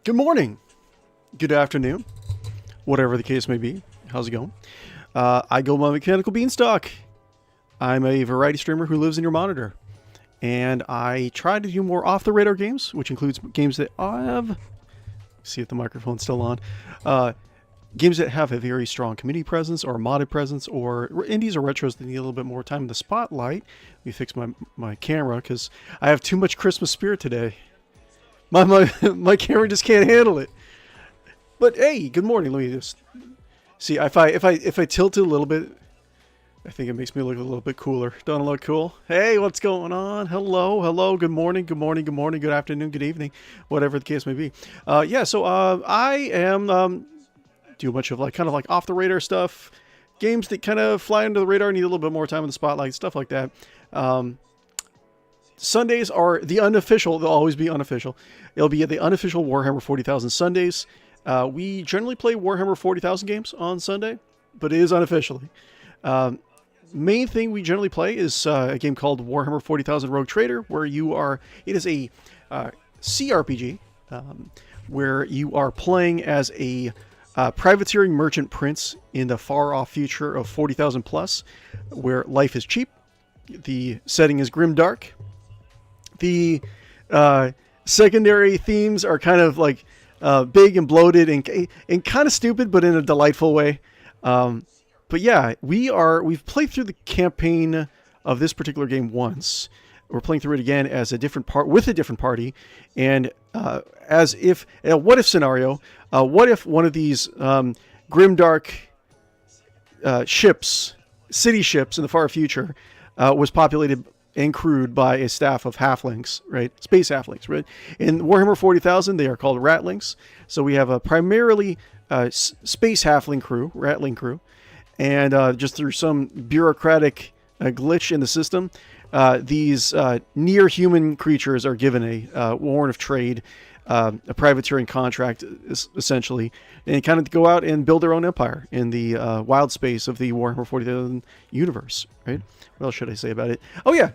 Good morning, good afternoon, whatever the case may be. How's it going? I go by Mechanical Beanstalk. I'm a variety streamer who lives in your monitor. And I try to do more off-the-radar games, which includes games that have... See if the microphone's still on. Games that have a very strong community presence or modded presence, or indies or retros that need a little bit more time in the spotlight. Let me fix my camera because I have too much Christmas spirit today. My camera just can't handle it. But hey, good morning. Let me just see if I tilt it a little bit. I think it makes me look a little bit cooler. Don't I look cool? Hey, what's going on? Hello. Good morning. Good afternoon. Good evening. Whatever the case may be. So I am do a bunch of kind of off the radar stuff, games that kind of fly under the radar, need a little bit more time in the spotlight, stuff like that. Sundays are the unofficial. They'll always be unofficial. It'll be the unofficial Warhammer 40,000 Sundays. We generally play Warhammer 40,000 games on Sunday, but it is unofficially. Main thing we generally play is a game called Warhammer 40,000 Rogue Trader, where it is a cRPG, where you are playing as a privateering merchant prince in the far-off future of 40,000 plus, where life is cheap, the setting is grim-dark, the secondary themes are kind of big and bloated and kind of stupid, but in a delightful way. But yeah, we've played through the campaign of this particular game once. We're playing through it again as a different with a different party, and as if a what if scenario. What if one of these grimdark city ships in the far future, was populated and crewed by a staff of halflings, right? Space halflings, right? In Warhammer 40,000, they are called Ratlings. So we have a primarily space halfling crew, Ratling crew, and just through some bureaucratic glitch in the system, these near human creatures are given a warrant of trade, a privateering contract, essentially, and kind of go out and build their own empire in the wild space of the Warhammer 40,000 universe, right? What else should I say about it? Oh yeah,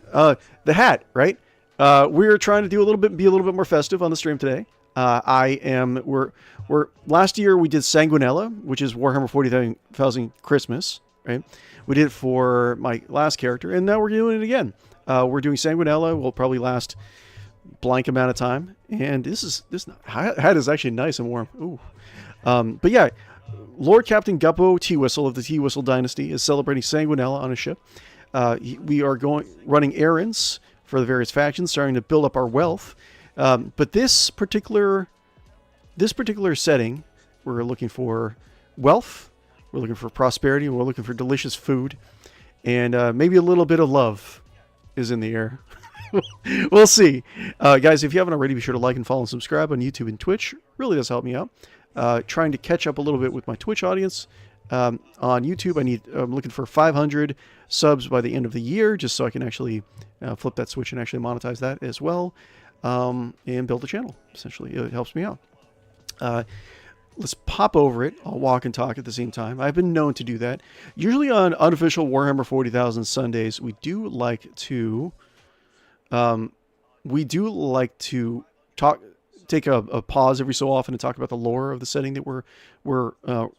the hat, right? We're trying to be a little bit more festive on the stream today. We're last year we did Sanguinala, which is Warhammer 40,000 Christmas, right? We did it for my last character, and now we're doing it again. We're doing Sanguinala. Will probably last blank amount of time, and this hat is actually nice and warm. Ooh, but yeah, Lord Captain Guppo Teawhistle of the Teawhistle Dynasty is celebrating Sanguinala on a ship. We are running errands for the various factions, starting to build up our wealth. But this particular setting, we're looking for wealth, we're looking for prosperity, we're looking for delicious food, and maybe a little bit of love is in the air. We'll see. Guys, if you haven't already, be sure to like and follow and subscribe on YouTube and Twitch. Really does help me out. Trying to catch up a little bit with my Twitch audience. On YouTube, I'm looking for 500 subs by the end of the year, just so I can actually flip that switch and actually monetize that as well, and build a channel. Essentially, it helps me out. Let's pop over it. I'll walk and talk at the same time. I've been known to do that. Usually on unofficial Warhammer 40,000 Sundays, we do like to take a pause every so often and talk about the lore of the setting that we're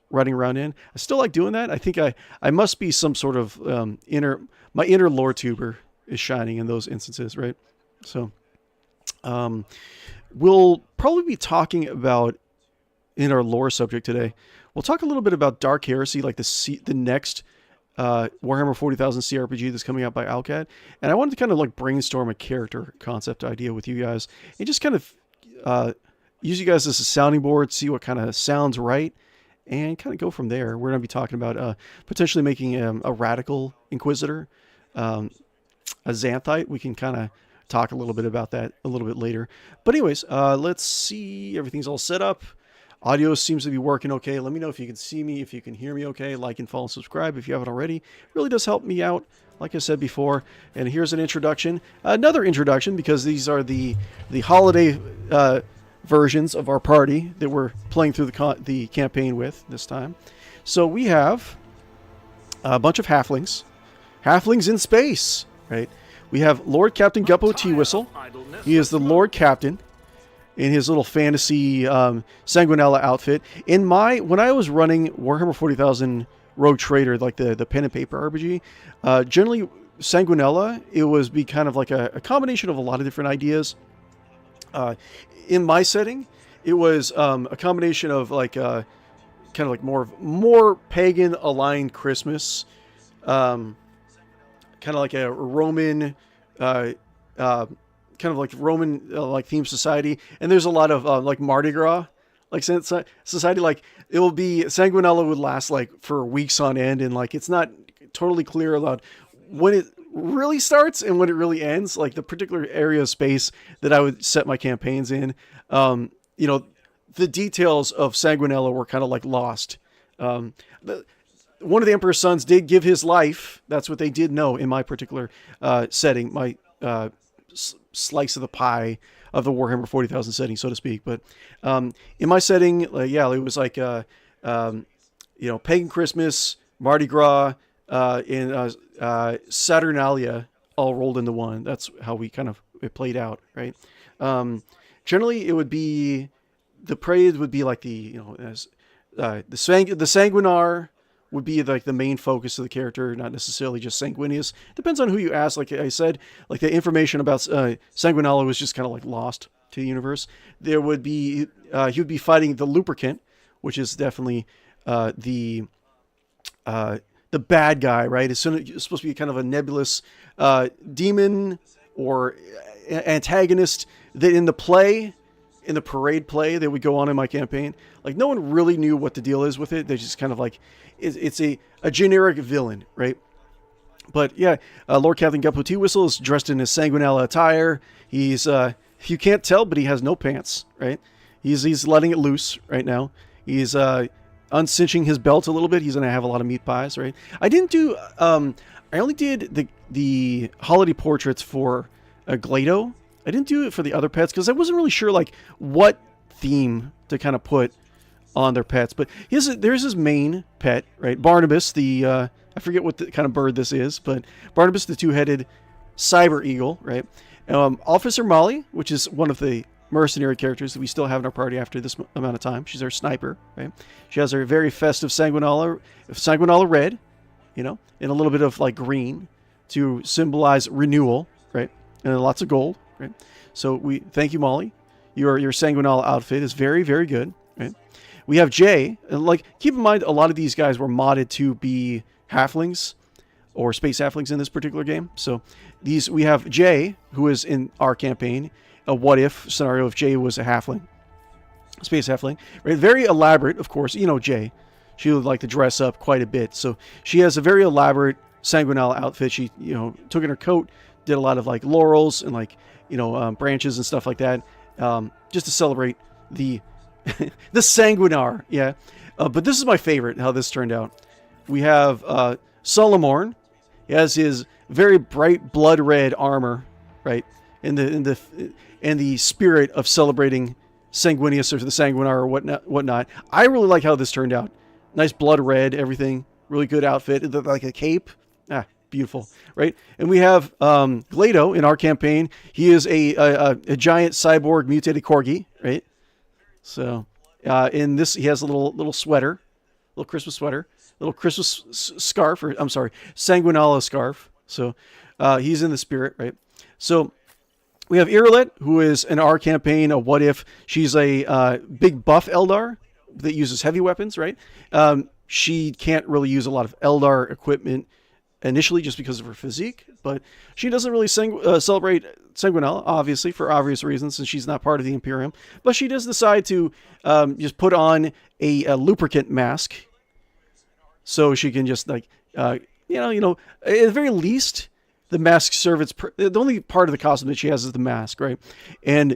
running around in. I still like doing that. I think I must be some sort of my inner LoreTuber is shining in those instances, right? So we'll probably be talking about, in our lore subject today, we'll talk a little bit about Dark Heresy, like the next Warhammer 40,000 cRPG that's coming out by owlcat. And I wanted to kind of brainstorm a character concept idea with you guys and just kind of use you guys as a sounding board, see what kind of sounds right, and kind of go from there. We're going to be talking about potentially making a radical inquisitor, a xanthite. We can kind of talk a little bit about that a little bit later. But anyways, let's see. Everything's all set up. Audio seems to be working okay. Let me know if you can see me, if you can hear me okay. Like and follow and subscribe if you haven't already. It really does help me out, like I said before. And here's an introduction. Another introduction, because these are the holiday versions of our party that we're playing through the campaign with this time. So we have a bunch of halflings. Halflings in space, right? We have Lord Captain Guppo Teawhistle. He is the Lord Captain. in his little fantasy Sanguinala outfit. When I was running Warhammer 40,000 Rogue Trader, like the pen and paper RPG, generally Sanguinala, it was be kind of like a combination of a lot of different ideas. In my setting, it was a combination of like kind of like more pagan aligned Christmas, kind of like a Roman, kind of like Roman like themed society, and there's a lot of like Mardi Gras like society. Like it will be Sanguinala would last like for weeks on end, and like it's not totally clear about when it really starts and when it really ends. Like the particular area of space that I would set my campaigns in, you know, the details of Sanguinala were kind of like lost. One of the Emperor's sons did give his life. That's what they did know in my particular setting, my slice of the pie of the Warhammer 40,000 setting, so to speak. But in my setting, yeah, it was like, you know, pagan Christmas, Mardi Gras, and Saturnalia all rolled into one. That's how we kind of it played out, right? Generally, it would be the parade would be like the, you know, as the Sanguinar would be like the main focus of the character, not necessarily just sanguineous. Depends on who you ask. Like I said, like the information about Sanguinala was just kind of like lost to the universe. There would be he would be fighting the Lubricant, which is definitely the bad guy, right? It's supposed to be kind of a nebulous demon or antagonist that in the parade play that would go on in my campaign, like no one really knew what the deal is with it. They just kind of like, it's a generic villain, right? But yeah, Lord Captain Guppo Teawhistle is dressed in his Sanguinala attire. He's, you can't tell, but he has no pants, right? He's letting it loose right now. He's uncinching his belt a little bit. He's going to have a lot of meat pies, right? I didn't do, I only did the holiday portraits for 𝕿𝖗𝖆𝖊𝖃. I didn't do it for the other pets because I wasn't really sure like what theme to kind of put on their pets. But there's his main pet, right? Barnabas, the I forget what the kind of bird this is, but Barnabas, the two-headed cyber eagle, right? Officer Molly, which is one of the mercenary characters that we still have in our party after this amount of time. She's our sniper, right? She has her very festive Sanguinala red, you know, and a little bit of like green to symbolize renewal, right? And lots of gold. Right. So we thank you, Molly. Your Sanguinala outfit is very, very good. Right. We have Jay, and like keep in mind a lot of these guys were modded to be halflings or space halflings in this particular game. So we have Jay, who is in our campaign, a what if scenario if Jay was a halfling, space halfling. Right. Very elaborate, of course. You know Jay. She would like to dress up quite a bit. So she has a very elaborate Sanguinala outfit. She, you know, took in her coat, did a lot of like laurels and like, you know, branches and stuff like that, just to celebrate the the Sanguinar, yeah. But this is my favorite, how this turned out. We have Solomorn. He has his very bright blood red armor, right, in the spirit of celebrating Sanguinius or the Sanguinar or whatnot. I really like how this turned out. Nice blood red, everything. Really good outfit, like a cape. Beautiful, right? And we have 𝕿𝖗𝖆𝖊𝖃 in our campaign. He is a giant cyborg mutated corgi, right? So in this, he has a little sweater, little Christmas sweater, little Christmas scarf, or I'm sorry, Sanguinala scarf. So he's in the spirit, right? So we have 𝕿𝖆𝖃, who is in our campaign a what if. She's a big buff Eldar that uses heavy weapons, right? She can't really use a lot of Eldar equipment initially just because of her physique, but she doesn't really celebrate Sanguinala, obviously, for obvious reasons, since she's not part of the Imperium. But she does decide to just put on a lubricant mask, so she can just like, at the very least, the mask serves the only part of the costume that she has is the mask, right? And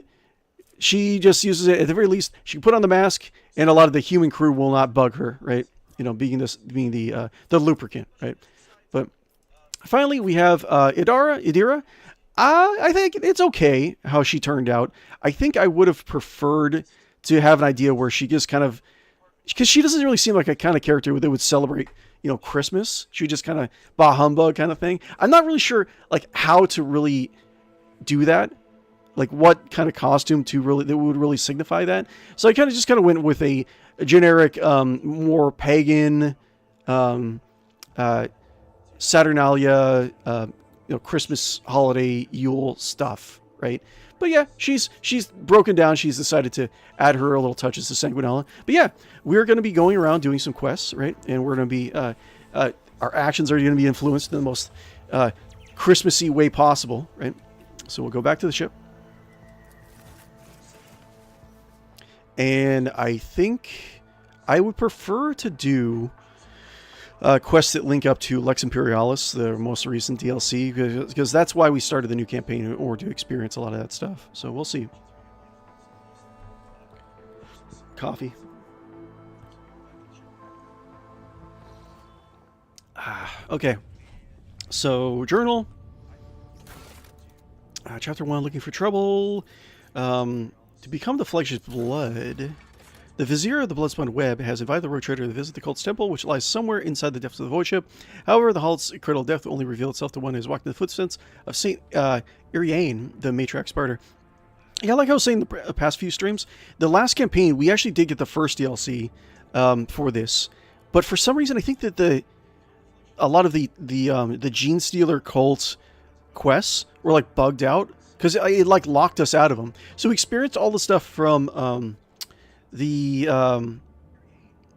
she just uses it at the very least. She can put on the mask, and a lot of the human crew will not bug her, right? You know, being the lubricant, right? But finally, we have 𝕿𝖃𝖃. I think it's okay how she turned out. I think I would have preferred to have an idea where she just kind of, because she doesn't really seem like a kind of character that would celebrate, you know, Christmas. She would just kind of bah humbug kind of thing. I'm not really sure like how to really do that. like what kind of costume to really that would really signify that. So I kind of just went with a generic, more pagan, Saturnalia, Christmas holiday Yule stuff, right? But yeah, she's broken down. She's decided to add her little touches to Sanguinala. But yeah, we're going to be going around doing some quests, right? And we're going to be our actions are going to be influenced in the most Christmassy way possible, right? So we'll go back to the ship. And I think I would prefer to do quests that link up to Lex Imperialis, the most recent DLC, because that's why we started the new campaign, or to experience a lot of that stuff. So we'll see. Coffee. Okay. So, journal. Chapter 1, looking for trouble. To become the flagship's blood, the Vizier of the Bloodspun Web has invited the rogue trader to visit the cult's temple, which lies somewhere inside the depths of the void ship. However, the Halt's cradle of death will only reveal itself to one who has walked in the footsteps of St. 𝕿𝖌𝖚𝖊, the matriarch Sparta. Yeah, like I was saying the past few streams, the last campaign, we actually did get the first DLC for this. But for some reason, I think that a lot of the Gene Stealer cult quests were like bugged out, because it like locked us out of them. So we experienced all the stuff from the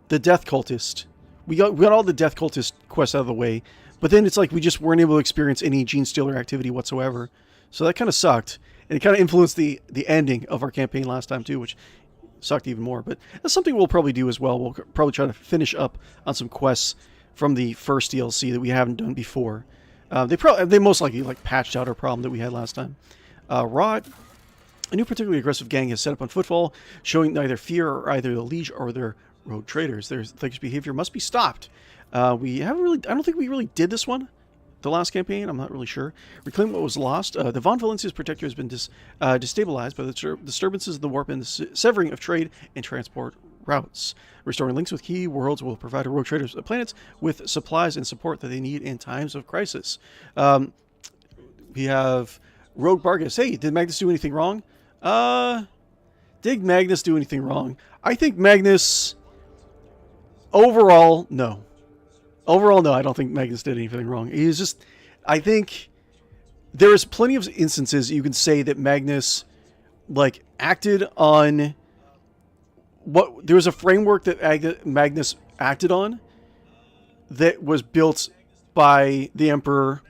Death Cultist. We got all the Death Cultist quests out of the way, but then it's like we just weren't able to experience any Gene Stealer activity whatsoever. So that kind of sucked, and it kind of influenced the ending of our campaign last time too, which sucked even more. But that's something we'll probably do as well. We'll probably try to finish up on some quests from the first DLC that we haven't done before. They most likely like patched out our problem that we had last time. Rot. A new particularly aggressive gang has set up on Footfall, showing neither fear or either the Liege or their rogue traders. Their thuggish behavior must be stopped. I don't think we really did this one, the last campaign. I'm not really sure. Reclaim what was lost. The Von Valencia's protector has been destabilized by the disturbances of the warp and the severing of trade and transport routes. Restoring links with key worlds will provide rogue traders planets with supplies and support that they need in times of crisis. We have Rogue Bargus. Hey, did Magnus do anything wrong? Did Magnus do anything wrong? I think Magnus, overall, no. Overall, no, I don't think Magnus did anything wrong. He's just, I think there is plenty of instances you can say that Magnus, like, acted on there was a framework that Magnus acted on that was built by the Emperor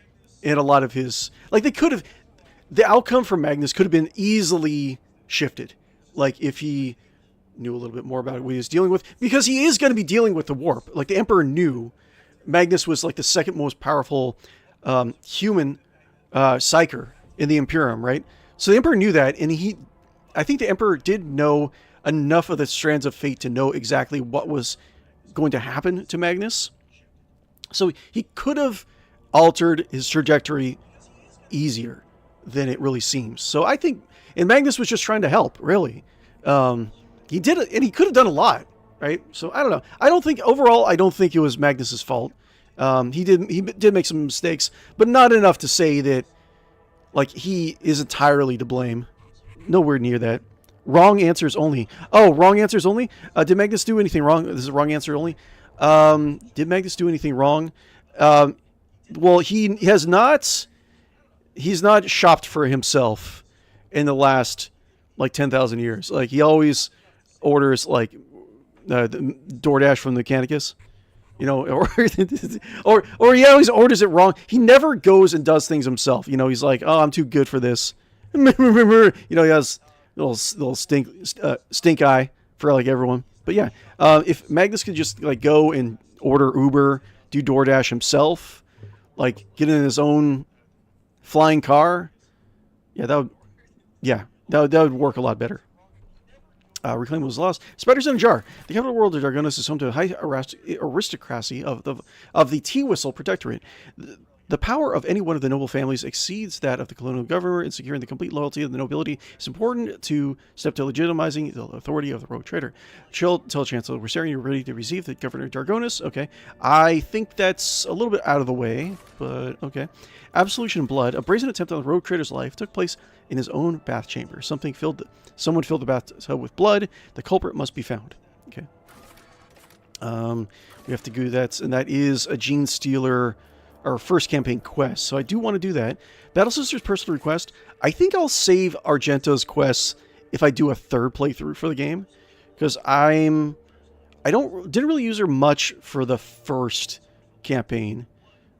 and a lot of his, like, the outcome for Magnus could have been easily shifted. Like, if he knew a little bit more about what he was dealing with, because he is going to be dealing with the warp. Like, the Emperor knew Magnus was like the second most powerful human psyker in the Imperium, right? So the Emperor knew that, and I think the Emperor did know enough of the strands of fate to know exactly what was going to happen to Magnus. So he could have altered his trajectory easier than it really seems. So I think, and Magnus was just trying to help, really. He did it, and he could have done a lot, right? So I don't know. Overall, I don't think it was Magnus's fault. He did make some mistakes, but not enough to say that, like, he is entirely to blame. Nowhere near that. Wrong answers only. Oh, wrong answers only? Did Magnus do anything wrong? This is a wrong answer only. Did Magnus do anything wrong? Well, he's not shopped for himself in the last, like, 10,000 years. Like, he always orders, like, the DoorDash from the Mechanicus. You know, or he always orders it wrong. He never goes and does things himself. You know, he's like, oh, I'm too good for this. You know, he has little stink eye for, like, everyone. But yeah, if Magnus could just, like, go and order Uber, do DoorDash himself, like, get in his own flying car, that would work a lot better. Reclaim what was lost. Spiders in a jar. The capital world of Dargonis is home to a high aristocracy of the Teawhistle Protectorate. The power of any one of the noble families exceeds that of the colonial governor in securing the complete loyalty of the nobility. It's important to step to legitimizing the authority of the rogue trader. Tell Chancellor Wisarion you're ready to receive the Governor Dargonis. Okay. I think that's a little bit out of the way, but okay. Absolution in blood. A brazen attempt on the rogue trader's life took place in his own bath chamber. Someone filled the bathtub with blood. The culprit must be found. Okay. We have to do that, and that is a Gene Stealer, our first campaign quest. So I do want to do that. Battle Sister's personal request. I think I'll save Argento's quests if I do a third playthrough for the game, because didn't really use her much for the first campaign.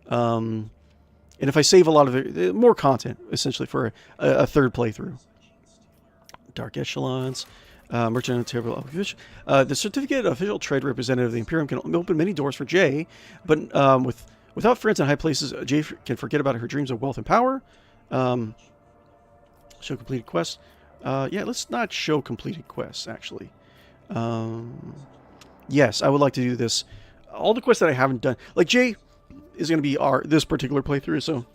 And if I save a lot of it, more content essentially for a third playthrough. Dark Echelons. Merchant Terrible. The certificate of official trade representative of the Imperium can open many doors for Jay, but without friends in high places, Jay can forget about her dreams of wealth and power. Show completed quests. Yeah, let's not show completed quests, actually. Yes, I would like to do this. All the quests that I haven't done. Like, Jay is going to be this particular playthrough, so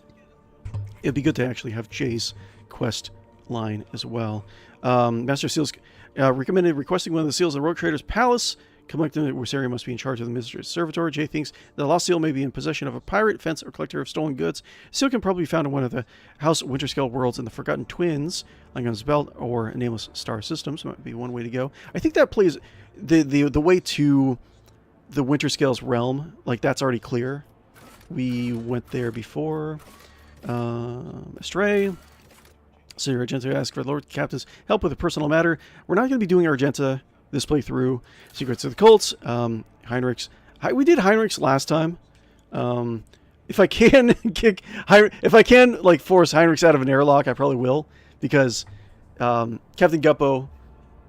it'd be good to actually have Jay's quest line as well. Master Seals recommended requesting one of the seals in the Rogue Trader's Palace. Collecting that Wisarion must be in charge of the Minister's Servitor. Jay thinks the lost seal may be in possession of a pirate, fence, or collector of stolen goods. Seal can probably be found in one of the House Winterscale worlds in the Forgotten Twins, Langon's Belt, or Nameless Star Systems. Might be one way to go. I think that plays the way to the Winterscale's realm. Like, that's already clear. We went there before. Astray. So Argenta asks for Lord Captain's help with a personal matter. We're not going to be doing Argenta this playthrough. Secrets of the Cults. Heinrichs. We did Heinrichs last time. If I can force Heinrichs out of an airlock, I probably will, because Captain Guppo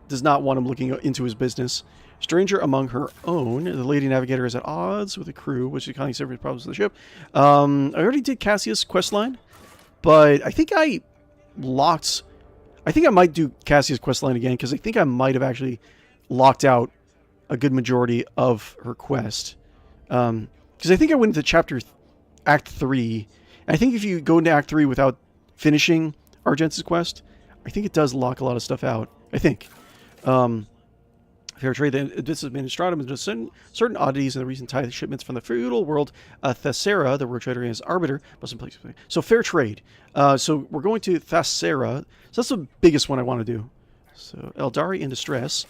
does not want him looking into his business. Stranger among her own. The Lady Navigator is at odds with the crew, which is causing serious problems with the ship. I already did Cassius' questline, but I think I might do Cassia's questline again, because I think I might have actually locked out a good majority of her quest. Because I think I went into Act 3. And I think if you go into Act 3 without finishing Argenta's quest, I think it does lock a lot of stuff out. I think. Fair trade. This has been Stratum and certain oddities in the recent tithe shipments from the feudal world. Thessera, the road trader, is arbiter. So fair trade. So we're going to Thessera. So that's the biggest one I want to do. So Eldari in distress.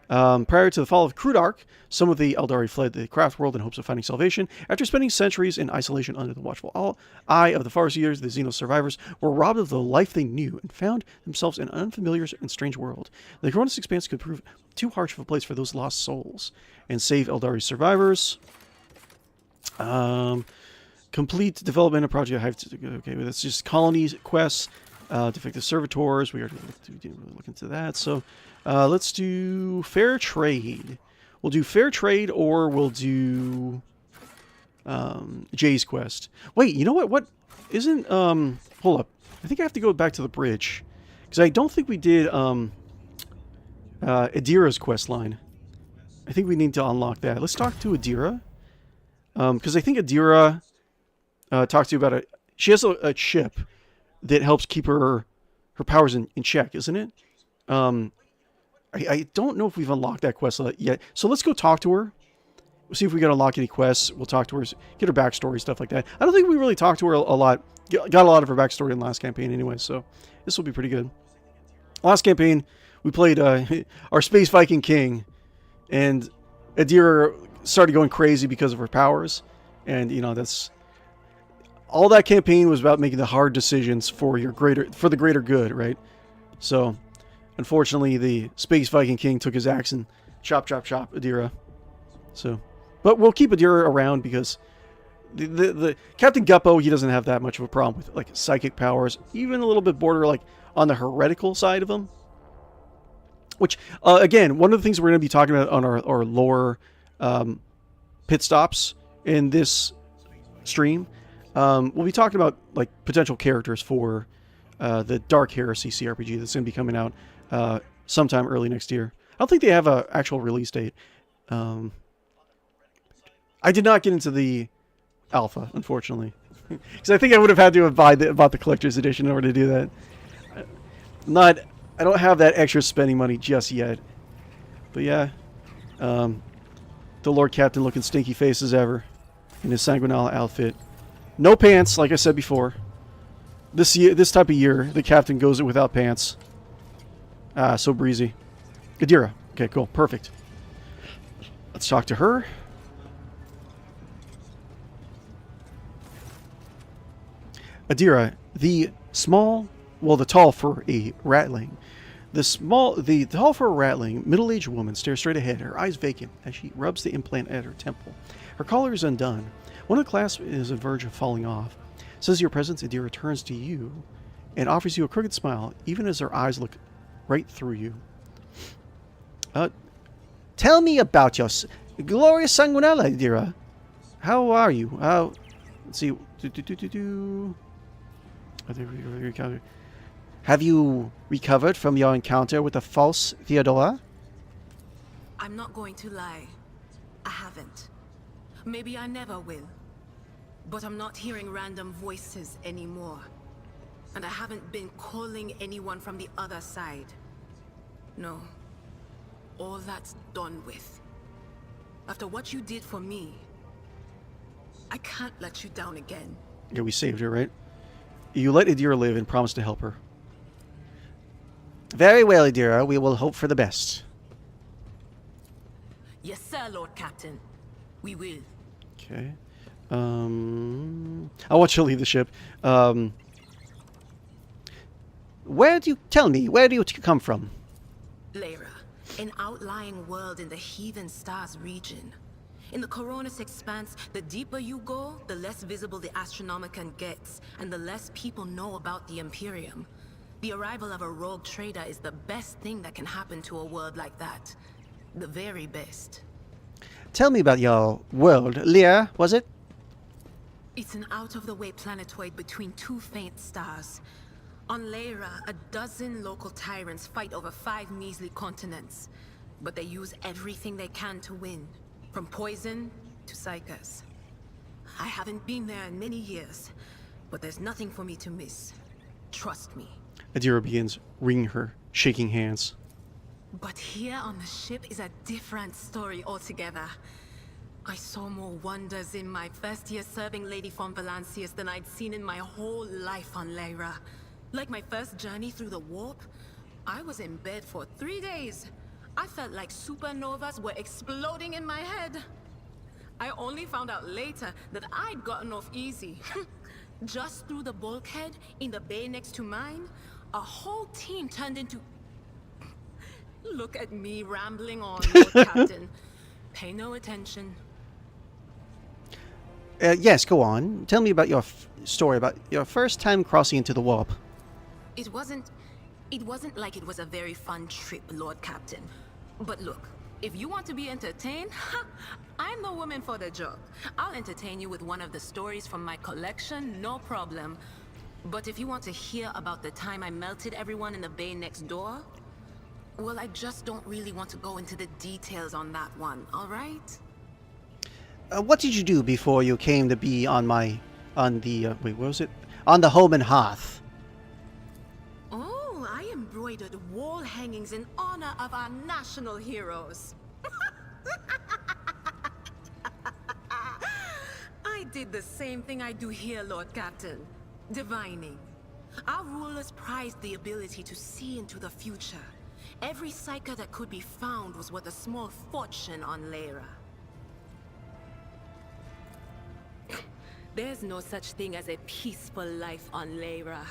Prior to the fall of Crudark, some of the Eldari fled the craft world in hopes of finding salvation. After spending centuries in isolation under the watchful eye of the Farseers, the Xenos survivors were robbed of the life they knew and found themselves in an unfamiliar and strange world. The Cronus Expanse could prove too harsh of a place for those lost souls. And save Eldari survivors. Complete development of Project Hive. Okay, that's just colonies, quests, defective servitors. We already look into that. So let's do fair trade. We'll do fair trade, or we'll do Jay's quest. Wait, you know what? What isn't hold up. I think I have to go back to the bridge, because I don't think we did Adira's quest line. I think we need to unlock that. Let's talk to Adira, because I think Adira talks to you about she has a chip that helps keep her powers in check, isn't it? I don't know if we've unlocked that quest yet. So let's go talk to her. We'll see if we can unlock any quests. We'll talk to her, get her backstory, stuff like that. I don't think we really talked to her a lot. Got a lot of her backstory in the last campaign anyway, so this will be pretty good. Last campaign, we played our Space Viking King, and Adira started going crazy because of her powers. And, you know, that's... all that campaign was about making the hard decisions for the greater good, right? So... unfortunately, the Space Viking King took his axe and chop, Adira. So, but we'll keep Adira around, because the Captain Guppo, he doesn't have that much of a problem with like psychic powers, even a little bit border like on the heretical side of him. Which, again, one of the things we're going to be talking about on our lore pit stops in this stream, we'll be talking about like potential characters for the Dark Heresy cRPG that's going to be coming out sometime early next year. I don't think they have an actual release date. I did not get into the alpha, unfortunately. Because I think I would have had to have bought the collector's edition in order to do that. I don't have that extra spending money just yet. But yeah, the Lord Captain looking stinky face as ever in his Sanguinala outfit. No pants, like I said before. This type of year, the Captain goes it without pants. Ah, so breezy. 𝕽𝖶𝖌𝖚𝖊𝖗. Okay, cool. Perfect. Let's talk to her. 𝕽𝖶𝖌𝖚, the tall for a Ratling. The tall for a Ratling, middle-aged woman stares straight ahead, her eyes vacant as she rubs the implant at her temple. Her collar is undone. One of the clasps is on the verge of falling off. Says your presence, 𝕽𝖶𝖌𝖚 turns to you and offers you a crooked smile, even as her eyes look right through you. Tell me about your glorious Sanguinala, 𝕽𝖶𝖌𝖚. How are you? Let's see. Have you recovered from your encounter with the false 𝕽𝖶𝖌𝖚? I'm not going to lie. I haven't. Maybe I never will. But I'm not hearing random voices anymore. And I haven't been calling anyone from the other side. No. All that's done with. After what you did for me, I can't let you down again. Yeah, we saved her, right? You let 𝕽𝖶𝖌𝖚 live and promised to help her. Very well, 𝕽𝖶𝖌𝖚. We will hope for the best. Yes, sir, Lord Captain. We will. Okay. I want you to leave the ship. Where do you come from? Lyra, an outlying world in the Heathen Stars region. In the Coronis expanse, the deeper you go, the less visible the Astronomicon gets, and the less people know about the Imperium. The arrival of a rogue trader is the best thing that can happen to a world like that. The very best. Tell me about your world. Lyra, was it? It's an out-of-the-way planetoid between two faint stars. On Lyra, a dozen local tyrants fight over 5 measly continents. But they use everything they can to win. From poison to psychers. I haven't been there in many years, but there's nothing for me to miss. Trust me. 𝕽𝖶𝖌𝖚 begins wringing her, shaking hands. But here on the ship is a different story altogether. I saw more wonders in my first year serving Lady von Valancius than I'd seen in my whole life on Lyra. Like my first journey through the warp, I was in bed for 3 days. I felt like supernovas were exploding in my head. I only found out later that I'd gotten off easy. Just through the bulkhead in the bay next to mine, a whole team turned into... Look at me rambling on, Lord Captain. Pay no attention. Yes, go on. Tell me about your story about your first time crossing into the warp. It wasn't like it was a very fun trip, Lord Captain. But look, if you want to be entertained, I'm the woman for the job. I'll entertain you with one of the stories from my collection, no problem. But if you want to hear about the time I melted everyone in the bay next door, well, I just don't really want to go into the details on that one, all right? What did you do before you came to be on the wait, what was it? On the home and hearth. Oh, I embroidered wall hangings in honor of our national heroes. I did the same thing I do here, Lord Captain. Divining. Our rulers prized the ability to see into the future. Every psyker that could be found was worth a small fortune on Lyra. There's no such thing as a peaceful life on Lyra.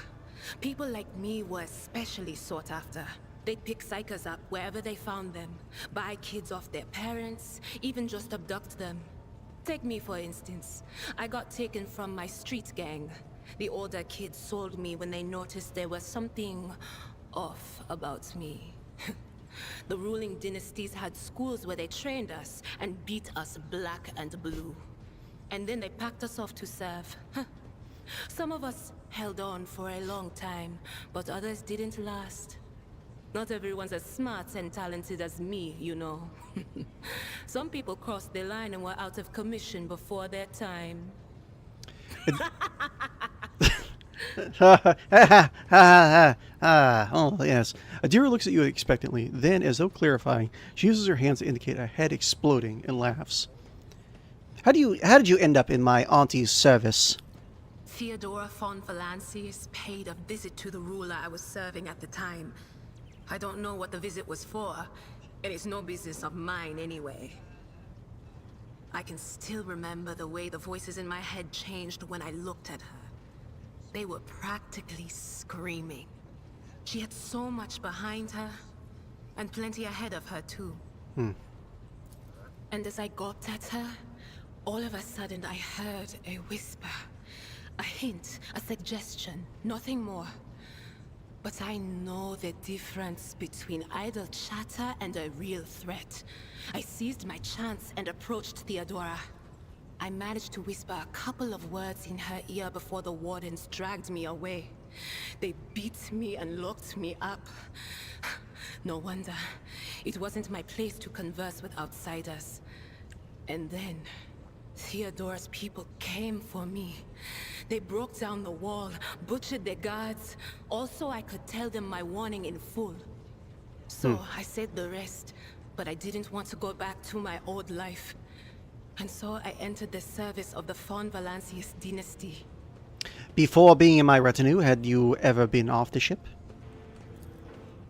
People like me were especially sought after. They'd pick psychers up wherever they found them, buy kids off their parents, even just abduct them. Take me for instance. I got taken from my street gang. The older kids sold me when they noticed there was something off about me. The ruling dynasties had schools where they trained us and beat us black and blue. And then they packed us off to serve. Some of us held on for a long time, but others didn't last. Not everyone's as smart and talented as me, you know. Some people crossed the line and were out of commission before their time. Oh, yes. Adira looks at you expectantly. Then, as though clarifying, she uses her hands to indicate a head exploding and laughs. How did you end up in my auntie's service? Theodora von Valancius paid a visit to the ruler I was serving at the time. I don't know what the visit was for, and it's no business of mine anyway. I can still remember the way the voices in my head changed when I looked at her. They were practically screaming. She had so much behind her, and plenty ahead of her too. And as I gawped at her, all of a sudden I heard a whisper. A hint, a suggestion, nothing more. But I know the difference between idle chatter and a real threat. I seized my chance and approached Theodora. I managed to whisper a couple of words in her ear before the wardens dragged me away. They beat me and locked me up. No wonder. It wasn't my place to converse with outsiders. And then, Theodora's people came for me. They broke down the wall, butchered the guards, all so I could tell them my warning in full. So I said the rest, but I didn't want to go back to my old life. And so I entered the service of the von Valancius dynasty. Before being in my retinue, had you ever been off the ship?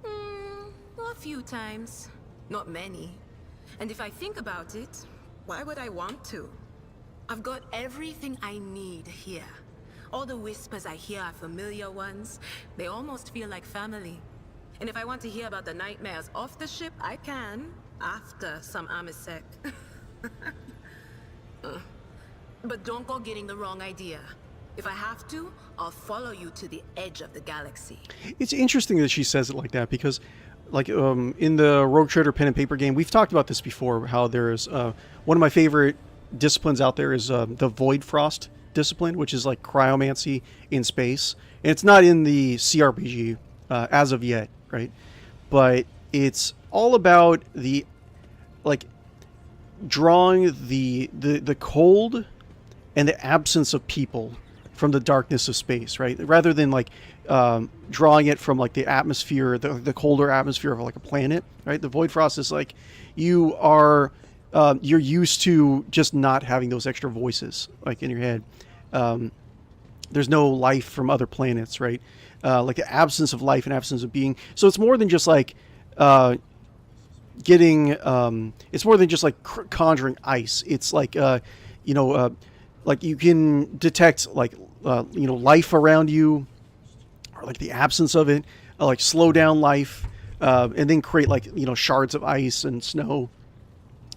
A few times. Not many. And if I think about it, why would I want to? I've got everything I need here. All the whispers I hear are familiar ones. They almost feel like family. And if I want to hear about the nightmares off the ship, I can. After some amasek. But don't go getting the wrong idea. If I have to, I'll follow you to the edge of the galaxy. It's interesting that she says it like that because, like, in the Rogue Trader pen and paper game, we've talked about this before, how there's one of my favorite disciplines out there is the Void Frost discipline, which is like cryomancy in space. And it's not in the cRPG as of yet, right? But it's all about the, like, drawing the cold and the absence of people from the darkness of space, right? Rather than like drawing it from like the atmosphere, the colder atmosphere of like a planet, right? The Void Frost is like you are you're used to just not having those extra voices like in your head. There's no life from other planets, right? Like the absence of life and absence of being. So it's more than just like getting. It's more than just like conjuring ice. It's like like you can detect like life around you, or like the absence of it, like slow down life, and then create like shards of ice and snow,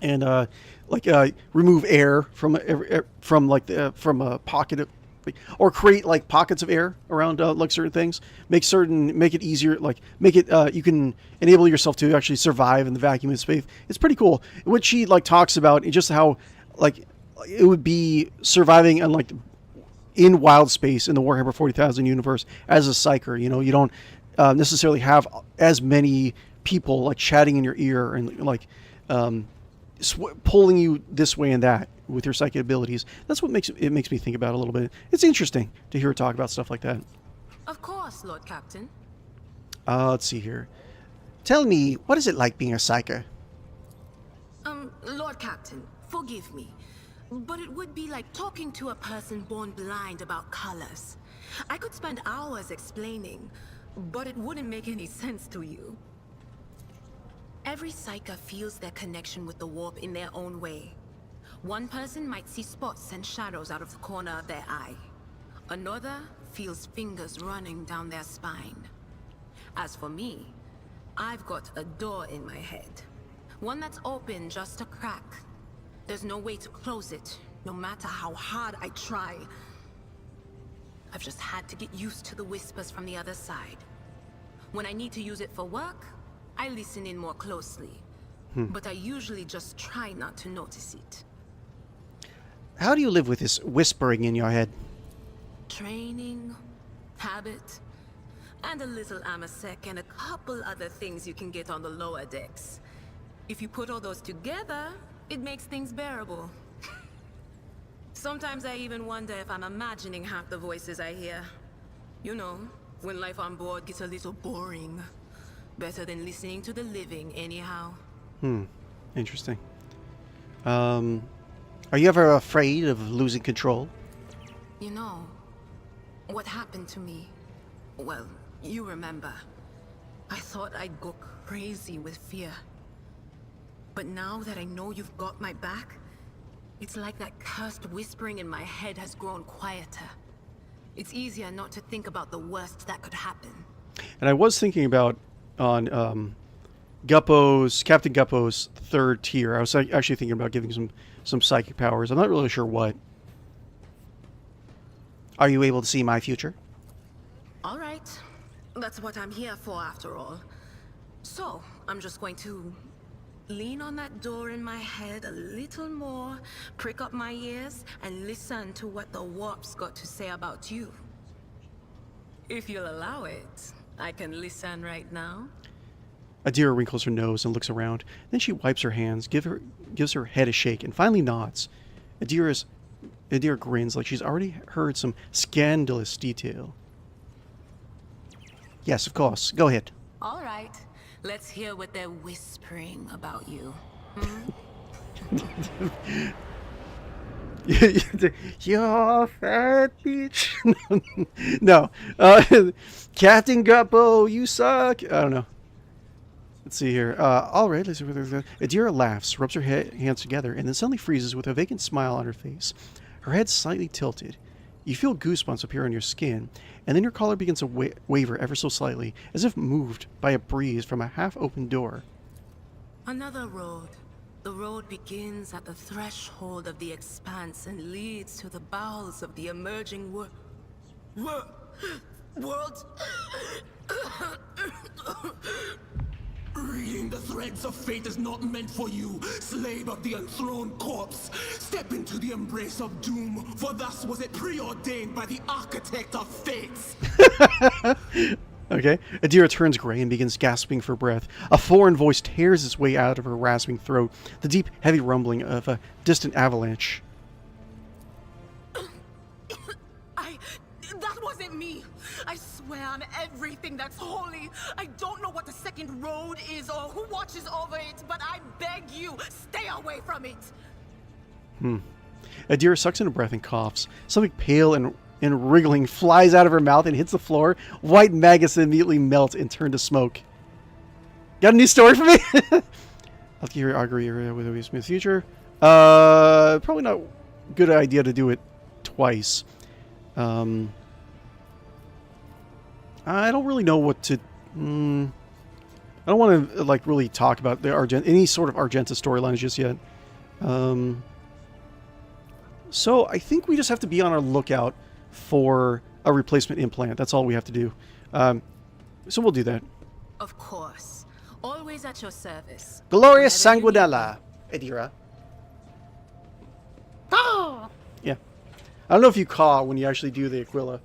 and remove air from a pocket of, or create like pockets of air around like certain things. Make it easier, like make it you can enable yourself to actually survive in the vacuum of space. It's pretty cool. What she like talks about is just how like it would be surviving on like in wild space in the Warhammer 40,000 universe as a psyker. You don't necessarily have as many people like chatting in your ear and like pulling you this way and that with your psychic abilities. That's what makes me think about it a little bit. It's interesting to hear her talk about stuff like that. Of course, Lord Captain. Let's see here. Tell me, what is it like being a psyker? Lord Captain, forgive me. But it would be like talking to a person born blind about colors. I could spend hours explaining, but it wouldn't make any sense to you. Every psyker feels their connection with the warp in their own way. One person might see spots and shadows out of the corner of their eye. Another feels fingers running down their spine. As for me, I've got a door in my head. One that's open just a crack. There's no way to close it, no matter how hard I try. I've just had to get used to the whispers from the other side. When I need to use it for work, I listen in more closely. But I usually just try not to notice it. How do you live with this whispering in your head? Training, habit, and a little amasek and a couple other things you can get on the lower decks. If you put all those together, it makes things bearable. Sometimes I even wonder if I'm imagining half the voices I hear. You know, when life on board gets a little boring. Better than listening to the living, anyhow. Interesting. Are you ever afraid of losing control? You know, what happened to me? Well, you remember. I thought I'd go crazy with fear. But now that I know you've got my back, it's like that cursed whispering in my head has grown quieter. It's easier not to think about the worst that could happen. And I was thinking about on Captain Guppo's third tier. I was actually thinking about giving some psychic powers. I'm not really sure what. Are you able to see my future? All right. That's what I'm here for, after all. So, I'm just going to lean on that door in my head a little more, prick up my ears, and listen to what the warp's got to say about you. If you'll allow it, I can listen right now. Adira wrinkles her nose and looks around. Then she wipes her hands, gives her head a shake, and finally nods. Adira grins like she's already heard some scandalous detail. Yes, of course. Go ahead. All right. Let's hear what they're whispering about you. You're fat bitch. No. Captain Guppo, you suck. I don't know. Let's see here. All right. Let's see. Adira laughs, rubs her hands together, and then suddenly freezes with a vacant smile on her face. Her head slightly tilted. You feel goosebumps appear on your skin, and then your collar begins to waver ever so slightly, as if moved by a breeze from a half-open door. Another road. The road begins at the threshold of the expanse and leads to the bowels of the emerging world. Reading the threads of fate is not meant for you, slave of the enthroned corpse. Step into the embrace of doom, for thus was it preordained by the architect of fates. Okay. Adira turns gray and begins gasping for breath. A foreign voice tears its way out of her rasping throat, the deep, heavy rumbling of a distant avalanche. That wasn't me. I swear on everything that's holy. I don't know what the second road is or who watches over it, but I beg you, stay away from it. Adira sucks in a breath and coughs. Something pale and wriggling flies out of her mouth and hits the floor. White maggots immediately melt and turn to smoke. Got a new story for me? I'll give your augury with a smooth future. Probably not a good idea to do it twice. I don't really know what to... I don't want to like really talk about the any sort of Argenta storylines just yet. So I think we just have to be on our lookout for a replacement implant. That's all we have to do. So we'll do that. Of course. Always at your service. Glorious Whenever you need Sanguinala, Adira. Yeah. I don't know if you caw when you actually do the Aquila.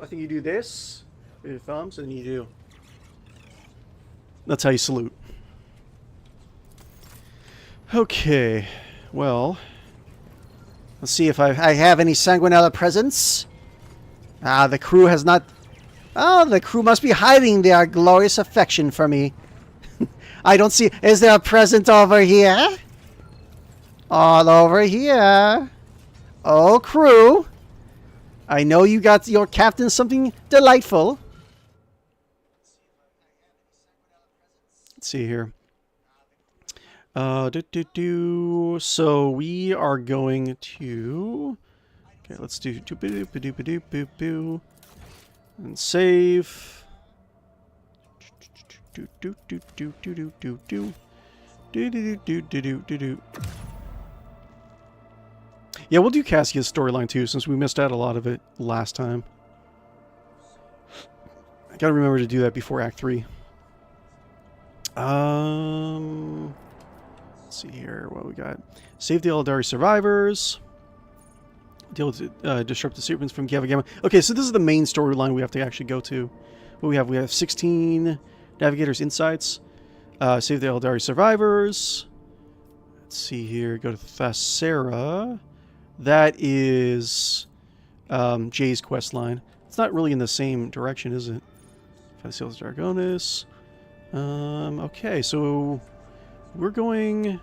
I think you do this with your thumbs, and you do. That's how you salute. Okay. Well, let's see if I have any Sanguinala presents. The crew has not... the crew must be hiding their glorious affection for me. I don't see... Is there a present over here? All over here. Oh, crew. I know you got your captain something delightful. Let's see here. So we are going to... Okay, let's do... And save. Yeah, we'll do Cassia's storyline too, since we missed out a lot of it last time. I gotta remember to do that before Act 3. Let's see here what we got. Save the Eldari survivors. Deal with disrupt the serpents from 𝕽𝖌𝖚𝖊𝖊. Okay, so this is the main storyline we have to actually go to. What we have? We have 16 Navigators Insights. Save the Eldari survivors. Let's see here. Go to Thasera. That is Jay's quest line. It's not really in the same direction, is it? Find the Seals of Dargonis. Okay, so we're going...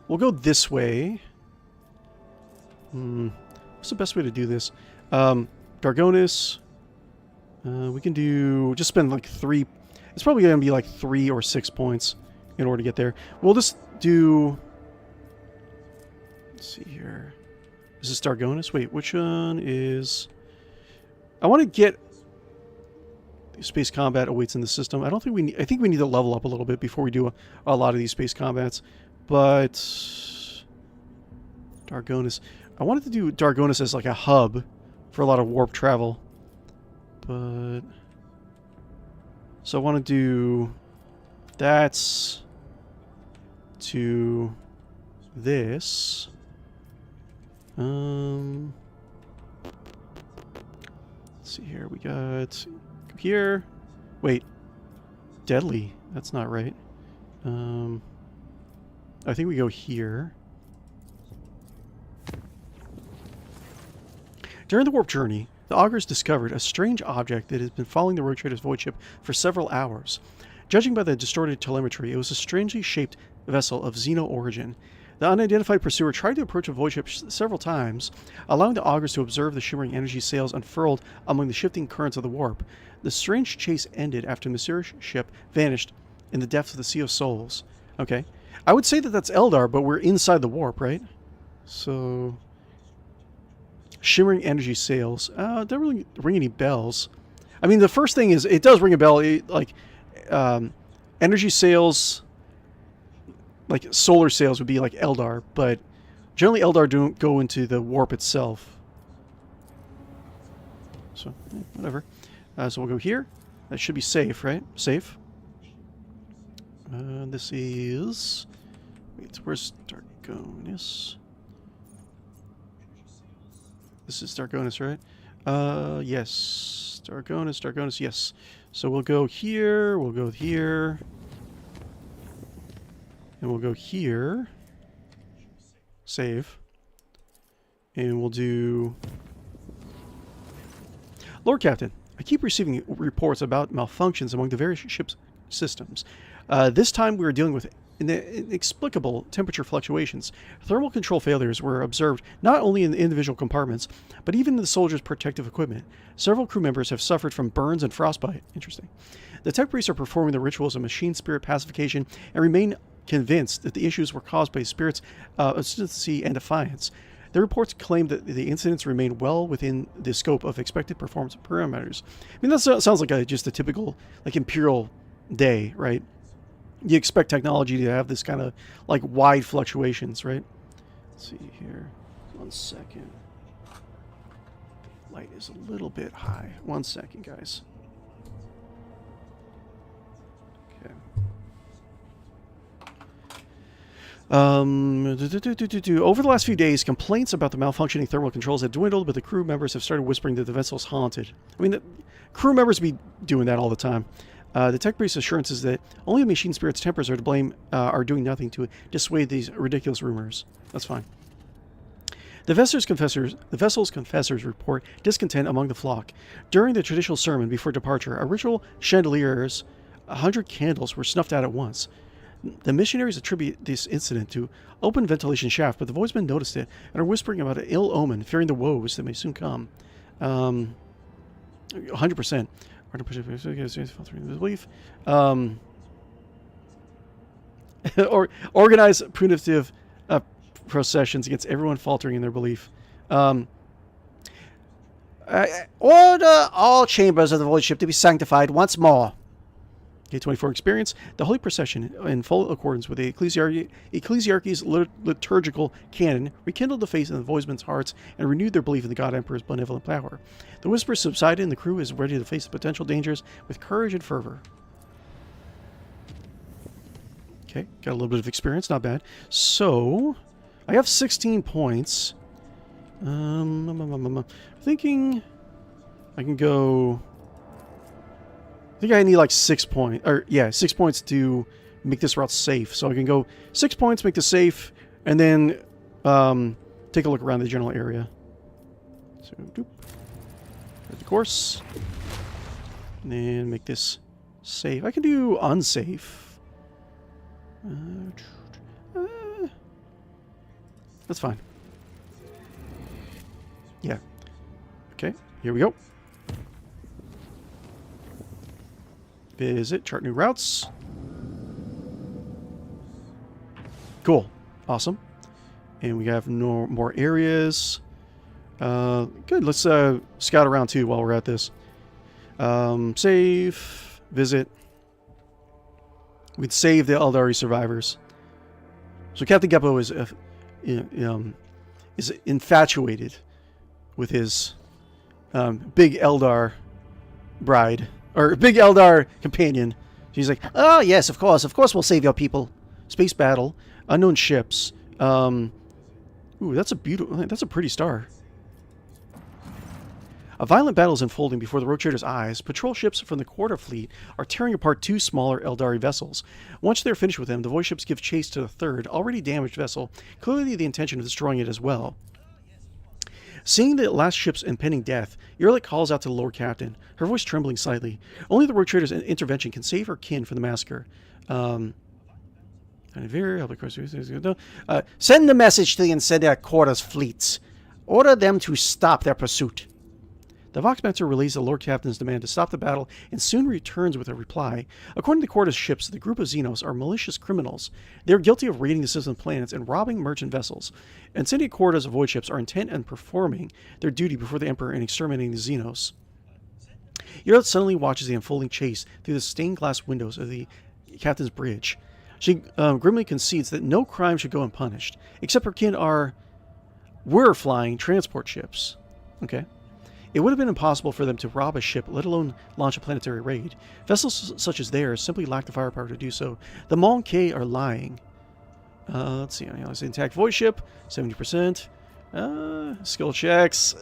We'll go this way. What's the best way to do this? Dargonis. We can do... Just spend like 3... It's probably going to be like 3 or 6 points in order to get there. We'll just do... Let's see here. Is this Dargonis? Wait, which one is... I want to get... Space combat awaits in the system. I don't think we need... I think we need to level up a little bit before we do a lot of these space combats. But... Dargonis... I wanted to do Dargonis as like a hub for a lot of warp travel. But... So I want to do... That's... To... This... Let's see here. We got here. Wait, deadly. That's not right. I think we go here. During the warp journey, the augurs discovered a strange object that has been following the Rogue Trader's void ship for several hours. Judging by the distorted telemetry, it was a strangely shaped vessel of Xeno origin. The unidentified pursuer tried to approach a void ship several times, allowing the augurs to observe the shimmering energy sails unfurled among the shifting currents of the warp. The strange chase ended after the mysterious ship vanished in the depths of the Sea of Souls. Okay. I would say that that's Eldar, but we're inside the warp, right? So... Shimmering energy sails. Don't really ring any bells. I mean, the first thing is, it does ring a bell. Energy sails... Like, solar sails would be like Eldar, but generally Eldar don't go into the warp itself. So, whatever. So we'll go here. That should be safe, right? Safe. This is... Wait, where's Dargonis? This is Dargonis, right? Yes. Dargonis, yes. So we'll go here, we'll go here... And we'll go here. Save. And we'll do... Lord Captain, I keep receiving reports about malfunctions among the various ship's systems. This time we are dealing with inexplicable temperature fluctuations. Thermal control failures were observed not only in the individual compartments, but even in the soldiers' protective equipment. Several crew members have suffered from burns and frostbite. Interesting. The tech priests are performing the rituals of machine spirit pacification and remain convinced that the issues were caused by spirits' obstinacy and defiance. The reports claim that the incidents remain well within the scope of expected performance parameters. I mean, that sounds like just a typical, like, Imperial day, right? You expect technology to have this kind of, like, wide fluctuations, right? Let's see here. 1 second. Light is a little bit high. 1 second, guys. Okay. Over the last few days, complaints about the malfunctioning thermal controls have dwindled, but the crew members have started whispering that the vessel's haunted. I mean, the crew members be doing that all the time. The tech priest's assurance is that only the machine spirit's tempers are to blame, are doing nothing to dissuade these ridiculous rumors. That's fine. The vessel's confessors report discontent among the flock. During the traditional sermon before departure, a ritual chandeliers, 100 candles were snuffed out at once. The missionaries attribute this incident to open ventilation shaft, but the voicemen noticed it and are whispering about an ill omen, fearing the woes that may soon come. 100%. Or organize punitive processions against everyone faltering in their belief. Order all chambers of the void ship to be sanctified once more. Okay, 24 experience. The Holy Procession, in full accordance with the Ecclesiarchy's liturgical canon, rekindled the faith in the voidsmen's hearts and renewed their belief in the God Emperor's benevolent power. The whispers subsided and the crew is ready to face the potential dangers with courage and fervor. Okay, got a little bit of experience, not bad. So, I have 16 points. Thinking I can go... I think I need like 6 points, 6 points to make this route safe. So I can go 6 points, make this safe, and then take a look around the general area. So, doop. There's the course. And then make this safe. I can do unsafe. That's fine. Yeah. Okay, here we go. Visit, chart new routes. Cool. Awesome. And we have no more areas. Good. Let's scout around too while we're at this. Save. Visit. We'd save the Eldari survivors. So Captain Guppo is infatuated with his big Eldar bride, or big Eldar companion. She's like, oh yes, of course we'll save your people. Space battle, unknown ships. Ooh, that's a pretty star. A violent battle is unfolding before the rogue trader's eyes. Patrol ships from the Quarter Fleet are tearing apart two smaller Eldari vessels. Once they're finished with them, the void ships give chase to the third, already damaged vessel, clearly the intention of destroying it as well. Seeing the last ship's impending death, Yrlick calls out to the Lord Captain, her voice trembling slightly. Only the rogue trader's intervention can save her kin from the massacre. Send the message to the Incendiary Quarter's fleets. Order them to stop their pursuit. The Voxmancer relays the Lord Captain's demand to stop the battle and soon returns with a reply. According to Quarter's ships, the group of Xenos are malicious criminals. They are guilty of raiding the system planets and robbing merchant vessels. Incendiary Quarter's void ships are intent on performing their duty before the Emperor and exterminating the Xenos. Yrlick suddenly watches the unfolding chase through the stained glass windows of the Captain's bridge. She grimly concedes that no crime should go unpunished, except her kin were flying transport ships. Okay. It would have been impossible for them to rob a ship, let alone launch a planetary raid. Vessels such as theirs simply lack the firepower to do so. The Monk are lying. Let's see. It's an intact void ship, 70%. Skill checks.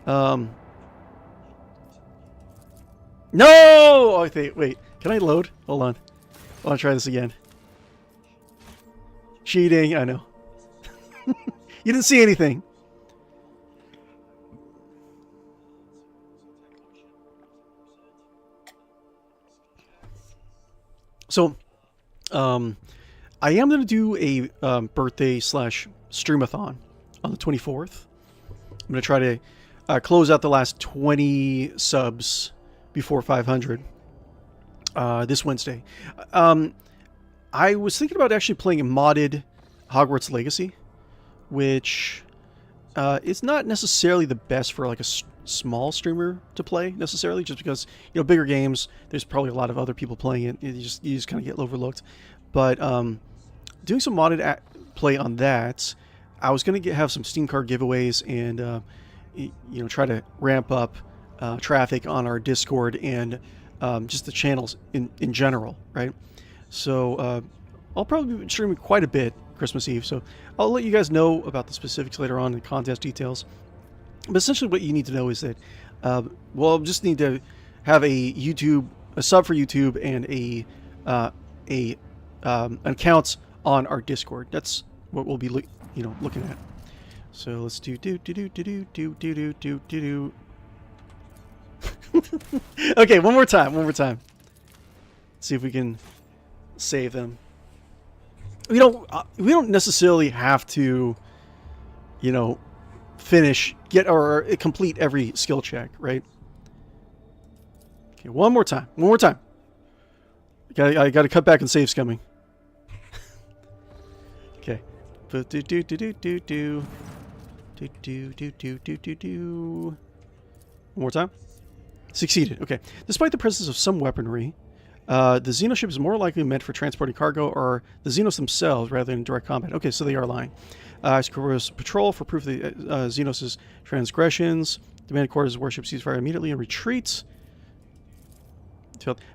No! Oh, wait. Can I load? Hold on. I want to try this again. Cheating, I know. You didn't see anything. So, I am going to do a birthday / streamathon on the 24th. I'm going to try to close out the last 20 subs before 500 this Wednesday. I was thinking about actually playing a modded Hogwarts Legacy, which is not necessarily the best for like a small streamer to play necessarily, just because, you know, bigger games, there's probably a lot of other people playing it. You just kind of get overlooked. But doing some modded play on that, I was going to have some Steam card giveaways and you know, try to ramp up traffic on our Discord and just the channels in general, right? So I'll probably be streaming quite a bit Christmas Eve, so I'll let you guys know about the specifics later on in the contest details. But essentially what you need to know is that, well, just need to have a sub for YouTube and an account on our Discord. That's what we'll be looking at. So let's do. Okay, one more time. Let's see if we can save them. We don't necessarily have to, you know, get or complete every skill check, right? Okay, one more time. I got to cut back and saves coming. Okay. One more time. Succeeded. Okay. Despite the presence of some weaponry, the Xenoship is more likely meant for transporting cargo or the Xenos themselves rather than direct combat. Okay, so they are lying. Patrol for proof of the Xenos' transgressions. Demand quarters warship ceasefire immediately and retreats.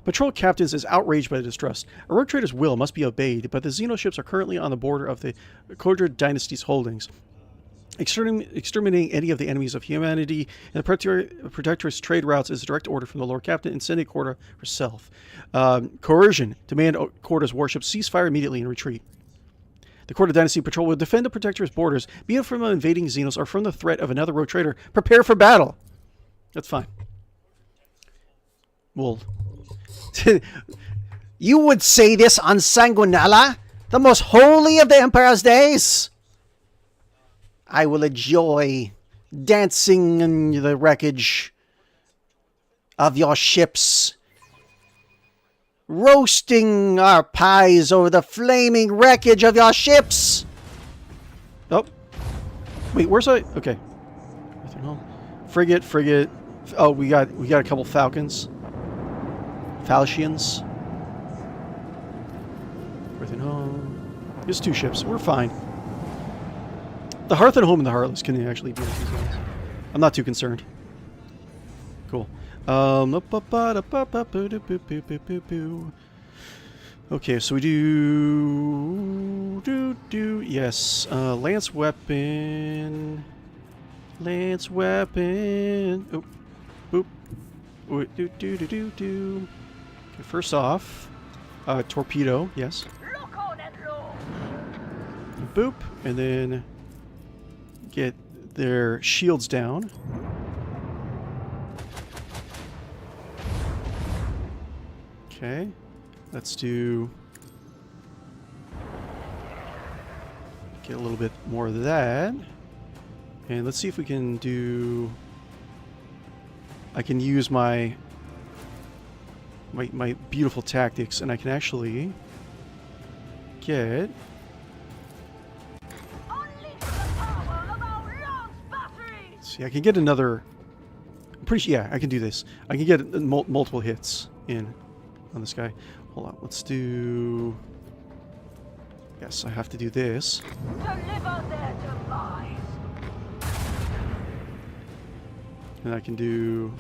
Patrol captains is outraged by the distrust. A rogue trader's will must be obeyed, but the Xenoships are currently on the border of the Kodra dynasty's holdings. Exterminating any of the enemies of humanity and the Protector's trade routes is a direct order from the Lord Captain and Incendiary Quarter herself. Coercion. Demand Quarter's warships cease fire immediately and retreat. The Court of Dynasty Patrol will defend the Protector's borders, be it from invading Xenos or from the threat of another rogue trader. Prepare for battle. That's fine. Well, You would say this on Sanguinala, the most holy of the Emperor's days? I will enjoy dancing in the wreckage of your ships, roasting our pies over the flaming wreckage of your ships. oh, wait, where's I? Okay, frigate. Oh, we got a couple falcons, falchions. Everything home. Just 2 ships. We're fine. The Hearth and Home and the Heartless can actually be with these guys. I'm not too concerned. Cool. Okay, so we do yes. Lance weapon. Oh, boop. Okay, first off, torpedo. Yes. Boop, and then get their shields down. Okay, let's get a little bit more of that, and let's see if we can do. I can use my beautiful tactics, and I can actually get. See, I can get another. I'm pretty sure. Yeah, I can do this. I can get multiple hits in on this guy. Hold on. Let's do. Yes, I have to do this. Deliver their demise. And I can do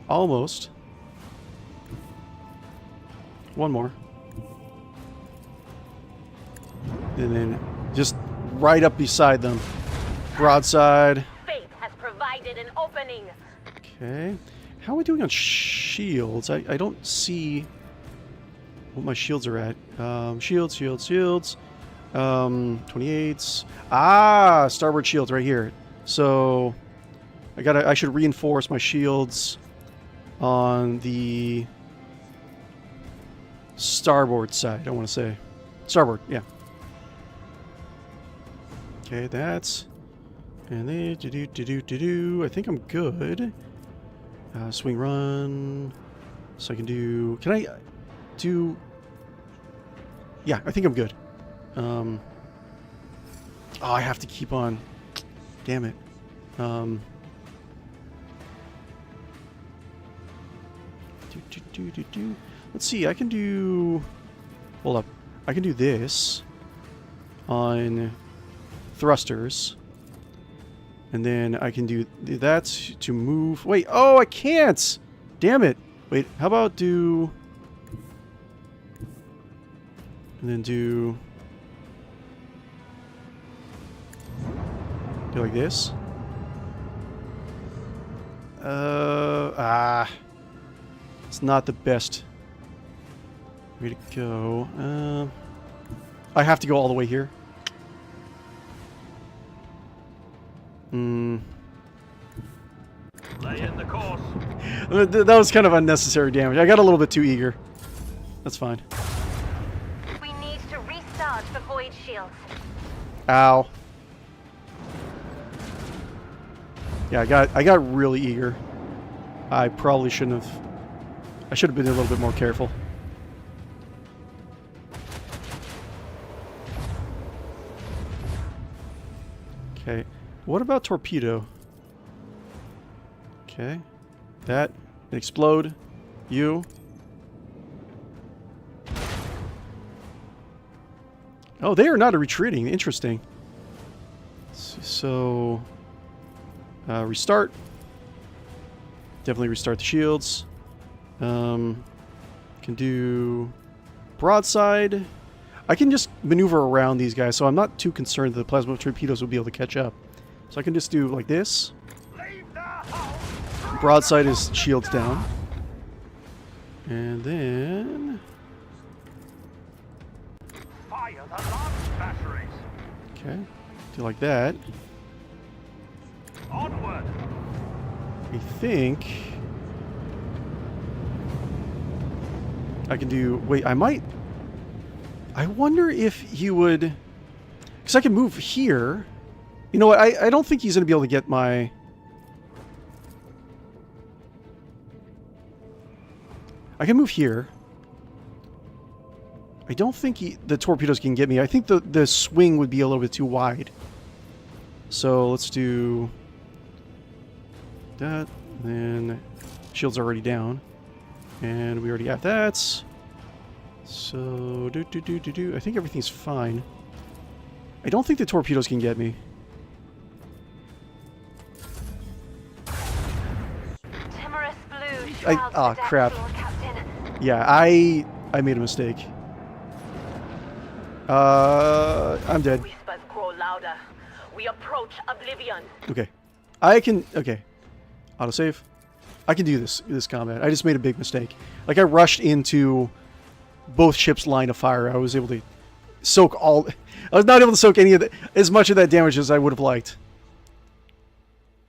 almost one more. And then just right up beside them. Broadside. Fate has provided an opening. Okay. How are we doing on shields? I don't see what my shields are at. Shields. 28s. Ah, starboard shields right here. So I should reinforce my shields on the starboard side, I want to say. Starboard, yeah. Okay, that's. And then I think I'm good. Swing run. So I can do. Can I do? Yeah, I think I'm good. Oh, I have to keep on. Damn it. Let's see. I can do. Hold up. I can do this on thrusters. And then I can do that to move. Wait, oh, I can't! Damn it. Wait, how about do... And then do like this. It's not the best way to go. I have to go all the way here. Lay in the course. That was kind of unnecessary damage. I got a little bit too eager. That's fine. We need to restart the void shields. Ow. Yeah, I got really eager. I probably shouldn't have. I should have been a little bit more careful. Okay. What about torpedo? Okay. That. Explode. You. Oh, they are not retreating. Interesting. So, restart. Definitely restart the shields. Can do broadside. I can just maneuver around these guys, so I'm not too concerned that the plasma torpedoes will be able to catch up. So I can just do like this. Broadside is shields down. And then... Fire the launch batteries. Okay. Do like that. Onward. I think I can do... Wait, I might... I wonder if he would... Because I can move here. You know what? I don't think he's going to be able to get my... I can move here. I don't think the torpedoes can get me. I think the swing would be a little bit too wide. So let's do that. Then shield's already down. And we already have that. So I think everything's fine. I don't think the torpedoes can get me. Timorous blue shrouds oh the deck, crap. Lord Captain. Yeah, I made a mistake. I'm dead. Whispers grow louder. We approach oblivion. Okay. I can... Okay. Autosave. I can do this combat. I just made a big mistake. Like, I rushed into both ships' line of fire. I was able to soak all... I was not able to soak any of the... as much of that damage as I would have liked.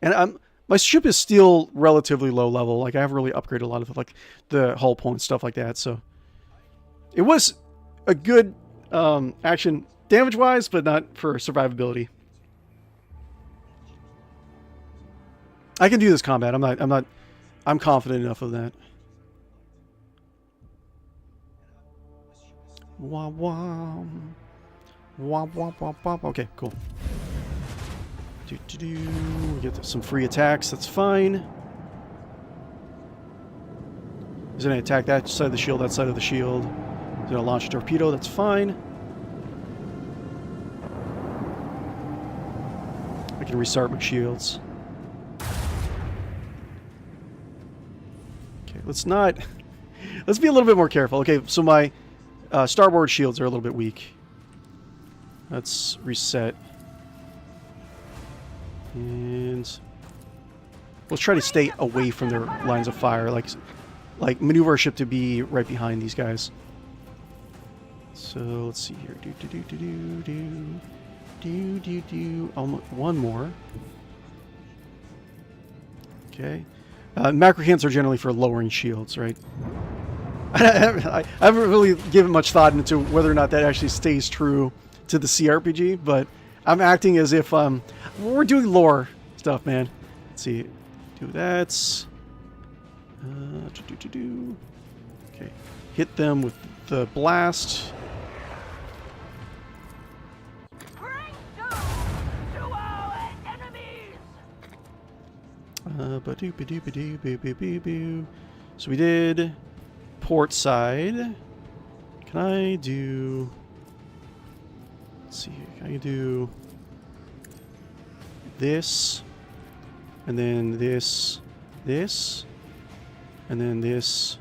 And my ship is still relatively low level. Like, I haven't really upgraded a lot of it, like the hull points, stuff like that. So it was a good action damage-wise, but not for survivability. I can do this combat. I'm confident enough of that. Wah wah. Wah wah wah wah. Okay, cool. We get some free attacks. That's fine. He's gonna attack that side of the shield, that side of the shield. He's gonna launch a torpedo. That's fine. I can restart my shields. Okay, let's not... Let's be a little bit more careful. Okay, so my starboard shields are a little bit weak. Let's reset. And let's try to stay away from their lines of fire. Like maneuver our ship to be right behind these guys. So let's see here. One more. Okay. Macro cans are generally for lowering shields, right? I haven't really given much thought into whether or not that actually stays true to the cRPG, but I'm acting as if we're doing lore stuff, man. Let's see. Do that. Okay. Hit them with the blast. Bring doom to our enemies. So we did port side. Can I do... Let's see here. Can I do this, and then this, and then this,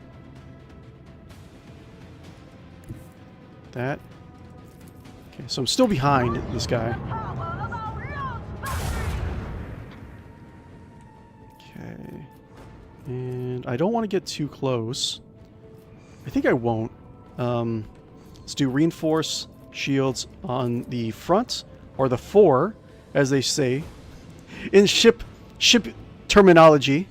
that. Okay, so I'm still behind this guy. Okay. And I don't want to get too close. I think I won't. Let's do reinforce shields on the front, or the fore, as they say in ship terminology.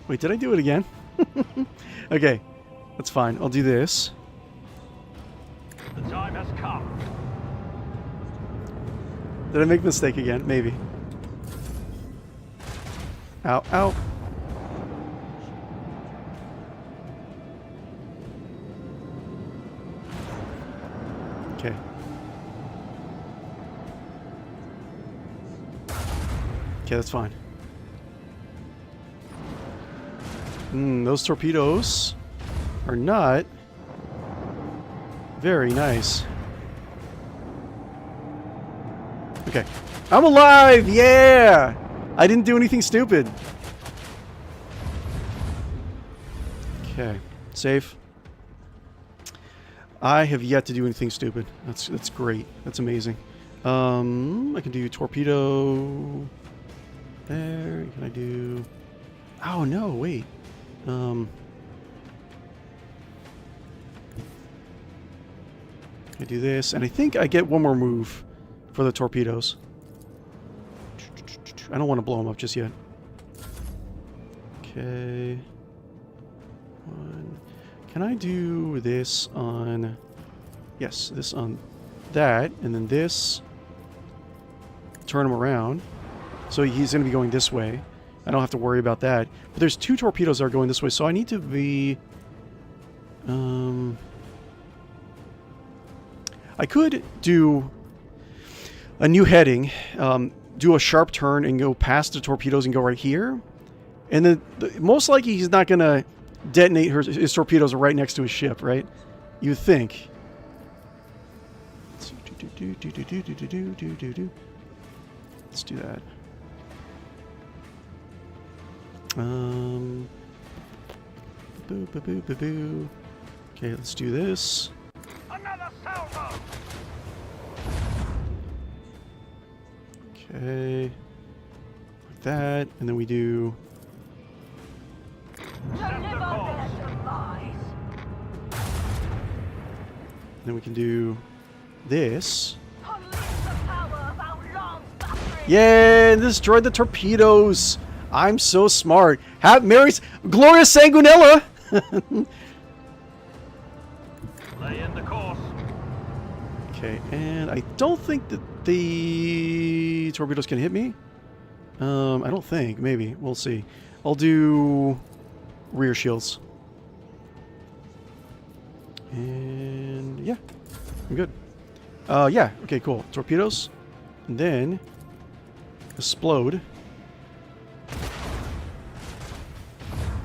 Wait, did I do it again? Okay, that's fine. I'll do this. The time has come. Did I make a mistake again? Maybe. Ow, ow. Okay. Okay, that's fine. Those torpedoes are not very nice. Okay. I'm alive! Yeah! I didn't do anything stupid. Okay. Safe. I have yet to do anything stupid. That's great. That's amazing. I can do torpedo there. Can I do... Oh, no, wait. I do this, and I think I get one more move for the torpedoes. I don't want to blow them up just yet. Okay. One. Can I do this on... Yes, this on that, and then this. Turn him around. So he's going to be going this way. I don't have to worry about that. But there's 2 torpedoes that are going this way, so I need to be... I could do a new heading, do a sharp turn and go past the torpedoes and go right here. And then most likely he's not going to detonate his torpedoes right next to his ship, right? You think. Let's do that. Boo, boo, boo, boo, boo. Okay, let's do this. Another salvo! Okay. Like that. And then we do... Then we can do this. Yeah, destroyed the torpedoes. I'm so smart. Have Mary's glorious Sanguinala. Lay in the course. Okay, and I don't think that the torpedoes can hit me. I don't think. Maybe. We'll see. I'll do rear shields. And yeah, I'm good. Yeah, okay, cool. Torpedoes. And then explode.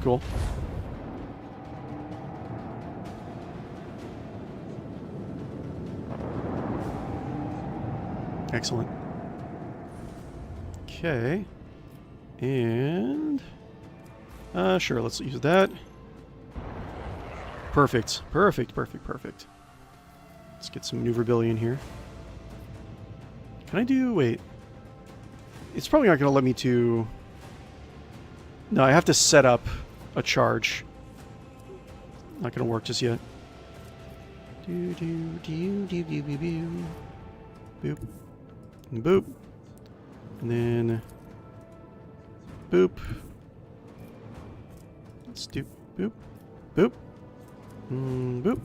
Cool. Excellent. Okay. And sure, let's use that. Perfect. Perfect, perfect, perfect. Let's get some maneuverability in here. Can I do... Wait. It's probably not going to let me to... No, I have to set up a charge. Not going to work just yet. Do, do, do, do, do, do, do. Boop. And boop. And then... Boop. Let's do... Boop. Boop. Boop.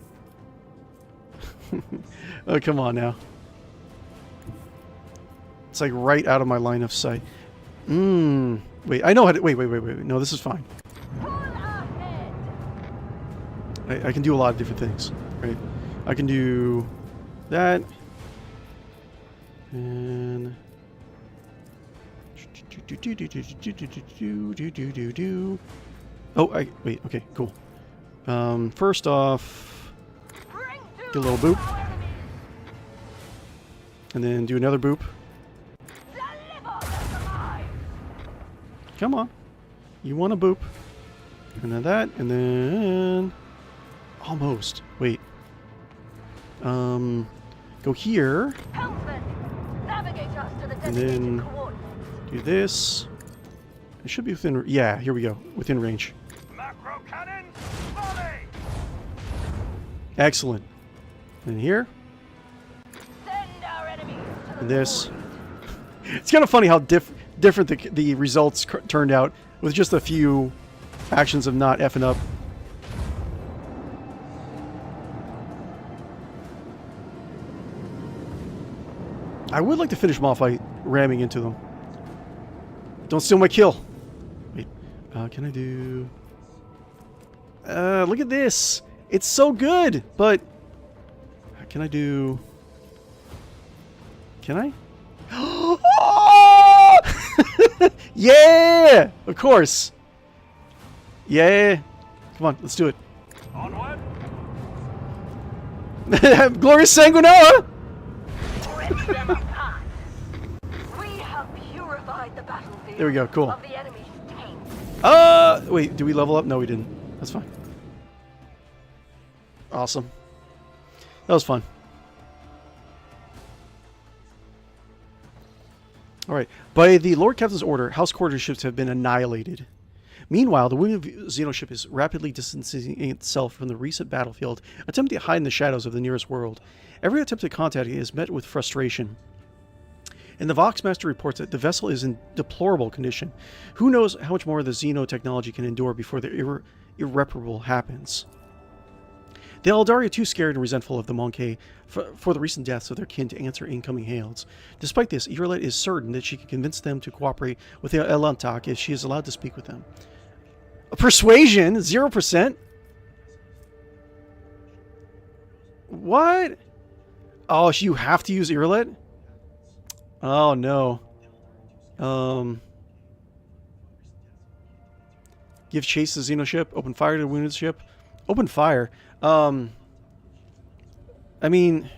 Oh, come on now. It's like right out of my line of sight. Wait, I know how to... Wait. No, this is fine. I can do a lot of different things, right? I can do that. And... Oh, wait, okay, cool. First off, get a little boop. And then do another boop. Come on. You want a boop. And then that, and then... Almost. Wait. Go here. And then do this. It should be within... Yeah, here we go. Within range. Macro cannon, volley! Excellent. And here. And this. It's kind of funny how different the results turned out with just a few actions of not effing up. I would like to finish them off by ramming into them. Don't steal my kill. Wait, can I do... look at this. It's so good, but... Can I do... Can I? Yeah! Of course. Yeah. Come on, let's do it. Onward! Glorious Sanguinala! We have purified the battlefield There we go, cool. of the enemy's taint. Wait, did we level up? No, we didn't. That's fine. Awesome. That was fun. Alright. By the Lord Captain's order, house quarter ships have been annihilated. Meanwhile, the wounded Xeno ship is rapidly distancing itself from the recent battlefield, attempting to hide in the shadows of the nearest world. Every attempt at contact is met with frustration. And the Voxmaster reports that the vessel is in deplorable condition. Who knows how much more the Xeno technology can endure before the irreparable happens. The Eldari are too scared and resentful of the Monkey for the recent deaths of their kin to answer incoming hails. Despite this, 𝕿𝖗𝖆 is certain that she can convince them to cooperate with the 𝕿𝖗𝖆𝖊𝖃 if she is allowed to speak with them. Persuasion? 0%? What? Oh, you have to use 𝕿𝖗𝖆? Oh, no. Give chase to the Xeno ship. Open fire to the wounded ship. Open fire. I mean,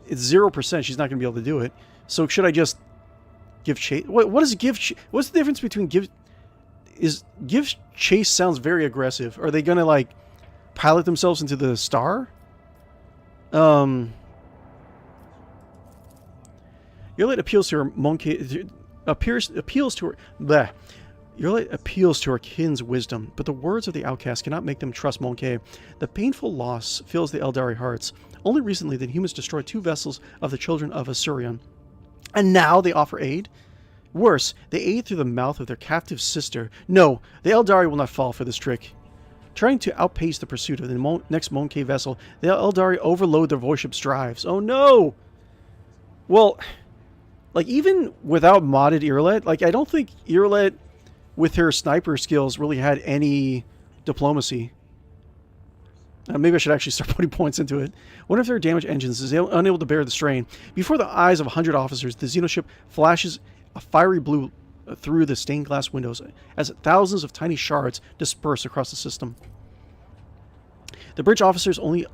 it's 0%. She's not going to be able to do it. So should I just give chase? What is give? What's the difference between give? Give chase sounds very aggressive. Are they going to like pilot themselves into the star? 𝕿𝖗𝖆 appeals to her monkey. Appeals to her. Bleh. 𝕿𝖗𝖆 appeals to her kin's wisdom, but the words of the outcast cannot make them trust Monkey. The painful loss fills the Eldari hearts. Only recently did humans destroy 2 vessels of the children of Asurion. And now they offer aid? Worse, they aid through the mouth of their captive sister. No, the Eldari will not fall for this trick. Trying to outpace the pursuit of the next Monkey vessel, the Eldari overload their void ship's drives. Oh no! Well, like even without modded 𝕿𝖗𝖆, like I don't think 𝕿𝖗𝖆 with her sniper skills really had any diplomacy. Maybe I should actually start putting points into it. One of their damaged engines is unable to bear the strain. Before the eyes of 100 officers, the Xeno ship flashes a fiery blue through the stained glass windows as thousands of tiny shards disperse across the system. The bridge officers openly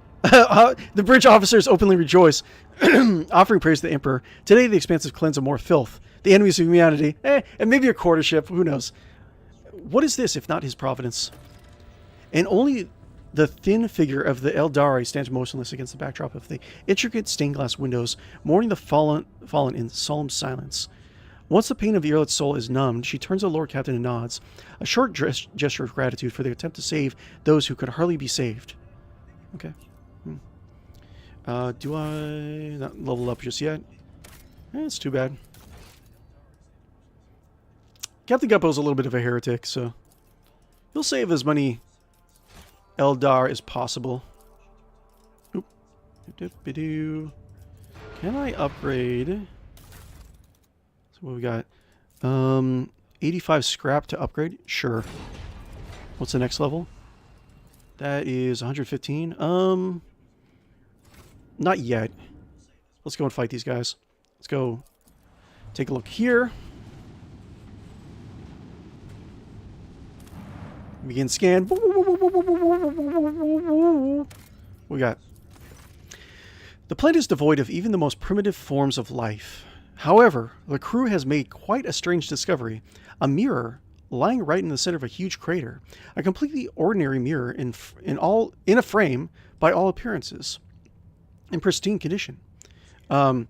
rejoice, offering praise to the Emperor. Today the expansive cleanse of more filth. The enemies of humanity, and maybe a quarter ship, who knows. What is this if not his providence? And only the thin figure of the Eldari stands motionless against the backdrop of the intricate stained glass windows, mourning the fallen in solemn silence. Once the pain of 𝕿𝖗𝖆's soul is numbed, she turns to the Lord Captain and nods, a short gesture of gratitude for the attempt to save those who could hardly be saved. Okay. Do I not level up just yet? It's too bad. Captain Guppo's a little bit of a heretic, so he'll save as many Eldar as possible. Oop. Can I upgrade? So what we got? 85 scrap to upgrade? Sure. What's the next level? That is 115. Not yet. Let's go and fight these guys. Let's go take a look here. Begin scan. We got. The planet is devoid of even the most primitive forms of life. However, the crew has made quite a strange discovery. A mirror lying right in the center of a huge crater. A completely ordinary mirror in a frame by all appearances. In pristine condition. Captain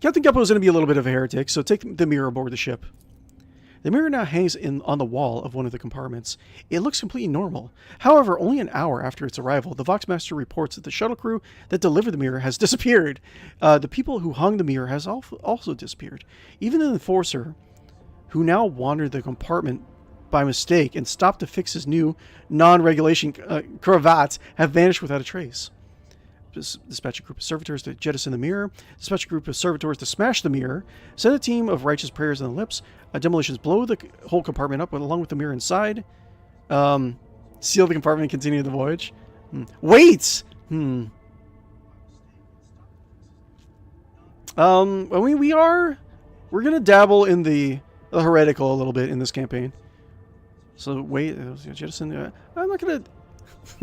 Guppo is going to be a little bit of a heretic, so take the mirror aboard the ship. The mirror now hangs on the wall of one of the compartments. It looks completely normal. However, only an hour after its arrival, the Voxmaster reports that the shuttle crew that delivered the mirror has disappeared. The people who hung the mirror has also disappeared. Even the enforcer, who now wandered the compartment by mistake and stopped to fix his new non-regulation cravats, have vanished without a trace. Dispatch a group of servitors to jettison the mirror. Dispatch a group of servitors to smash the mirror. Send a team of righteous prayers on the lips. Demolitions blow the whole compartment up along with the mirror inside. Seal the compartment and continue the voyage. Wait! I mean, we're going to dabble in the heretical a little bit in this campaign. So wait, jettison. I'm not going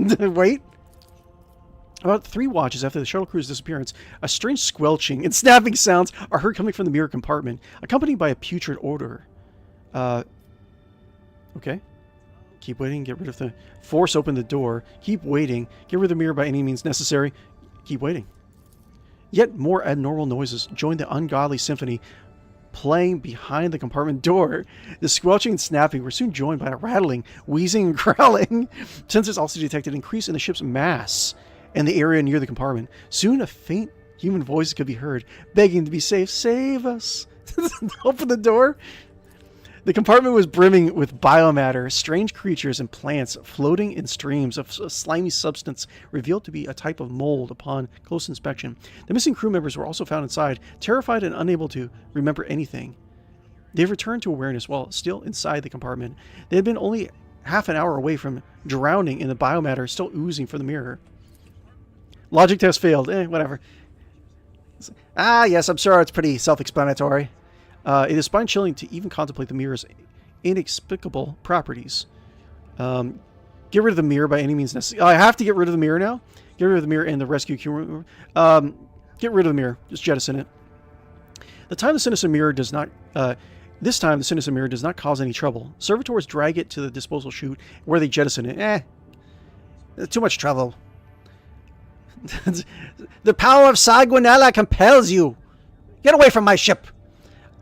to wait. About 3 watches after the shuttle crew's disappearance, a strange squelching and snapping sounds are heard coming from the mirror compartment, accompanied by a putrid odor. Okay. Keep waiting, get rid of the... Force open the door. Keep waiting. Get rid of the mirror by any means necessary. Keep waiting. Yet more abnormal noises join the ungodly symphony playing behind the compartment door. The squelching and snapping were soon joined by a rattling, wheezing, and growling. Sensors also detected an increase in the ship's mass and the area near the compartment. Soon a faint human voice could be heard, begging to be safe. Save us. Open the door. The compartment was brimming with biomatter, strange creatures and plants floating in streams of a slimy substance revealed to be a type of mold upon close inspection. The missing crew members were also found inside, terrified and unable to remember anything. They returned to awareness while still inside the compartment. They had been only half an hour away from drowning in the biomatter still oozing from the mirror. Logic test failed. Whatever. Ah, yes, I'm sure it's pretty self-explanatory. It is spine-chilling to even contemplate the mirror's inexplicable properties. Get rid of the mirror by any means necessary. I have to get rid of the mirror now? Get rid of the mirror and the rescue crew. Get rid of the mirror. Just jettison it. This time the sinister mirror does not cause any trouble. Servitors drag it to the disposal chute where they jettison it. Too much trouble. The power of Sanguinala compels you. Get away from my ship.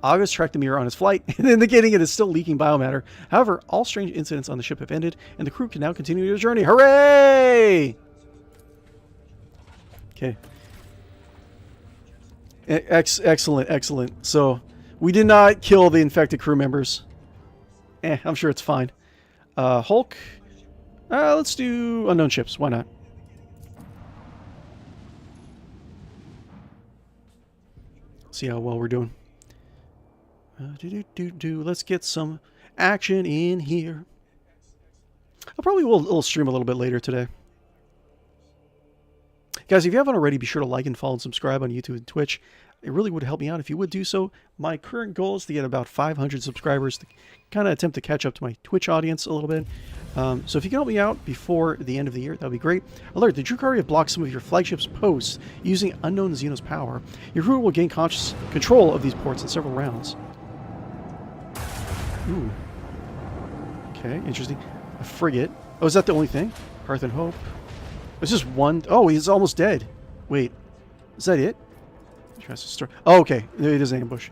August tracked the mirror on its flight, indicating it is still leaking biomatter. However, all strange incidents on the ship have ended, and the crew can now continue their journey. Hooray! Okay. Excellent, excellent. So, we did not kill the infected crew members. I'm sure it's fine. Hulk. Let's do unknown ships. Why not? See how well we're doing. Let's get some action in here. I probably will stream a little bit later today. Guys, if you haven't already, be sure to like and follow and subscribe on YouTube and Twitch. It really would help me out if you would do so. My current goal is to get about 500 subscribers to kind of attempt to catch up to my Twitch audience a little bit. So if you can help me out before the end of the year, that would be great. Alert, the Drukhari have blocked some of your flagship's posts using unknown Xenos power. Your crew will gain control of these ports in several rounds. Ooh. Okay, interesting. A frigate. Oh, is that the only thing? Hearth and Hope. It's just one. Oh, he's almost dead. Wait. Is that it? Oh, okay. It is an ambush.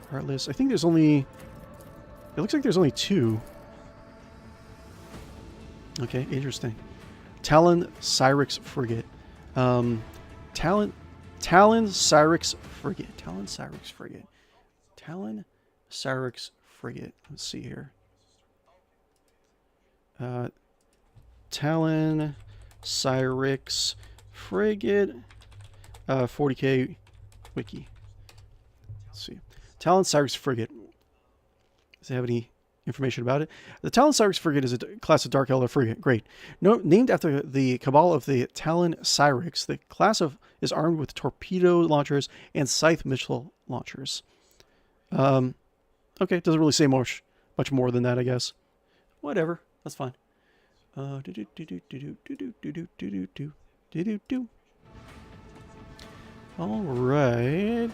Heartless. I think there's only... It looks like there's only two. Okay, interesting. Talon Cyrix frigate. Talon Cyrix frigate. Talon Cyrix frigate. Talon Cyrix frigate. Let's see here. Talon Cyrix frigate. 40k wiki. Let's see. Talon Cyrix frigate. Does it have any information about it? The Talon Cyrix frigate is a class of Dark Elder frigate. Great. Named after the cabal of the Talon Cyrix, the class is armed with torpedo launchers and scythe missile launchers. Okay, it doesn't really say much more than that, I guess. Whatever, that's fine. All right.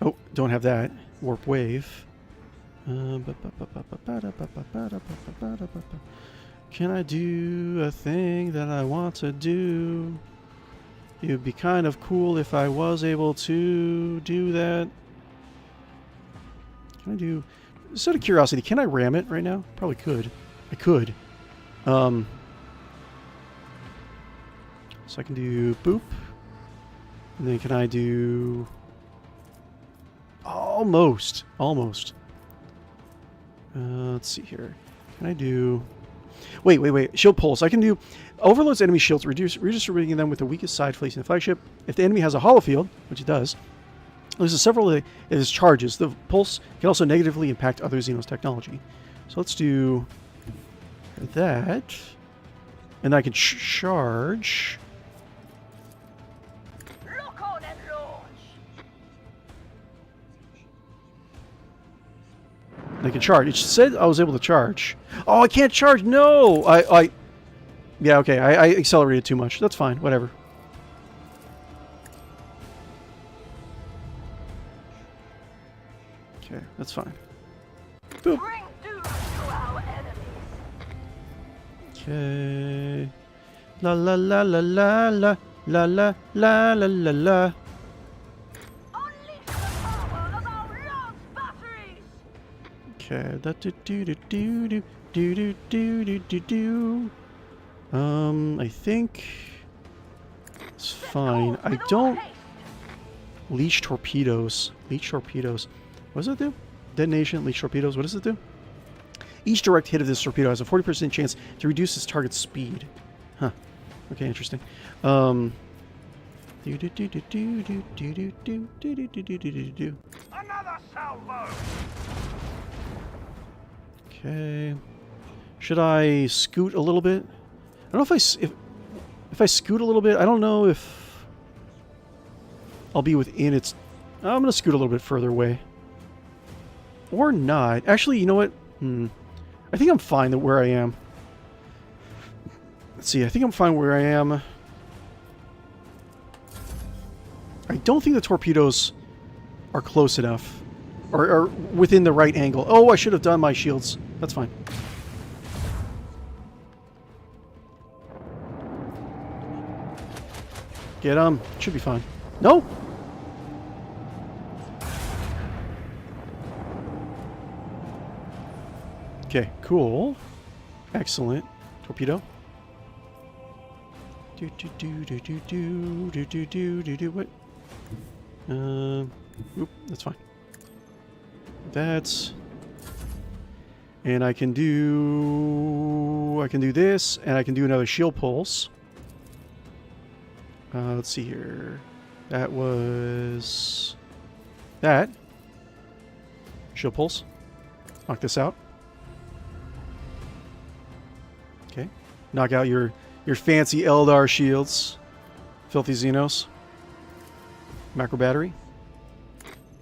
Oh, don't have that. Warp wave. Can I do a thing that I want to do? It would be kind of cool if I was able to do that. Can I do... Just out of curiosity, can I ram it right now? Probably could. I could. So I can do boop. And then can I do... Almost. Let's see here. Can I do... Wait. Shield pulse. I can do... Overloads enemy shields, redistributing them with the weakest side facing the flagship. If the enemy has a hollow field, which it does, loses several of its charges. The pulse can also negatively impact other Xenos technology. So let's do that. And I can charge... Lock on and launch. I can charge. It said I was able to charge. Oh, I can't charge. No. Yeah, okay. I accelerated too much. That's fine. Whatever. Okay, that's fine. Boop. Bring doom to our enemies. Okay. La la la la la la. La la la la la la. Unleash the power of our Lord's batteries! Okay. Da do do do do do do do do do do. I think it's fine. I don't leash torpedoes. Leash torpedoes. What does it do? Detonation, leash torpedoes. What does it do? Each direct hit of this torpedo has a 40% chance to reduce its target's speed. Huh. Okay, interesting. Do do do do do do do do do do do do do do. Another salvo! Okay. Should I scoot a little bit? I don't know if I scoot a little bit. I don't know if I'll be within its. I'm gonna scoot a little bit further away, or not. Actually, you know what? I think I'm fine where I am. Let's see. I think I'm fine where I am. I don't think the torpedoes are close enough, or within the right angle. Oh, I should have done my shields. That's fine. Get 'em. Should be fine. No. Okay, cool. Excellent. Torpedo. Do do do do do do do do do do do what? Oop, that's fine. That's and I can do this, and I can do another shield pulse. Let's see here. That was that. Shield pulse. Knock this out. Okay. Knock out your fancy Eldar shields. Filthy Xenos. Macro battery.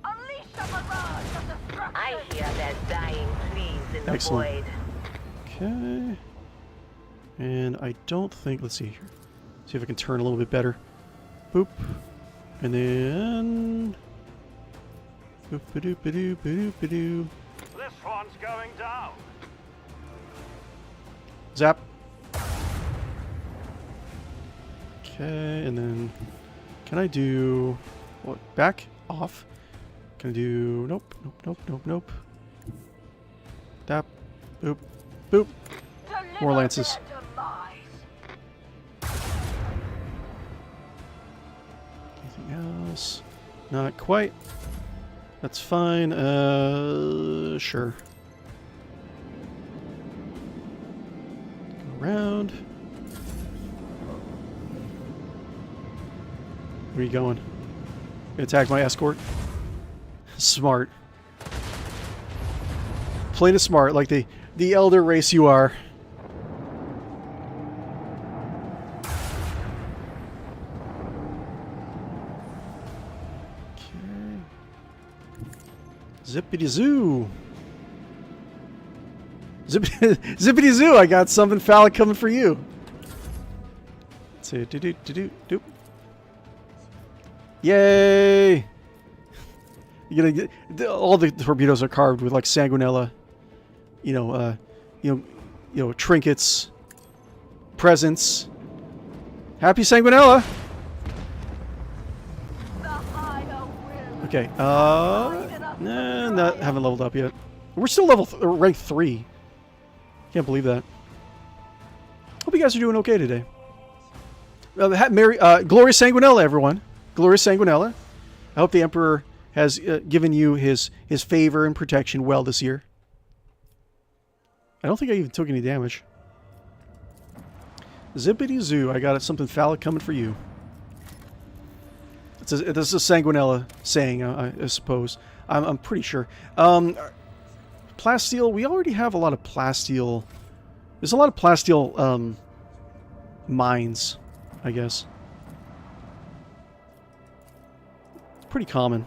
Unleash the barrage of destruction! I hear their dying pleas in the Excellent. void. Okay. And I don't think... Let's see here. See if I can turn a little bit better. Boop. And then... Boop, ba-doop, ba-doop, ba-doop, ba-doop. This one's going down. Zap. Okay, and then... Can I do... What? Back? Off? Can I do... Nope, nope, nope, nope, nope. Tap. Boop. Boop. More lances. Anything else? Not quite. That's fine. Sure. Go around. Where are you going? Gonna attack my escort? Smart. Plain as smart, like the elder race you are. Okay. Zippity zoo. Zippity zoo, I got something phallic coming for you. Let's see. Do. Yay! You're gonna get all the torpedoes are carved with like Sanguinala, trinkets, presents. Happy Sanguinala! Okay. Nah, haven't leveled up yet. We're still rank 3. Can't believe that. Hope you guys are doing okay today. Glorious Sanguinala, everyone. Glorious Sanguinala. I hope the Emperor has given you his favor and protection well this year. I don't think I even took any damage. Zippity zoo, I got something phallic coming for you. This is a Sanguinala saying, I suppose. I'm pretty sure. Plasteel, we already have a lot of plasteel. There's a lot of plasteel mines, I guess. It's pretty common.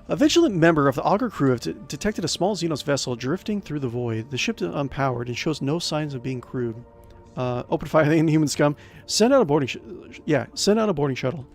A vigilant member of the Augur crew have detected a small Xenos vessel drifting through the void. The ship is unpowered and shows no signs of being crewed. Open fire, the inhuman scum. Send out a boarding shuttle.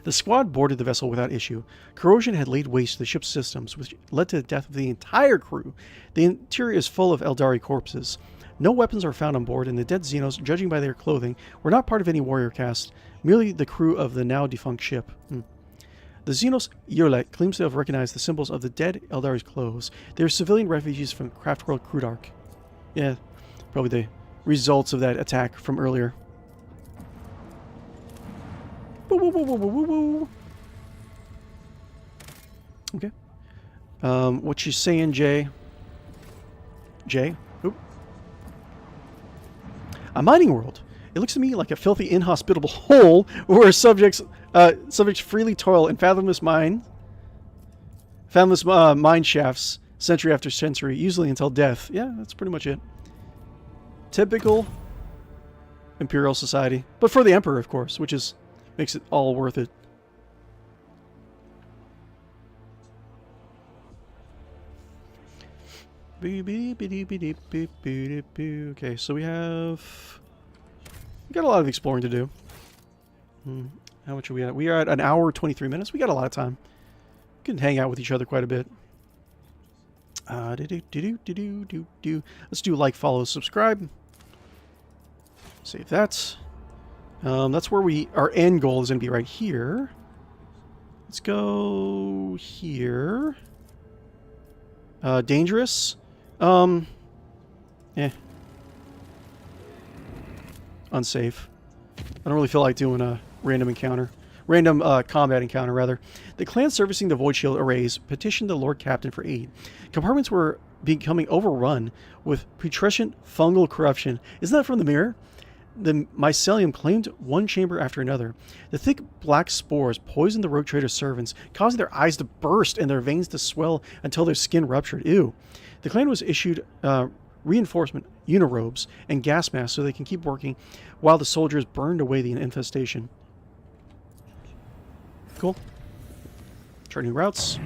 The squad boarded the vessel without issue. Corrosion had laid waste to the ship's systems, which led to the death of the entire crew. The interior is full of Eldari corpses. No weapons are found on board, and the dead Xenos, judging by their clothing, were not part of any warrior caste, merely the crew of the now defunct ship. The Xenos 𝕿𝖗 claims to have recognized the symbols of the dead Eldari's clothes. They are civilian refugees from Craftworld Crudark. Yeah, probably the results of that attack from earlier. Woo, woo, woo, woo, woo, woo, woo. Okay. What you saying, Jay? Jay? Oop. A mining world. It looks to me like a filthy, inhospitable hole where subjects freely toil in fathomless mine shafts, century after century, usually until death. Yeah, that's pretty much it. Typical Imperial society, but for the Emperor, of course, which makes it all worth it. Okay, so we got a lot of exploring to do. How much are we at? We are at an hour 23 minutes. We got a lot of time. We can hang out with each other quite a bit. Let's do like, follow, subscribe. Save that. That's where our end goal is going to be right here. Let's go here. Dangerous. Unsafe. I don't really feel like doing a random combat encounter, rather. The clan servicing the Void Shield arrays petitioned the Lord Captain for aid. Compartments were becoming overrun with putrescent fungal corruption. Isn't that from the mirror? The mycelium claimed one chamber after another. The thick black spores poisoned the rogue trader's servants, causing their eyes to burst and their veins to swell until their skin ruptured. Ew. The clan was issued reinforcement unirobes and gas masks so they can keep working while the soldiers burned away the infestation. Cool. Try new routes.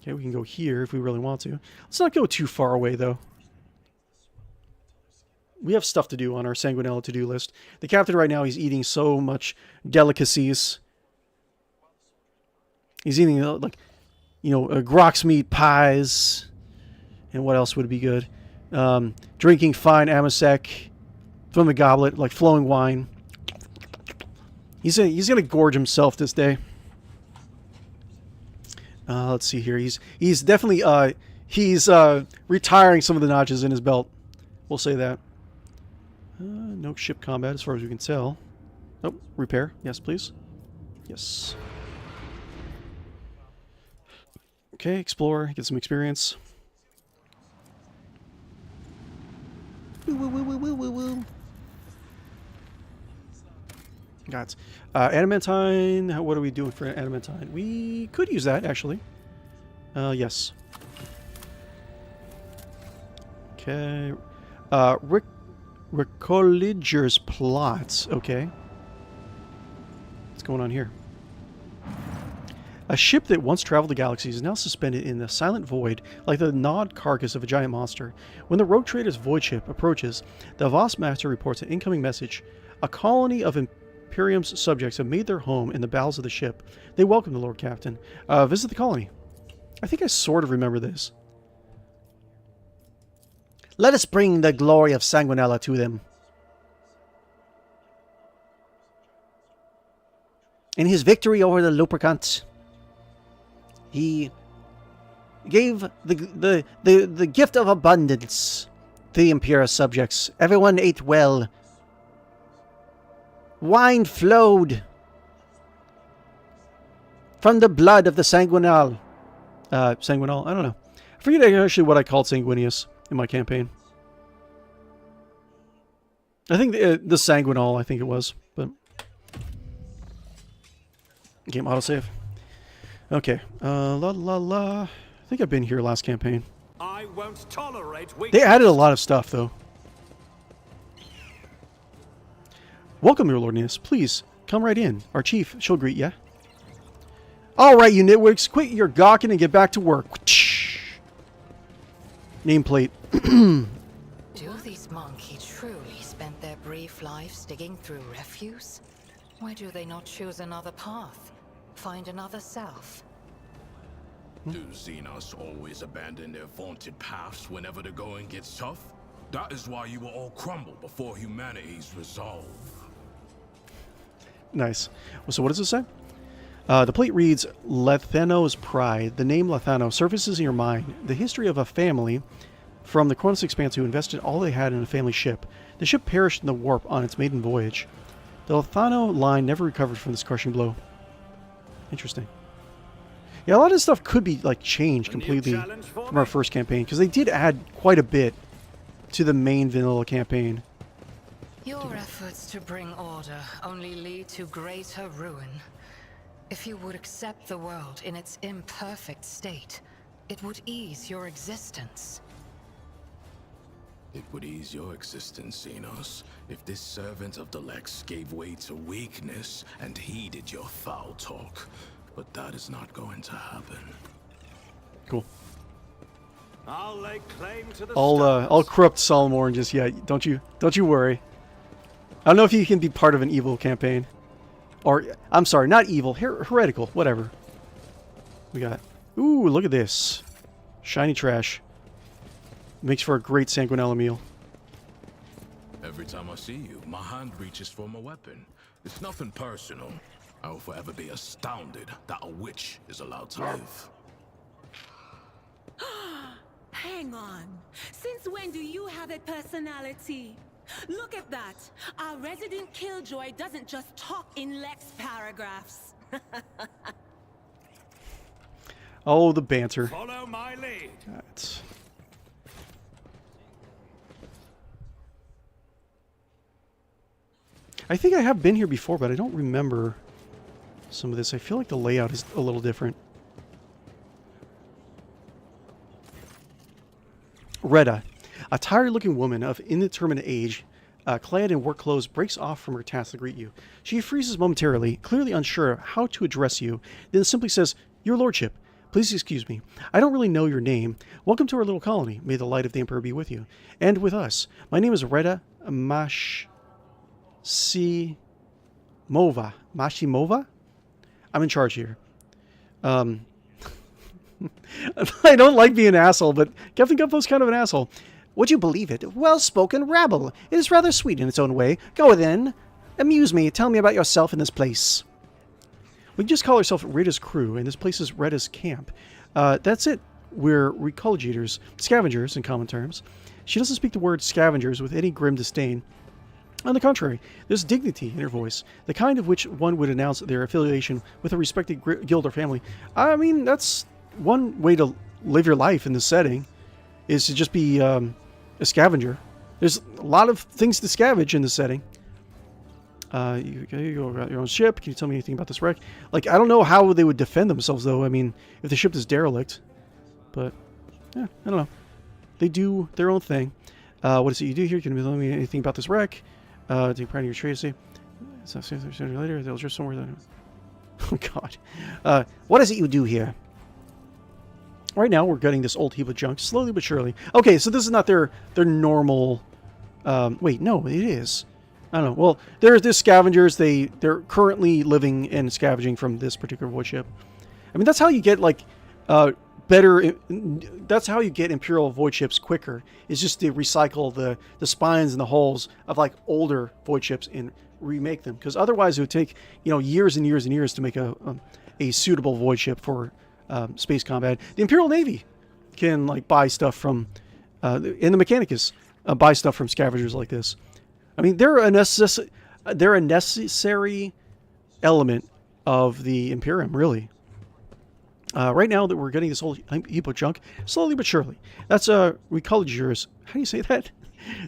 Okay, we can go here if we really want to. Let's not go too far away, though. We have stuff to do on our Sanguinala to-do list. The captain right now, he's eating so much delicacies. He's eating, Grok's meat pies. And what else would be good? Drinking fine amasec from the goblet, like flowing wine. He's gonna gorge himself this day. Let's see here. He's definitely retiring some of the notches in his belt. We'll say that. No ship combat as far as we can tell. Oh, repair. Yes, please. Yes. Okay, explore. Get some experience. Woo, woo, woo, woo, woo, woo, woo. Got it. Adamantine. What are we doing for adamantine? We could use that, actually. Yes. Okay. Recoliger's plots. Okay. What's going on here? A ship that once traveled the galaxies is now suspended in the silent void like the gnawed carcass of a giant monster. When the rogue trader's void ship approaches, the Voss Master reports an incoming message. A colony of Imperium's subjects have made their home in the bowels of the ship. They welcome the Lord Captain. Visit the colony. I think I sort of remember this. Let us bring the glory of Sanguinala to them. In his victory over the Lupercant, he gave the gift of abundance to the Imperial subjects. Everyone ate well. Wine flowed from the blood of the Sanguinal. Sanguinal? I don't know. I forget actually what I called Sanguinius in my campaign. I think the Sanguinal, I think it was, but game autosave. Okay, I think I've been here last campaign. I won't tolerate They added a lot of stuff, though. Welcome, your lordliness. Please, come right in. Our chief, she'll greet ya. All right, you nitwicks, quit your gawking and get back to work. Nameplate. Do these monkey truly spend their brief lives digging through refuse? Why do they not choose another path? Find another self? Do Xenos always abandon their vaunted paths whenever the going gets tough? That is why you will all crumble before humanity's resolve. Nice. Well, so what does it say? The plate reads, Lethanos Pride. The name Lethano surfaces in your mind. The history of a family from the Cronus Expanse who invested all they had in a family ship. The ship perished in the warp on its maiden voyage. The Lethano line never recovered from this crushing blow. Interesting. Yeah, a lot of stuff could be like changed completely from our first campaign, because they did add quite a bit to the main vanilla campaign. Your efforts to bring order only lead to greater ruin. If you would accept the world in its imperfect state, it would ease your existence. It would ease your existence, Xenos, if this servant of the Lex gave way to weakness and heeded your foul talk. But that is not going to happen. Cool. I'll lay claim to the I'll corrupt Solomor and just don't you worry. I don't know if you can be part of an evil campaign, or I'm sorry, not evil, heretical, whatever. We got. Ooh, look at this, shiny trash. Makes for a great Sanguinala meal. Every time I see you, my hand reaches for my weapon. It's nothing personal. I will forever be astounded that a witch is allowed to live. Hang on. Since when do you have a personality? Look at that. Our resident killjoy doesn't just talk in Lex paragraphs. Oh, the banter. Follow my lead. That's... I think I have been here before, but I don't remember some of this. I feel like the layout is a little different. Retta, a tired-looking woman of indeterminate age, clad in work clothes, breaks off from her task to greet you. She freezes momentarily, clearly unsure of how to address you, then simply says, "Your lordship, please excuse me. I don't really know your name. Welcome to our little colony. May the light of the Emperor be with you. And with us. My name is Retta Mashimova? I'm in charge here. I don't like being an asshole, but Captain Guppo's kind of an asshole. Would you believe it? Well-spoken rabble. It is rather sweet in its own way. Go then. Amuse me. Tell me about yourself in this place. We just call ourselves Retta's crew, and this place is Retta's camp. That's it. We're recollegators, scavengers in common terms. She doesn't speak the word scavengers with any grim disdain. On the contrary, there's dignity in her voice, the kind of which one would announce their affiliation with a respected guild or family. I mean, that's one way to live your life in this setting, is to just be a scavenger. There's a lot of things to scavenge in this setting. You go about your own ship. Can you tell me anything about this wreck? Like, I don't know how they would defend themselves, though. I mean, if the ship is derelict. But, yeah, I don't know. They do their own thing. What is it you do here? Can you tell me anything about this wreck? Do you pride in your trade? So sooner or later, they'll drift somewhere. Oh, God. What is it you do here? Right now, we're gutting this old heap of junk, slowly but surely. Okay, so this is not their normal... wait, no, it is. I don't know. Well, they're scavengers. They're currently living and scavenging from this particular void ship. I mean, that's how you get, like, better... That's how you get Imperial void ships quicker, is just to recycle the spines and the hulls of, like, older void ships and remake them. Because otherwise, it would take, years and years and years to make a suitable void ship for space combat. The Imperial Navy can, like, buy stuff from... and the Mechanicus buy stuff from scavengers like this. I mean, they're a necessary element of the Imperium, really. Right now that we're getting this whole heap of junk, slowly but surely. That's recollegators. How do you say that?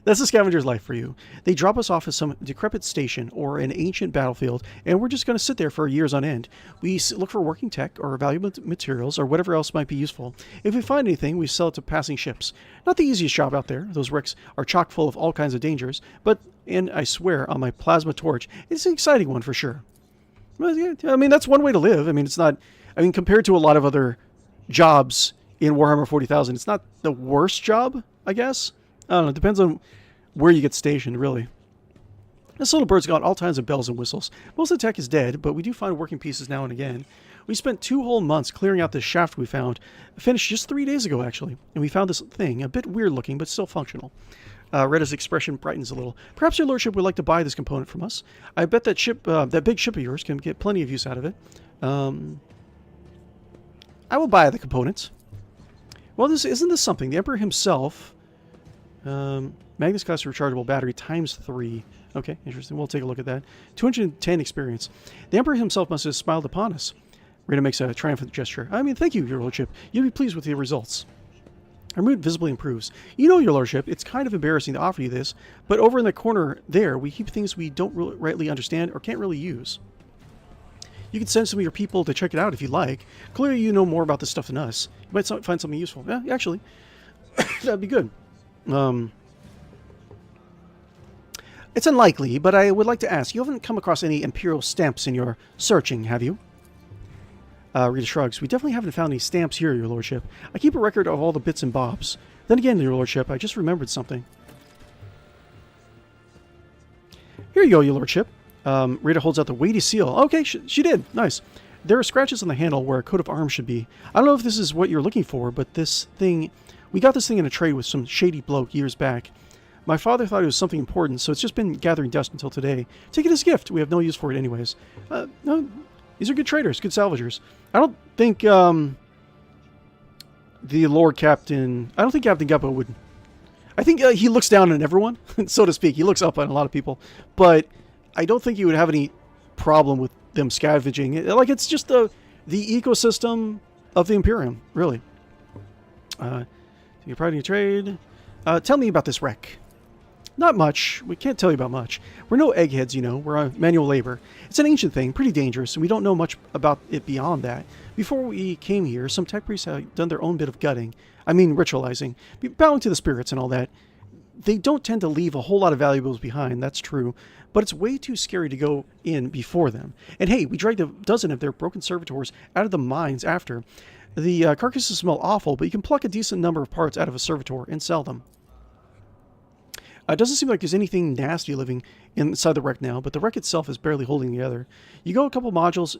That's a scavenger's life for you. They drop us off at some decrepit station or an ancient battlefield, and we're just going to sit there for years on end. We look for working tech or valuable materials or whatever else might be useful. If we find anything, we sell it to passing ships. Not the easiest job out there. Those wrecks are chock full of all kinds of dangers, but, and I swear on my plasma torch, it's an exciting one for sure. I mean, that's one way to live. I mean, it's not... I mean, compared to a lot of other jobs in Warhammer 40,000, it's not the worst job, I guess. I don't know. It depends on where you get stationed, really. This little bird's got all kinds of bells and whistles. Most of the tech is dead, but we do find working pieces now and again. We spent 2 whole months clearing out this shaft we found. Finished just 3 days ago, actually. And we found this thing, a bit weird looking, but still functional. Retta's expression brightens a little. Perhaps your lordship would like to buy this component from us. I bet that ship, that big ship of yours can get plenty of use out of it. I will buy the components. Well, isn't this something? The Emperor himself... Magnus class rechargeable battery times 3. Okay, interesting. We'll take a look at that. 210 experience. The Emperor himself must have smiled upon us. Rita makes a triumphant gesture. I mean, thank you, your lordship. You'll be pleased with the results. Our mood visibly improves. You know, your lordship, it's kind of embarrassing to offer you this, but over in the corner there, we keep things we don't really rightly understand or can't really use. You can send some of your people to check it out if you like. Clearly you know more about this stuff than us. You might find something useful. Yeah, actually. That'd be good. It's unlikely, but I would like to ask, you haven't come across any Imperial stamps in your searching, have you? Rita shrugs. We definitely haven't found any stamps here, your lordship. I keep a record of all the bits and bobs. Then again, your lordship, I just remembered something. Here you go, your lordship. Rita holds out the weighty seal. Okay, she did. Nice. There are scratches on the handle where a coat of arms should be. I don't know if this is what you're looking for, but this thing... We got this thing in a trade with some shady bloke years back. My father thought it was something important, so it's just been gathering dust until today. Take it as a gift. We have no use for it anyways. No, these are good traders, good salvagers. I don't think the Lord Captain... I don't think Captain Guppo would... I think he looks down on everyone, so to speak. He looks up on a lot of people. But I don't think he would have any problem with them scavenging. Like, it's just the ecosystem of the Imperium, really. You're proud of your trade. Tell me about this wreck. Not much. We can't tell you about much. We're no eggheads, you know. We're manual labor. It's an ancient thing, pretty dangerous, and we don't know much about it beyond that. Before we came here, some tech priests had done their own bit of gutting. I mean, ritualizing. Bowing to the spirits and all that. They don't tend to leave a whole lot of valuables behind, that's true, but it's way too scary to go in before them. And hey, we dragged a dozen of their broken servitors out of the mines after. The carcasses smell awful, but you can pluck a decent number of parts out of a servitor and sell them. It doesn't seem like there's anything nasty living inside the wreck now, but the wreck itself is barely holding together. You go a couple modules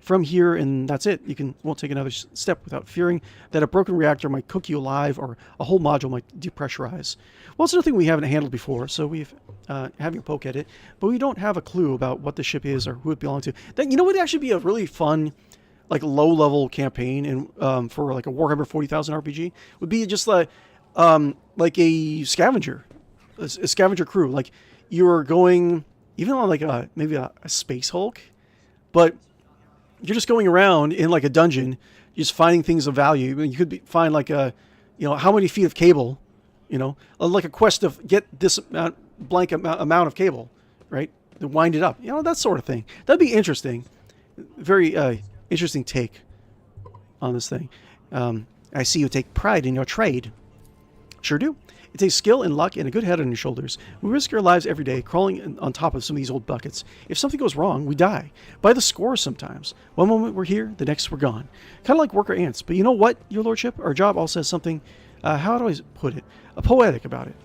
from here, and that's it. You won't take another step without fearing that a broken reactor might cook you alive, or a whole module might depressurize. Well, it's nothing we haven't handled before, so we've having a poke at it, but we don't have a clue about what the ship is or who it belongs to. That, you know, would actually be a really fun, like, low-level campaign in for like a Warhammer 40,000 RPG. Would be just like a scavenger crew. Like, you're going even on like maybe a space Hulk, but you're just going around in like a dungeon, just finding things of value. You could find like how many feet of cable, like a quest of get this blank amount of cable, right? To wind it up, that sort of thing. That'd be interesting. Very interesting take on this thing. I see you take pride in your trade. Sure do. It takes skill and luck and a good head on your shoulders. We risk our lives every day crawling on top of some of these old buckets. If something goes wrong, we die. By the score sometimes. One moment we're here, the next we're gone. Kind of like worker ants. But you know what, your lordship? Our job also has something, how do I put it? Poetic about it.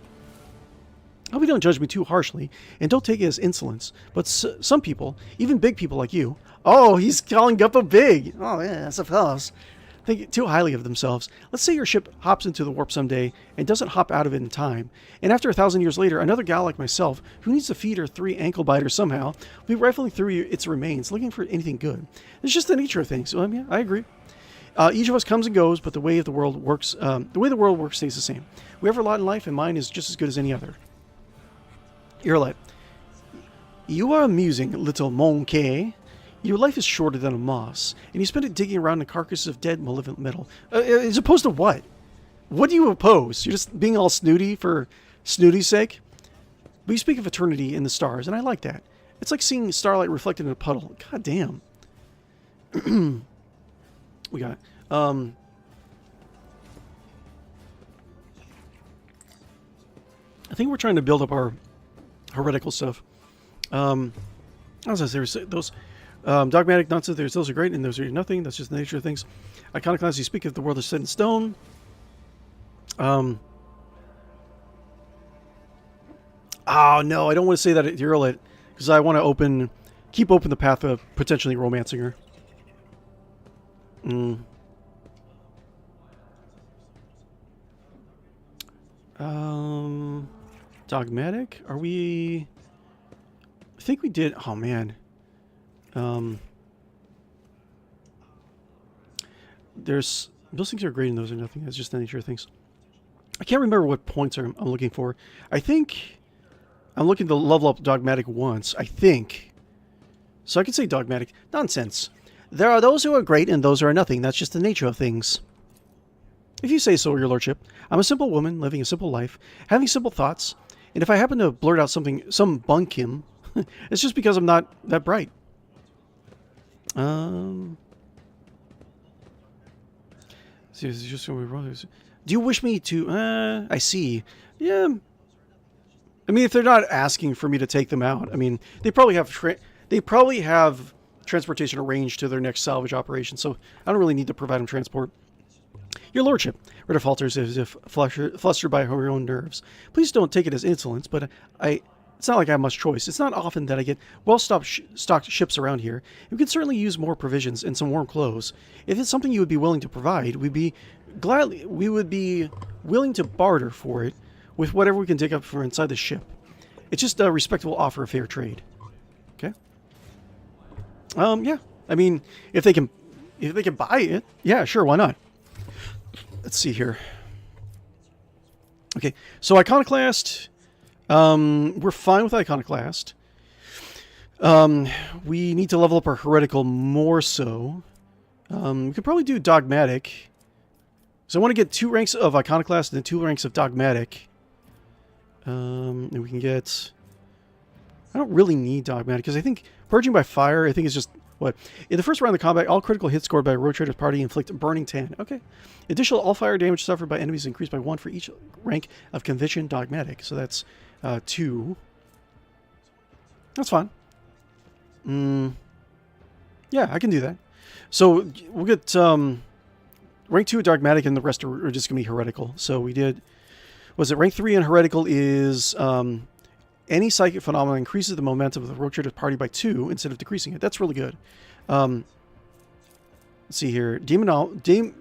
I hope you don't judge me too harshly, and don't take it as insolence. But some people, even big people like you... Oh, he's calling Guppo big! Oh, yeah, I suppose. Think too highly of themselves. Let's say your ship hops into the warp someday and doesn't hop out of it in time. And after 1,000 years later, another gal like myself, who needs to feed her 3 ankle biters somehow, will be rifling through its remains, looking for anything good. It's just the nature of things. So, yeah, I agree. Each of us comes and goes, but the way the world works stays the same. We have a lot in life, and mine is just as good as any other. Irlet. You are amusing, little monkey. Your life is shorter than a moss, and you spend it digging around the carcasses of dead, malevolent metal. As opposed to what? What do you oppose? You're just being all snooty for snooty's sake? But you speak of eternity in the stars, and I like that. It's like seeing starlight reflected in a puddle. God damn. We got... I think we're trying to build up our heretical stuff. As I say, those... dogmatic nonsense, those are great, and those are nothing. That's just the nature of things. Iconoclasty, speak if the world is set in stone. Oh, no, I don't want to say that at Irlet, because I want to keep open the path of potentially romancing her. Mm. Dogmatic? Are we... I think we did... Oh, man. There's... Those things are great and those are nothing. That's just the nature of things. I can't remember what points I'm looking for. I think... I'm looking to level up Dogmatic once. I think. So I can say Dogmatic. Nonsense. There are those who are great and those who are nothing. That's just the nature of things. If you say so, your lordship. I'm a simple woman living a simple life, having simple thoughts, and if I happen to blurt out something, some bunkum, it's just because I'm not that bright. Do you wish me to? I see. Yeah. I mean, if they're not asking for me to take them out, I mean, they probably have transportation arranged to their next salvage operation, so I don't really need to provide them transport. Your lordship, Ritter falters as if flustered by her own nerves. Please don't take it as insolence, but it's not like I have much choice. It's not often that I get well-stocked ships around here. We could certainly use more provisions and some warm clothes. If it's something you would be willing to provide, we would be willing to barter for it with whatever we can dig up from inside the ship. It's just a respectable offer of fair trade. Okay. Yeah. I mean, if they can buy it, yeah, sure, why not? Let's see here. Okay, so Iconoclast. We're fine with Iconoclast. We need to level up our Heretical more so. We could probably do Dogmatic. So I want to get 2 ranks of Iconoclast and then 2 ranks of Dogmatic. And we can get... I don't really need Dogmatic, because I think Purging by Fire, I think is just... What? In the first round of combat, all critical hits scored by a Road Trader's party inflict Burning 10. Okay. Additional all fire damage suffered by enemies increased by 1 for each rank of Conviction Dogmatic. So that's 2. That's fine. Yeah, I can do that. So we'll get rank 2 Dogmatic and the rest are just going to be Heretical. So we did... Was it rank 3 in Heretical is... any psychic phenomenon increases the momentum of the Road Trader's party by 2 instead of decreasing it. That's really good. Let's see here. Demonopathy.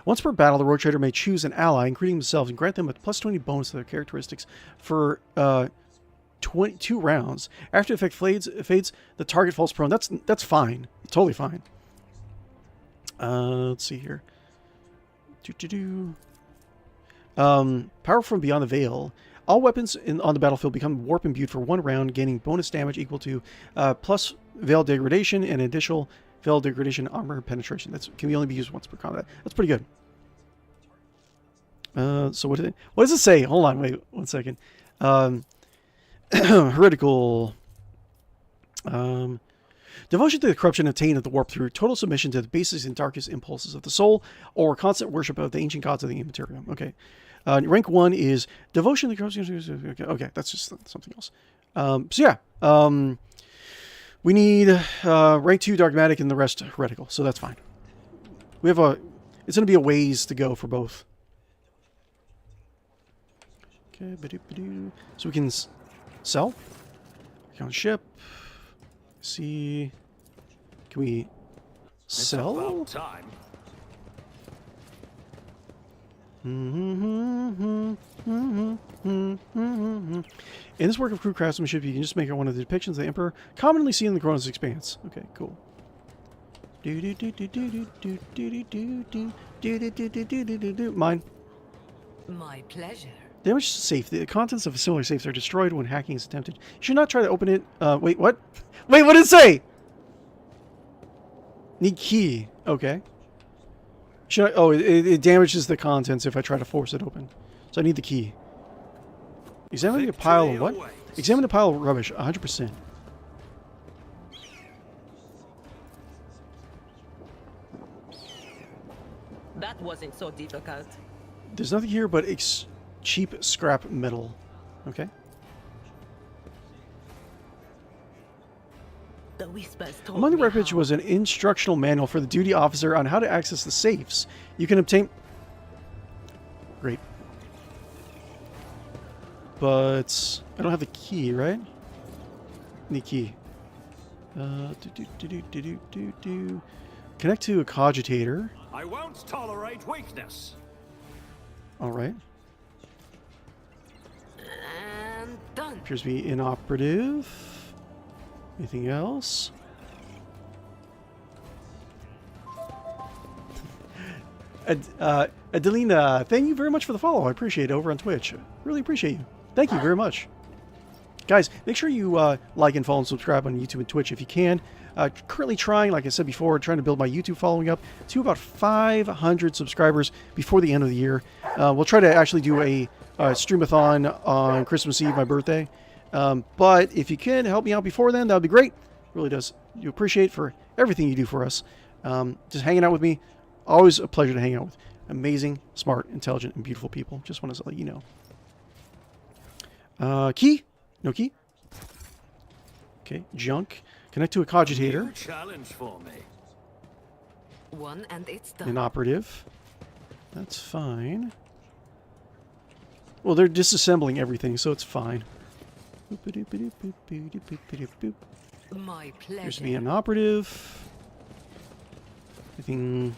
Once per battle, the Road Trader may choose an ally, including themselves, and grant them a plus 20 bonus to their characteristics for 22 rounds. After the effect fades, the target falls prone. That's fine. Totally fine. Let's see here. Power from Beyond the Veil. All weapons on the battlefield become warp imbued for 1 round, gaining bonus damage equal to plus Veil Degradation and additional Veil Degradation armor penetration. That can only be used once per combat. That's pretty good. So what does it say? Hold on, wait 1 second. Heretical. Devotion to the corruption obtained at the warp through total submission to the basest and darkest impulses of the soul, or constant worship of the ancient gods of the immaterial. Okay. Rank 1 is devotion to the corruption. Okay, that's just something else. So yeah, we need rank 2 Dogmatic and the rest Heretical, so that's fine. We have it's going to be a ways to go for both. Okay, so we can sell. Account ship. See, can we sell? It's about time. In this work of crude craftsmanship, you can just make it one of the depictions of the Emperor commonly seen in the Cronus Expanse. Okay, cool. Mine. My pleasure. Damage to safe. The contents of similar safes are destroyed when hacking is attempted. You should not try to open it. Wait, what? Wait, what did it say? Need key. Okay. Should I, oh, it damages the contents if I try to force it open. So I need the key. Examine a pile of what? Examine a pile of rubbish. 100%. That wasn't so difficult. There's nothing here but cheap scrap metal. Okay. The whispers told Among the me wreckage how. was an instructional manual for the duty officer on how to access the safes. You can obtain... Great. But I don't have the key, right? Need key. Connect to a cogitator. I won't tolerate weakness. All right. And done. Appears to be inoperative. Anything else? Adelina, thank you very much for the follow. I appreciate it over on Twitch. Really appreciate you. Thank you very much. Guys, make sure you like and follow and subscribe on YouTube and Twitch if you can. Currently trying, like I said before, trying to build my YouTube following up to about 500 subscribers before the end of the year. We'll try to actually do a streamathon on Christmas Eve, my birthday. But if you can help me out before then, that would be great. Really does. You appreciate for everything you do for us. Just hanging out with me. Always a pleasure to hang out with amazing, smart, intelligent, and beautiful people. Just want to let you know. Key? No key? Okay, junk. Connect to a cogitator. New challenge for me. One and it's done. Inoperative. That's fine. Well, they're disassembling everything, so it's fine. My pleasure. Appears to be inoperative. Anything...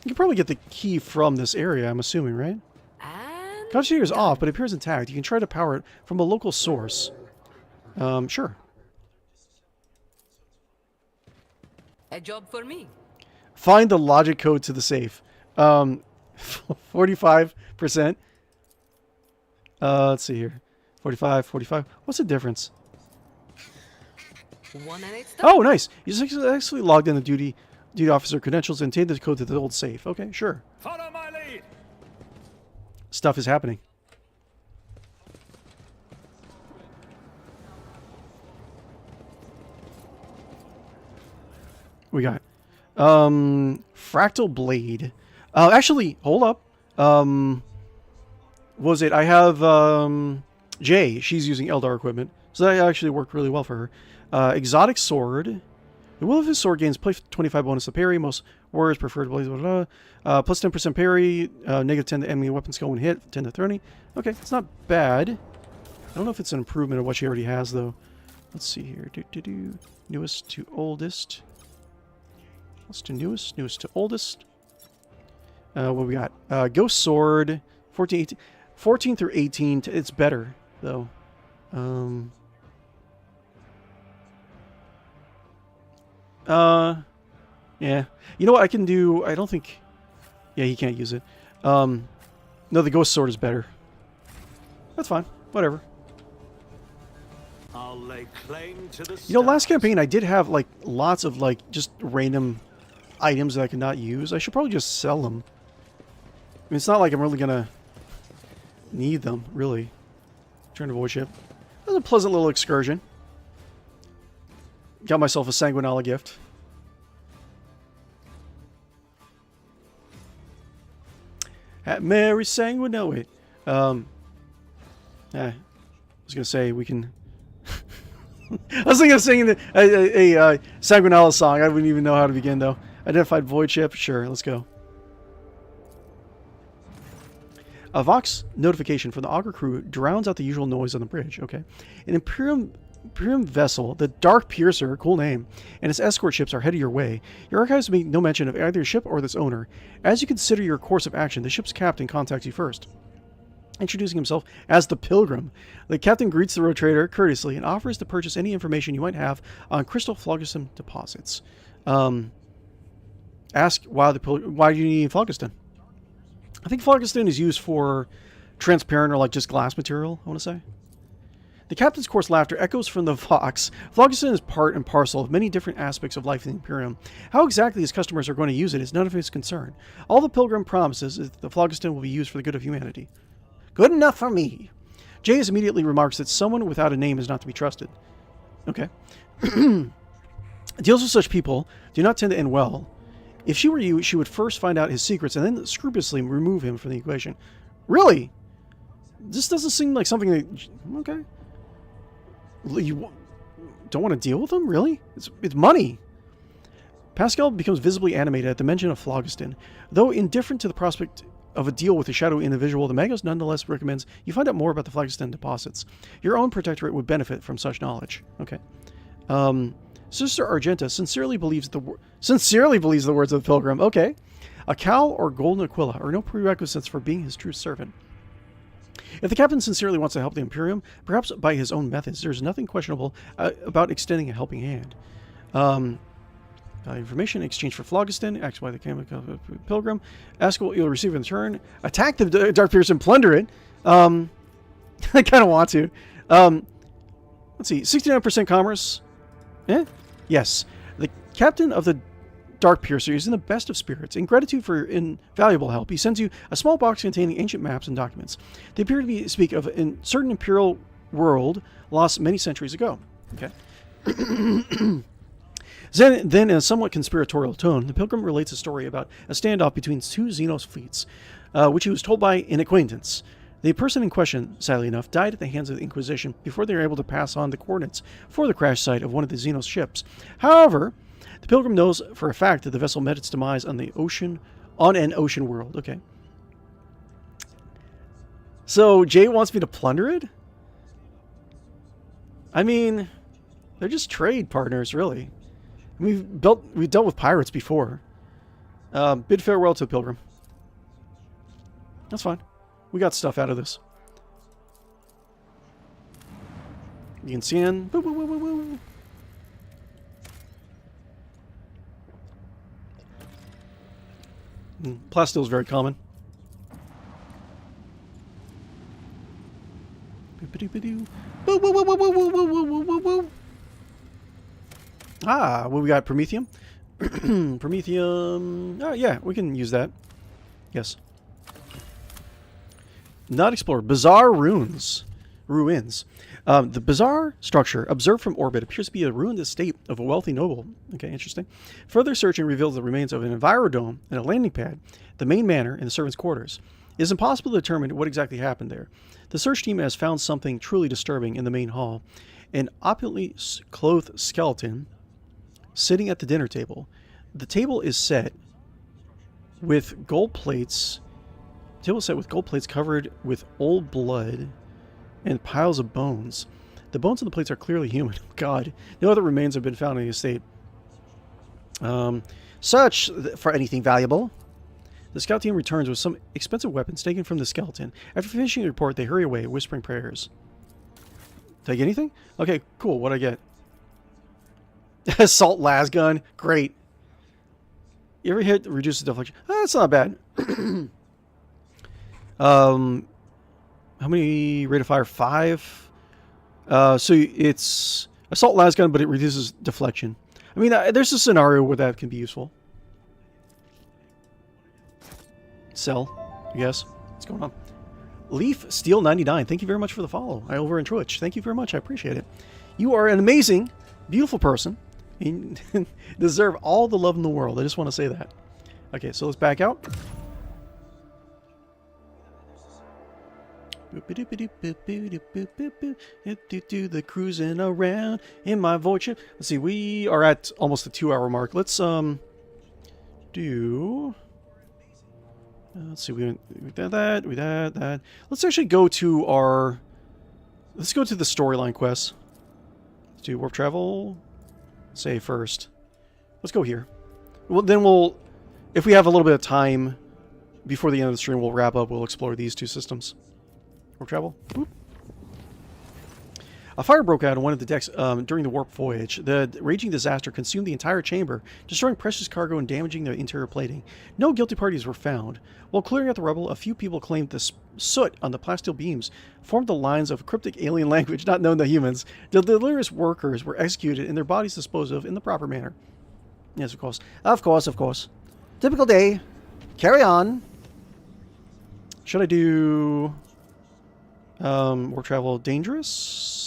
You can probably get the key from this area, I'm assuming, right? And Cogitator is off, but it appears intact. You can try to power it from a local source. Sure. a job for me. Find the logic code to the safe. 45%. Let's see here. 45, 45. What's the difference? One and it's done. Oh, nice. You just actually logged in the duty officer credentials and obtained the code to the old safe. Okay, sure. Follow my lead. Stuff is happening. We got Fractal Blade. Actually, hold up. Was it? I have Jay. She's using Eldar equipment, so that actually worked really well for her. Exotic Sword. The will of his sword gains plus 25 bonus to parry. Most warriors prefer to blaze. Plus 10% parry. Negative 10 to enemy weapon skill when hit. 10 to 30. Okay, it's not bad. I don't know if it's an improvement of what she already has though. Let's see here. Newest to oldest. What's to newest? Newest to oldest. What we got? Ghost Sword. 14, 18, 14 through 18. It's better though. Yeah. You know what I can do? I don't think... Yeah, he can't use it. No, the Ghost Sword is better. That's fine. Whatever. I'll lay claim to the You know, last stars. campaign I did have, like, lots of, like, just random items that I could not use. I should probably just sell them. I mean, it's not like I'm really gonna need them, really. Turn to void ship. That was a pleasant little excursion. Got myself a Sanguinala gift. At Mary Sanguinala. Wait. I was gonna say we can. I was thinking of singing a Sanguinala song. I wouldn't even know how to begin though. Identified void ship. Sure, let's go. A Vox notification from the Augur crew drowns out the usual noise on the bridge. Okay. An Imperium vessel, the Dark Piercer, cool name, and its escort ships are headed your way. Your archives make no mention of either ship or its owner. As you consider your course of action, the ship's captain contacts you first, introducing himself as the Pilgrim. The captain greets the road trader courteously and offers to purchase any information you might have on crystal phlogiston deposits. Ask why do you need phlogiston? I think phlogiston is used for transparent or like just glass material, I want to say. The captain's coarse laughter echoes from the Vox. Phlogiston is part and parcel of many different aspects of life in the Imperium. How exactly his customers are going to use it is none of his concern. All the Pilgrim promises is that the phlogiston will be used for the good of humanity. Good enough for me. Jays immediately remarks that someone without a name is not to be trusted. Okay. Deals with such people do not tend to end well. If she were you, she would first find out his secrets and then scrupulously remove him from the equation. Really? This doesn't seem like something that... Okay. You don't want to deal with him? Really? It's money. Pascal becomes visibly animated at the mention of phlogiston. Though indifferent to the prospect of a deal with the shadowy individual, the Magos nonetheless recommends you find out more about the Phlogiston deposits. Your own protectorate would benefit from such knowledge. Okay. Sister Argenta sincerely believes the words of the pilgrim. Okay. A cowl or golden aquila are no prerequisites for being his true servant. If the captain sincerely wants to help the Imperium, perhaps by his own methods, there's nothing questionable about extending a helping hand. Information exchange for phlogiston. Ask by the pilgrim. Ask what you'll receive in return. Attack the Dark Piercer and plunder it. I kind of want to. Let's see. 69% commerce. Yes. The captain of the Dark Piercer is in the best of spirits. In gratitude for invaluable help, he sends you a small box containing ancient maps and documents. They appear to speak of a certain imperial world lost many centuries ago. Okay. Then, in a somewhat conspiratorial tone, the pilgrim relates a story about a standoff between two Xenos fleets, which he was told by an acquaintance. The person in question, sadly enough, died at the hands of the Inquisition before they were able to pass on the coordinates for the crash site of one of the Xenos ships. However, the pilgrim knows for a fact that the vessel met its demise on an ocean world. Okay. So Jay wants me to plunder it? I mean, they're just trade partners, really. We've dealt with pirates before. Bid farewell to the pilgrim. That's fine. We got stuff out of this. You can see in. Woo, woo, woo, woo, woo. Plasteel is very common. Ah, well, we got Promethium. Promethium. Oh, yeah, we can use that. Yes. Not explored. Bizarre ruins. The bizarre structure observed from orbit appears to be a ruined estate of a wealthy noble. Okay, interesting. Further searching reveals the remains of an envirodome and a landing pad, the main manor, and the servants' quarters. It is impossible to determine what exactly happened there. The search team has found something truly disturbing in the main hall. An opulently clothed skeleton sitting at the dinner table. The table is set with gold plates. Covered with old blood and piles of bones. The bones on the plates are clearly human. God, no other remains have been found in the estate. Search for anything valuable. The scout team returns with some expensive weapons taken from the skeleton. After finishing the report, they hurry away, whispering prayers. Did I get anything? Okay, cool. What'd I get? Assault las gun. Great. Every hit reduces deflection. Oh, that's not bad. How many rate of fire? 5. So it's assault las gun, but it reduces deflection. I mean, there's a scenario where that can be useful. Sell, I guess. What's going on? Leaf Steel 99. Thank you very much for the follow. I over in Twitch. Thank you very much. I appreciate it. You are an amazing, beautiful person. You deserve all the love in the world. I just want to say that. Okay, so let's back out. The cruising around in my void ship. Let's see, we are at almost the 2-hour mark. Let's do. Let's see, we did that. Let's actually go to our. Let's go to the storyline quest. Let's do warp travel. Say first. Let's go here. Well, then we'll, if we have a little bit of time before the end of the stream, we'll wrap up. We'll explore these two systems. Warp travel. Boop. A fire broke out on one of the decks during the warp voyage. The raging disaster consumed the entire chamber, destroying precious cargo and damaging the interior plating. No guilty parties were found. While clearing out the rubble, a few people claimed the soot on the plasteel beams formed the lines of cryptic alien language not known to humans. The delirious workers were executed and their bodies disposed of in the proper manner. Yes, of course. Of course. Typical day. Carry on. Should I do warp travel dangerous?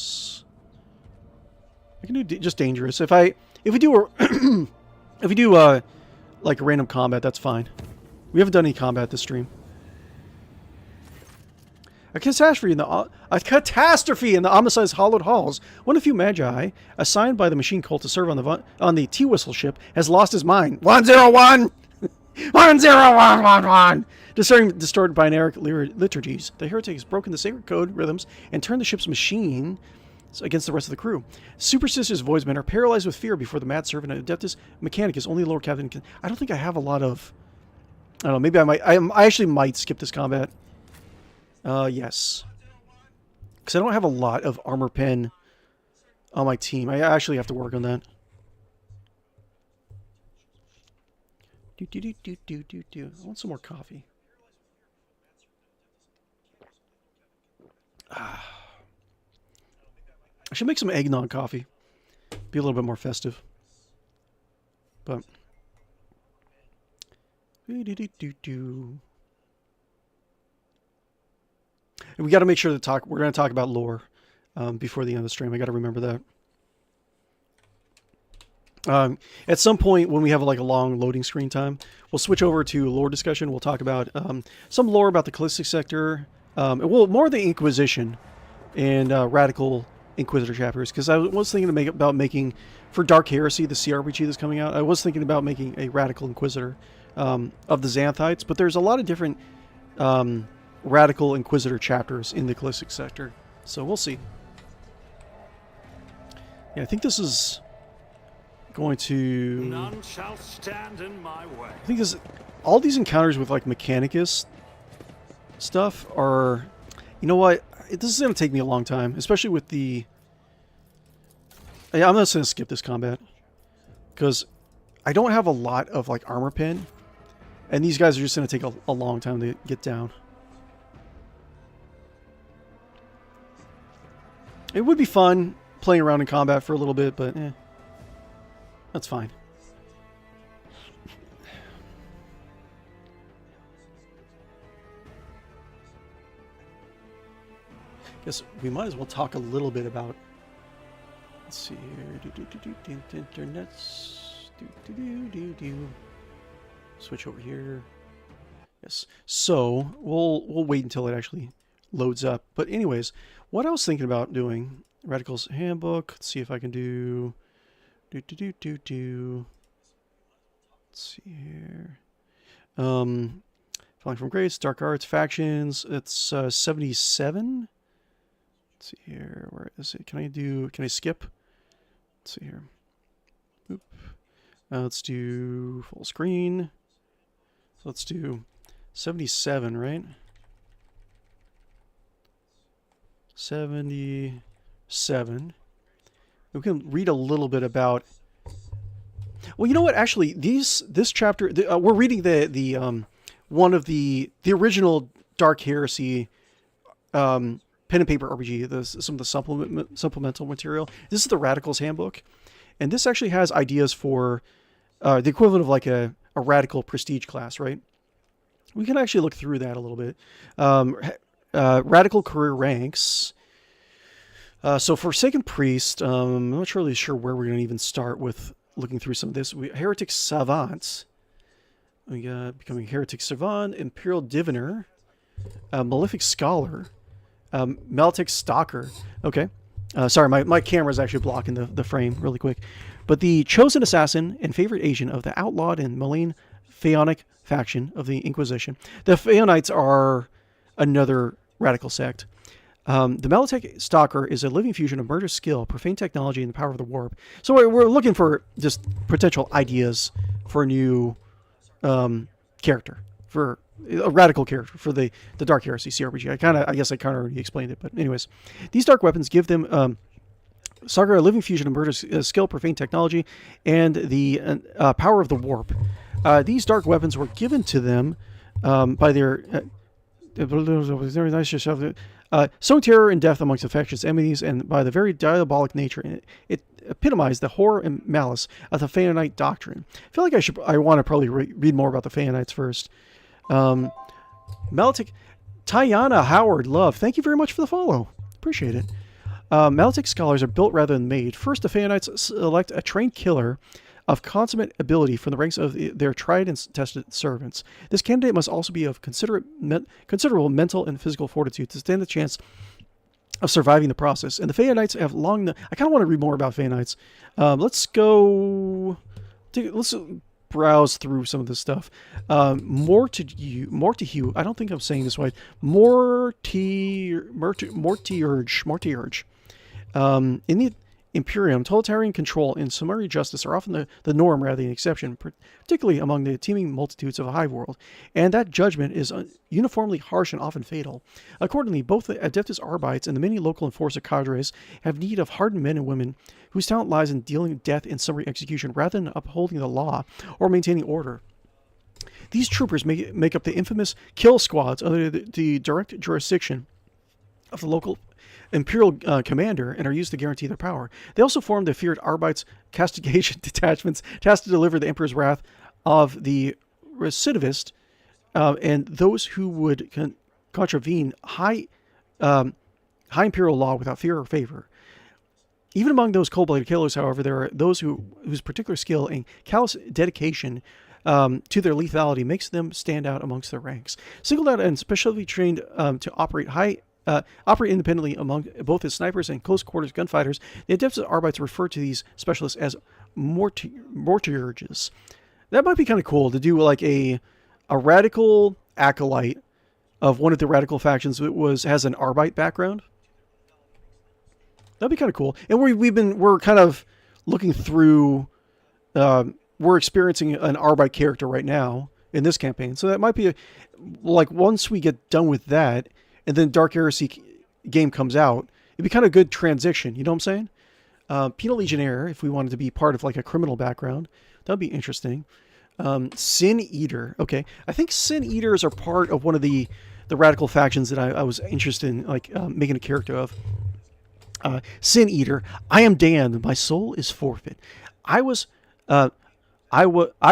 I can do just dangerous. If we do like a random combat, that's fine. We haven't done any combat this stream. A catastrophe in the Omnicized Hollowed Halls. One of the few magi assigned by the machine cult to serve on the Teawhistle ship has lost his mind. 101. 10111. Distorted binaric liturgies, the heretic has broken the sacred code rhythms and turned the ship's machine against the rest of the crew. Superstitious voidsmen are paralyzed with fear before the mad servant Adeptus Mechanicus. Only Lord Captain can. I don't think I have a lot of. I don't know. Maybe I might. I actually might skip this combat. Yes. Because I don't have a lot of armor pen on my team. I actually have to work on that. I want some more coffee. I should make some eggnog coffee. Be a little bit more festive. But and we got to make sure to we're going to talk about lore before the end of the stream. I got to remember that. At some point when we have like a long loading screen time, we'll switch over to lore discussion. We'll talk about some lore about the Callistic sector. Well, more the Inquisition and Radical Inquisitor chapters, because I was thinking about making for Dark Heresy, the cRPG that's coming out. I was thinking about making a Radical Inquisitor of the Xanthites, but there's a lot of different Radical Inquisitor chapters in the Callistic sector, so we'll see. Yeah, I think this is going to. None shall stand in my way. I think this all these encounters with like Mechanicus stuff are, you know what? This is going to take me a long time, especially with the. Yeah, I'm just going to skip this combat because I don't have a lot of like armor pen, and these guys are just going to take a long time to get down. It would be fun playing around in combat for a little bit, but that's fine. Guess we might as well talk a little bit about. Let's see here. Internets. Switch over here. Yes. So we'll wait until it actually loads up. But anyways, what I was thinking about doing, Radical's Handbook. Let's see if I can do. Let's see here. Falling from Grace, Dark Arts, Factions. It's 77. Let's see here. Where is it? Can I skip? Let's see here. Oop. Let's do full screen. So let's do 77, right? 77. We can read a little bit about. Well, you know what? Actually, this chapter we're reading the one of the original Dark Heresy pen and paper RPG. Some of the supplemental material. This is the Radical's Handbook, and this actually has ideas for the equivalent of like a radical prestige class, right? We can actually look through that a little bit. Radical career ranks. So Forsaken Priest, I'm not really sure where we're going to even start with looking through some of this. Heretic Savant. We got Becoming Heretic Savant, Imperial Diviner, Malefic Scholar, Maltec Stalker. Okay. Sorry, my camera is actually blocking the frame really quick. But the Chosen Assassin and Favorite Agent of the outlawed and malign Phaonic faction of the Inquisition. The Phaonites are another radical sect. The Maltec Stalker is a living fusion of murderous skill, profane technology, and the power of the warp. So we're looking for just potential ideas for a new character, for a radical character for the Dark Heresy cRPG. I guess I kind of already explained it, but anyways, these dark weapons give them Stalker a living fusion of murderous skill, profane technology, and the power of the warp. These dark weapons were given to them by their. Sowing terror and death amongst affectionate enemies, and by the very diabolic nature, it epitomized the horror and malice of the Phaonite doctrine. I feel like I want to probably read more about the Phaonites first. Maltec, Tiana Howard Love, thank you very much for the follow. Appreciate it. Maltec scholars are built rather than made. First, the Phaonites select a trained killer of consummate ability from the ranks of their tried and tested servants. This candidate must also be of considerable mental and physical fortitude to stand the chance of surviving the process. And the Phaonites have long. I kind of want to read more about Phaonites. Let's go. Let's browse through some of this stuff. Mortihu, I don't think I'm saying this right. Mortiurge. In the Imperium, totalitarian control and summary justice are often the norm rather than the exception, particularly among the teeming multitudes of a hive world, and that judgment is uniformly harsh and often fatal. Accordingly, both the Adeptus Arbites and the many local enforcer cadres have need of hardened men and women whose talent lies in dealing death in summary execution rather than upholding the law or maintaining order. These troopers make up the infamous kill squads under the direct jurisdiction of the local Imperial commander and are used to guarantee their power. They also form the feared Arbites castigation detachments tasked to deliver the Emperor's wrath of the recidivist and those who would contravene high Imperial law without fear or favor. Even among those cold-blooded killers, however, there are those whose particular skill and callous dedication to their lethality makes them stand out amongst their ranks. Singled out and specially trained to operate independently among both as snipers and close-quarters gunfighters, the Adeptus Arbites refer to these specialists as mortiurges. That might be kind of cool to do like a radical acolyte of one of the radical factions that has an Arbite background. That'd be kind of cool. And we're kind of looking through. We're experiencing an Arbite character right now in this campaign, so that might be like once we get done with that. And then Dark Heresy game comes out, it'd be kind of a good transition. You know what I'm saying? Penal Legionnaire, if we wanted to be part of like a criminal background, that'd be interesting. Sin Eater. Okay. I think Sin Eaters are part of one of the radical factions that I was interested in like making a character of. Sin Eater. I am damned. My soul is forfeit. I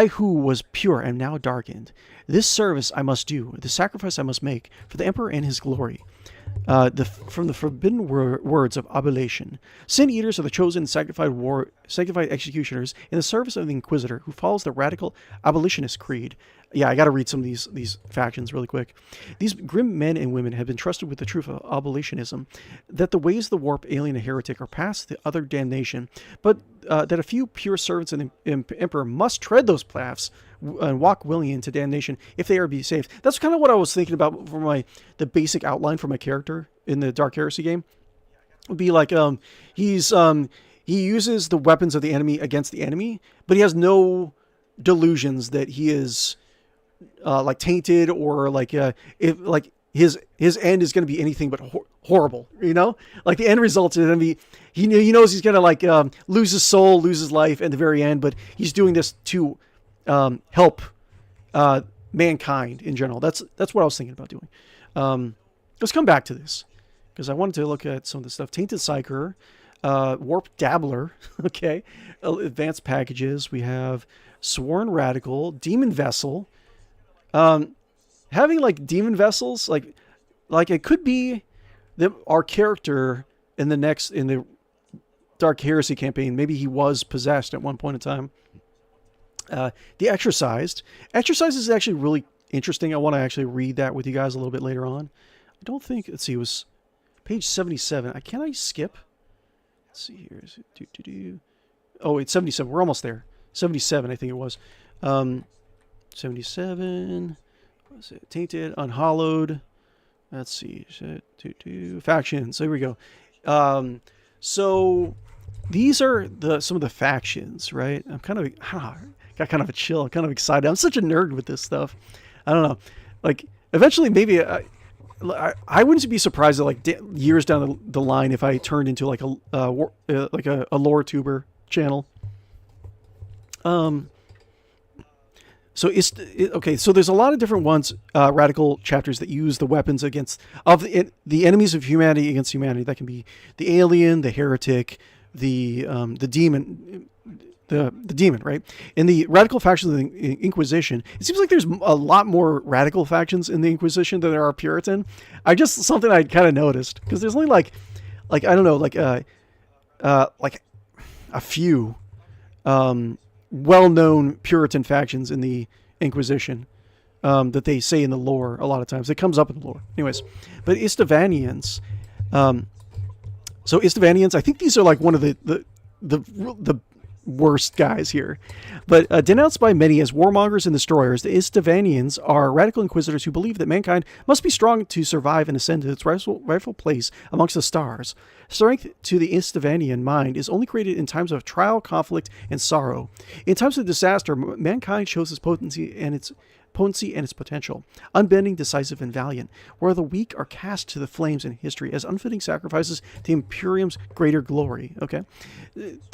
who was pure am now darkened. This service I must do, the sacrifice I must make for the Emperor and his glory. From the forbidden words of oblation. Sin Eaters are the chosen sanctified executioners in the service of the Inquisitor who follows the radical abolitionist creed. Yeah, I got to read some of these factions really quick. These grim men and women have been trusted with the truth of abolitionism, that the ways of the warp, alien, and heretic are past the other damnation, but that a few pure servants of the Emperor must tread those paths and walk willingly into damnation if they are to be saved. That's kind of what I was thinking about for the basic outline for my character in the Dark Heresy game. It would be like he uses the weapons of the enemy against the enemy, but he has no delusions that he is like tainted or like his end is going to be anything but horrible, you know? Like the end result is going to be he knows he's going to like lose his soul, lose his life at the very end, but he's doing this to help mankind in general. That's what I was thinking about doing. Let's come back to this because I wanted to look at some of the stuff. Tainted Psyker, Warp Dabbler, okay, advanced packages. We have Sworn Radical, Demon Vessel. Having like demon vessels, like it could be our character in the Dark Heresy campaign. Maybe he was possessed at one point in time. The Exorcised is actually really interesting. I want to actually read that with you guys a little bit later on. I don't think, let's see, it was page 77. Can I skip? Let's see here. Is it, oh, it's 77. We're almost there. 77, I think it was. 77. What was it? Tainted, Unhallowed. Let's see. Factions. There we go. So these are some of the factions, right? I'm kind of got kind of a chill. I'm kind of excited. I'm such a nerd with this stuff. I don't know. Like eventually, maybe I wouldn't be surprised that like years down the line if I turned into like a LoreTuber channel. So okay. So there's a lot of different ones, radical chapters that use the weapons against the enemies of humanity against humanity. That can be the alien, the heretic, the demon, the demon, right? In the radical factions of the Inquisition, it seems like there's a lot more radical factions in the Inquisition than there are Puritan. Something I kind of noticed because there's only like I don't know, like a few well-known Puritan factions in the Inquisition that they say in the lore a lot of times. It comes up in the lore. Anyways, but Istvanians. So Istvanians, I think these are like one of the worst guys here. But denounced by many as warmongers and destroyers, the 𝕽𝖊𝖊𝖚 are radical inquisitors who believe that mankind must be strong to survive and ascend to its rightful place amongst the stars. Strength to the 𝕽𝖊𝖊𝖚 mind is only created in times of trial, conflict, and sorrow. In times of disaster, mankind shows its potency and its potential, unbending, decisive, and valiant, where the weak are cast to the flames in history as unfitting sacrifices to Imperium's greater glory. Okay,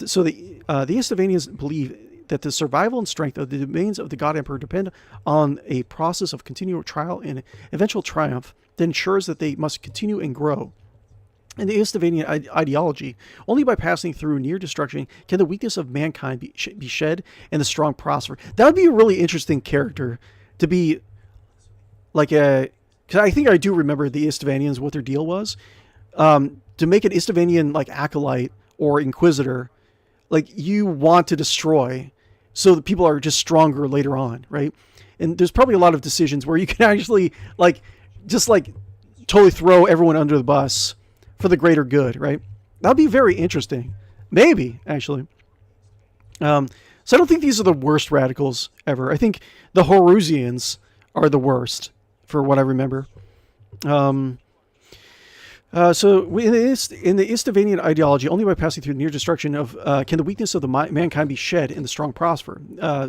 so the 𝕽𝖊𝖊𝖚s believe that the survival and strength of the domains of the God Emperor depend on a process of continual trial and eventual triumph that ensures that they must continue and grow. In the 𝕽𝖊𝖚 ideology, only by passing through near destruction can the weakness of mankind be shed and the strong prosper. That would be a really interesting character to be like a... Because I think I do remember the 𝕽𝖊𝖚𝖚s, what their deal was. To make an 𝕽𝖊𝖚 like acolyte or inquisitor, like you want to destroy so that people are just stronger later on, right? And there's probably a lot of decisions where you can actually just totally throw everyone under the bus for the greater good, right? That'd be very interesting. Maybe, actually. So I don't think these are the worst radicals ever. I think the Horusians are the worst, for what I remember. So in the 𝕽𝖊𝖚 ideology, only by passing through near destruction of can the weakness of the mankind be shed and the strong prosper.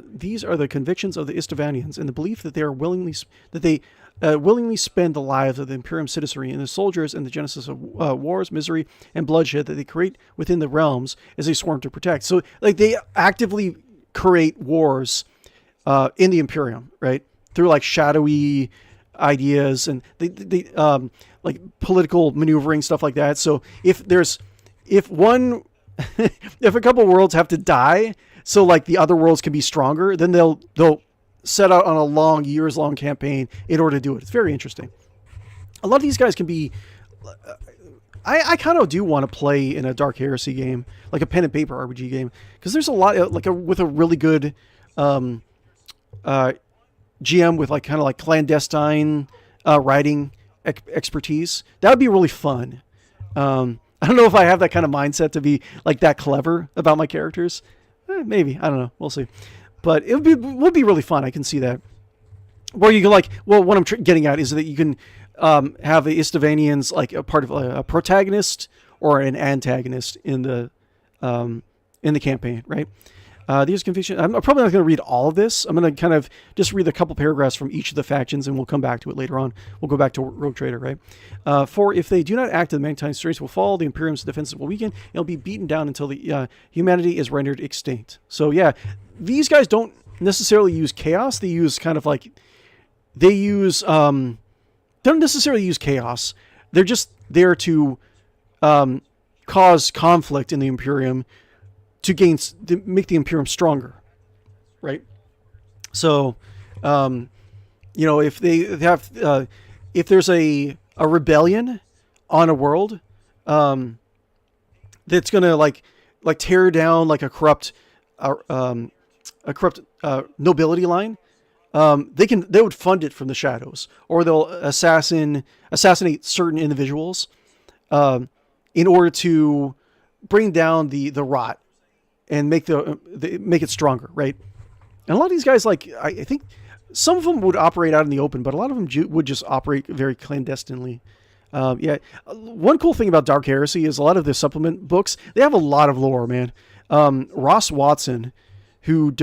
These are the convictions of the 𝕽𝖊𝖚𝖚s and the belief that they willingly spend the lives of the Imperium citizenry and the soldiers in the genesis of wars, misery, and bloodshed that they create within the realms as they swarm to protect. So they actively create wars in the Imperium, right? Through shadowy ideas and they like political maneuvering, stuff like that. So if a couple worlds have to die so the other worlds can be stronger, then they'll set out on a years long campaign in order to do it. It's very interesting. A lot of these guys can be... I kind of do want to play in a Dark Heresy game, like a pen and paper RPG game, because there's a lot with a really good GM with clandestine writing expertise. That would be really fun. I don't know if I have that kind of mindset to be that clever about my characters. Maybe, I don't know. We'll see. But it would be really fun. I can see that. Where you can what I'm getting at is that you can have the 𝕽𝖊𝖚𝖚s a part of a protagonist or an antagonist in the campaign, right? These convictions. I'm probably not going to read all of this. I'm going to kind of just read a couple paragraphs from each of the factions, and we'll come back to it later on. We'll go back to Rogue Trader, right? For if they do not act, the mankind's strength will fall, the Imperium's defenses will weaken, and it'll be beaten down until the humanity is rendered extinct. So yeah, these guys don't necessarily use chaos. They use don't necessarily use chaos. They're just there to cause conflict in the Imperium to make the Imperium stronger, right? So, if they have, if there's a rebellion on a world, that's gonna tear down a corrupt nobility line, they would fund it from the shadows, or they'll assassinate certain individuals, in order to bring down the rot and make it stronger, right? And a lot of these guys, I think some of them would operate out in the open, but a lot of them would just operate very clandestinely. One cool thing about Dark Heresy is a lot of the supplement books, they have a lot of lore, man. Ross Watson, who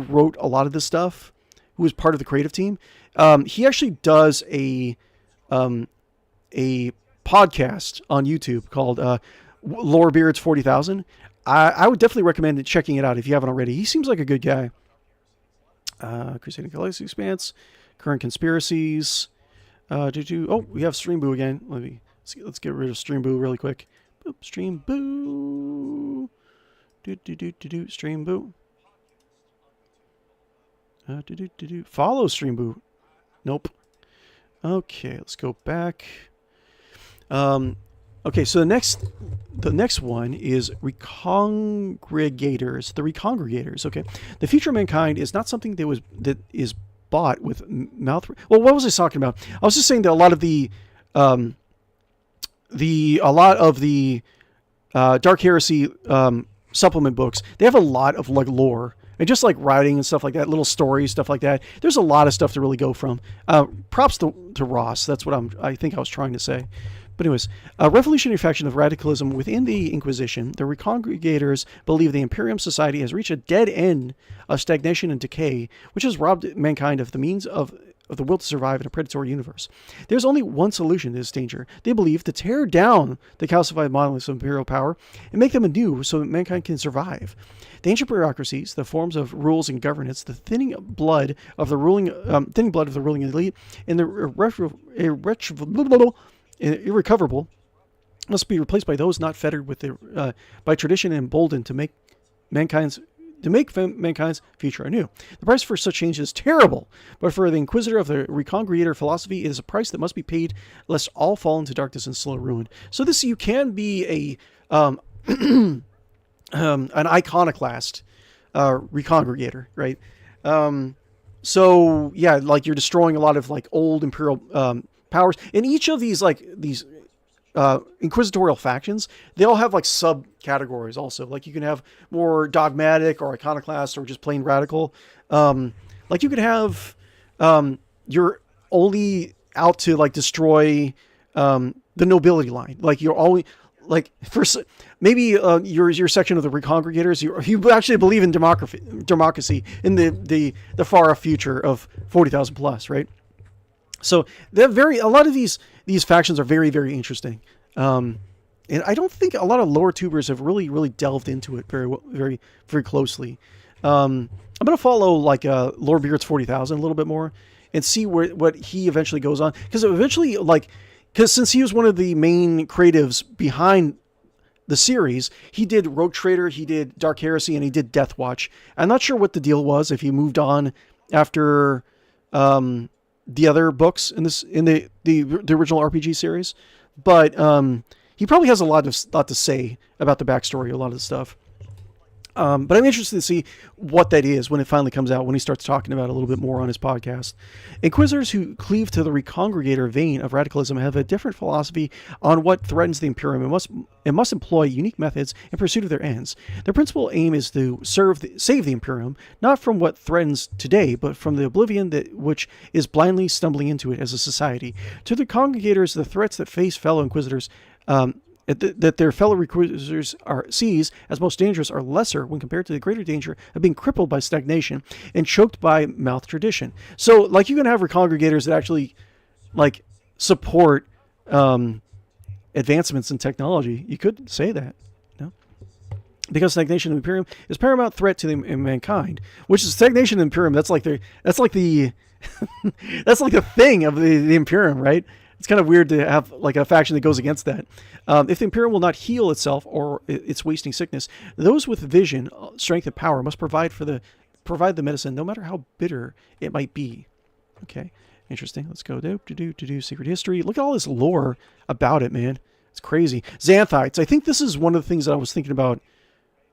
wrote a lot of this stuff, who was part of the creative team, he actually does a podcast on YouTube called Lorebeards 40,000. I would definitely recommend checking it out if you haven't already. He seems like a good guy. Crusading Galaxy Expanse, current conspiracies. We have Streamboo again. Let's get rid of Streamboo really quick. Boop, Streamboo. Streamboo. Follow Streamboo. Nope. Okay, let's go back. Okay, so the next one is Recongregators. The Recongregators. Okay, the future of mankind is not something that is bought with mouth. Well, what was I talking about? I was just saying that a lot of the Dark Heresy supplement books, they have a lot of like lore and just like writing and stuff like that, little stories, stuff like that. There's a lot of stuff to really go from. Props to Ross. That's what I think I was trying to say. But anyways, a revolutionary faction of radicalism within the Inquisition, the Recongregators believe the Imperium society has reached a dead end of stagnation and decay, which has robbed mankind of the means of the will to survive in a predatory universe. There's only one solution to this danger. They believe to tear down the calcified monoliths of imperial power and make them anew so that mankind can survive. The ancient bureaucracies, the forms of rules and governance, the thinning blood of the ruling elite, and the irrecoverable must be replaced by those not fettered with by tradition and emboldened to make mankind's future anew. The price for such change is terrible, but for the Inquisitor of the Recongregator philosophy, it is a price that must be paid lest all fall into darkness and slow ruin. So this, you can be an iconoclast Recongregator, right? So yeah, like you're destroying a lot of like old imperial powers. And each of these inquisitorial factions, they all have like subcategories also. Like you can have more dogmatic or iconoclast or just plain radical. Like you could have you're only out to like destroy the nobility line. Like you're always like first maybe your section of the Recongregators, you actually believe in democracy in the far off future of 40,000 plus, right? So they're a lot of these factions are very, very interesting. And I don't think a lot of LoreTubers have really delved into it very closely. I'm going to follow like Lord Beard's 40,000 a little bit more and see what he eventually goes on. Because since he was one of the main creatives behind the series, he did Rogue Trader, he did Dark Heresy, and he did Death Watch. I'm not sure what the deal was, if he moved on after the other books in the original RPG series, but he probably has a lot to say about the backstory, a lot of the stuff. But I'm interested to see what that is when it finally comes out, when he starts talking about it a little bit more on his podcast. Inquisitors who cleave to the Recongregator vein of radicalism have a different philosophy on what threatens the Imperium and must employ unique methods in pursuit of their ends. Their principal aim is to save the Imperium, not from what threatens today, but from the oblivion which is blindly stumbling into it as a society. To the Congregators, the threats that face fellow Inquisitors that their fellow Inquisitors sees as most dangerous are lesser when compared to the greater danger of being crippled by stagnation and choked by mouth tradition. So, like, you can have Recongregators that actually, like, support advancements in technology. You could say that, you know? Because stagnation of the Imperium is paramount threat to mankind, which is stagnation of the Imperium. That's like the that's like the thing of the Imperium, right? It's kind of weird to have like a faction that goes against that. If the Imperium will not heal itself or it's wasting sickness, those with vision, strength, and power must provide the medicine, no matter how bitter it might be. Okay, interesting. Let's go do secret history. Look at all this lore about it, man. It's crazy. Xanthites. I think this is one of the things that I was thinking about.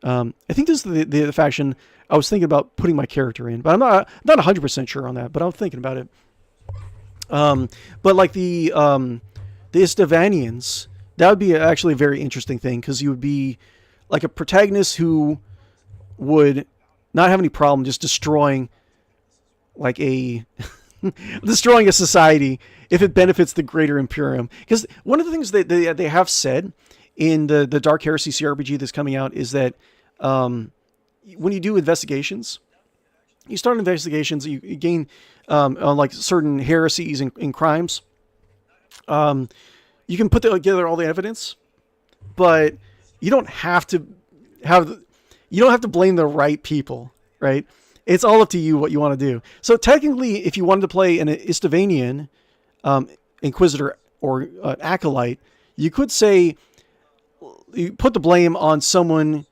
I think this is the faction I was thinking about putting my character in, but I'm not 100% sure on that. But I'm thinking about it. But like the 𝕽𝖶𝖌𝖚𝖊𝖊𝖗, that would be actually a very interesting thing, because you would be like a protagonist who would not have any problem just destroying like destroying a society if it benefits the greater Imperium. Because one of the things that they have said in the Dark Heresy cRPG that's coming out is that when you do investigations, you start investigations, you gain on like certain heresies and crimes. You can put together all the evidence, but you don't have to blame the right people, right? It's all up to you what you want to do. So technically, if you wanted to play an 𝕽𝖶𝖌𝖚𝖊𝖊𝖗 Inquisitor or acolyte, you could say you put the blame on someone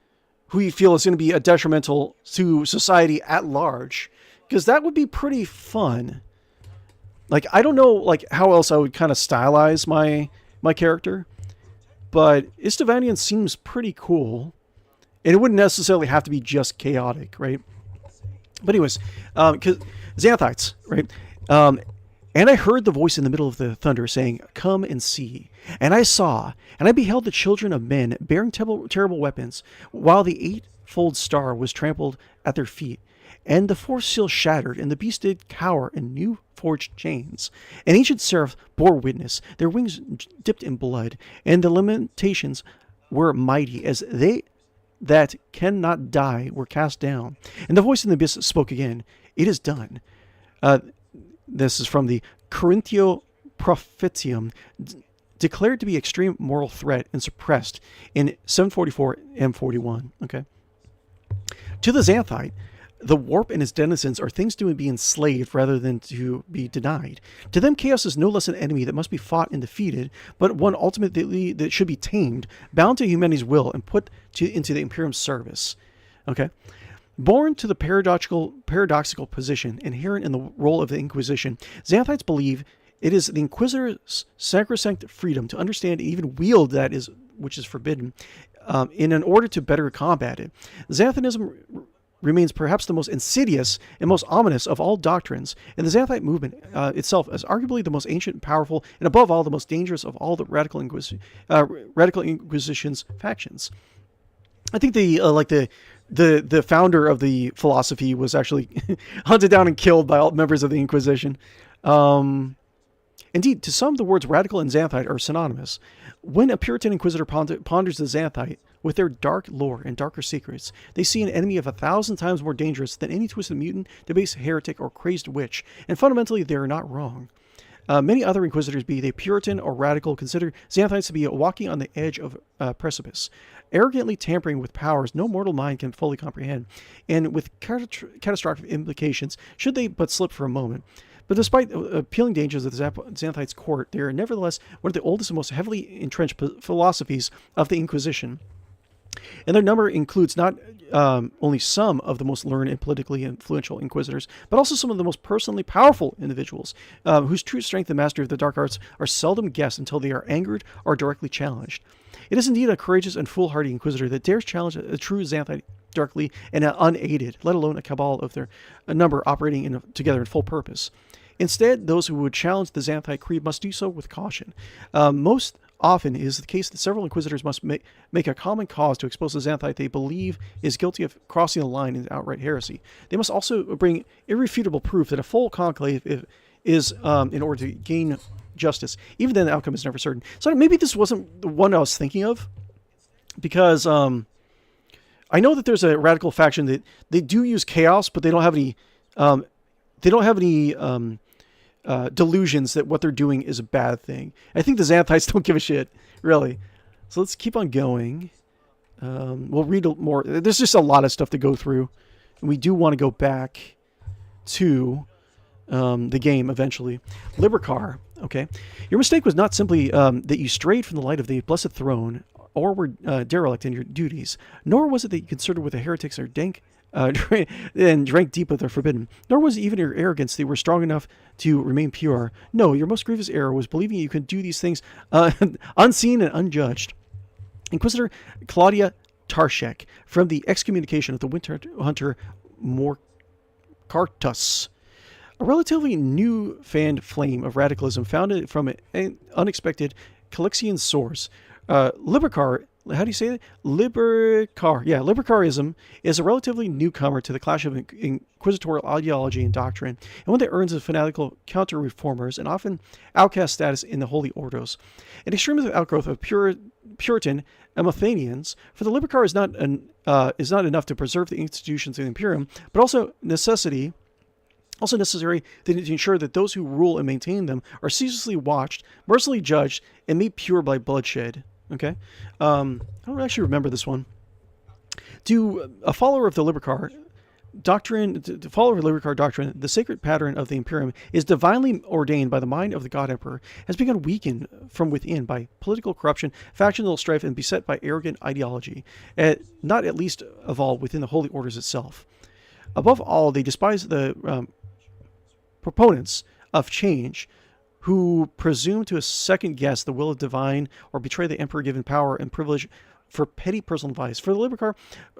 who you feel is going to be a detrimental to society at large, because that would be pretty fun. Like, I don't know like how else I would kind of stylize my character, but 𝕽𝖶𝖌𝖚𝖊𝖊𝖗 seems pretty cool, and it wouldn't necessarily have to be just chaotic, right? But anyways, because Xanthites, right? And I heard the voice in the middle of the thunder saying, "Come and see." And I saw, and I beheld the children of men bearing terrible weapons, while the eightfold star was trampled at their feet. And the fourth seal shattered, and the beast did cower in new forged chains. An ancient seraph bore witness, their wings dipped in blood, and the lamentations were mighty, as they that cannot die were cast down. And the voice in the abyss spoke again, "It is done." This is from the Corinthio Prophetium, declared to be extreme moral threat and suppressed in 744 M41. Okay. To the Xanthite, the warp and its denizens are things to be enslaved rather than to be denied. To them, chaos is no less an enemy that must be fought and defeated, but one ultimately that should be tamed, bound to humanity's will, and put into the Imperium's service. Okay. Born to the paradoxical position inherent in the role of the Inquisition, Xanthites believe it is the Inquisitor's sacrosanct freedom to understand and even wield that which is forbidden, in order to better combat it. Xanthianism remains perhaps the most insidious and most ominous of all doctrines, and the Xanthite movement itself is arguably the most ancient and powerful, and above all, the most dangerous of all the Radical Inquisition's factions. I think the founder of the philosophy was actually hunted down and killed by all members of the Inquisition. Indeed, to some, the words radical and Xanthite are synonymous. When a Puritan Inquisitor ponders the Xanthite with their dark lore and darker secrets, they see an enemy of 1,000 times more dangerous than any twisted mutant, debased heretic, or crazed witch, and fundamentally they are not wrong. Many other Inquisitors, be they Puritan or radical, consider Xanthites to be walking on the edge of a precipice, arrogantly tampering with powers no mortal mind can fully comprehend, and with catastrophic implications should they but slip for a moment. But despite appealing dangers of the Xanthites' court, they are nevertheless one of the oldest and most heavily entrenched philosophies of the Inquisition. And their number includes not only some of the most learned and politically influential inquisitors, but also some of the most personally powerful individuals, whose true strength and mastery of the dark arts are seldom guessed until they are angered or directly challenged. It is indeed a courageous and foolhardy inquisitor that dares challenge a true Xanthite darkly and unaided, let alone a cabal of their number operating together in full purpose. Instead, those who would challenge the Xanthite creed must do so with caution. Most often it is the case that several inquisitors must make a common cause to expose the Xanthite they believe is guilty of crossing the line into outright heresy. They must also bring irrefutable proof that a full conclave is in order to gain justice. Even then, the outcome is never certain. So maybe this wasn't the one I was thinking of, because I know that there's a radical faction that they do use chaos, but they don't have any delusions that what they're doing is a bad thing. I think the Xanthites don't give a shit, really. So let's keep on going. We'll read more. There's just a lot of stuff to go through, and we do want to go back to the game eventually. 𝕿𝖗𝖆, okay. Your mistake was not simply that you strayed from the light of the blessed throne, or were derelict in your duties, nor was it that you consorted with the heretics or dank and drank deep of the forbidden, nor was it even your arrogance that you were strong enough to remain pure. No, your most grievous error was believing you could do these things unseen and unjudged. Inquisitor Claudia Tarshek, from the excommunication of the winter hunter Morcartus, a relatively new fanned flame of radicalism founded from an unexpected Calixian source. 𝕿𝖗𝖆, how do you say that? 𝕿𝖗𝖆. Yeah, 𝕿𝖗𝖆ism is a relatively newcomer to the clash of inquisitorial ideology and doctrine, and one that earns a fanatical counter-reformers and often outcast status in the holy ordos. An extremist outgrowth of Puritan Epiphanians, for the 𝕿𝖗𝖆 is not enough to preserve the institutions of the Imperium, but also necessary to ensure that those who rule and maintain them are ceaselessly watched, mercilessly judged, and made pure by bloodshed. Okay, I don't actually remember this one. To a follower of the 𝕿𝖗𝖆 doctrine, the sacred pattern of the Imperium is divinely ordained by the mind of the God Emperor, has begun weakened from within by political corruption, factional strife, and beset by arrogant ideology, not at least of all within the holy orders itself. Above all, they despise the proponents of change, who presume to second guess the will of divine or betray the emperor given power and privilege for petty personal vice. For the Libercar,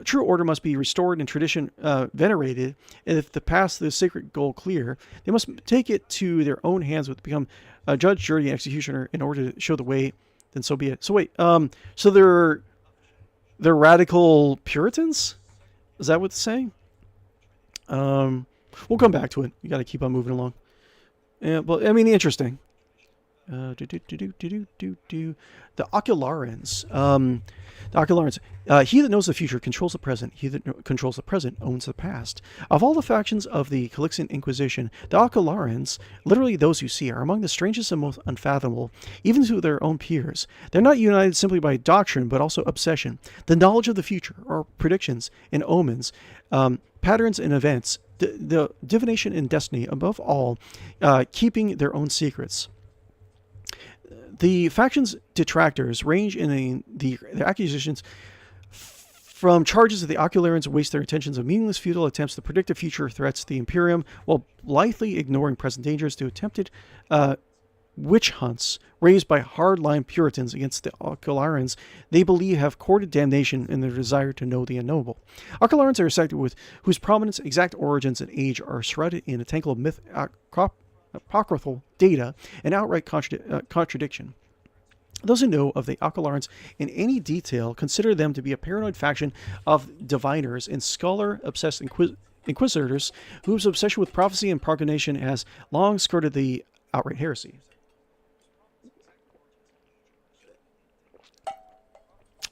true order must be restored and tradition venerated. And if the path to the sacred goal clear, they must take it to their own hands with become a judge, jury, and executioner in order to show the way. Then so be it. So wait, so they're radical Puritans? Is that what it's saying? We'll come back to it. You got to keep on moving along. Yeah, but I mean, interesting. The Ocularans. The Ocularans. He that knows the future controls the present. He that controls the present owns the past. Of all the factions of the Calixian Inquisition, the Ocularans, literally those you see, are among the strangest and most unfathomable, even to their own peers. They're not united simply by doctrine, but also obsession. The knowledge of the future, or predictions and omens, patterns and events, the divination and destiny, above all, keeping their own secrets. The faction's detractors range in their accusations from charges that the Ocularans waste their attentions on meaningless futile attempts to predict the future threats to the Imperium, while blithely ignoring present dangers, to attempted witch hunts raised by hardline Puritans against the Ocularans they believe have courted damnation in their desire to know the unknowable. Ocularans are a sect whose prominence, exact origins, and age are shrouded in a tangle of myth, apocryphal data, and outright contradiction. Those who know of the Ocularans in any detail consider them to be a paranoid faction of diviners and scholar-obsessed inquisitors whose obsession with prophecy and proclamation has long skirted the outright heresy.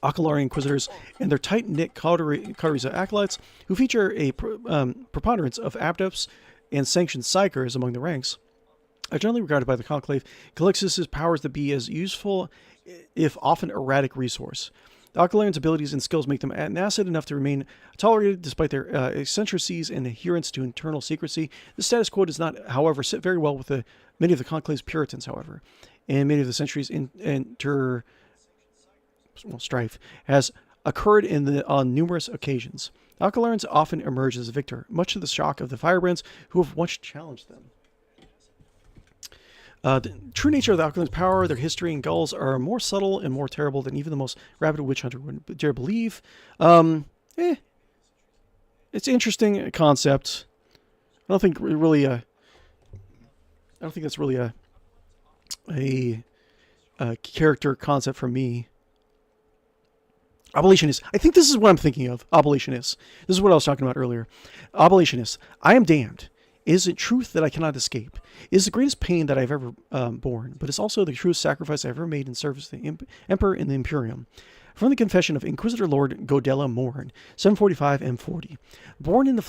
Ocular Inquisitors and their tight-knit coteries of acolytes, who feature a preponderance of adepts and sanctioned psychers among the ranks, are generally regarded by the Conclave Calixtus' powers to be as useful, if often erratic, resource. The Ocularans' abilities and skills make them an asset enough to remain tolerated despite their eccentricities and adherence to internal secrecy. The status quo does not, however, sit very well with many of the Conclave's Puritans, however, and many of the centuries strife has occurred on numerous occasions. The Ocularans often emerge as a victor, much to the shock of the Firebrands who have once challenged them. The true nature of the Ocularans' power, their history, and goals are more subtle and more terrible than even the most rabid witch hunter would dare believe. It's an interesting concept. I don't think that's really a character concept for me. Abolitionists. I think this is what I'm thinking of. Abolitionists. This is what I was talking about earlier. Abolitionists. I am damned. Is it truth that I cannot escape? It is the greatest pain that I've ever borne, but it's also the truest sacrifice I've ever made in service to the Emperor and the Imperium. From the confession of Inquisitor Lord 𝕿𝖗𝖆𝖊𝖚, 745 M40. Born in the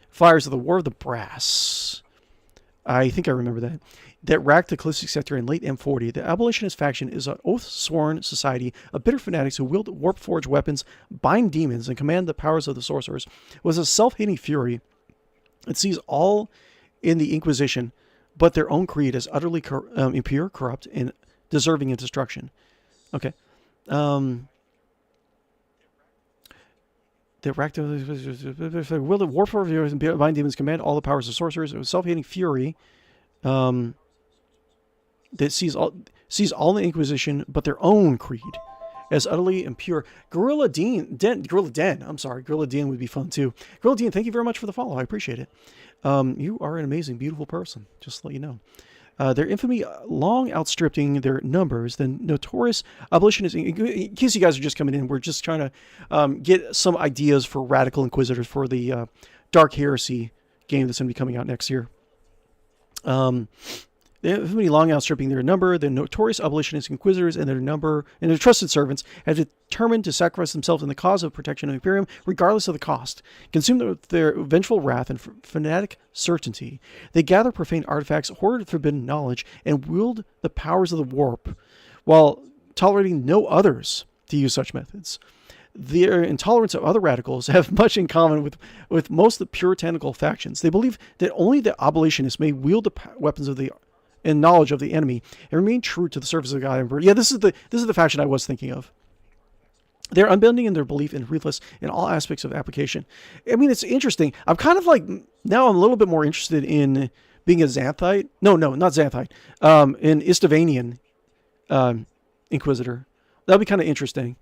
fires of the War of the Brass. I think I remember that racked the Callistic sector in late M40, the abolitionist faction is an oath-sworn society of bitter fanatics who wield warp-forged weapons, bind demons, and command the powers of the sorcerers. It was a self-hating fury. It sees all in the Inquisition, but their own creed as utterly impure, corrupt, and deserving of destruction. Okay. The racked will the warp-forged and bind demons command all the powers of sorcerers. It was self-hating fury. That sees all in the Inquisition, but their own creed as utterly impure. Gorilla Den, I'm sorry, Gorilla Den would be fun too. Gorilla Den, thank you very much for the follow. I appreciate it. You are an amazing, beautiful person, just to let you know. Their infamy long outstripping their numbers, the notorious abolitionists. In case you guys are just coming in, we're just trying to get some ideas for radical inquisitors for the Dark Heresy game that's going to be coming out next year. The infamy long outstripping their number, the notorious abolitionist inquisitors and their trusted servants have determined to sacrifice themselves in the cause of protection of the Imperium, regardless of the cost. Consumed with their vengeful wrath and fanatic certainty, they gather profane artifacts, hoard forbidden knowledge, and wield the powers of the warp, while tolerating no others to use such methods. Their intolerance of other radicals have much in common with most of the puritanical factions. They believe that only the abolitionists may wield the weapons of and knowledge of the enemy and remain true to the service of God and Emperor. Yeah, this is the faction I was thinking of. They're unbending in their belief and ruthless in all aspects of application. I mean, it's interesting. I'm kind of like, now I'm a little bit more interested in being a Xanthite. No, not Xanthite. An Istovanian Inquisitor. That'll be kind of interesting.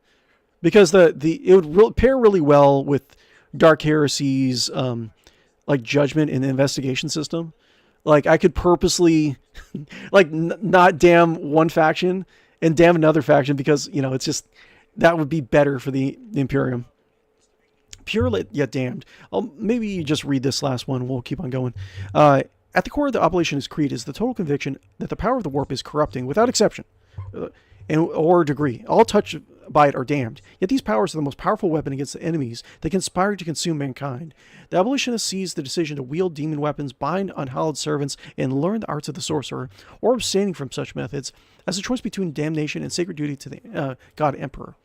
because it would pair really well with Dark Heresy's like judgment and investigation system. Like I could purposely like not damn one faction and damn another faction because it's just that would be better for the Imperium. Pure yet damned. Maybe you just read this last one. We'll keep on going. At the core of the Oblationist Creed is the total conviction that the power of the warp is corrupting without exception or degree. All touched by it are damned. Yet these powers are the most powerful weapon against the enemies that conspire to consume mankind. The Abolitionist sees the decision to wield demon weapons, bind unhallowed servants, and learn the arts of the sorcerer, or abstaining from such methods, as a choice between damnation and sacred duty to the God Emperor.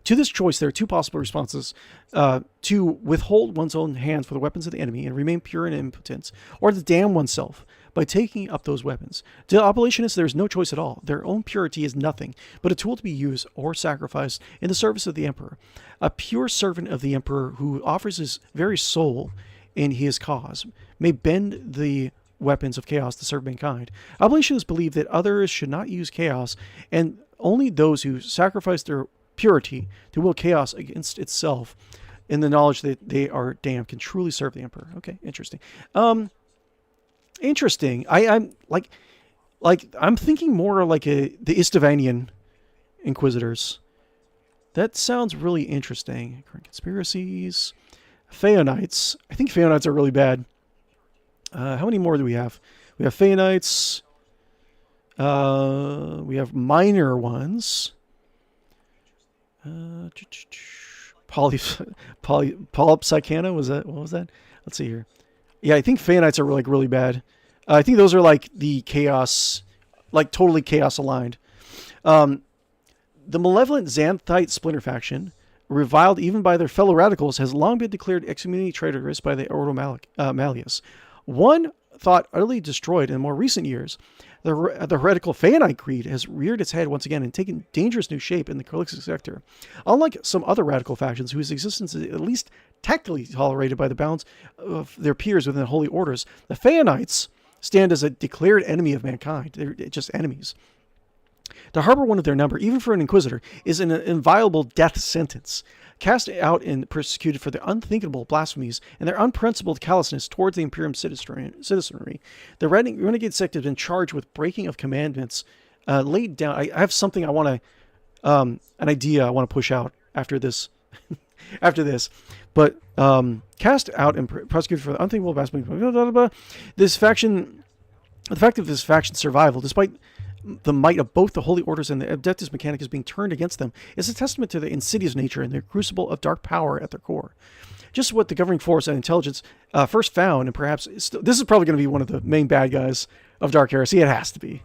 To this choice, there are two possible responses: to withhold one's own hands for the weapons of the enemy and remain pure and impotent, or to damn oneself by taking up those weapons. To the Abolitionists, there is no choice at all. Their own purity is nothing but a tool to be used or sacrificed in the service of the Emperor. A pure servant of the Emperor who offers his very soul in his cause may bend the weapons of chaos to serve mankind. Abolitionists believe that others should not use chaos, and only those who sacrifice their purity to will chaos against itself in the knowledge that they are damned can truly serve the Emperor. Okay, interesting. Interesting. I'm like I'm thinking more like the 𝕽𝖶𝖌𝖚 Inquisitors. That sounds really interesting. Current conspiracies. Phaonites. I think Phaonites are really bad. How many more do we have? We have Phaonites. We have minor ones. Polypsychana, what was that? Let's see here. Yeah, I think Phaonites are really bad. I think those are like the chaos, like totally chaos aligned. The malevolent Xanthite splinter faction, reviled even by their fellow radicals, has long been declared excommunity traitorous by the Ordo Malleus. One thought utterly destroyed in more recent years, the heretical Phaonite creed has reared its head once again and taken dangerous new shape in the Calixtic sector. Unlike some other radical factions whose existence is at least technically tolerated by the bounds of their peers within the holy orders, the Phaonites stand as a declared enemy of mankind. They're just enemies. To harbor one of their number, even for an inquisitor, is an inviolable death sentence. Cast out and persecuted for their unthinkable blasphemies and their unprincipled callousness towards the Imperium citizenry, the renegade sect has been charged with breaking of commandments laid down. I have something I want to, an idea I want to push out after this, but cast out and prosecuted for the unthinkable blasphemies. This faction, the fact of this faction's survival, despite the might of both the holy orders and the Adeptus Mechanicus being turned against them, is a testament to the insidious nature and their crucible of dark power at their core. Just what the governing force and intelligence first found, and perhaps this is probably going to be one of the main bad guys of Dark Heresy. It has to be.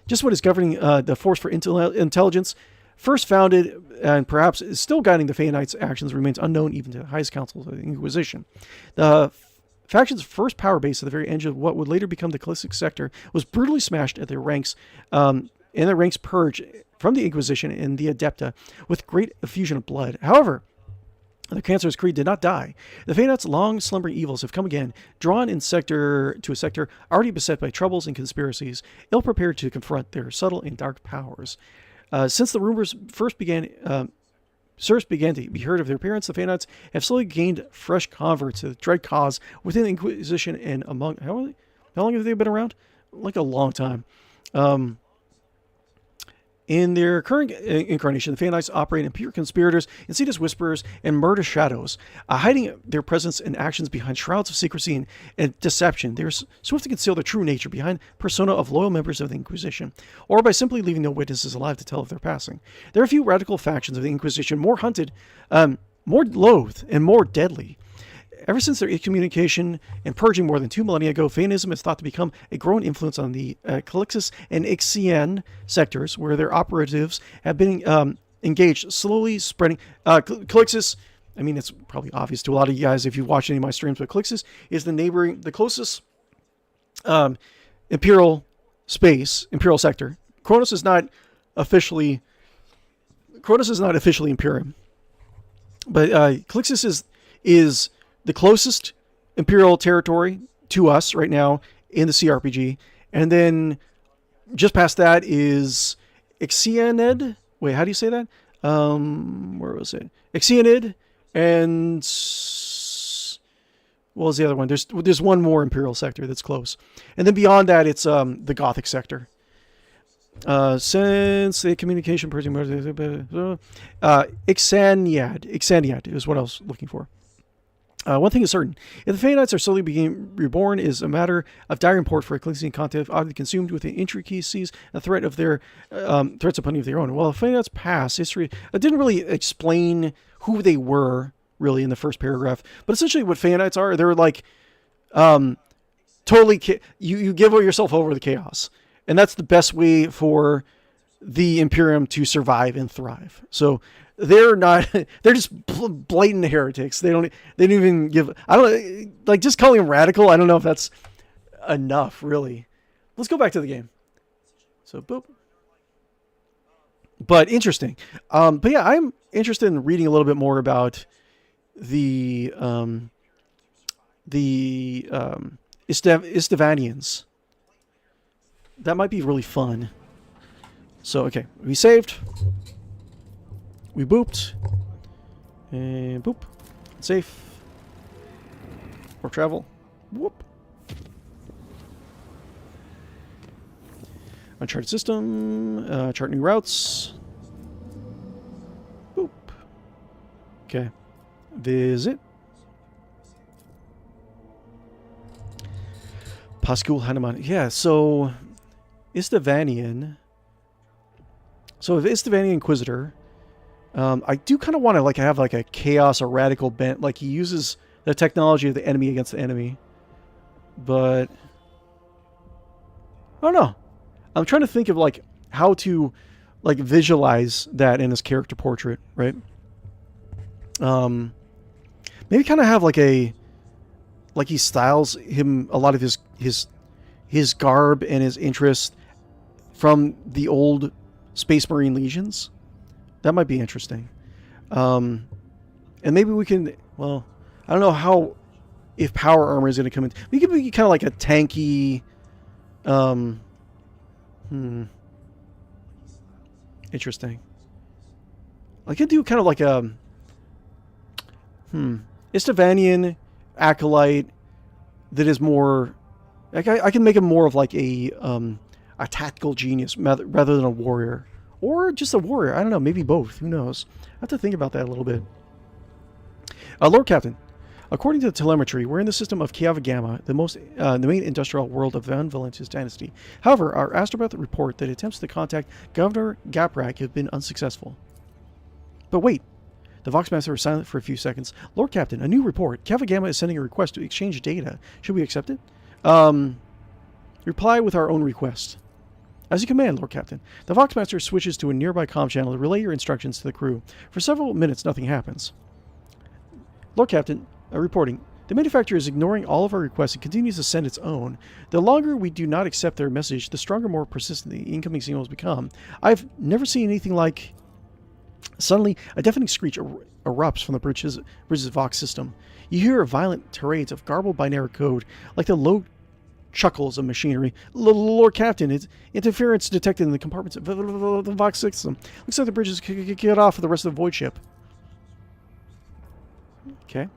Just what is governing the force for intelligence first founded and perhaps is still guiding the Phaonites' actions remains unknown even to the highest councils of the Inquisition. The faction's first power base at the very edge of what would later become the Calixtic sector was brutally smashed at their ranks, purged from the Inquisition and the Adepta with great effusion of blood. However, the cancerous creed did not die. The Phaonites' long slumbering evils have come again, drawn in a sector already beset by troubles and conspiracies, ill-prepared to confront their subtle and dark powers. Since the rumors first began to be heard of their appearance, the Phaonites have slowly gained fresh converts to the dread cause within the Inquisition and among... How long have they been around? Like a long time. In their current incarnation, the Phaonites operate in pure conspirators, insidious whisperers, and murder shadows, hiding their presence and actions behind shrouds of secrecy and deception. They are swift to conceal their true nature behind persona of loyal members of the Inquisition, or by simply leaving no witnesses alive to tell of their passing. There are few radical factions of the Inquisition more hunted, more loathed, and more deadly. Ever since their excommunication and purging more than 2 millennia ago, Phaonism is thought to become a growing influence on the Calixtus and 𝕽𝖶𝖌𝖚 sectors, where their operatives have been engaged, slowly spreading. Calixtus, I mean, it's probably obvious to a lot of you guys if you've watched any of my streams, but Calixtus is the closest imperial sector. Kronos is not officially Imperium, but Calixtus is the closest imperial territory to us right now in the cRPG. And then just past that is 𝕽𝖶𝖌𝖚. Wait, how do you say that? Where was it? 𝕽𝖶𝖌𝖚 and what was the other one? There's one more Imperial sector that's close, and then beyond that, it's the Gothic sector. Since the communication person, 𝕽𝖶𝖌𝖚 is what I was looking for. One thing is certain: if the Feyenoords are slowly being reborn, is a matter of dire import for Ecclesian content oddly consumed with the intricacies and threat of their threats upon of their own. Well, the Feyenoords' past history, it didn't really explain who they were really in the first paragraph, but essentially what Feyenoords are, they're like totally you give yourself over to chaos, and that's the best way for the Imperium to survive and thrive. So they're not, they're just blatant heretics. They don't even give, I don't like, just calling them radical. I don't know if that's enough, really. Let's go back to the game. So boop. But interesting. But yeah, I'm interested in reading a little bit more about the 𝕽𝖌𝖚𝖊𝖃𝑠. That might be really fun. So, okay, we saved. We booped. And boop. Safe. Or travel. Whoop. Uncharted system. Chart new routes. Boop. Okay. Visit. Pascul Hanuman. Yeah, so 𝕽𝖌𝖊𝖃. So if 𝕽𝖌𝖃 Inquisitor, I do kind of want to like have like a chaos or radical bent. Like he uses the technology of the enemy against the enemy. But I don't know. I'm trying to think of like how to like visualize that in his character portrait, right? Maybe kind of have like a, like he styles him a lot of his garb and his interest from the old Space Marine legions. That might be interesting. And maybe we can, well, I don't know how, if power armor is going to come in. We could be kind of like a tanky, interesting. I could do kind of like a, 𝕽𝖌𝖃 acolyte that is more, I can make him more of like a tactical genius rather than a warrior. Or just a warrior. I don't know. Maybe both. Who knows? I have to think about that a little bit. Lord Captain, according to the telemetry, we're in the system of 𝕽𝖌𝖚𝖃, the main industrial world of Van Valentis dynasty. However, our astrobeth report that attempts to contact Governor Gaprak have been unsuccessful. But wait. The Voxmaster was silent for a few seconds. Lord Captain, a new report. 𝕽𝖌𝖚𝖃 is sending a request to exchange data. Should we accept it? Reply with our own request. As you command, Lord Captain. The Voxmaster switches to a nearby comm channel to relay your instructions to the crew. For several minutes, nothing happens. Lord Captain, reporting. The manufacturer is ignoring all of our requests and continues to send its own. The longer we do not accept their message, the stronger, more persistent the incoming signals become. I've never seen anything like... Suddenly, a deafening screech erupts from the bridge's Vox system. You hear violent tirades of garbled binary code, like the low chuckles of machinery. Lord Captain, it's interference detected in the compartments of the Vox system. Looks like the bridge is cut off for the rest of the void ship. Okay.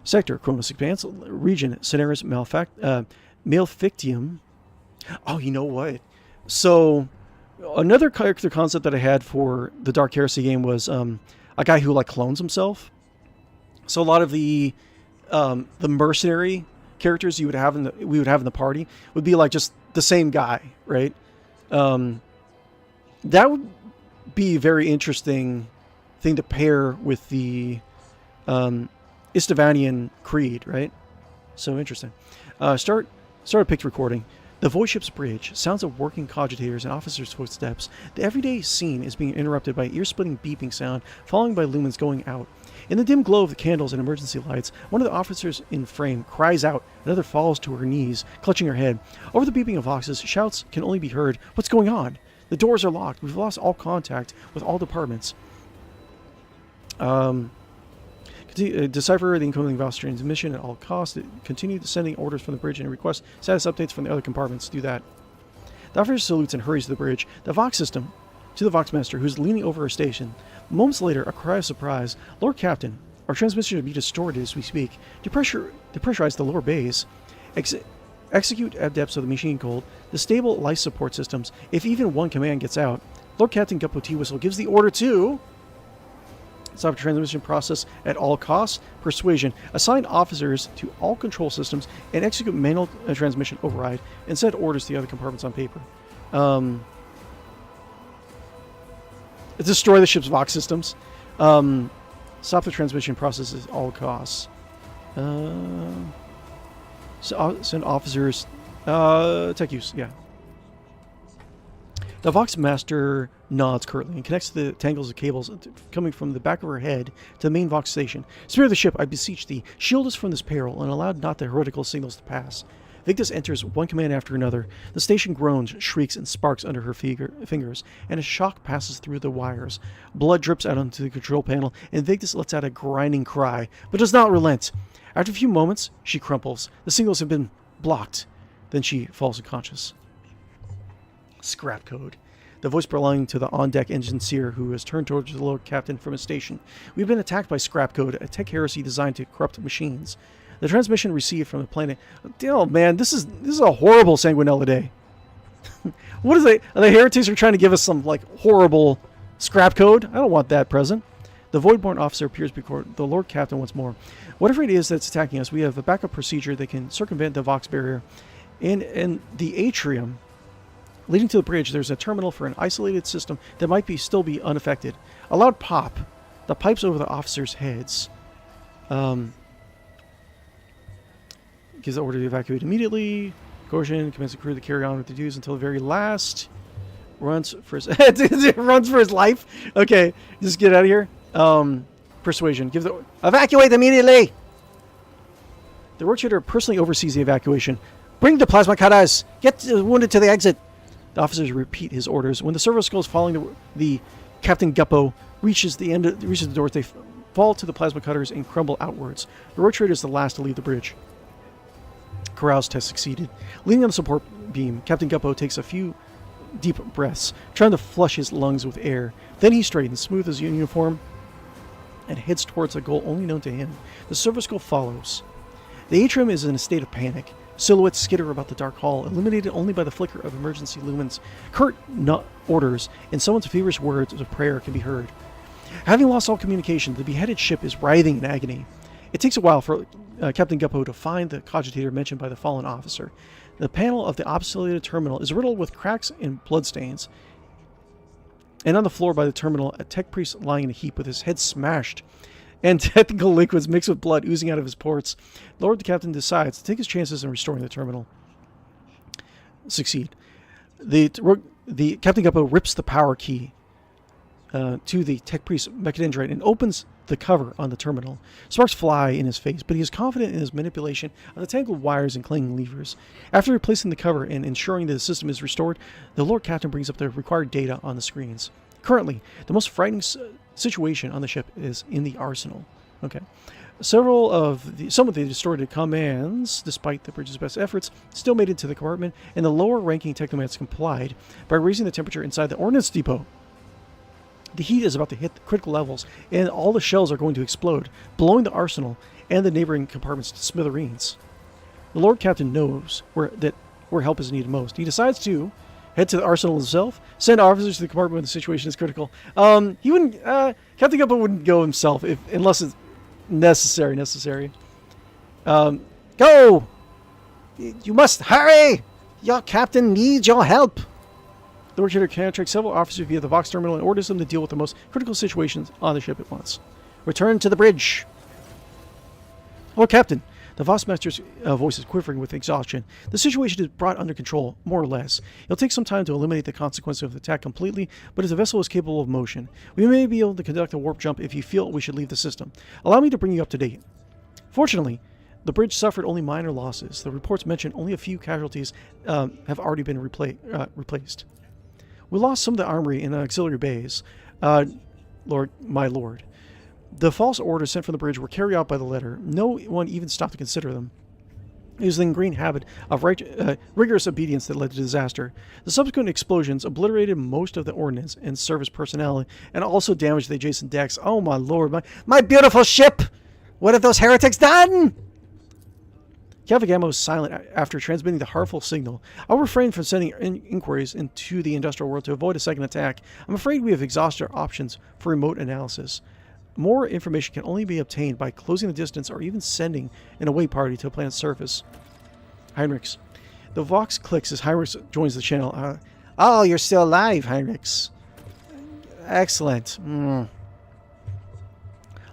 Sector, Chronos Expanse, region, Cineris Malefictium. Oh, you know what? So... Another character concept that I had for the Dark Heresy game was a guy who like clones himself. So a lot of the mercenary characters we would have in the party would be like just the same guy, right? That would be a very interesting thing to pair with the 𝕽𝖌𝖃 creed, right? So interesting. Start a picked recording. The void ship's bridge, sounds of working cogitators and officers' footsteps. The everyday scene is being interrupted by ear-splitting beeping sound, followed by lumens going out. In the dim glow of the candles and emergency lights, one of the officers in frame cries out. Another falls to her knees, clutching her head. Over the beeping of voxes, shouts can only be heard. What's going on? The doors are locked. We've lost all contact with all departments. Decipher the incoming Vox transmission at all costs. Continue sending orders from the bridge and request status updates from the other compartments. Do that. The officer salutes and hurries to the bridge. The Vox system to the Voxmaster, who's leaning over her station. Moments later, a cry of surprise. Lord Captain, our transmission should be distorted as we speak. Depressurize the lower bays. Execute at depths of the machine cold. Disable life support systems. If even one command gets out, Lord Captain Guppo Teawhistle gives the order to stop the transmission process at all costs. Persuasion. Assign officers to all control systems and execute manual transmission override and send orders to the other compartments on paper. Destroy the ship's Vox systems. Stop the transmission process at all costs. Send officers. Tech use, yeah. The Vox Master nods curtly and connects the tangles of cables coming from the back of her head to the main Vox station. Spare the ship, I beseech thee. Shield us from this peril and allow not the heretical signals to pass. Victus enters one command after another. The station groans, shrieks, and sparks under her fingers, and a shock passes through the wires. Blood drips out onto the control panel, and Victus lets out a grinding cry, but does not relent. After a few moments, she crumples. The signals have been blocked. Then she falls unconscious. Scrap code. The voice belonging to the on-deck engineer who has turned towards the Lord Captain from his station. We've been attacked by scrap code, a tech heresy designed to corrupt machines. The transmission received from the planet. Oh man, this is a horrible Sanguinala day. What is it? The heretics are trying to give us some like horrible scrap code. I don't want that present. The Voidborn officer appears before the Lord Captain once more. Whatever it is that's attacking us, we have a backup procedure that can circumvent the Vox barrier. In the atrium leading to the bridge, there's a terminal for an isolated system that might still be unaffected. A loud pop. The pipes over the officers' heads. Gives the order to evacuate immediately. Coercion commands the crew to carry on with the duties until the very last. Runs for his runs for his life. Okay, just get out of here. Persuasion. Evacuate immediately. The rotator personally oversees the evacuation. Bring the plasma cutters. Get wounded to the exit. The officers repeat his orders. When the servo skulls following the Captain Guppo reaches the door, they fall to the plasma cutters and crumble outwards. The rotator is the last to leave the bridge. Carouse test succeeded. Leaning on the support beam, Captain Guppo takes a few deep breaths, trying to flush his lungs with air. Then he straightens, smooths his uniform, and heads towards a goal only known to him. The servo skull follows. The atrium is in a state of panic. Silhouettes skitter about the dark hall, illuminated only by the flicker of emergency lumens. Curt orders and someone's feverish words of prayer can be heard. Having lost all communication, the beheaded ship is writhing in agony. It takes a while for Captain Guppo to find the cogitator mentioned by the fallen officer. The panel of the obsolete terminal is riddled with cracks and bloodstains. And on the floor by the terminal, a tech priest lying in a heap with his head smashed and technical liquids mixed with blood oozing out of his ports. Lord Captain decides to take his chances in restoring the terminal. Succeed. The Captain Guppo rips the power key to the tech priest's mechadendrite and opens the cover on the terminal. Sparks fly in his face, but he is confident in his manipulation of the tangled wires and clanging levers. After replacing the cover and ensuring that the system is restored, the Lord Captain brings up the required data on the screens. Currently, the most frightening situation on the ship is in the arsenal. Okay. Some of the distorted commands, despite the bridge's best efforts, still made it to the compartment, and the lower-ranking technomats complied by raising the temperature inside the ordnance depot. The heat is about to hit critical levels, and all the shells are going to explode, blowing the arsenal and the neighboring compartments to smithereens. The Lord Captain knows where help is needed most. He decides to head to the arsenal himself, send officers to the compartment when the situation is critical. He wouldn't. Captain Guppo wouldn't go himself unless it's necessary. Go! You must hurry! Your captain needs your help. The rotator contracts several officers via the Vox terminal and orders them to deal with the most critical situations on the ship at once. Return to the bridge. Lord Captain, the Vox Master's voice is quivering with exhaustion. The situation is brought under control, more or less. It'll take some time to eliminate the consequences of the attack completely, but if the vessel is capable of motion, we may be able to conduct a warp jump if you feel we should leave the system. Allow me to bring you up to date. Fortunately, the bridge suffered only minor losses. The reports mention only a few casualties have already been replaced. We lost some of the armory in the auxiliary bays, my lord. The false orders sent from the bridge were carried out by the letter. No one even stopped to consider them. It was the ingrained habit of rigorous obedience that led to disaster. The subsequent explosions obliterated most of the ordnance and service personnel, and also damaged the adjacent decks. Oh my lord, my beautiful ship! What have those heretics done? 𝕿𝖆𝖊𝖊𝖃 was silent after transmitting the harmful signal. I'll refrain from sending inquiries into the industrial world to avoid a second attack. I'm afraid we have exhausted our options for remote analysis. More information can only be obtained by closing the distance or even sending an away party to a planet's surface. Heinrichs. The Vox clicks as Heinrichs joins the channel. Oh, you're still alive, Heinrichs. Excellent.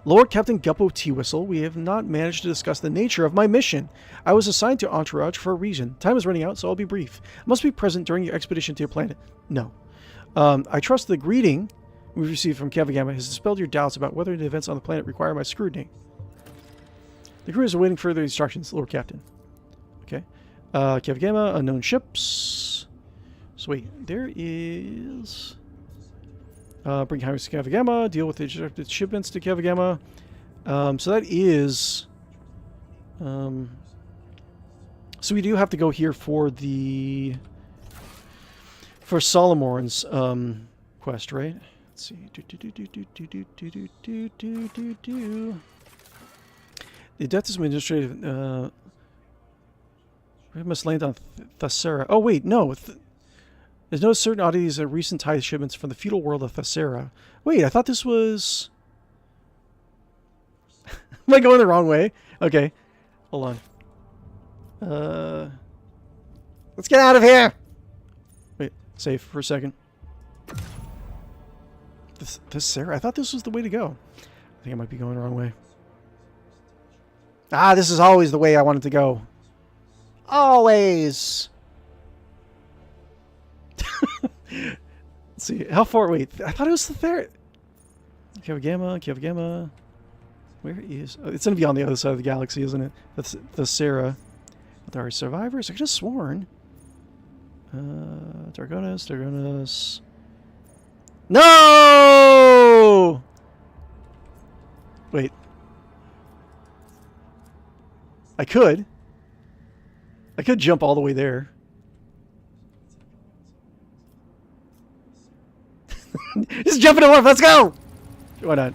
Lord Captain Guppo Teawhistle, we have not managed to discuss the nature of my mission. I was assigned to Entourage for a reason. Time is running out, so I'll be brief. I must be present during your expedition to your planet. No. I trust the greeting we've received from 𝕿𝖆𝖊𝖊𝖃 has dispelled your doubts about whether the events on the planet require my scrutiny. The crew is awaiting further instructions, Lord Captain. Okay. 𝕿𝖆𝖊𝖃, unknown ships. So wait, there is... bring Heinrichs to 𝕿𝖆𝖊𝖃, deal with the ejected shipments to 𝕿𝖆𝖊𝖃. So that is... so we do have to go here for the... for Solomon's quest, right? Let's see. The Adeptus Administrative... we must land on 𝕿𝖗𝖊𝖃. Oh, wait, no. There's no certain oddities of recent tithe shipments from the feudal world of 𝕿𝖗𝖃. Wait, I thought this was... Am I going the wrong way? Okay. Hold on. Let's get out of here! Wait, save for a second. 𝕿𝖗𝖃? I thought this was the way to go. I think I might be going the wrong way. Ah, this is always the way I wanted to go. Always! Let's see. How far? Wait, I thought it was the third. 𝕿𝖆𝖊𝖃. Where is... Oh, it's going to be on the other side of the galaxy, isn't it? That's 𝕿𝖗𝖃. But there are survivors. I could have sworn. 𝕿𝖗𝖃. No! Wait. I could jump all the way there. Just jump into warp. Let's go. Why not?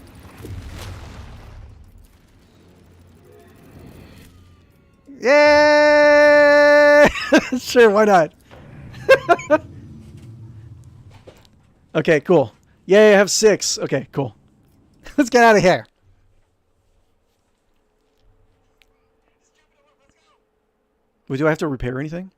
Yeah. Sure. Why not? Okay. Cool. Yay! I have 6. Okay. Cool. Let's get out of here. Wait, do I have to repair anything?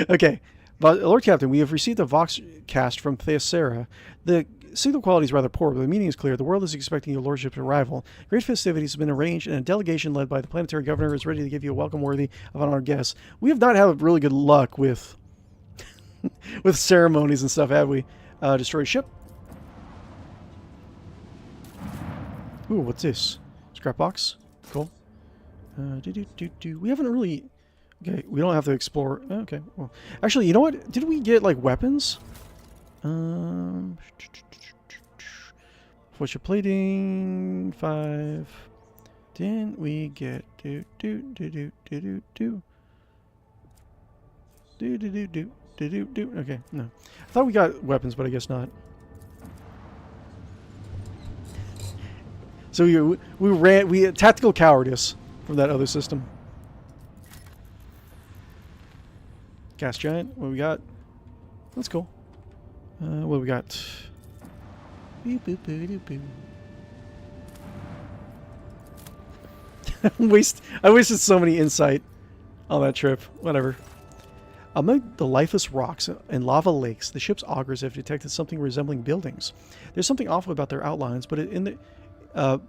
Okay. But, Lord Captain, we have received a Vox cast from 𝕿𝖗𝖃. The signal quality is rather poor, but the meaning is clear. The world is expecting your lordship's arrival. Great festivities have been arranged, and a delegation led by the planetary governor is ready to give you a welcome worthy of an honored guest. We have not had really good luck with with ceremonies and stuff, have we? Destroy ship. Ooh, what's this? Scrap box. Cool. We haven't really... Okay, we don't have to explore. Okay, well, actually, you know what? Did we get like weapons? What's your plating? 5. Didn't we get Okay, no. I thought we got weapons, but I guess not. So we had tactical cowardice from that other system. Gas giant, what we got? That's cool. What we got? I wasted so many insight on that trip. Whatever. Among the lifeless rocks and lava lakes, the ship's augurs have detected something resembling buildings. There's something awful about their outlines, but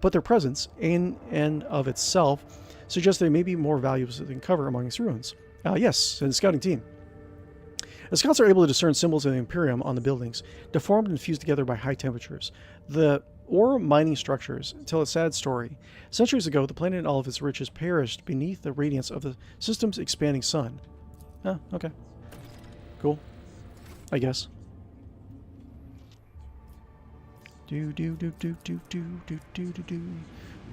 but their presence in and of itself suggests there may be more valuables that they can cover among these ruins. Yes, and the scouting team. The scouts are able to discern symbols of the Imperium on the buildings, deformed and fused together by high temperatures. The ore mining structures tell a sad story. Centuries ago, the planet and all of its riches perished beneath the radiance of the system's expanding sun. Oh, okay. Cool. I guess.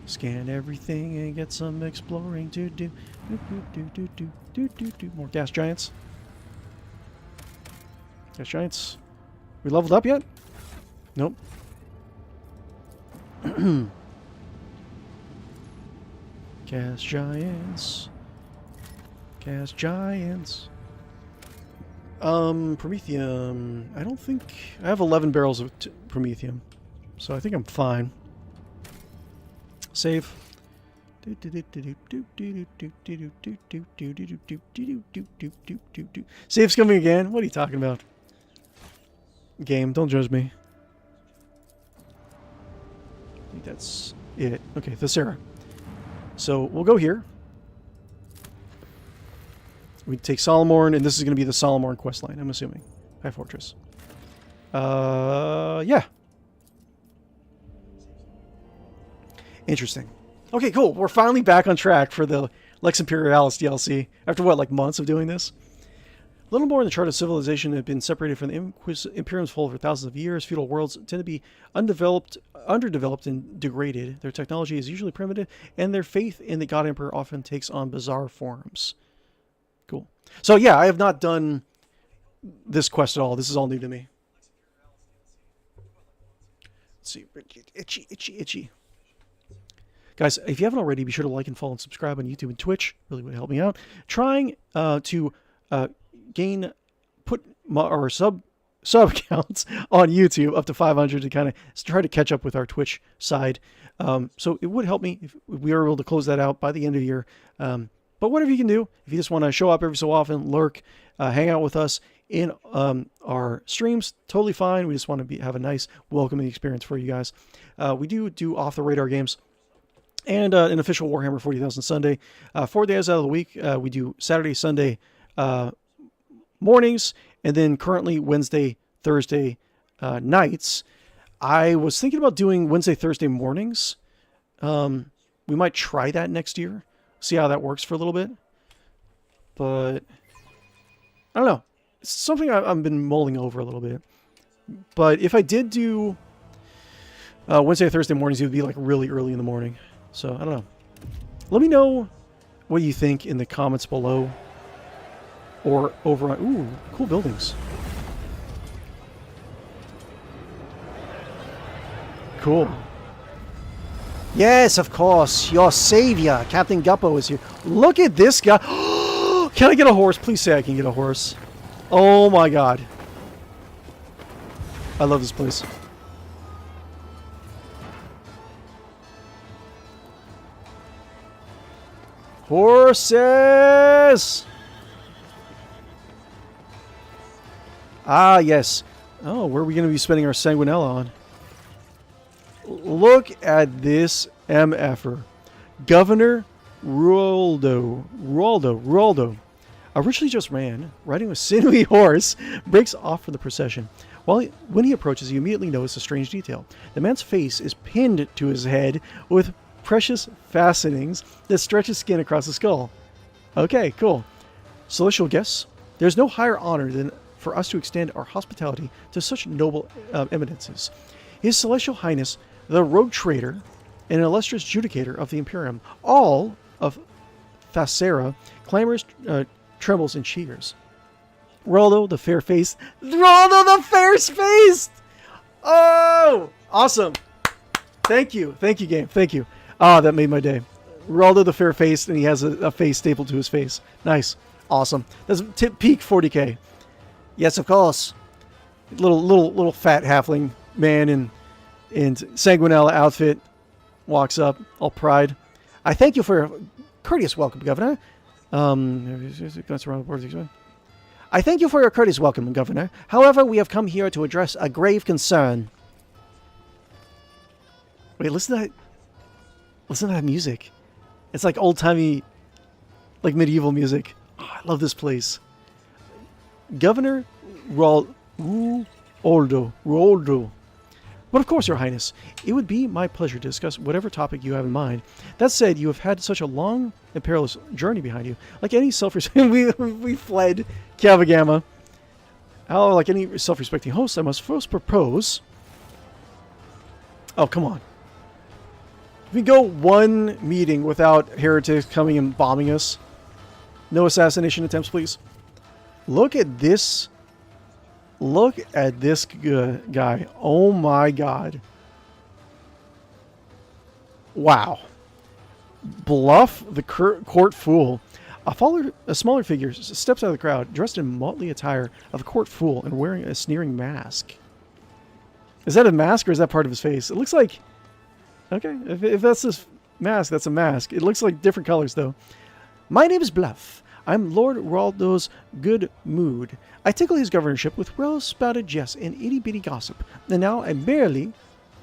Scan everything and get some exploring to do. More gas giants. Gas giants. We leveled up yet? Nope. Gas giants. Gas giants. Promethium. I don't think... I have 11 barrels of promethium. So I think I'm fine. Save. Save's coming again? What are you talking about? Game, don't judge me. I think that's it. Okay, Thessera. So we'll go here. We take Solomorn, and this is going to be the Solomorn questline, I'm assuming. High Fortress. Yeah. Interesting. Okay, cool. We're finally back on track for the Lex Imperialis DLC. After what, like months of doing this? A little more in the chart of civilization have been separated from the Imperium's fold for thousands of years. Feudal worlds tend to be underdeveloped, and degraded. Their technology is usually primitive, and their faith in the God Emperor often takes on bizarre forms. Cool. So yeah, I have not done this quest at all. This is all new to me. Let's see. Itchy. Guys, if you haven't already, be sure to like and follow and subscribe on YouTube and Twitch. Really would help me out. Trying to put our sub counts on YouTube up to 500 to kind of try to catch up with our Twitch side. So it would help me if we are able to close that out by the end of the year. But whatever you can do, if you just want to show up every so often, lurk, hang out with us in our streams, totally fine. We just want to have a nice, welcoming experience for you guys. We do off-the-radar games and an official Warhammer 40,000 Sunday. 4 days out of the week, we do Saturday, Sunday mornings, and then currently Wednesday, Thursday nights. I was thinking about doing Wednesday, Thursday mornings. We might try that next year. See how that works for a little bit. But I don't know. It's something I've been mulling over a little bit. But if I did do Wednesday or Thursday mornings, it would be like really early in the morning. So I don't know. Let me know what you think in the comments below. Or over on... Ooh, cool buildings. Cool. Yes, of course. Your savior, Captain Guppo, is here. Look at this guy. Can I get a horse? Please say I can get a horse. Oh my god. I love this place. Horses! Ah, yes. Oh, where are we going to be spending our Sanguinala on? Look at this MFer. Governor Rualdo. A richly just man, riding a sinewy horse, breaks off from the procession. When he approaches, you immediately notice a strange detail. The man's face is pinned to his head with precious fastenings that stretch his skin across the skull. Okay, cool. Celestial guests, there's no higher honor than for us to extend our hospitality to such noble eminences. His Celestial Highness, the Rogue Trader, and an illustrious judicator of the Imperium, all of Thessera, clamors, trembles, and cheers. Roldo the Fair-Faced. Roldo the Fair-Faced! Oh! Awesome. Thank you, game. Thank you. Ah, that made my day. Roldo the Fair-Faced, and he has a face stapled to his face. Nice. Awesome. That's peak 40k. Yes, of course. Little fat halfling man in Sanguinala outfit walks up, all pride. I thank you for your courteous welcome, Governor. I thank you for your courteous welcome, Governor. However, we have come here to address a grave concern. Wait, listen to that music. It's like old-timey, like medieval music. Oh, I love this place. Governor Rualdo. But of course, Your Highness, it would be my pleasure to discuss whatever topic you have in mind. That said, you have had such a long and perilous journey behind you. Like any we fled Cavagama. However, like any self-respecting host, I must first propose... Oh, come on. We go one meeting without heretics coming and bombing us. No assassination attempts, please. Look at this. Look at this guy. Oh my god. Wow. Bluff the court fool. A smaller figure steps out of the crowd, dressed in motley attire of a court fool and wearing a sneering mask. Is that a mask or is that part of his face? It looks like... Okay, if that's his mask, that's a mask. It looks like different colors, though. My name is Bluff. I'm Lord Raldo's good mood. I tickle his governorship with well-spouted jest and itty-bitty gossip. And now I merely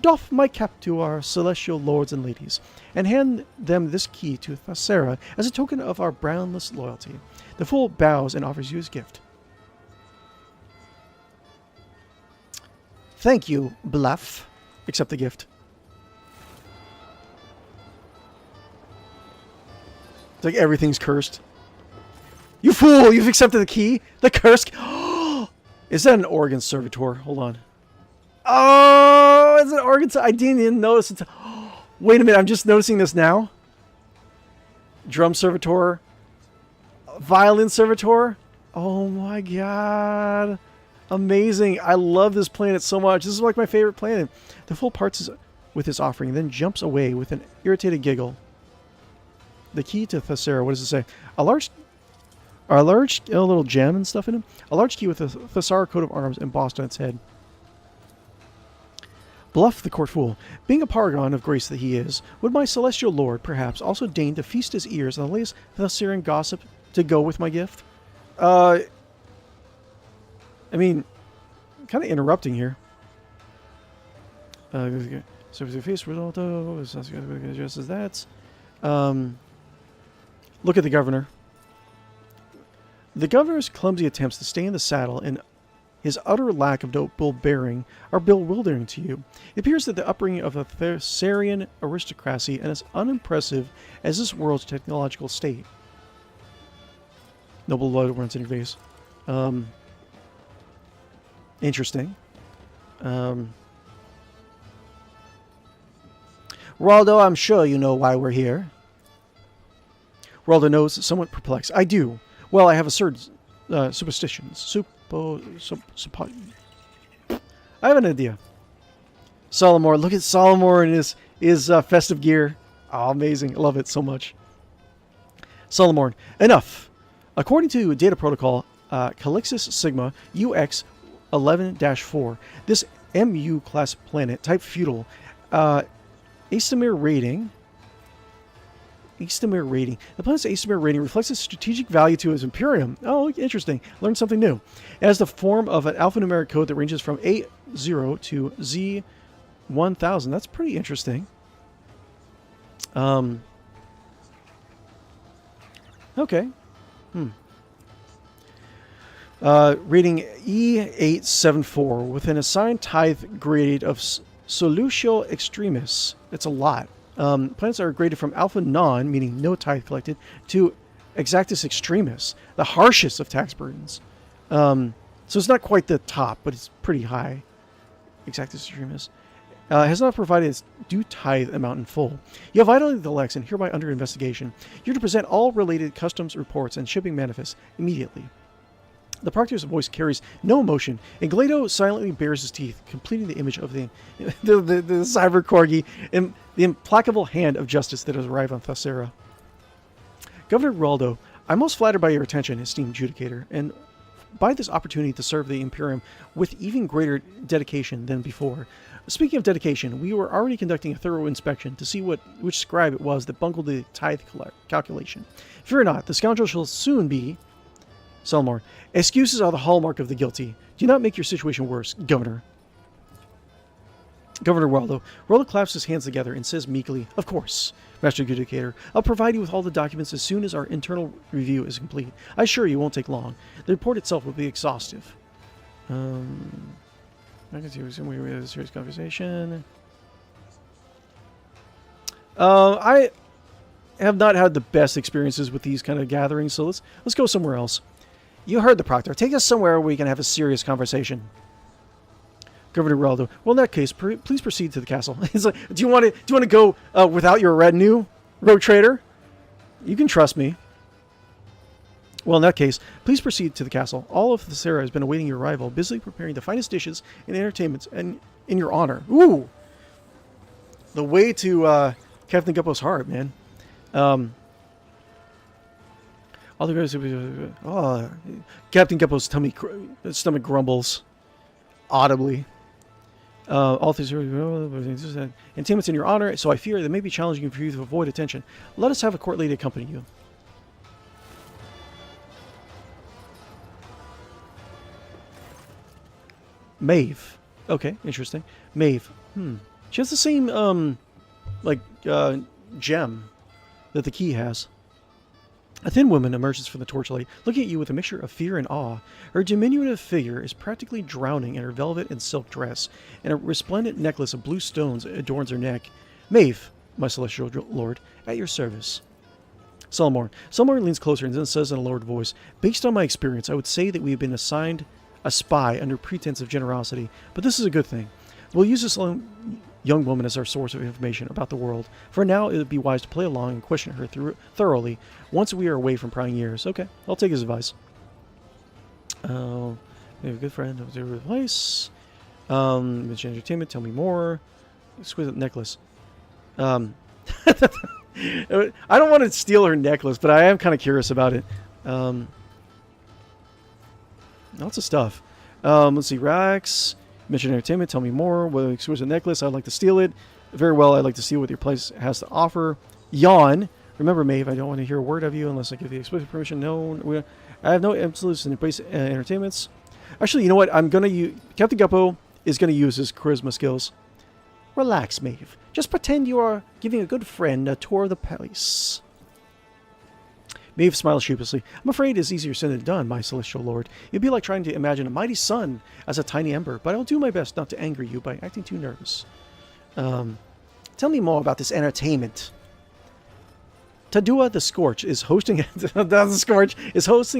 doff my cap to our celestial lords and ladies, and hand them this key to 𝕿𝖗 as a token of our boundless loyalty. The fool bows and offers you his gift. Thank you, Bluff. Accept the gift. It's like everything's cursed. You fool! You've accepted the key? The curse? Is that an organ servitor? Hold on. Oh, it's an organ. I didn't even notice it. Wait a minute, I'm just noticing this now. Drum servitor. Violin servitor. Oh my god. Amazing. I love this planet so much. This is like my favorite planet. The fool parts with his offering, then jumps away with an irritated giggle. The key to 𝕿𝖗. What does it say? A little gem and stuff in it. A large key with a 𝕿𝖗 coat of arms embossed on its head. Bluff the court fool. Being a paragon of grace that he is, would my celestial lord perhaps also deign to feast his ears on the latest 𝕿𝖗 gossip to go with my gift? I mean, kind of interrupting here. So the face result just as that. Look at the governor. The governor's clumsy attempts to stay in the saddle and his utter lack of noble bearing are bewildering to you. It appears that the upbringing of a 𝕿𝖗rian aristocracy is as unimpressive as this world's technological state. Noble blood runs in your face. Interesting. Raldo, I'm sure you know why we're here. Raldo knows, somewhat perplexed. I do. Well, I have absurd superstitions. I have an idea. Solomor, look at Solomor in his festive gear. Oh, amazing. I love it so much. Solomor, enough. According to data protocol Calixis Sigma UX 11-4, this MU class planet, type feudal, Astamir rating. The planet's Astamir rating reflects its strategic value to its Imperium. Oh, interesting. Learned something new. It has the form of an alphanumeric code that ranges from A0 to Z1000. That's pretty interesting. Okay. Rating E874 with an assigned tithe grade of Solutio Extremis. It's a lot. Planets are graded from Alpha Non, meaning no tithe collected, to Exactus Extremis, the harshest of tax burdens. So it's not quite the top, but it's pretty high. Exactus Extremis. Has not provided its due tithe amount in full. You have violated the Lex and hereby under investigation. You're to present all related customs reports and shipping manifests immediately. The Proctor's voice carries no emotion, and 𝕿𝖗 silently bares his teeth, completing the image of the cyber corgi and the implacable hand of justice that has arrived on 𝕿𝖗. Governor Raldo, I'm most flattered by your attention, esteemed judicator, and by this opportunity to serve the Imperium with even greater dedication than before. Speaking of dedication, we were already conducting a thorough inspection to see which scribe it was that bungled the tithe calculation. Fear not, the scoundrel shall soon be... Selmore, excuses are the hallmark of the guilty. Do not make your situation worse, Governor. Governor Raldo. Raldo claps his hands together and says meekly, of course, Master Judicator. I'll provide you with all the documents as soon as our internal review is complete. I assure you it won't take long. The report itself will be exhaustive. I can see we had a serious conversation. I have not had the best experiences with these kind of gatherings, so let's go somewhere else. You heard the Proctor. Take us somewhere where we can have a serious conversation. Governor Raldo. Well, in that case, please proceed to the castle. He's like, do you want to go without your retinue, rogue trader? You can trust me. Well, in that case, please proceed to the castle. All of the Sarah has been awaiting your arrival, busily preparing the finest dishes and entertainments and in your honor. Ooh! The way to Captain Guppo's heart, man. All the guys... Captain Guppo's stomach grumbles audibly. All things entertainments in your honor, so I fear that may be challenging for you to avoid attention. Let us have a court lady accompany you. 𝕿𝖊𝖊. Okay, interesting. 𝕿𝖊𝖊. She has the same, gem that the key has. A thin woman emerges from the torchlight, looking at you with a mixture of fear and awe. Her diminutive figure is practically drowning in her velvet and silk dress, and a resplendent necklace of blue stones adorns her neck. 𝕿𝖊𝖊, my celestial lord, at your service. 𝕿𝖗𝖆. 𝕿𝖗𝖆 leans closer and then says in a lowered voice, based on my experience, I would say that we have been assigned a spy under pretense of generosity, but this is a good thing. We'll use this young woman as our source of information about the world. For now, it would be wise to play along and question her thoroughly once we are away from prying ears. Okay, I'll take his advice. We have a good friend over the place. Mention entertainment, tell me more. Exquisite necklace. I don't want to steal her necklace, but I am kind of curious about it. Lots of stuff. Let's see. Rax. Mention entertainment. Tell me more. What an exquisite necklace. I'd like to steal it. Very well. I'd like to see what your place has to offer. Yawn. Remember, 𝕿𝖊𝖊, I don't want to hear a word of you unless I give you explicit permission. No, I have no absolutes in embrace entertainments. Actually, you know what? I'm going to use... Captain Guppo is going to use his charisma skills. Relax, 𝕿𝖊𝖊. Just pretend you are giving a good friend a tour of the place. 𝕿𝖊𝖊 smiles sheepishly. I'm afraid it's easier said than done, my celestial lord. It'd be like trying to imagine a mighty sun as a tiny ember, but I'll do my best not to anger you by acting too nervous. Tell me more about this entertainment. 𝕿𝖗 the Scorch is hosting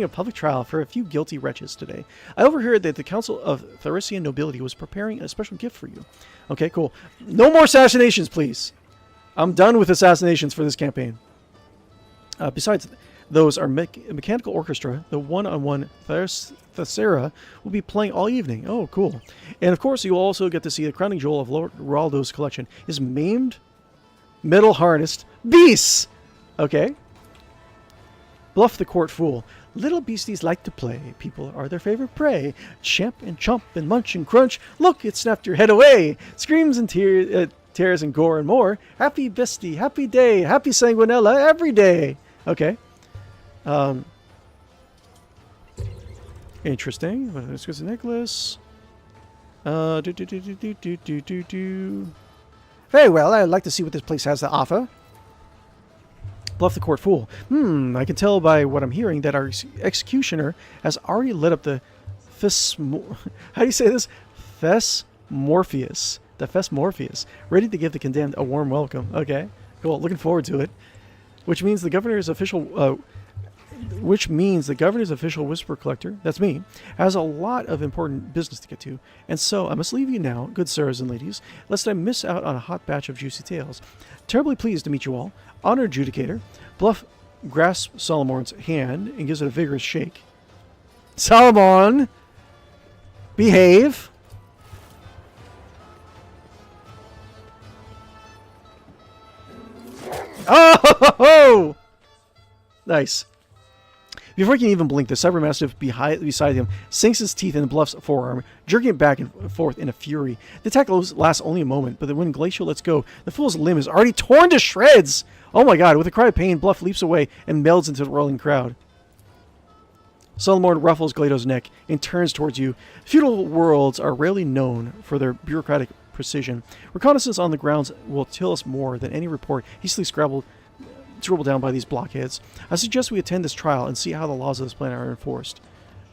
a public trial for a few guilty wretches today. I overheard that the Council of Tharisian Nobility was preparing a special gift for you. Okay, cool. No more assassinations, please. I'm done with assassinations for this campaign. Besides those, our mechanical orchestra, the one-on-one Thessera, will be playing all evening. Oh, cool. And of course, you'll also get to see the crowning jewel of Lord Raldo's collection, his maimed, metal-harnessed beasts. Okay. Bluff the court fool. Little beasties like to play. People are their favorite prey. Champ and chomp and munch and crunch. Look, it snapped your head away. Screams and tears and gore and more. Happy bestie, happy day, happy Sanguinala every day. Okay. Interesting. Let's go to the necklace. Very well. I'd like to see what this place has to offer. Bluff the court fool. I can tell by what I'm hearing that our executioner has already lit up the how do you say this? 𝕿𝖊𝖆. The 𝕿𝖊𝖆. Ready to give the condemned a warm welcome. Okay. Cool. Looking forward to it. Which means the governor's official whisper collector, that's me, has a lot of important business to get to. And so I must leave you now, good sirs and ladies, lest I miss out on a hot batch of juicy tales. Terribly pleased to meet you all. Honored adjudicator. Bluff grasps 𝕿𝖗𝖆's hand and gives it a vigorous shake. 𝕿𝖗𝖆, behave. Oh! Nice. Before he can even blink, the cybermastiff beside him sinks his teeth in Bluff's forearm, jerking it back and forth in a fury. The attack lasts only a moment, but when Glacial lets go, the fool's limb is already torn to shreds! Oh my god, with a cry of pain, Bluff leaps away and melds into the rolling crowd. 𝕿𝖗𝖆 ruffles Glado's neck and turns towards you. Feudal worlds are rarely known for their bureaucratic precision. Reconnaissance on the grounds will tell us more than any report hastily scribbled down by these blockheads. I suggest we attend this trial and see how the laws of this planet are enforced.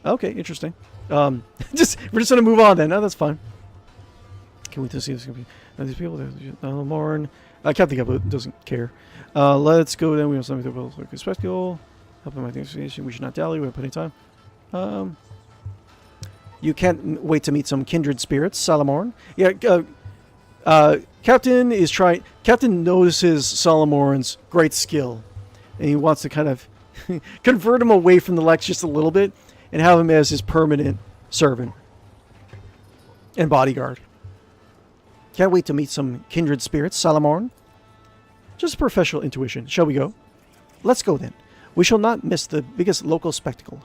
Okay, interesting. We're just gonna move on then. No, that's fine. Can we just see this? These people, 𝕿𝖗𝖆. Captain Guppo doesn't care. Let's go then. We have something to look at spectacle. Help in my investigation. We should not dally. We have plenty of time. You can't wait to meet some kindred spirits, Salamorn. Yeah, Captain is trying. Captain notices Salamorn's great skill, and he wants to kind of convert him away from the Lex just a little bit and have him as his permanent servant and bodyguard. Can't wait to meet some kindred spirits, Salamorn. Just a professional intuition. Shall we go? Let's go then. We shall not miss the biggest local spectacle.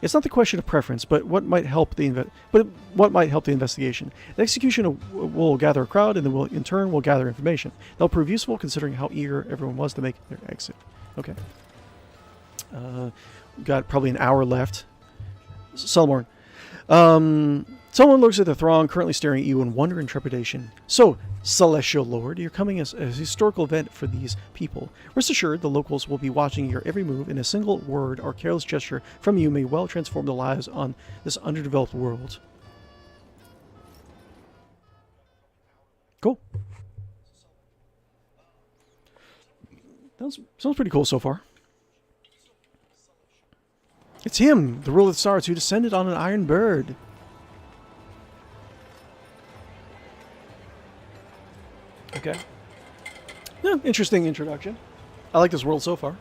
It's not the question of preference, but what might help the investigation. The execution will gather a crowd, and then in turn will gather information. They'll prove useful considering how eager everyone was to make their exit. Okay. We've got probably an hour left. Salamorn. Someone looks at the throng currently staring at you in wonder and trepidation. So, Celestial Lord, you're coming as a historical event for these people. Rest assured, the locals will be watching your every move, and a single word or careless gesture from you may well transform their lives on this underdeveloped world. Cool. Sounds pretty cool so far. It's him, the ruler of the stars, who descended on an iron bird. Okay. Yeah, interesting introduction. I like this world so far.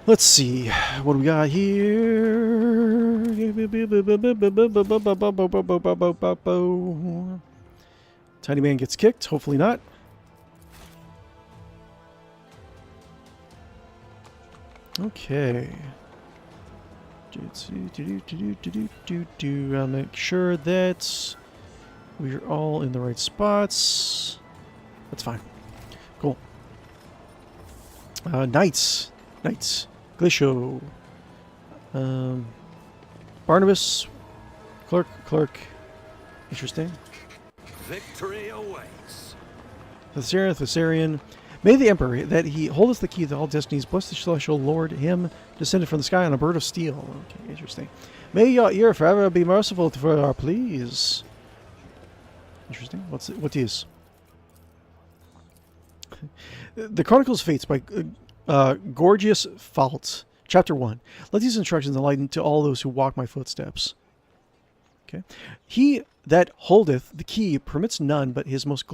Let's see. What do we got here? Tiny man gets kicked. Hopefully not. Okay. I'll make sure that we're all in the right spots. That's fine. Cool. Knights. Glacio. Barnabas. Clerk. Interesting. Victory awaits. Thessarian. May the Emperor, that he holdeth the key to all destinies, bless the celestial Lord, him descended from the sky on a bird of steel. Okay, interesting. May your ear forever be merciful for our pleas. Interesting. What is? The Chronicles of Fates by 𝕽𝖆𝖊𝖊𝖗. Chapter 1. Let these instructions enlighten to all those who walk my footsteps. Okay. He that holdeth the key permits none but his most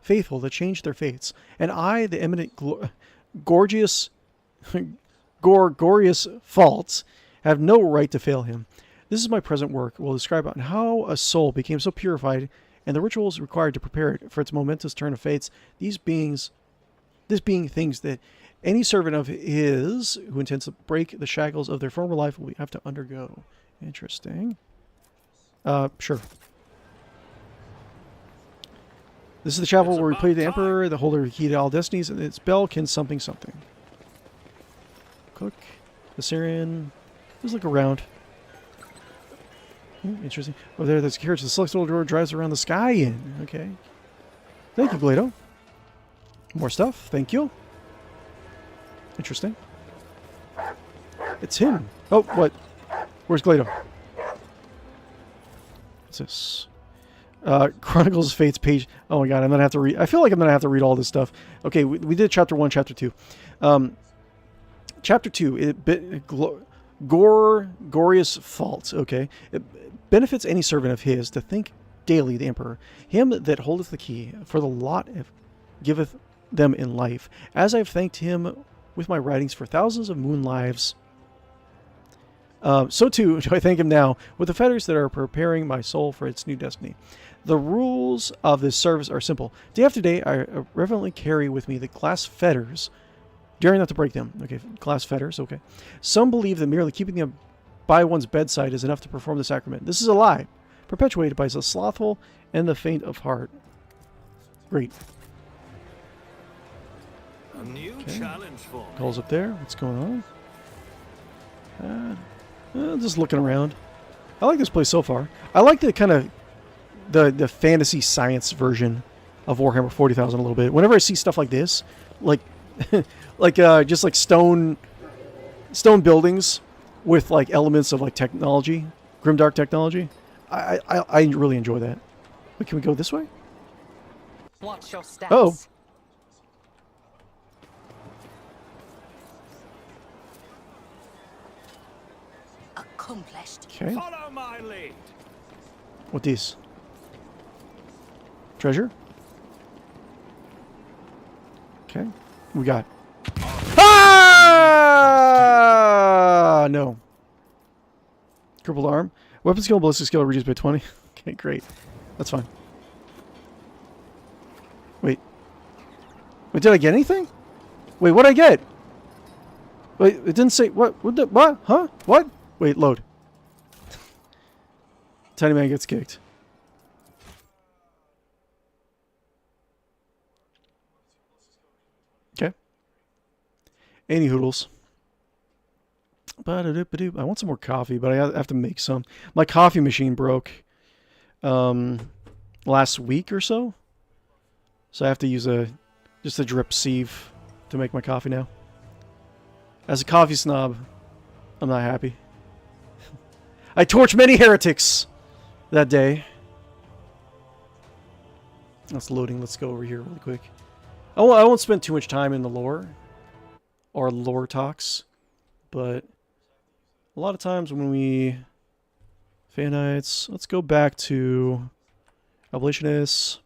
faithful to change their fates, and I, the eminent 𝕽𝖆𝖊𝖊𝖗, have no right to fail him. This is my present work. Will describe on how a soul became so purified, and the rituals required to prepare it for its momentous turn of fates. This being things that any servant of his who intends to break the shackles of their former life will have to undergo. Interesting. Sure. This is the chapel where we play the Emperor, the holder of the key to all destinies, and its bell can something. Click. The Syrian. Just look around. Interesting. Over there, there's a carriage. The celestial door drives around the sky in. Okay. Thank you, 𝕿𝖗𝖆. More stuff. Thank you. Interesting. It's him. Oh, what? Where's 𝕿𝖗𝖆? What's this? Chronicles of Fates page. Oh my god, I'm gonna have to read. I feel like I'm gonna have to read all this stuff. Okay, we did chapter 1, chapter 2. Chapter 2, 𝕽𝖆𝖊𝖊𝖗. Okay, it benefits any servant of his to think daily the Emperor, him that holdeth the key, for the lot giveth them in life, as I have thanked him with my writings for thousands of moon lives. So too do I thank him now with the fetters that are preparing my soul for its new destiny. The rules of this service are simple. Day after day, I reverently carry with me the glass fetters, daring not to break them. Okay, glass fetters, okay. Some believe that merely keeping them by one's bedside is enough to perform the sacrament. This is a lie, perpetuated by the slothful and the faint of heart. Great. A new challenge for me. Calls up there. What's going on? Just looking around. I like this place so far. I like the kind of the fantasy science version of Warhammer 40,000 a little bit. Whenever I see stuff like this, like just like stone buildings with like elements of like technology, grimdark technology, I really enjoy that. Wait, can we go this way? Watch your steps. Oh. accomplished. Okay. Follow my lead. What these? Treasure? Okay. We got. Ah! No. Crippled arm. Weapon skill, ballistic skill reduced by 20. Okay, great. That's fine. Wait. Wait, did I get anything? Wait, what did I get? Wait, it didn't say. What? What? Huh? What? Wait, load. Tiny man gets kicked. Okay. Any hoodles. I want some more coffee, but I have to make some. My coffee machine broke last week or so. So I have to use just a drip sieve to make my coffee now. As a coffee snob, I'm not happy. I torched many heretics that day. That's loading. Let's go over here really quick. I won't spend too much time in the lore or lore talks, but a lot of times when we Fanites, let's go back to abolitionists.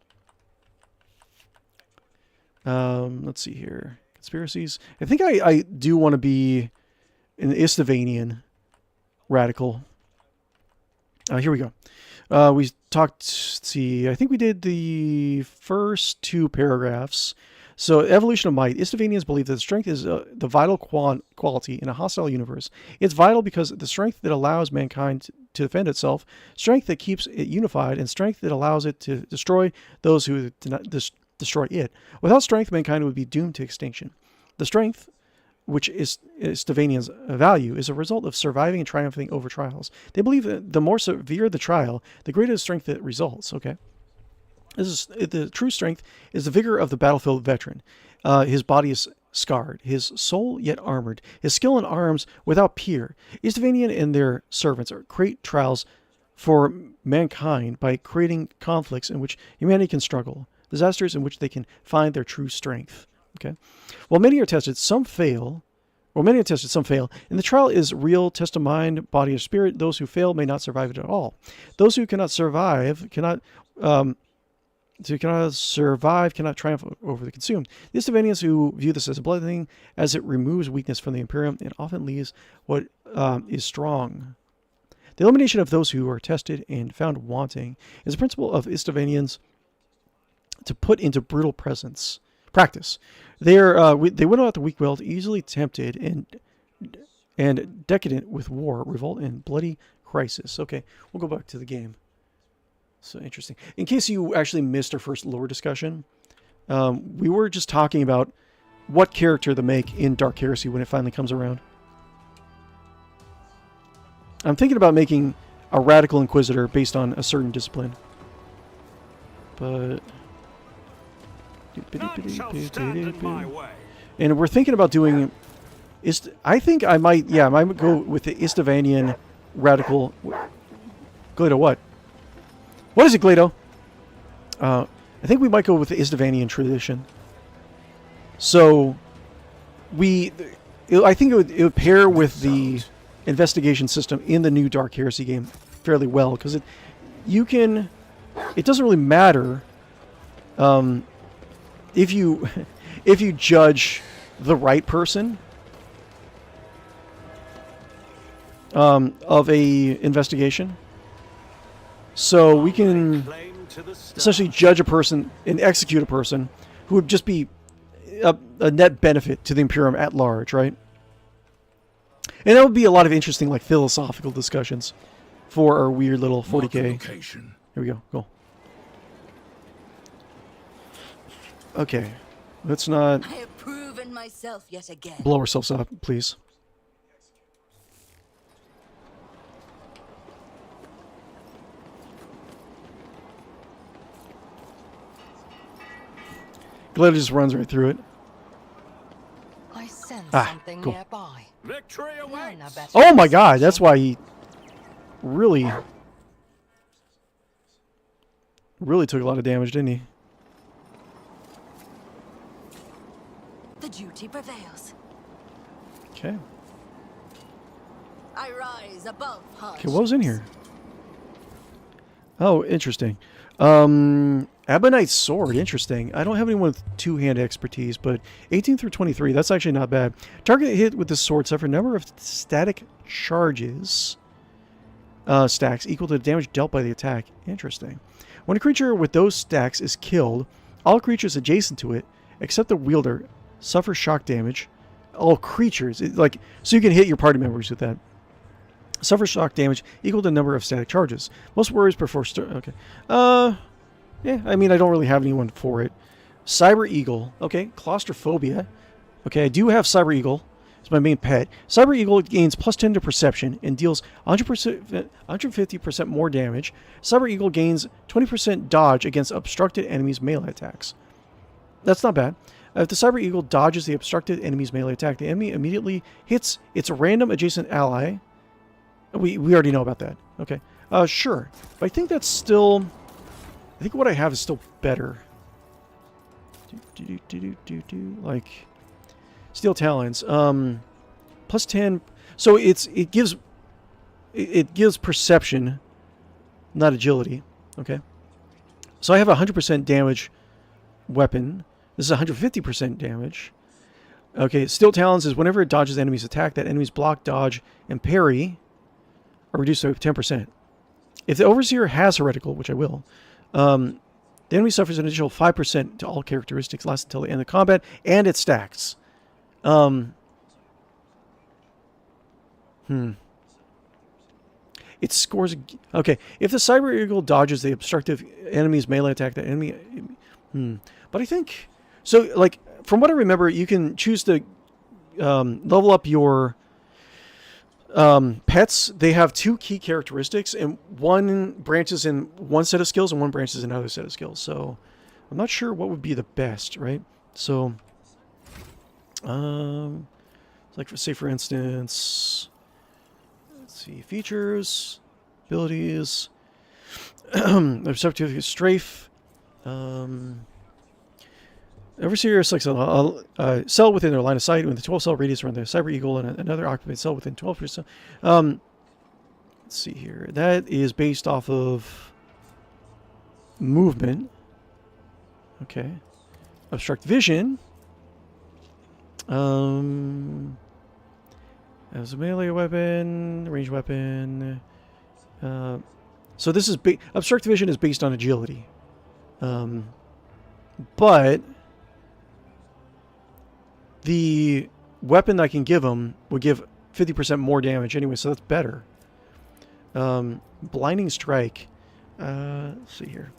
Let's see here. Conspiracies. I think I do want to be an 𝕽𝖶𝖊𝖊𝖊 radical. Here we go. We talked, let's see, I think we did the first two paragraphs. So, evolution of might. 𝕽𝖶𝖊𝖊𝖊ians believe that strength is the vital quality in a hostile universe. It's vital because the strength that allows mankind to defend itself, strength that keeps it unified, and strength that allows it to destroy those who destroy it. Without strength, mankind would be doomed to extinction. The strength, which is 𝕽𝖶𝖊𝖊𝖆nians' value, is a result of surviving and triumphing over trials. They believe that the more severe the trial, the greater the strength that results. Okay. The true strength is the vigor of the battlefield veteran. His body is scarred, his soul yet armored, his skill in arms without peer. 𝕽𝖶𝖊𝖆nian and their servants create trials for mankind by creating conflicts in which humanity can struggle, disasters in which they can find their true strength. Okay. While many are tested, some fail. And the trial is real test of mind, body, or spirit. Those who fail may not survive it at all. Those who cannot survive cannot triumph over the consumed. The 𝕽𝖶𝖊𝖆nians who view this as a blessing, as it removes weakness from the Imperium and often leaves what is strong. The elimination of those who are tested and found wanting is a principle of 𝕽𝖶𝖊𝖆nians to put into brutal practice. They whittle out the weak-willed, easily tempted, and decadent with war, revolt, and bloody crisis. Okay, we'll go back to the game. So interesting. In case you actually missed our first lore discussion, we were just talking about what character to make in Dark Heresy when it finally comes around. I'm thinking about making a radical inquisitor based on a certain discipline. But and we're thinking about doing I think I might go with the 𝕽𝖶𝖊𝖆nian radical. Glado, what? What is it, Glado? I think we might go with the 𝕽𝖶𝖊𝖆nian tradition. So I think it would pair with the investigation system in the new Dark Heresy game fairly well, because it doesn't really matter if you judge the right person of a investigation. So we can essentially judge a person and execute a person who would just be a net benefit to the Imperium at large, right? And that would be a lot of interesting, like, philosophical discussions for our weird little 40k. Here we go. Cool. Okay. Let's not I have proven myself yet again. blow ourselves up, please. Glad it just runs right through it. I sense something cool. nearby. Victory awaits. Oh my god, that's why he really took a lot of damage, didn't he? The duty prevails. Okay. I rise above harsh. Okay, what was in here? Oh, interesting. Ebonite sword, interesting. I don't have anyone with two-hand expertise, but 18 through 23, that's actually not bad. Target hit with this sword suffer a number of static charges stacks equal to the damage dealt by the attack. Interesting. When a creature with those stacks is killed, all creatures adjacent to it, except the wielder, suffer shock damage. All creatures, so you can hit your party members with that. Suffer shock damage equal to the number of static charges. Most warriors prefer... Okay. Yeah, I mean, I don't really have anyone for it. Cyber Eagle. Okay, claustrophobia. Okay, I do have Cyber Eagle. It's my main pet. Cyber Eagle gains +10 to perception and deals 150% more damage. Cyber Eagle gains 20% dodge against obstructed enemies' melee attacks. That's not bad. If the Cyber Eagle dodges the obstructed enemy's melee attack, the enemy immediately hits its random adjacent ally. We already know about that. Okay. Sure. But I think that's still... I think what I have is still better. Like... Steel Talons. +10... So it gives perception, not agility. Okay. So I have a 100% damage weapon. This is 150% damage. Okay, Steel Talons is whenever it dodges enemy's attack, that enemy's block, dodge, and parry are reduced to 10%. If the Overseer has Heretical, which I will, the enemy suffers an additional 5% to all characteristics, lasts until the end of combat, and it stacks. It scores... Okay, if the Cyber Eagle dodges the obstructive enemy's melee attack, the enemy... But I think... So, like, from what I remember, you can choose to level up your pets. They have 2 key characteristics, and one branches in one set of skills and one branches in another set of skills. So, I'm not sure what would be the best, right? So, like, say, for instance... Let's see, features, abilities, Obstructive Strafe, Overseer selects a cell within their line of sight with the 12 cell radius around the Cyber Eagle and another occupied cell within 12%. Let's see here. That is based off of movement. Okay. Obstruct vision. As a melee weapon, ranged weapon. So this is obstruct vision is based on agility. But the weapon I can give him would give 50% more damage anyway, so that's better. Blinding Strike. Let's see here.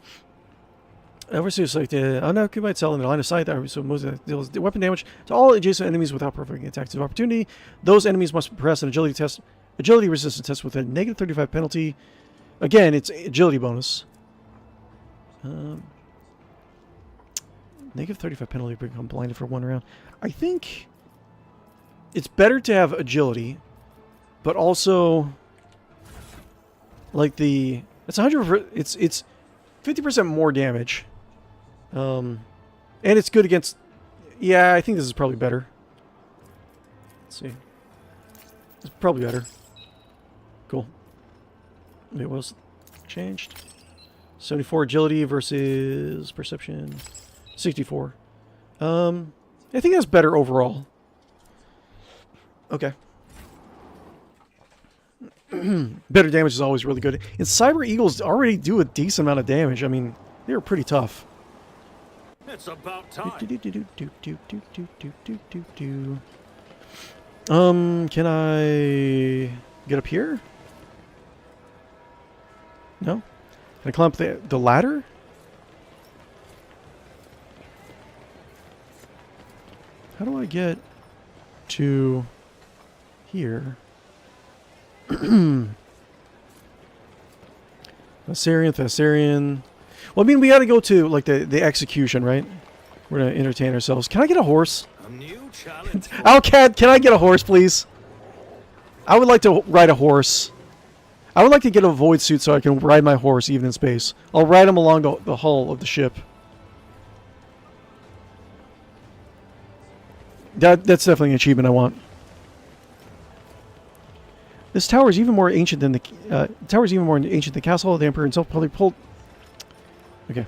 Overseer selected unoccupied cell in the line of sight. So most deals weapon damage to all adjacent enemies without provoking attacks of opportunity. Those enemies must pass an agility test, agility resistance test with a -35 penalty. Again, it's agility bonus. -35 penalty to become blinded for 1 round. I think it's better to have agility, but also like it's 100. It's 50% more damage. And it's good against... Yeah, I think this is probably better. Let's see. It's probably better. Cool. Wait, what was changed? 74 agility versus perception. 64. I think that's better overall. Okay. Better damage is always really good. And Cyber Eagles already do a decent amount of damage. I mean, they're pretty tough. It's about time. Can I get up here? No? Can I climb up the ladder? How do I get to here? Thessarian. Well, I mean, we got to go to, like, the execution, right? We're going to entertain ourselves. Can I get a horse? A new challenge. owlcat, can I get a horse, please? I would like to ride a horse. I would like to get a void suit so I can ride my horse even in space. I'll ride him along the hull of the ship. That's definitely an achievement I want. This tower is even more ancient than the castle. The emperor himself probably pulled. Okay.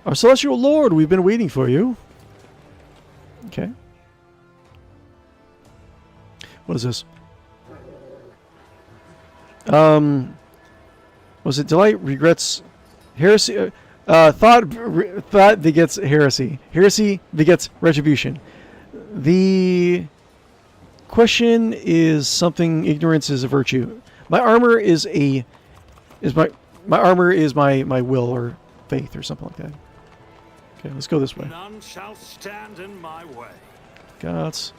Our celestial lord, we've been waiting for you. Okay. What is this? Was it delight regrets heresy? Thought begets heresy. Heresy begets retribution. The question is something. Ignorance is a virtue. My armor is my will or faith or something like that. Okay, let's go this way. None shall stand in my way. Gods.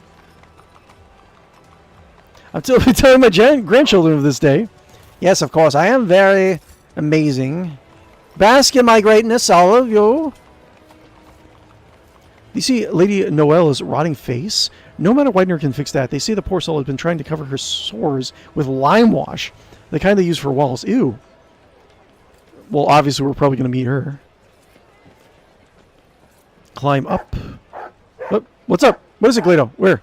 I'm telling my grandchildren of this day. Yes, of course. I am very amazing. Bask in my greatness, all of you. You see Lady Noelle's rotting face? No matter Widener can fix that. They say the poor soul has been trying to cover her sores with lime wash. The kind they use for walls. Ew. Well, obviously we're probably going to meet her. Climb up. Oh, what's up? What is it, Glado? Where?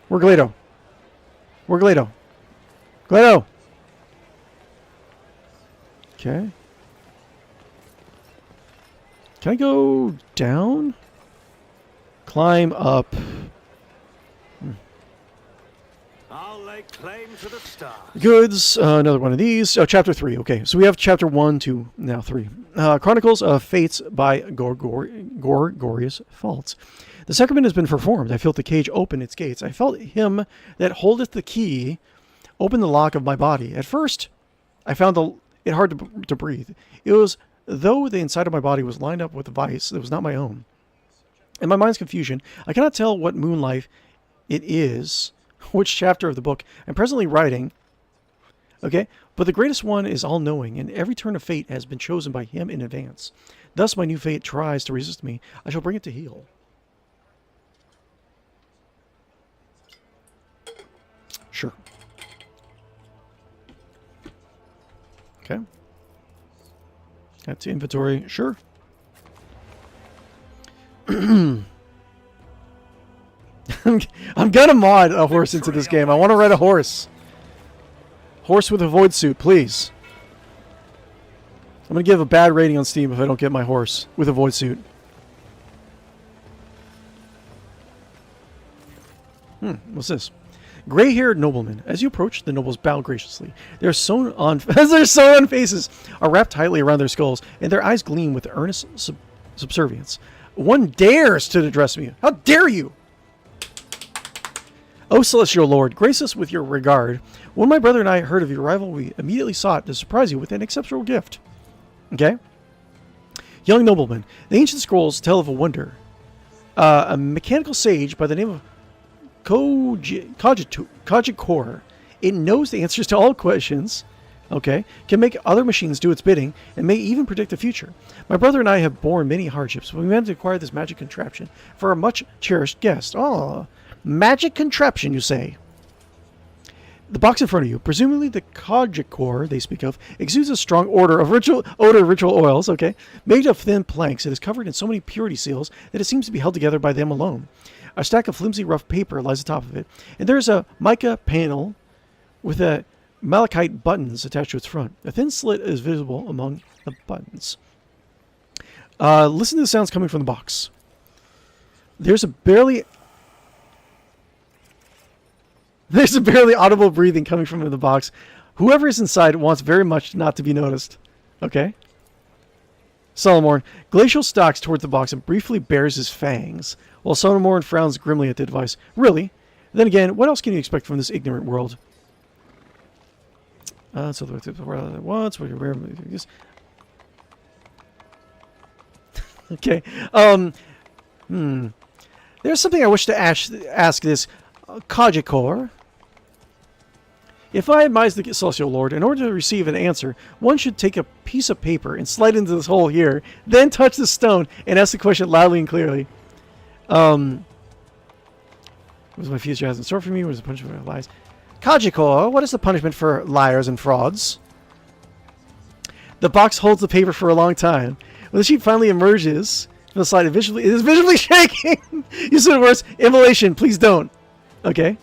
Where Glado? Where Glado? Glado! Okay. Can I go down? Climb up. I'll lay claim to the stars. Goods. Another one of these. Oh, chapter 3. Okay, so we have chapter 1, 2, now 3. Chronicles of Fates by Gorgorius Faults. The sacrament has been performed. I felt the cage open its gates. I felt him that holdeth the key open the lock of my body. At first, I found it hard to breathe. It was though the inside of my body was lined up with a vice that was not my own. In my mind's confusion, I cannot tell what moon life it is, which chapter of the book I'm presently writing. Okay, but the greatest one is all-knowing, and every turn of fate has been chosen by him in advance. Thus my new fate tries to resist me. I shall bring it to heel. Sure. Okay. Add to inventory. Sure. I'm gonna mod a horse into this game. I want to ride a horse. Horse with a void suit, please. I'm gonna give a bad rating on Steam if I don't get my horse with a void suit. What's this? Gray-haired noblemen. As you approach, the nobles bow graciously. Their sewn on faces are wrapped tightly around their skulls, and their eyes gleam with earnest subservience. One dares to address me. How dare you? O celestial lord, grace us with your regard. When my brother and I heard of your arrival, we immediately sought to surprise you with an exceptional gift. Okay? Young nobleman, the ancient scrolls tell of a wonder. A mechanical sage by the name of Cogicor. It knows the answers to all questions, okay, can make other machines do its bidding, and may even predict the future. My brother and I have borne many hardships, but we managed to acquire this magic contraption for our much-cherished guest. Oh, magic contraption, you say? The box in front of you, presumably the Cogicor they speak of, exudes a strong odor of ritual oils, okay, made of thin planks. It is covered in so many purity seals that it seems to be held together by them alone. A stack of flimsy rough paper lies atop of it, and there is a mica panel with a malachite buttons attached to its front. A thin slit is visible among the buttons. Listen to the sounds coming from the box. There's a barely audible breathing coming from the box. Whoever is inside wants very much not to be noticed. Okay? Solomorn glacial stalks towards the box and briefly bares his fangs, while Solomorn frowns grimly at the device. Really? Then again, what else can you expect from this ignorant world? So the once. Okay. There's something I wish to ask this Cogicor. If I advise the celestial lord, in order to receive an answer, one should take a piece of paper and slide into this hole here, then touch the stone and ask the question loudly and clearly. What is my future has in store for me? What is the punishment for lies? Cogicor, what is the punishment for liars and frauds? The box holds the paper for a long time. When the sheet finally emerges from the slide, it is visually shaking. You said the words, immolation, please don't. Okay.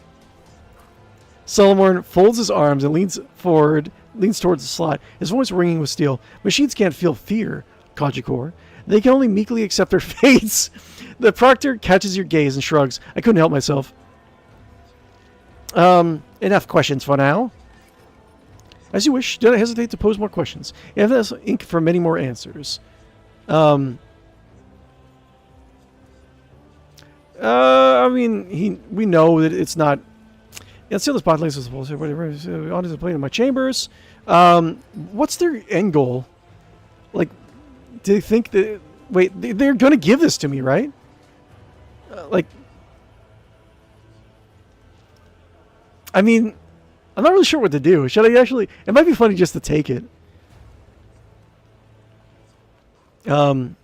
Solomon folds his arms and leans towards the slot, his voice ringing with steel. Machines can't feel fear, Kajikor. They can only meekly accept their fates. The proctor catches your gaze and shrugs. I couldn't help myself. Enough questions for now. As you wish, do not hesitate to pose more questions. You have this ink for many more answers. I mean, we know that it's not. Let's see the spotlights as well. Whatever. On to the plane in my chambers. What's their end goal? Like, do they think that? Wait, they're going to give this to me, right? Like, I mean, I'm not really sure what to do. Should I actually? It might be funny just to take it. I don't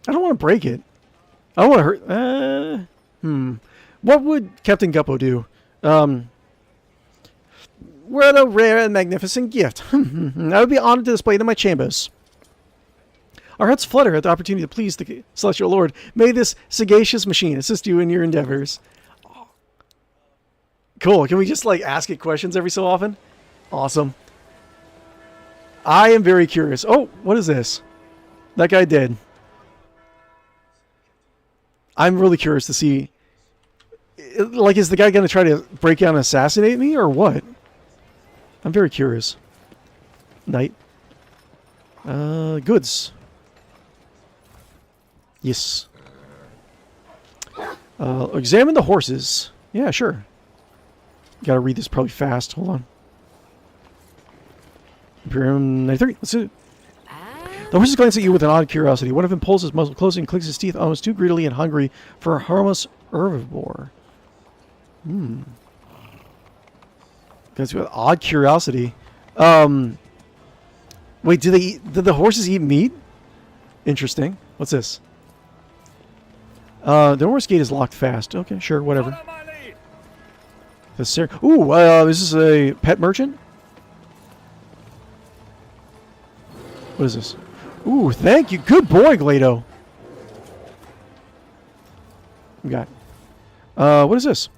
want to break it. I don't want to hurt. What would Captain Guppo do? What a rare and magnificent gift. I would be honored to display it in my chambers. Our hearts flutter at the opportunity to please the Celestial Lord. May this sagacious machine assist you in your endeavors. Cool. Can we just, like, ask it questions every so often? Awesome. I am very curious. Oh, what is this? That guy did. I'm really curious to see, like, is the guy going to try to break out and assassinate me or what? I'm very curious. Knight. Goods. Yes. Examine the horses. Yeah, sure. Gotta read this probably fast. Hold on. Imperium 93. Let's do it. The horses glance at you with an odd curiosity. One of them pulls his muzzle closely and clicks his teeth almost too greedily and hungry for a harmless herbivore. That's with odd curiosity. Wait, did the horses eat meat? Interesting. What's this? The horse gate is locked fast. Okay, sure, whatever. Ooh, this is a pet merchant? What is this? Ooh, thank you. Good boy, Glado. We got. What is this?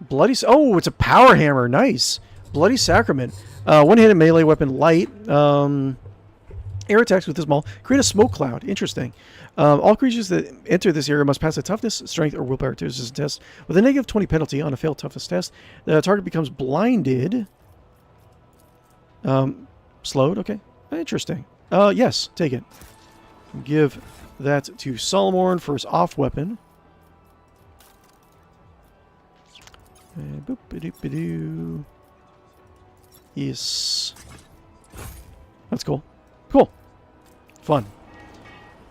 Bloody. Oh, it's a power hammer. Nice. Bloody Sacrament. One-handed melee weapon, light. Air attacks with this maul create a smoke cloud. Interesting. All creatures that enter this area must pass a toughness, strength, or willpower test with a negative 20 penalty on a failed toughness test. The target becomes blinded. Slowed. Okay. Interesting. Yes, take it. Give that to Solomon for his off weapon. Boop-a-doop-a-doo. Yes. That's cool. Cool. Fun.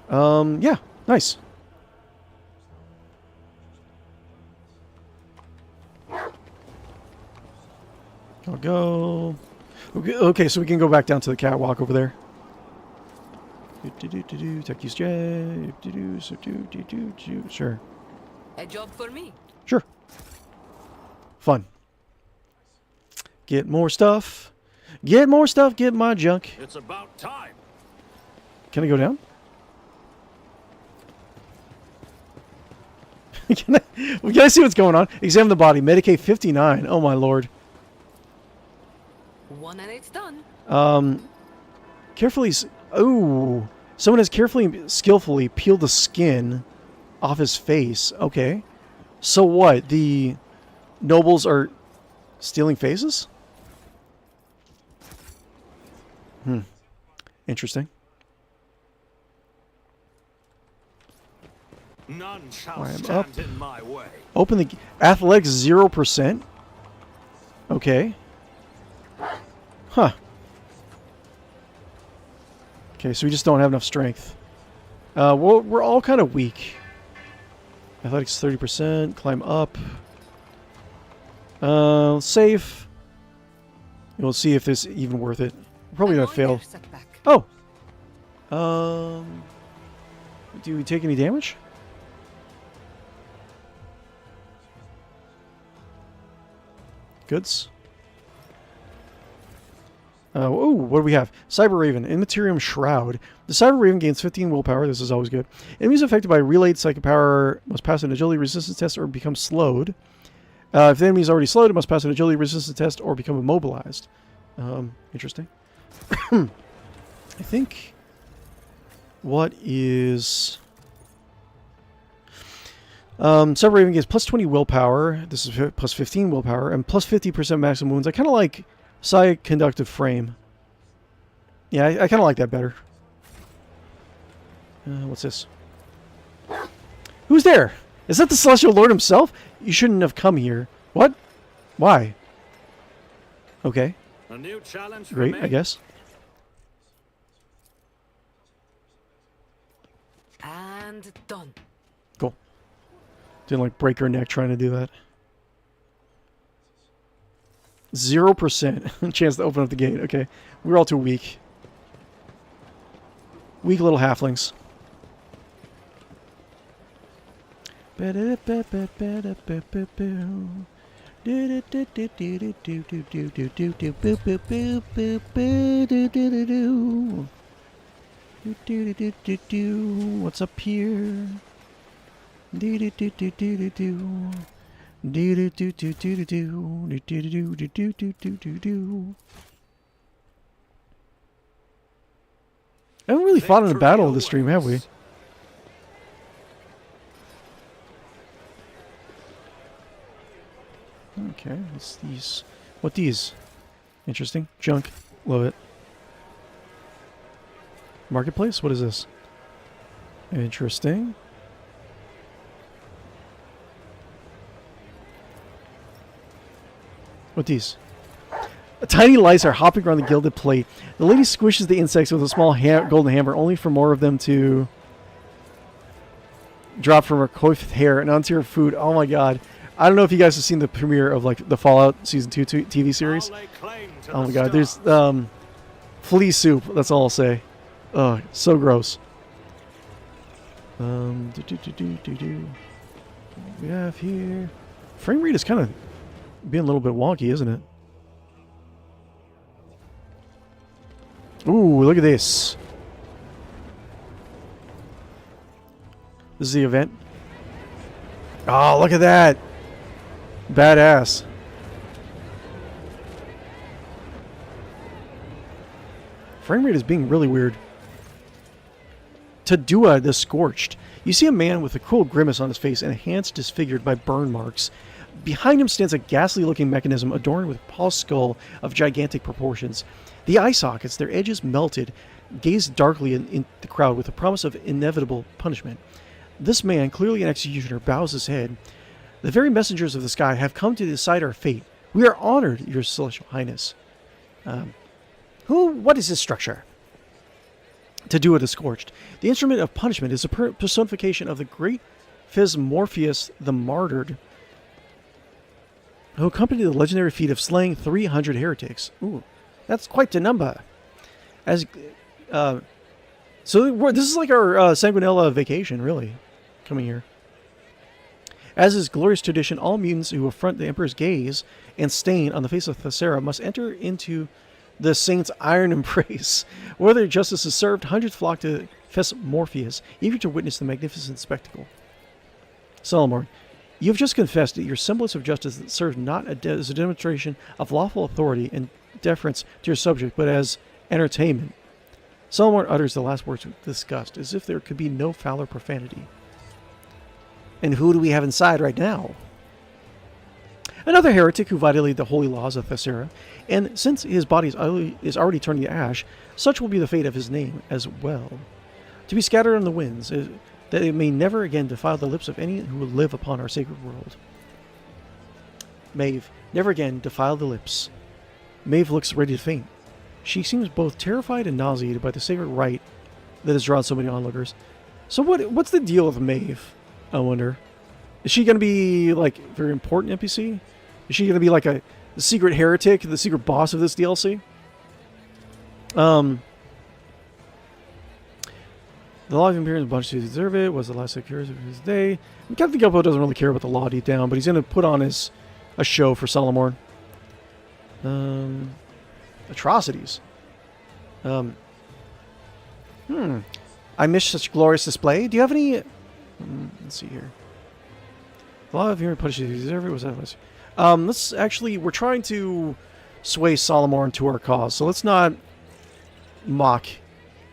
Yeah, nice. I'll go. Okay, so we can go back down to the catwalk over there. Tech use J. Sure. A job for me. Sure. Fun. Get more stuff. Get more stuff. Get my junk. It's about time. Can I go down? Can I see what's going on? Examine the body. Medicaid 59. Oh my lord. One and it's done. Carefully. Oh, someone has carefully, skillfully peeled the skin off his face. Okay. So what? The nobles are stealing faces? Interesting. None shall Climb stand up. in my way. Open the athletics 0%. Okay. Huh. Okay, so we just don't have enough strength. Well, we're all kind of weak. Athletics 30%. Climb up. Save. We'll see if this is even worth it. We're probably gonna fail. Oh. Do we take any damage? Goods. Oh, what do we have? Cyber Raven, Immaterium Shroud. The Cyber Raven gains 15 willpower. This is always good. Enemies affected by relayed psychic power must pass an agility resistance test or become slowed. If the enemy is already slowed, it must pass an agility resistance test or become immobilized. Interesting. I think... What is... Separating gives plus 20 willpower. This is plus 15 willpower. And plus 50% maximum wounds. I kind of like psi conductive frame. Yeah, I kind of like that better. What's this? Who's there? Is that the Celestial Lord himself? You shouldn't have come here. What? Why? Okay. A new challenge for Great, me? I guess. And done. Cool. Didn't like break her neck trying to do that. 0% chance to open up the gate. Okay. We're all too weak. Weak little halflings. What's up here? I haven't really fought in a battle this stream, have we? Okay, what's these? What these? Interesting. Junk. Love it. Marketplace? What is this? Interesting. What these? Tiny lice are hopping around the gilded plate. The lady squishes the insects with a small golden hammer, only for more of them to drop from her coiffed hair and onto her food. Oh my god. I don't know if you guys have seen the premiere of like the Fallout Season 2 TV series. Oh my god, there's flea soup, that's all I'll say. Ugh, so gross. What do we have here? Frame rate is kind of being a little bit wonky, isn't it? Ooh, look at this. This is the event. Oh, look at that. Badass. Frame rate is being really weird. 𝕽𝖗𝖆 the Scorched. You see a man with a cruel grimace on his face and hands disfigured by burn marks. Behind him stands a ghastly-looking mechanism adorned with a polished skull of gigantic proportions. The eye sockets, their edges melted, gaze darkly in the crowd with the promise of inevitable punishment. This man, clearly an executioner, bows his head. The very messengers of the sky have come to decide our fate. We are honored, your celestial highness. What is this structure? 𝕽𝖃 the Scorched. The instrument of punishment is a personification of the great 𝕿𝖗𝖆𝖊𝖃 the martyred, who accompanied the legendary feat of slaying 300 heretics. Ooh, that's quite a number. As so this is like our Sanguinala vacation, really, coming here. As is glorious tradition, all mutants who affront the Emperor's gaze and stain on the face of 𝕿𝖃 must enter into the saint's iron embrace. Whether justice is served, hundreds flock to 𝕿𝖃, eager to witness the magnificent spectacle. Salamorn, you have just confessed that your semblance of justice serves not as a demonstration of lawful authority and deference to your subject, but as entertainment. Salamorn utters the last words with disgust, as if there could be no fouler profanity. And who do we have inside right now? Another heretic who violated the holy laws of 𝕿𝖃, and since his body is already turning to ash, such will be the fate of his name as well. To be scattered on the winds, that it may never again defile the lips of any who will live upon our sacred world. Maeve, never again defile the lips. Maeve looks ready to faint. She seems both terrified and nauseated by the sacred rite that has drawn so many onlookers. So what's the deal with Maeve, I wonder? Is she going to be, like, a very important NPC? Is she going to be, like, the secret heretic, the secret boss of this DLC? The law of appearance of bunch to deserve it was the last security of his day. Captain Guppo doesn't really care about the law deep down, but he's going to put on a show for Salamorn. Atrocities. I miss such glorious display. Do you have any... let's see here. A lot of here punishes you deserve it. Was that? Let's actually, we're trying to sway Solomon to our cause, so let's not mock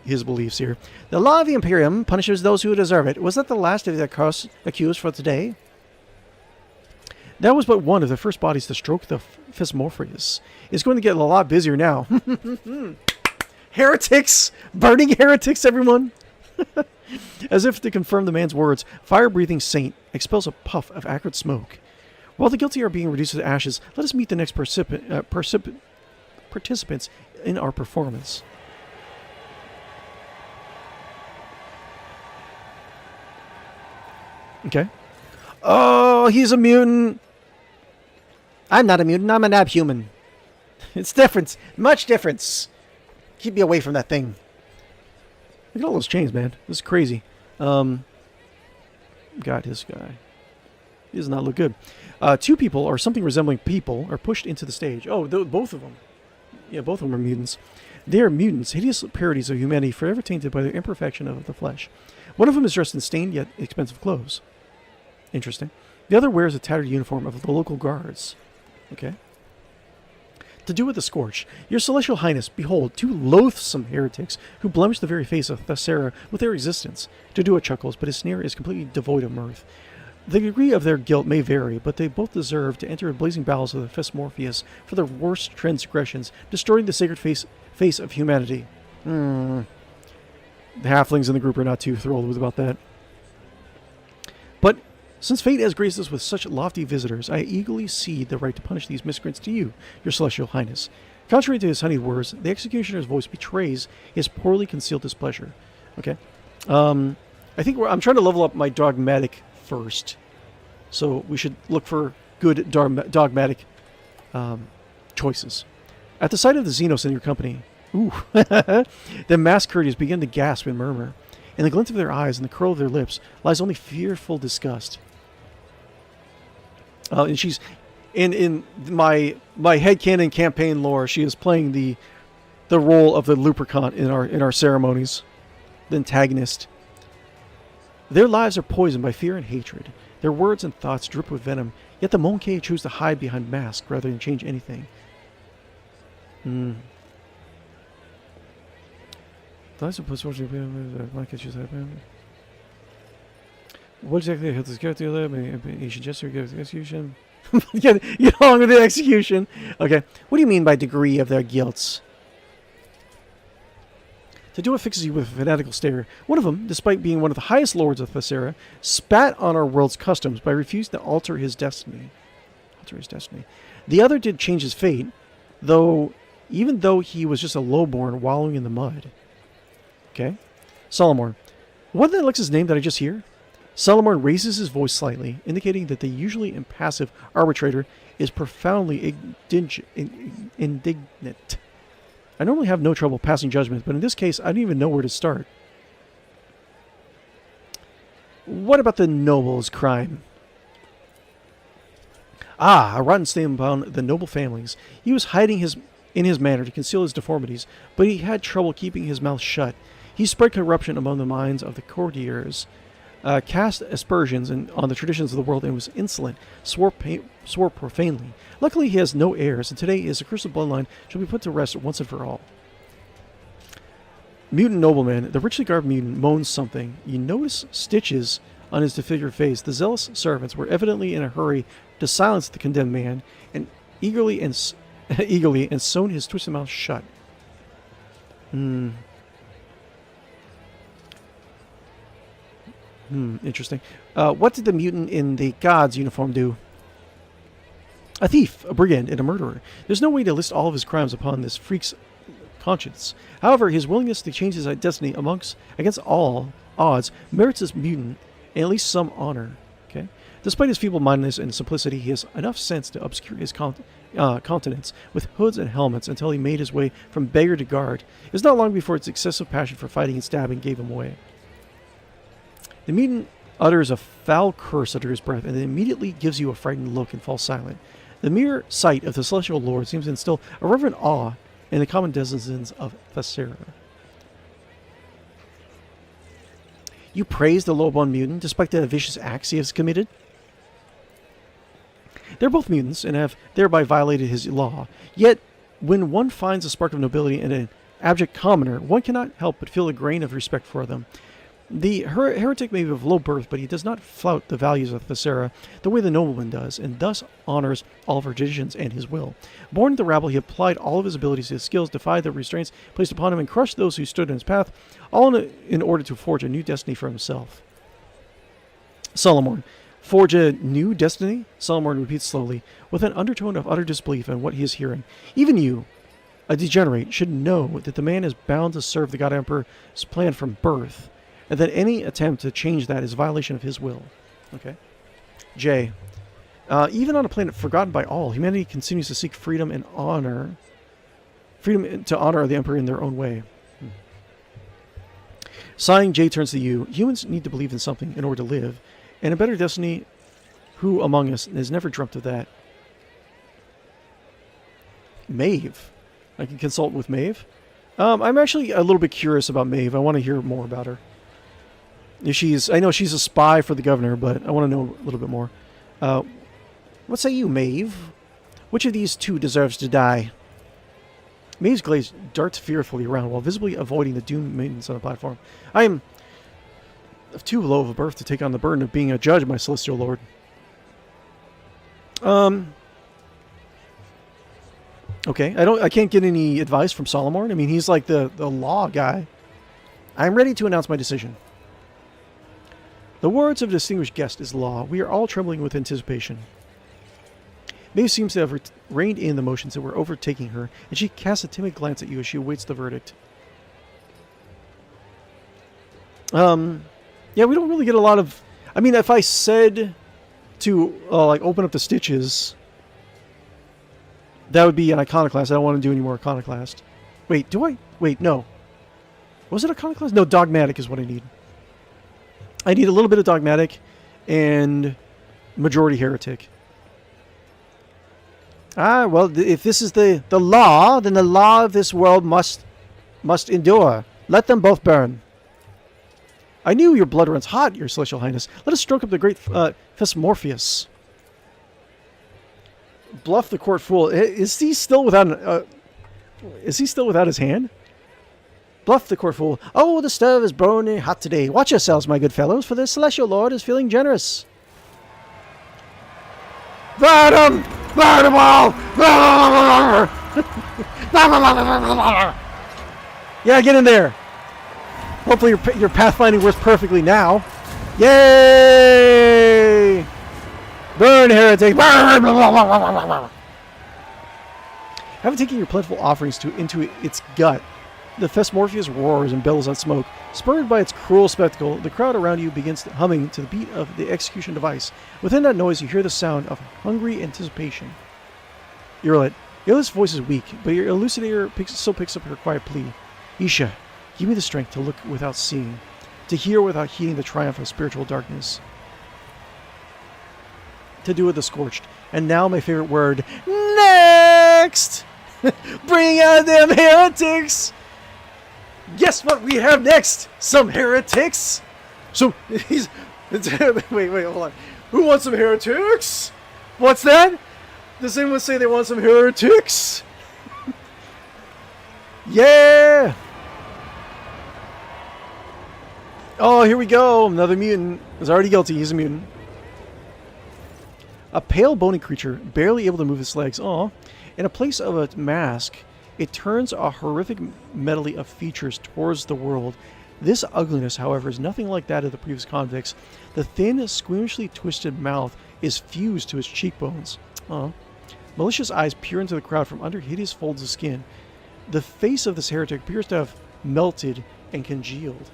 his beliefs here. The law of the Imperium punishes those who deserve it. Was that the last of the accused for today? That was but one of the first bodies to stroke the 𝕿𝖗𝖆𝖊𝖃. It's going to get a lot busier now. Heretics! Burning heretics, everyone! As if to confirm the man's words, fire-breathing saint expels a puff of acrid smoke. While the guilty are being reduced to ashes, let us meet the next participants in our performance. Okay. Oh, he's a mutant! I'm not a mutant, I'm an abhuman. It's different. Much difference. Keep me away from that thing. Look at all those chains, man. This is crazy. God, this guy. He does not look good. Two people, or something resembling people, are pushed into the stage. Oh, both of them. Yeah, both of them are mutants. They are mutants, hideous parodies of humanity forever tainted by their imperfection of the flesh. One of them is dressed in stained yet expensive clothes. Interesting. The other wears a tattered uniform of the local guards. Okay. To do with the scorch, your celestial highness, behold, two loathsome heretics who blemish the very face of 𝕿𝖗𝖃 with their existence. Dodua chuckles, but his sneer is completely devoid of mirth. The degree of their guilt may vary, but they both deserve to enter the blazing bowels of the 𝕿𝖗𝖃 for their worst transgressions, destroying the sacred face of humanity. The halflings in the group are not too thrilled about that. But since fate has graced us with such lofty visitors, I eagerly cede the right to punish these miscreants to you, your celestial highness. Contrary to his honeyed words, the executioner's voice betrays his poorly concealed displeasure. Okay. I think I'm trying to level up my dogmatic first. So we should look for good dogmatic choices. At the sight of the Xenos in your company, the masked courtiers begin to gasp and murmur. In the glint of their eyes and the curl of their lips lies only fearful disgust. And she's in my headcanon campaign lore. She is playing the role of the Lupercant in our ceremonies, the antagonist. Their lives are poisoned by fear and hatred. Their words and thoughts drip with venom. Yet the Monkey choose to hide behind masks rather than change anything. What exactly has this character lab? He should just give the execution. Get along with the execution. Okay. What do you mean by degree of their guilts? Todua fixes you with a fanatical stare. One of them, despite being one of the highest lords of 𝕿𝖃, spat on our world's customs by refusing to alter his destiny. The other did change his fate, even though he was just a lowborn wallowing in the mud. Okay. Solomon. Wasn't that Alex's name that I just hear? Solomon raises his voice slightly, indicating that the usually impassive arbitrator is profoundly indignant. I normally have no trouble passing judgment, but in this case, I don't even know where to start. What about the noble's crime? A rotten stain upon the noble families. He was hiding in his manner to conceal his deformities, but he had trouble keeping his mouth shut. He spread corruption among the minds of the courtiers, cast aspersions on the traditions of the world, and was insolent, swore profanely. Luckily, he has no heirs, and today his accursed bloodline shall be put to rest once and for all. Mutant nobleman, the richly garbed mutant, moans something. You notice stitches on his disfigured face. The zealous servants were evidently in a hurry to silence the condemned man, and eagerly sewn his twisted mouth shut. Interesting. What did the mutant in the god's uniform do? A thief, a brigand, and a murderer. There's no way to list all of his crimes upon this freak's conscience. However, his willingness to change his destiny against all odds merits this mutant at least some honor. Okay. Despite his feeble-mindedness and simplicity, he has enough sense to obscure his countenance with hoods and helmets until he made his way from beggar to guard. It was not long before its excessive passion for fighting and stabbing gave him way. The mutant utters a foul curse under his breath and then immediately gives you a frightened look and falls silent. The mere sight of the celestial lord seems to instill a reverent awe in the common denizens of 𝕿𝖃. You praise the lowborn mutant despite the vicious acts he has committed? They're both mutants and have thereby violated his law. Yet, when one finds a spark of nobility in an abject commoner, one cannot help but feel a grain of respect for them. The heretic may be of low birth, but he does not flout the values of Thesera the way the nobleman does, and thus honors all of her traditions and his will. Born in the rabble, he applied all of his abilities to his skills, defied the restraints placed upon him, and crushed those who stood in his path, all in order to forge a new destiny for himself. Solomon. Forge a new destiny? Solomon repeats slowly, with an undertone of utter disbelief in what he is hearing. Even you, a degenerate, should know that the man is bound to serve the God Emperor's plan from birth, and that any attempt to change that is a violation of his will. Okay. J. Even on a planet forgotten by all, humanity continues to seek freedom and honor. Freedom to honor the Emperor in their own way. Sighing, J turns to you. Humans need to believe in something in order to live, and a better destiny. Who among us has never dreamt of that? Maeve. I can consult with Maeve. I'm actually a little bit curious about Maeve. I want to hear more about her. I know she's a spy for the governor, but I want to know a little bit more. What say you, Maeve? Which of these two deserves to die? Maeve's gaze darts fearfully around while visibly avoiding the doomed maidens on the platform. I am of too low of a birth to take on the burden of being a judge, my celestial lord. Okay, I can't get any advice from Solomon. I mean, he's like the law guy. I'm ready to announce my decision. The words of a distinguished guest is law. We are all trembling with anticipation. Maeve seems to have reined in the motions that were overtaking her, and she casts a timid glance at you as she awaits the verdict. Yeah, we don't really get a lot of... I mean, if I said to, like, open up the stitches, that would be an iconoclast. I don't want to do any more iconoclast. Wait, do I? Wait, no. Was it iconoclast? No, dogmatic is what I need. I need a little bit of dogmatic and majority heretic. Ah, well, if this is the law, then the law of this world must endure. Let them both burn. I knew your blood runs hot, your celestial highness. Let us stroke up the great 𝕿𝖗𝖆𝖊𝖗. Bluff the court fool. Is he still without his hand? Bluff the court fool. Oh, the stove is burning hot today. Watch yourselves, my good fellows, for the celestial lord is feeling generous. Burn him! Burn them all! Yeah, get in there. Hopefully your pathfinding works perfectly now. Yay! Burn, heretic! Burn! Having taken your plentiful offerings into its gut, the 𝕿𝖗𝖊𝖃 roars and billows on smoke. Spurred by its cruel spectacle, the crowd around you begins humming to the beat of the execution device. Within that noise, you hear the sound of hungry anticipation. Irlet. Irlet's voice is weak, but your elucidator still picks up her quiet plea. Isha, give me the strength to look without seeing, to hear without heeding the triumph of spiritual darkness. To do with the scorched. And now my favorite word, next! Bring out them heretics! Guess what we have next? Some heretics! So, wait, hold on. Who wants some heretics? What's that? Does anyone say they want some heretics? Yeah! Oh, here we go. Another mutant. He's already guilty. He's a mutant. A pale, bony creature, barely able to move its legs. Aw. In a place of a mask, it turns a horrific medley of features towards the world. This ugliness, however, is nothing like that of the previous convicts. The thin, squeamishly twisted mouth is fused to its cheekbones. Malicious eyes peer into the crowd from under hideous folds of skin. The face of this heretic appears to have melted and congealed.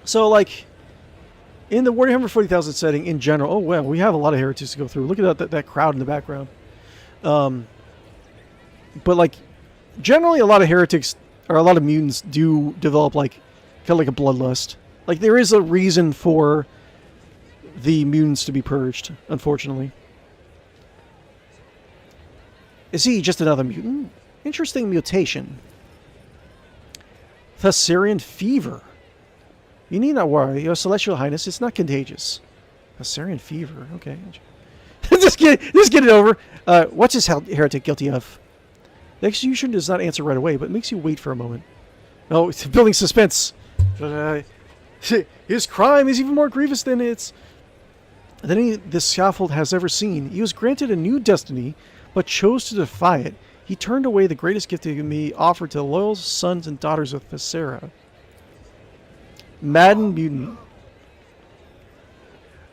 So, like, in the Warhammer 40,000 setting in general, oh, well, we have a lot of heretics to go through. Look at that crowd in the background. But, like, generally a lot of heretics, or a lot of mutants do develop, like, kind of like a bloodlust. Like, there is a reason for the mutants to be purged, unfortunately. Is he just another mutant? Interesting mutation. Thessarian fever. You need not worry, your celestial highness, it's not contagious. Thessarian fever, okay. just get it over. What's this heretic guilty of? The execution does not answer right away, but makes you wait for a moment. Oh, it's building suspense. But his crime is even more grievous than the scaffold has ever seen. He was granted a new destiny, but chose to defy it. He turned away the greatest gift he could be offered to the loyal sons and daughters of Thessera. Maddened mutant.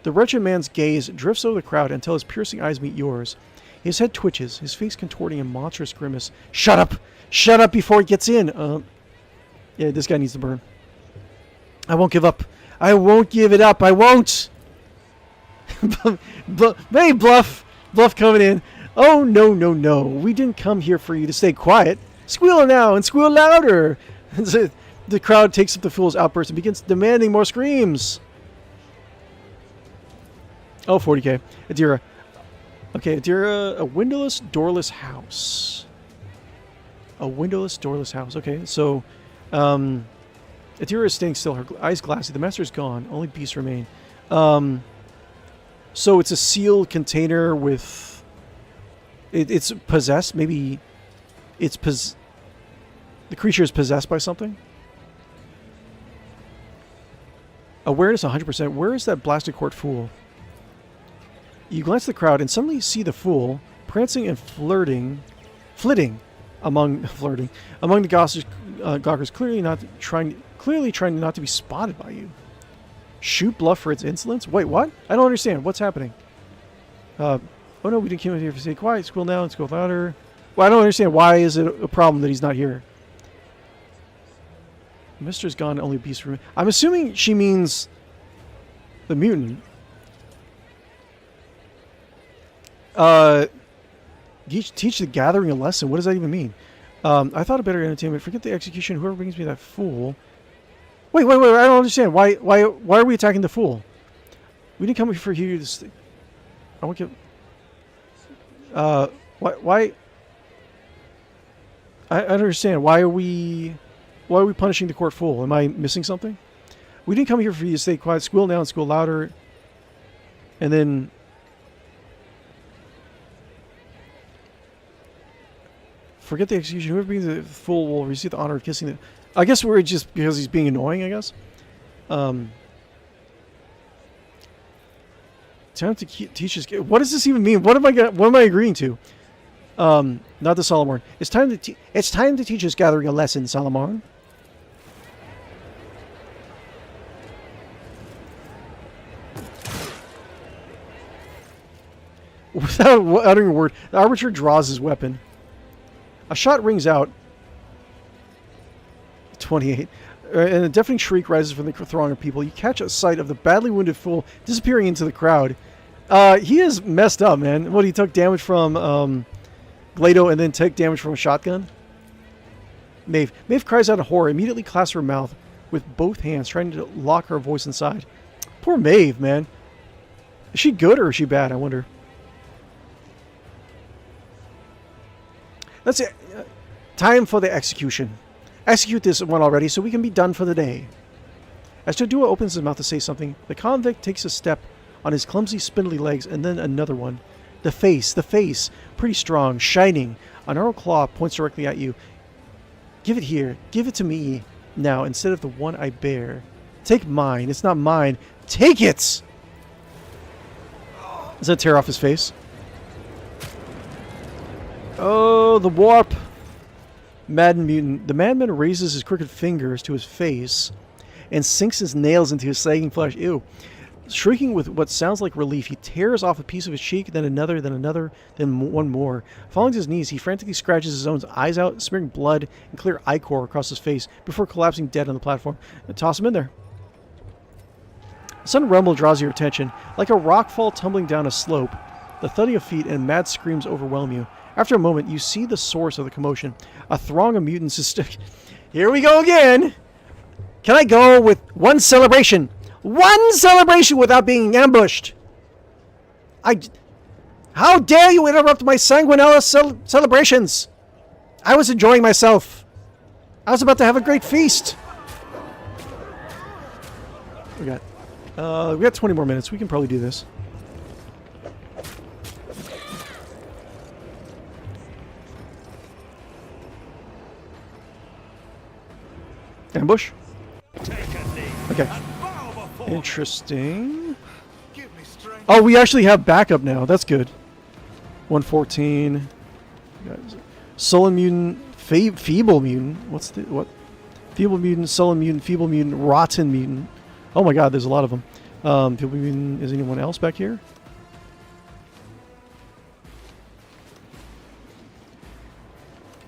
The wretched man's gaze drifts over the crowd until his piercing eyes meet yours. His head twitches, his face contorting in monstrous grimace. Shut up! Shut up before he gets in! Yeah, this guy needs to burn. I won't give up. I won't give it up. I won't! Hey, Bluff! Bluff coming in. Oh, no, no, no. We didn't come here for you to stay quiet. Squeal now and squeal louder! The crowd takes up the fool's outburst and begins demanding more screams. Oh, 40k. Adira. Okay, Adira, a windowless, doorless house. A windowless, doorless house. Okay, so Adira is staying still, her eyes glassy. The master is gone. Only beasts remain. So it's a sealed container with... It's possessed. Maybe it's the creature is possessed by something. Awareness 100%. Where is that blasted court fool? You glance at the crowd and suddenly see the fool prancing and flitting among the gawkers, clearly trying not to be spotted by you. Shoot Bluff for its insolence? Wait, what? I don't understand. What's happening? Oh no, we didn't come here to stay quiet. Squeal now and squeal louder. Well, I don't understand. Why is it a problem that he's not here? Mister's gone. Only beast room. I'm assuming she means the mutant. Teach the gathering a lesson. What does that even mean? I thought a better entertainment. Forget the execution. Whoever brings me that fool. Wait. I don't understand. Why are we attacking the fool? We didn't come here for you to. I won't give. Why? I understand. Why are we punishing the court fool? Am I missing something? We didn't come here for you to stay quiet. Squeal now and squeal louder. And then. Forget the execution. Whoever brings the fool will receive the honor of kissing the... I guess we're just because he's being annoying, I guess. Time to teach us... What does this even mean? What am I agreeing to? Not the Solomon. It's time to teach us gathering a lesson, Solomon. Without uttering a word, the arbiter draws his weapon. A shot rings out. 28. And a deafening shriek rises from the throng of people. You catch a sight of the badly wounded fool disappearing into the crowd. He is messed up, man. What, he took damage from 𝕿𝖗 and then took damage from a shotgun? Maeve. Maeve cries out in horror, immediately clasps her mouth with both hands, trying to lock her voice inside. Poor Maeve, man. Is she good or is she bad, I wonder? That's it. Time for the execution. Execute this one already so we can be done for the day. As Jadua opens his mouth to say something, the convict takes a step on his clumsy, spindly legs and then another one. The face. Pretty strong, shining. An arrow claw points directly at you. Give it here. Give it to me now instead of the one I bear. Take mine. It's not mine. Take it! Does that tear off his face? Oh, the warp. Maddened mutant. The madman raises his crooked fingers to his face and sinks his nails into his sagging flesh. Ew. Shrieking with what sounds like relief, he tears off a piece of his cheek, then another, then one more. Falling to his knees, he frantically scratches his own eyes out, smearing blood and clear ichor across his face before collapsing dead on the platform. And toss him in there. A sudden rumble draws your attention. Like a rock fall tumbling down a slope, the thudding of feet and mad screams overwhelm you. After a moment, you see the source of the commotion. A throng of mutants is Here we go again! Can I go with one celebration? One celebration without being ambushed! How dare you interrupt my Sanguinala celebrations? I was enjoying myself. I was about to have a great feast. We got 20 more minutes. We can probably do this. Ambush. Take a knee. Okay. And bow before me. Interesting. Give me strength. Oh, we actually have backup now. That's good. 114. Sullen mutant, feeble mutant. What's the what? Feeble mutant, sullen mutant, feeble mutant, rotten mutant. Oh my God, there's a lot of them. Feeble mutant. Is anyone else back here?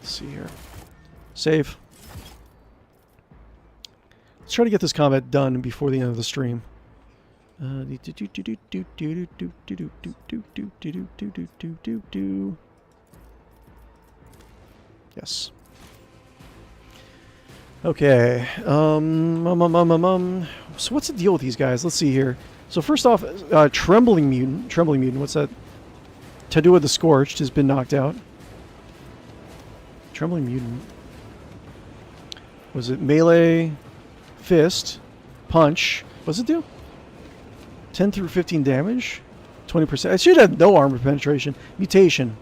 Let's see here. Save. Let's try to get this combat done before the end of the stream. Yes. Okay. So what's the deal with these guys? Let's see here. So first off, Trembling Mutant. Trembling Mutant. What's that? Tadua the Scorched has been knocked out. Trembling Mutant. Was it melee, fist, punch? What's it do? 10 through 15 damage, 20%. It should have no armor penetration. Mutation.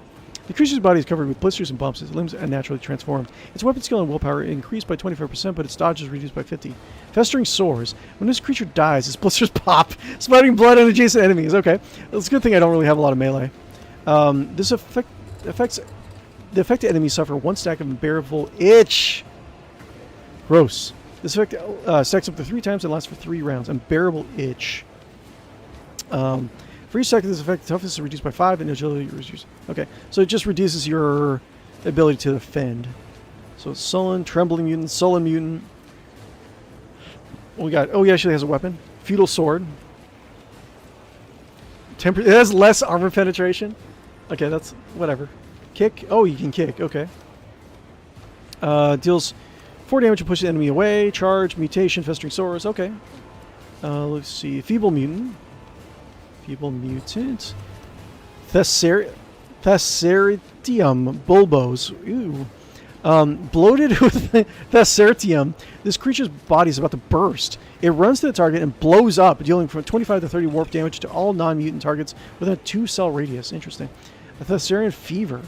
The creature's body is covered with blisters and bumps. Its limbs are naturally transformed. Its weapon skill and willpower increased by 25%, but its dodge is reduced by 50. Festering sores. When this creature dies, its blisters pop, spouting blood on adjacent enemies. Okay, it's a good thing I don't really have a lot of melee. This affects the affected enemies suffer 1 stack of unbearable itch. Gross. This effect stacks up to 3 times and lasts for 3 rounds. Unbearable itch. For each second, this effect, toughness is reduced by 5 and agility is reduced. Okay, so it just reduces your ability to defend. So it's sullen, trembling mutant, sullen mutant. What we got? Oh, he actually has a weapon. Feudal sword. It has less armor penetration. Okay, that's whatever. Kick. Oh, you can kick. Okay. Deals 4 damage to push the enemy away. Charge, mutation, festering sores. Okay. Let's see. Feeble mutant. Feeble mutant. Thesseritium bulbos. Ooh. Bloated with Thesseritium, this creature's body is about to burst. It runs to the target and blows up, dealing from 25 to 30 warp damage to all non-mutant targets within a 2-cell radius. Interesting. A Thessarian fever.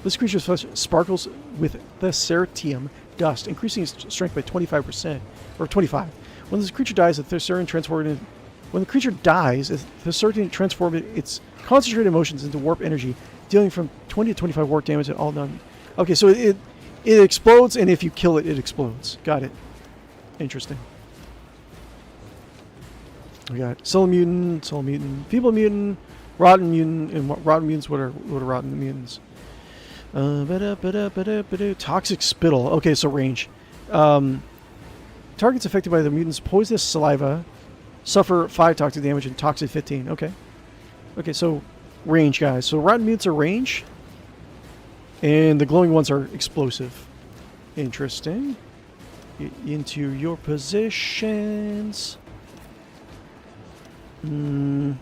This creature's flesh sparkles with Thesseritium dust, increasing its strength by 25%, or 25. When this creature dies, When the creature dies, the Thessarian transforms its concentrated emotions into warp energy, dealing from 20 to 25 warp damage at all non. Okay, so it explodes, and if you kill it, it explodes. Got it. Interesting. We got Soul Mutant, Feeble Mutant, Rotten Mutant, and Rotten Mutants. What are Rotten Mutants? Toxic Spittle. Okay, so range. Targets affected by the mutant's poisonous saliva suffer 5 toxic damage and toxic 15. Okay. Okay, so range, guys. So rotten mutants are range, and the glowing ones are explosive. Interesting. Get into your positions. Let's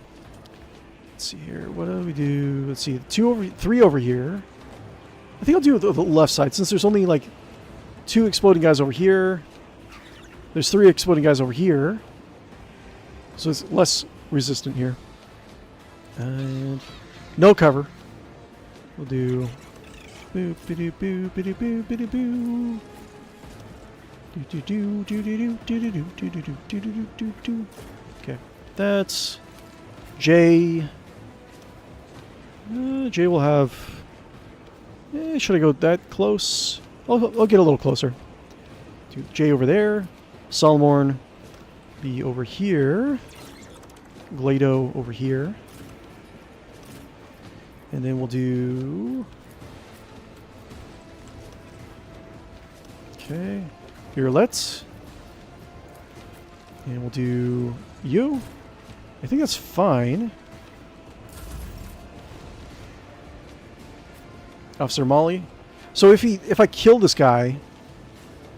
see here. What do we do? Let's see. 3 over here. I think I'll do the left side since there's only like 2 exploding guys over here. There's 3 exploding guys over here. So it's less resistant here. And no cover. We'll do boop bidoo boo bidoo boo bidoo boo. Do do do do do do do do do do do do do. Okay, that's J. J will have. Should I go that close? I'll get a little closer. Do J over there. Solmorn be over here. Glado over here. And then we'll do... Okay. Here, let's. And we'll do you. I think that's fine. Officer Molly. So if I kill this guy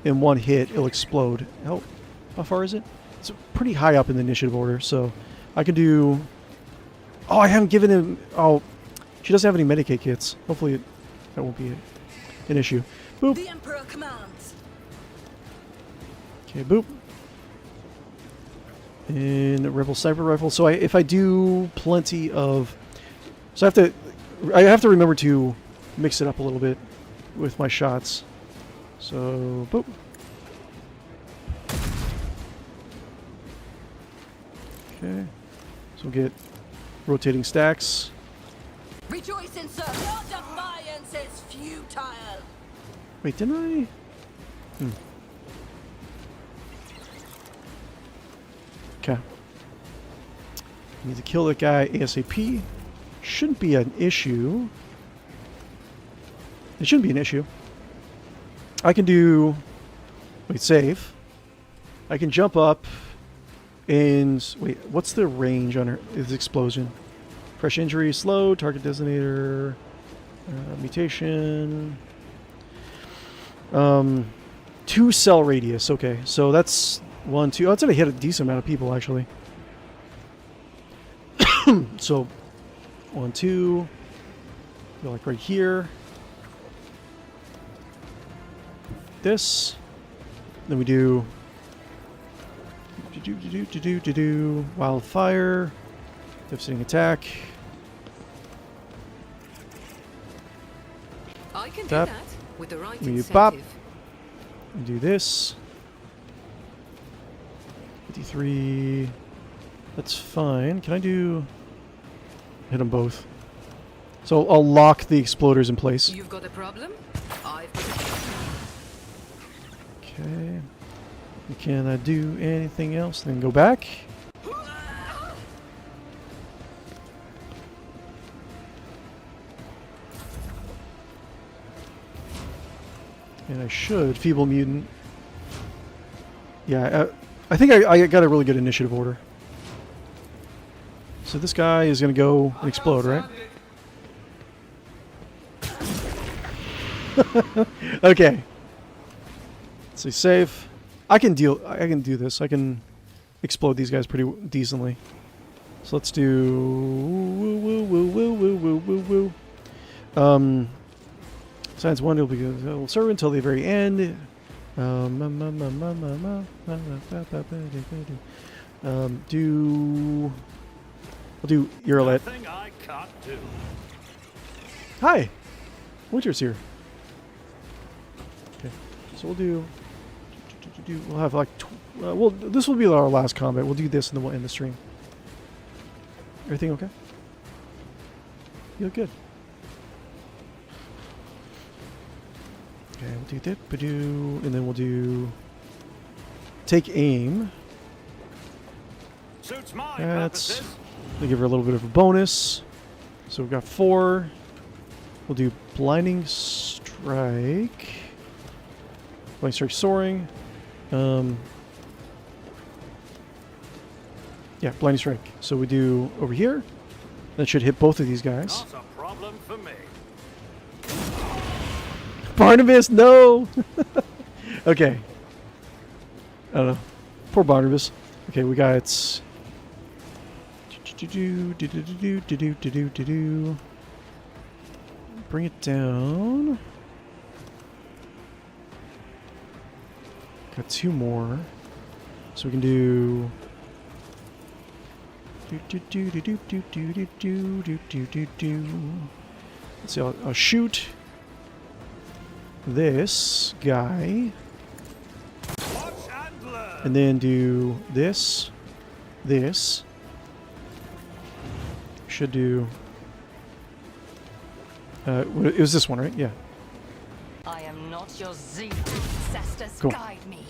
in 1 hit, it'll explode. How far is it? It's pretty high up in the initiative order, so I can do... Oh, I haven't given him... Oh, she doesn't have any Medicaid kits. Hopefully that won't be an issue. Boop. The Emperor commands. Okay, boop. And a Rebel Sniper Rifle. So if I do plenty of... So I have to remember to mix it up a little bit with my shots. So, boop. Okay. So we'll get rotating stacks. Rejoice in sir. Your defiance is futile. Wait, didn't I? Okay. Need to kill that guy ASAP. Shouldn't be an issue. It shouldn't be an issue. I can do... Wait, save. I can jump up and... Wait, what's the range on her? Is explosion? Fresh injury, slow, target designator, mutation. 2 cell radius. Okay, so that's 1, 2. Oh, that's gonna hit a decent amount of people actually. So 1, 2. Go like right here. This. Then we do. Wildfire. Devastating attack. I can Tap. do that with the right We do incentive. bop. We do this. 53. That's fine. Can I do... Hit them both. So I'll lock the exploders in place. You've got a problem? I've got a problem. Okay. Can I do anything else? Then go back. And I should. Feeble mutant. Yeah, I think I got a really good initiative order. So this guy is going to go and explode, right? Okay. Let's see, save. I can do this. I can explode these guys pretty decently. So let's do Science 1 will serve until the very end. I'll do Urilet. Nothing I can't do. Hi! Winter's here. Okay, so we'll do... We'll have like... well, this will be our last combat. We'll do this and then we'll end the stream. Everything okay? You look good. Okay, we'll do that, and then we'll do... Take aim. Suits my That's... purposes. We'll give her a little bit of a bonus. So we've got 4. We'll do Blinding Strike. Blinding Strike Soaring. Yeah, Blinding Strike. So we do over here. That should hit both of these guys. Not a problem for me. Barnabas, no! Okay. I don't know. Poor Barnabas. Okay, we got... Bring it down. Got 2 more. So we can do... Let's see, I'll shoot this guy. Watch and learn. And then do this. This. Should do... it was this one, right? Yeah. I am not your zeal. Ancestors Cool. guide me.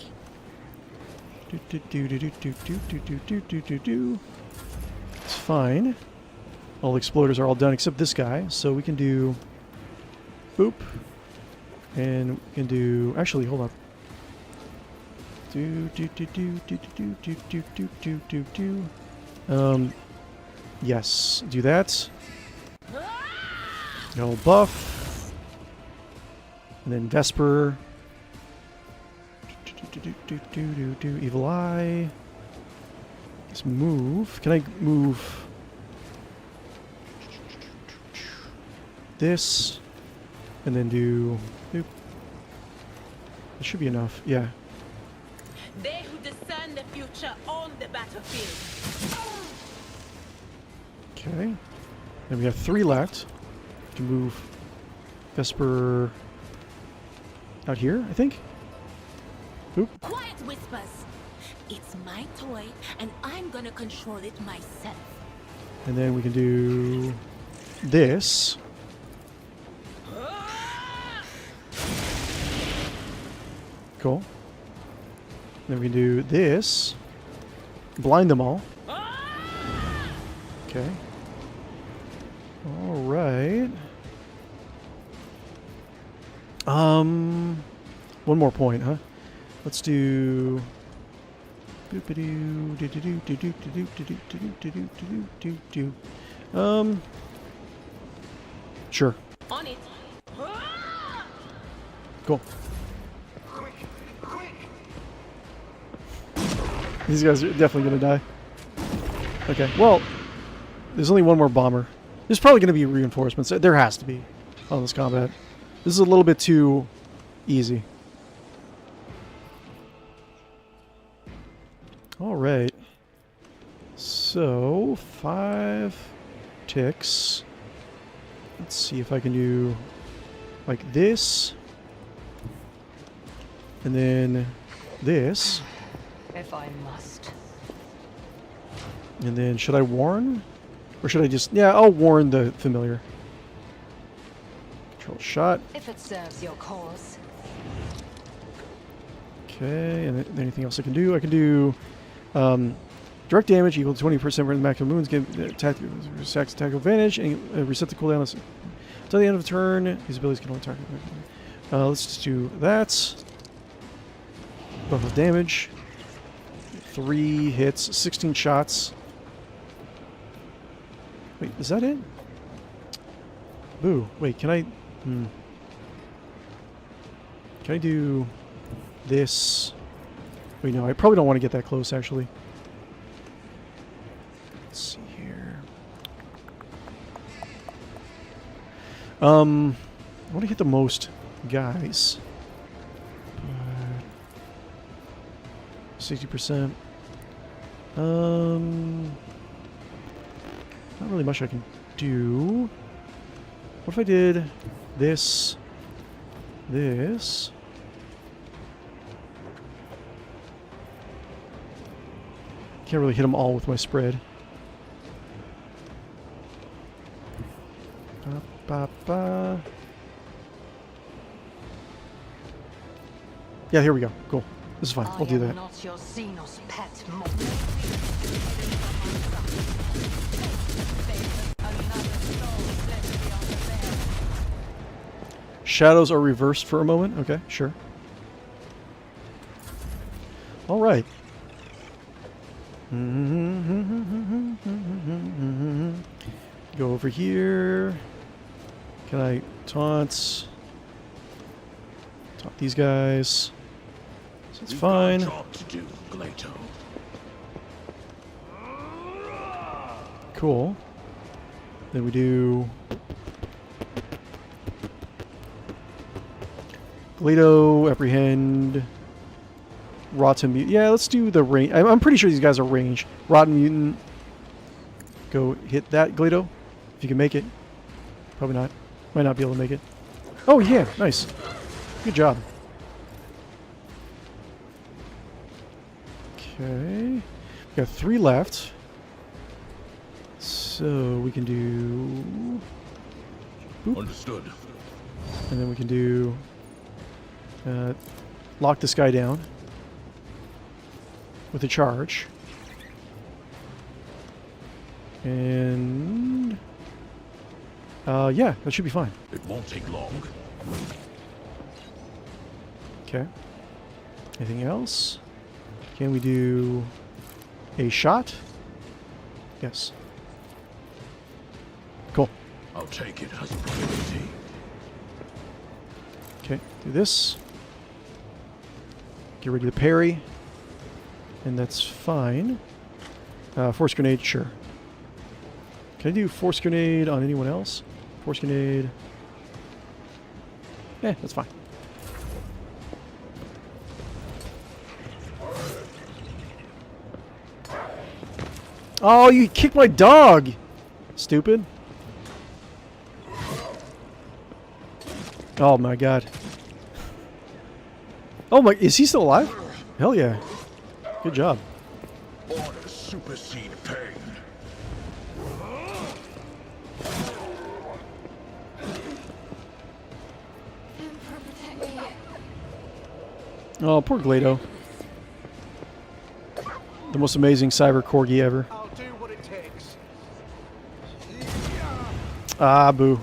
It's fine. All the exploders are all done except this guy, so we can do boop, and we can do. Actually, hold up. Yes, do that. No buff, and then Vesper. Evil Eye. Let's move. Can I move this and then do boop? That should be enough. Yeah. They who discern the future own the battlefield. Okay. And we have 3 left. We can move Vesper out here, I think. Boop. Quiet whispers. It's my toy, and I'm gonna control it myself. And then we can do this. Cool. Then we can do this. Blind them all. Okay. All right. One more point, huh? Let's do. Sure. On it. Cool. These guys are definitely gonna die. Okay, well, there's only one more bomber. There's probably gonna be reinforcements. There has to be on this combat. This is a little bit too easy. Alright. So, 5 ticks. Let's see if I can do like this. And then this. If I must. And then should I warn? Or should I just... Yeah, I'll warn the familiar. Control shot. If it serves your cause. Okay, and then anything else I can do? I can do direct damage equal to 20% from the maximum wounds. Give attack advantage and reset the cooldown until the end of the turn. These abilities can only target. Let's just do that. Buff of damage. 3 hits, 16 shots. Wait, is that it? Boo. Wait, can I... Can I do this? Wait, no, I probably don't want to get that close, actually. Let's see here. I want to hit the most guys. 60%. Not really much I can do. What if I did this, this? Can't really hit them all with my spread. Ba, ba, ba. Yeah, here we go. Cool. This is fine. I'll do that. Not your Xenos pet. Shadows are reversed for a moment. Okay, sure. All right. Go over here. Can I taunt these guys? So it's fine. Cool. Then we do 𝕿𝖗𝖆𝖉𝖊𝖗, apprehend, rotten mutant. Yeah, let's do the range. I'm pretty sure these guys are ranged. Rotten mutant. Go hit that 𝕿𝖗𝖆 if you can make it. Probably not. Might not be able to make it. Oh yeah, nice. Good job. Okay, we got 3 left. So we can do. Boop. Understood. And then we can do. Lock this guy down with a charge. And yeah, that should be fine. It won't take long. Okay. Anything else? Can we do a shot? Yes. Cool. I'll take it as a priority. Okay, do this. Get ready to parry. And that's fine. Force grenade, sure. Can I do force grenade on anyone else? Force grenade. Yeah, that's fine. Oh, you kicked my dog! Stupid. Oh my god. Oh my, is he still alive? Hell yeah. Good job. Orders supersede pain. Oh, poor Glado. The most amazing cyber corgi ever. I'll do what it takes. Ah, boo.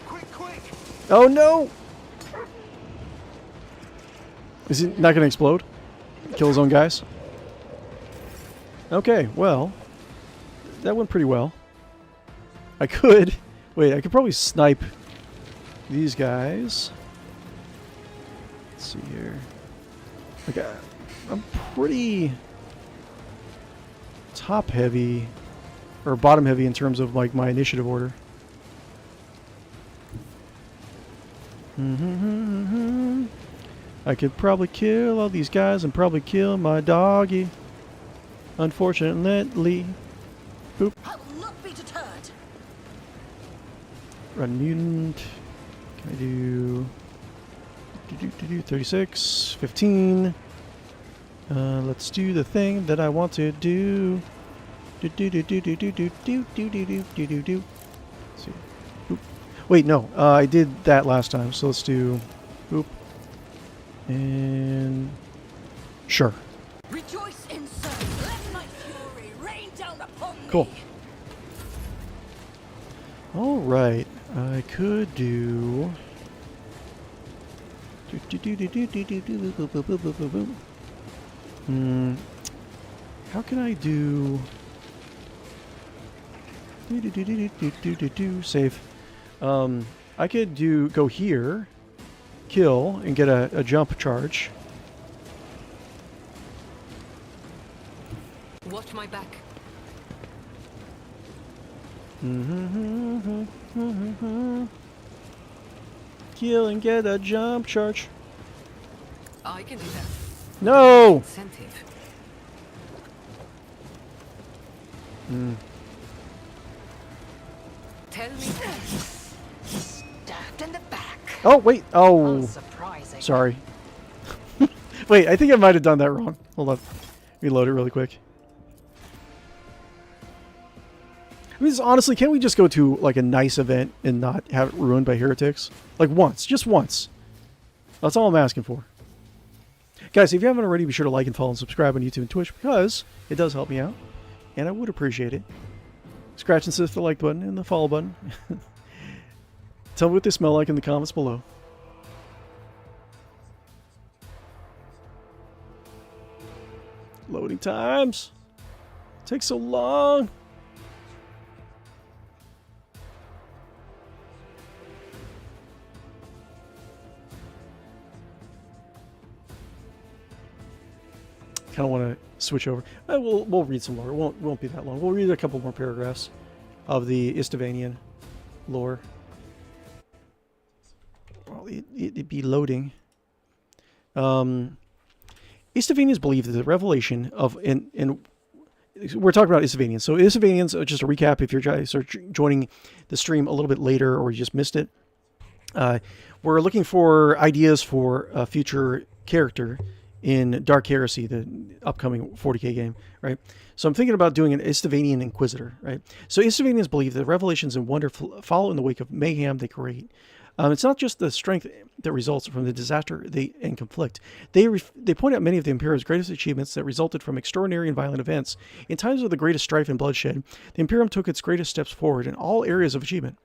Quick, quick! Oh, no! Is he not going to explode? Kill his own guys? Okay, well. That went pretty well. I could... Wait, I could probably snipe these guys. Let's see here. Okay, I'm pretty top heavy or bottom heavy in terms of like my initiative order. I could probably kill all these guys and probably kill my doggy. Unfortunately. Boop. I will not be deterred. Run mutant. Can I do 36, 15. Let's do the thing that I want to do. Do. See. Boop. Wait, no. I did that last time, so let's do boop. And sure. Rejoice in service. Let my fury rain down upon Cool. thee. All right. I could do. How can I do? Save. I could go here, kill, and get a jump charge. Watch my back. Kill and get a jump charge. I can do that. No! Incentive. Tell me. Stabbed in the back. Oh, wait. Oh, Unsurprising. sorry. Wait, I think I might have done that wrong. Hold on. Reload it really quick. I mean, honestly, can't we just go to like a nice event and not have it ruined by heretics? Like once, just once. That's all I'm asking for. Guys, if you haven't already, be sure to like and follow and subscribe on YouTube and Twitch because it does help me out, and I would appreciate it. Scratch and sniff the like button and the follow button. Tell me what they smell like in the comments below. Loading times. Takes so long. Kind of want to switch over. We'll read some lore. It won't be that long. We'll read a couple more paragraphs of the 𝕽𝖶𝖌𝖚 lore. Well, it'd be loading. 𝕽𝖶𝖌𝖚ans believe that the revelation of and we're talking about 𝕽𝖶𝖌𝖚ans. So 𝕽𝖶𝖌𝖚ans, just a recap if you're guys are joining the stream a little bit later or you just missed it. We're looking for ideas for a future character in Dark Heresy, the upcoming 40k game, right? So I'm thinking about doing an 𝕽𝖶𝖌𝖚an Inquisitor, right? So 𝕽𝖶𝖌𝖚ans believe that revelations and wonder follow in the wake of mayhem they create. It's not just the strength that results from the disaster and conflict. They point out many of the Imperium's greatest achievements that resulted from extraordinary and violent events. In times of the greatest strife and bloodshed, the Imperium took its greatest steps forward in all areas of achievement.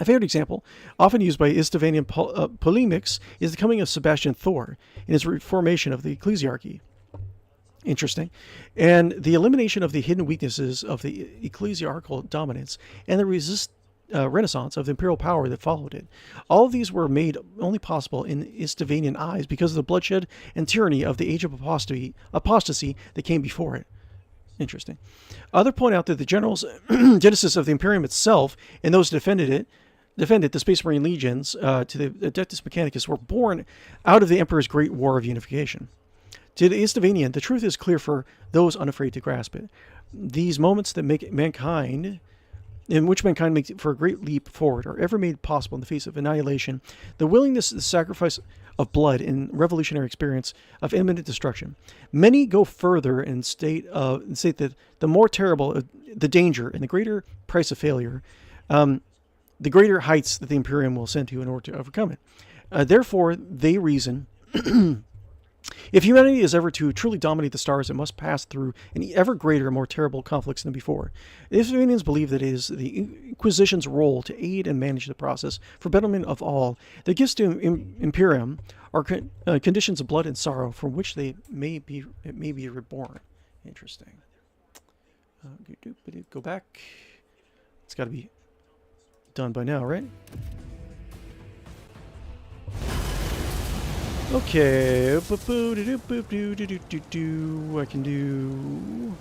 A favorite example, often used by 𝕽𝖶𝖌𝖚an polemics, is the coming of Sebastian Thor and his reformation of the ecclesiarchy. Interesting. And the elimination of the hidden weaknesses of the ecclesiarchal dominance and the renaissance of the imperial power that followed it. All of these were made only possible in 𝕽𝖶𝖌𝖚an eyes because of the bloodshed and tyranny of the age of apostasy that came before it. Interesting. Others point out that the general's genesis of the Imperium itself and those who defended the Space Marine legions to the Adeptus Mechanicus were born out of the Emperor's Great War of Unification. To the 𝕽𝖶𝖌𝖚an, the truth is clear for those unafraid to grasp it. These moments that make mankind in which mankind makes for a great leap forward are ever made possible in the face of annihilation, the willingness to sacrifice of blood in revolutionary experience of imminent destruction. Many go further and state that the more terrible the danger and the greater price of failure, the greater heights that the Imperium will send to in order to overcome it. Therefore, they reason, if humanity is ever to truly dominate the stars, it must pass through an ever greater and more terrible conflicts than before. The Isthmians believe that it is the Inquisition's role to aid and manage the process for betterment of all. The gifts to Imperium are conditions of blood and sorrow from which it may be reborn. Interesting. Go back. It's got to be done by now, right? Okay. I can do.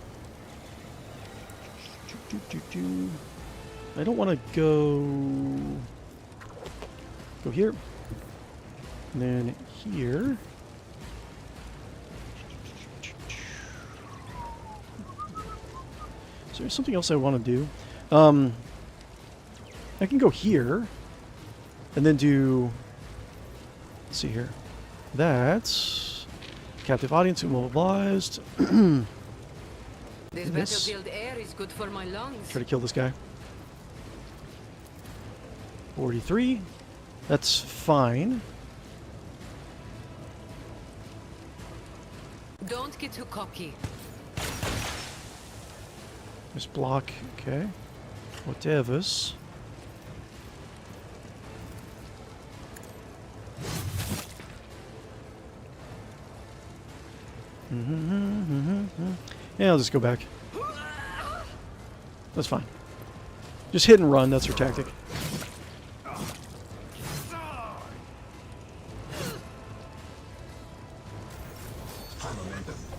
I don't want to go here. And then here. So there's something else I want to do. I can go here and then do, let's see here. That's captive audience immobilized. This battlefield air is good for my lungs. Try to kill this guy. 43. That's fine. Don't get too cocky. Just block. Okay. Whatever's. Yeah, I'll just go back. That's fine. Just hit and run, that's her tactic.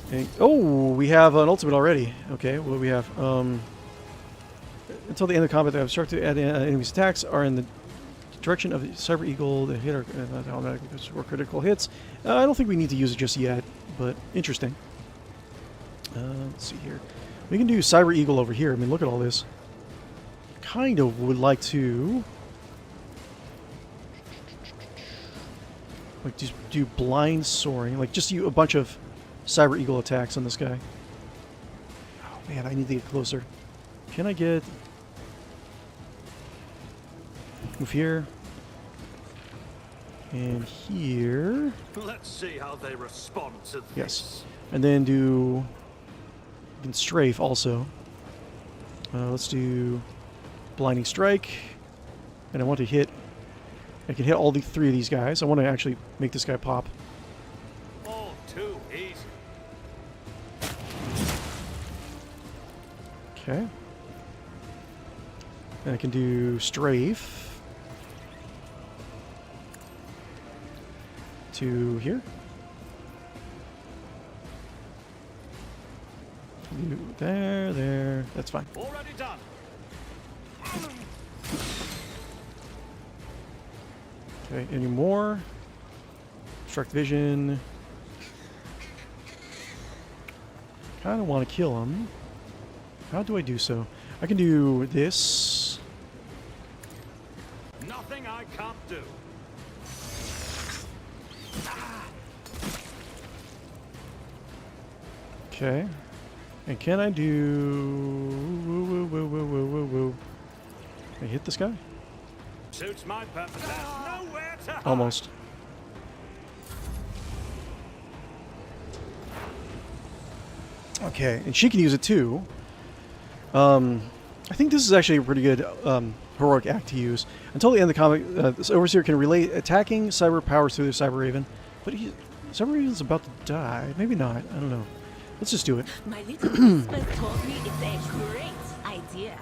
Okay. Oh, we have an ultimate already. Okay, what do we have? Until the end of combat, the obstructed enemy's attacks are in the direction of the Cyber Eagle. The hit or critical hits. I don't think we need to use it just yet, but interesting. Let's see here. We can do Cyber Eagle over here. I mean, look at all this. Kind of would like to just do blind soaring, like just do a bunch of Cyber Eagle attacks on this guy. Oh man, I need to get closer. Can I get move here and here? Let's see how they respond to this. Yes, and then do strafe also. Let's do blinding strike, and I want to hit. I can hit all the three of these guys. I want to actually make this guy pop. All too easy. Okay. And I can do strafe to here. Do there. That's fine. Already done. Okay, any more? Obstruct vision. Kind of want to kill him. How do I do so? I can do this. Nothing I can't do. Okay. And can I do... Can I hit this guy? Suits my purpose. There's nowhere to hide. Almost. Okay, and she can use it too. I think this is actually a pretty good heroic act to use. Until the end of the comic, this Overseer can relay attacking cyber powers through the Cyber Raven. But Cyber Raven's about to die. Maybe not. I don't know. Let's just do it. My little whisper told me it's a great idea.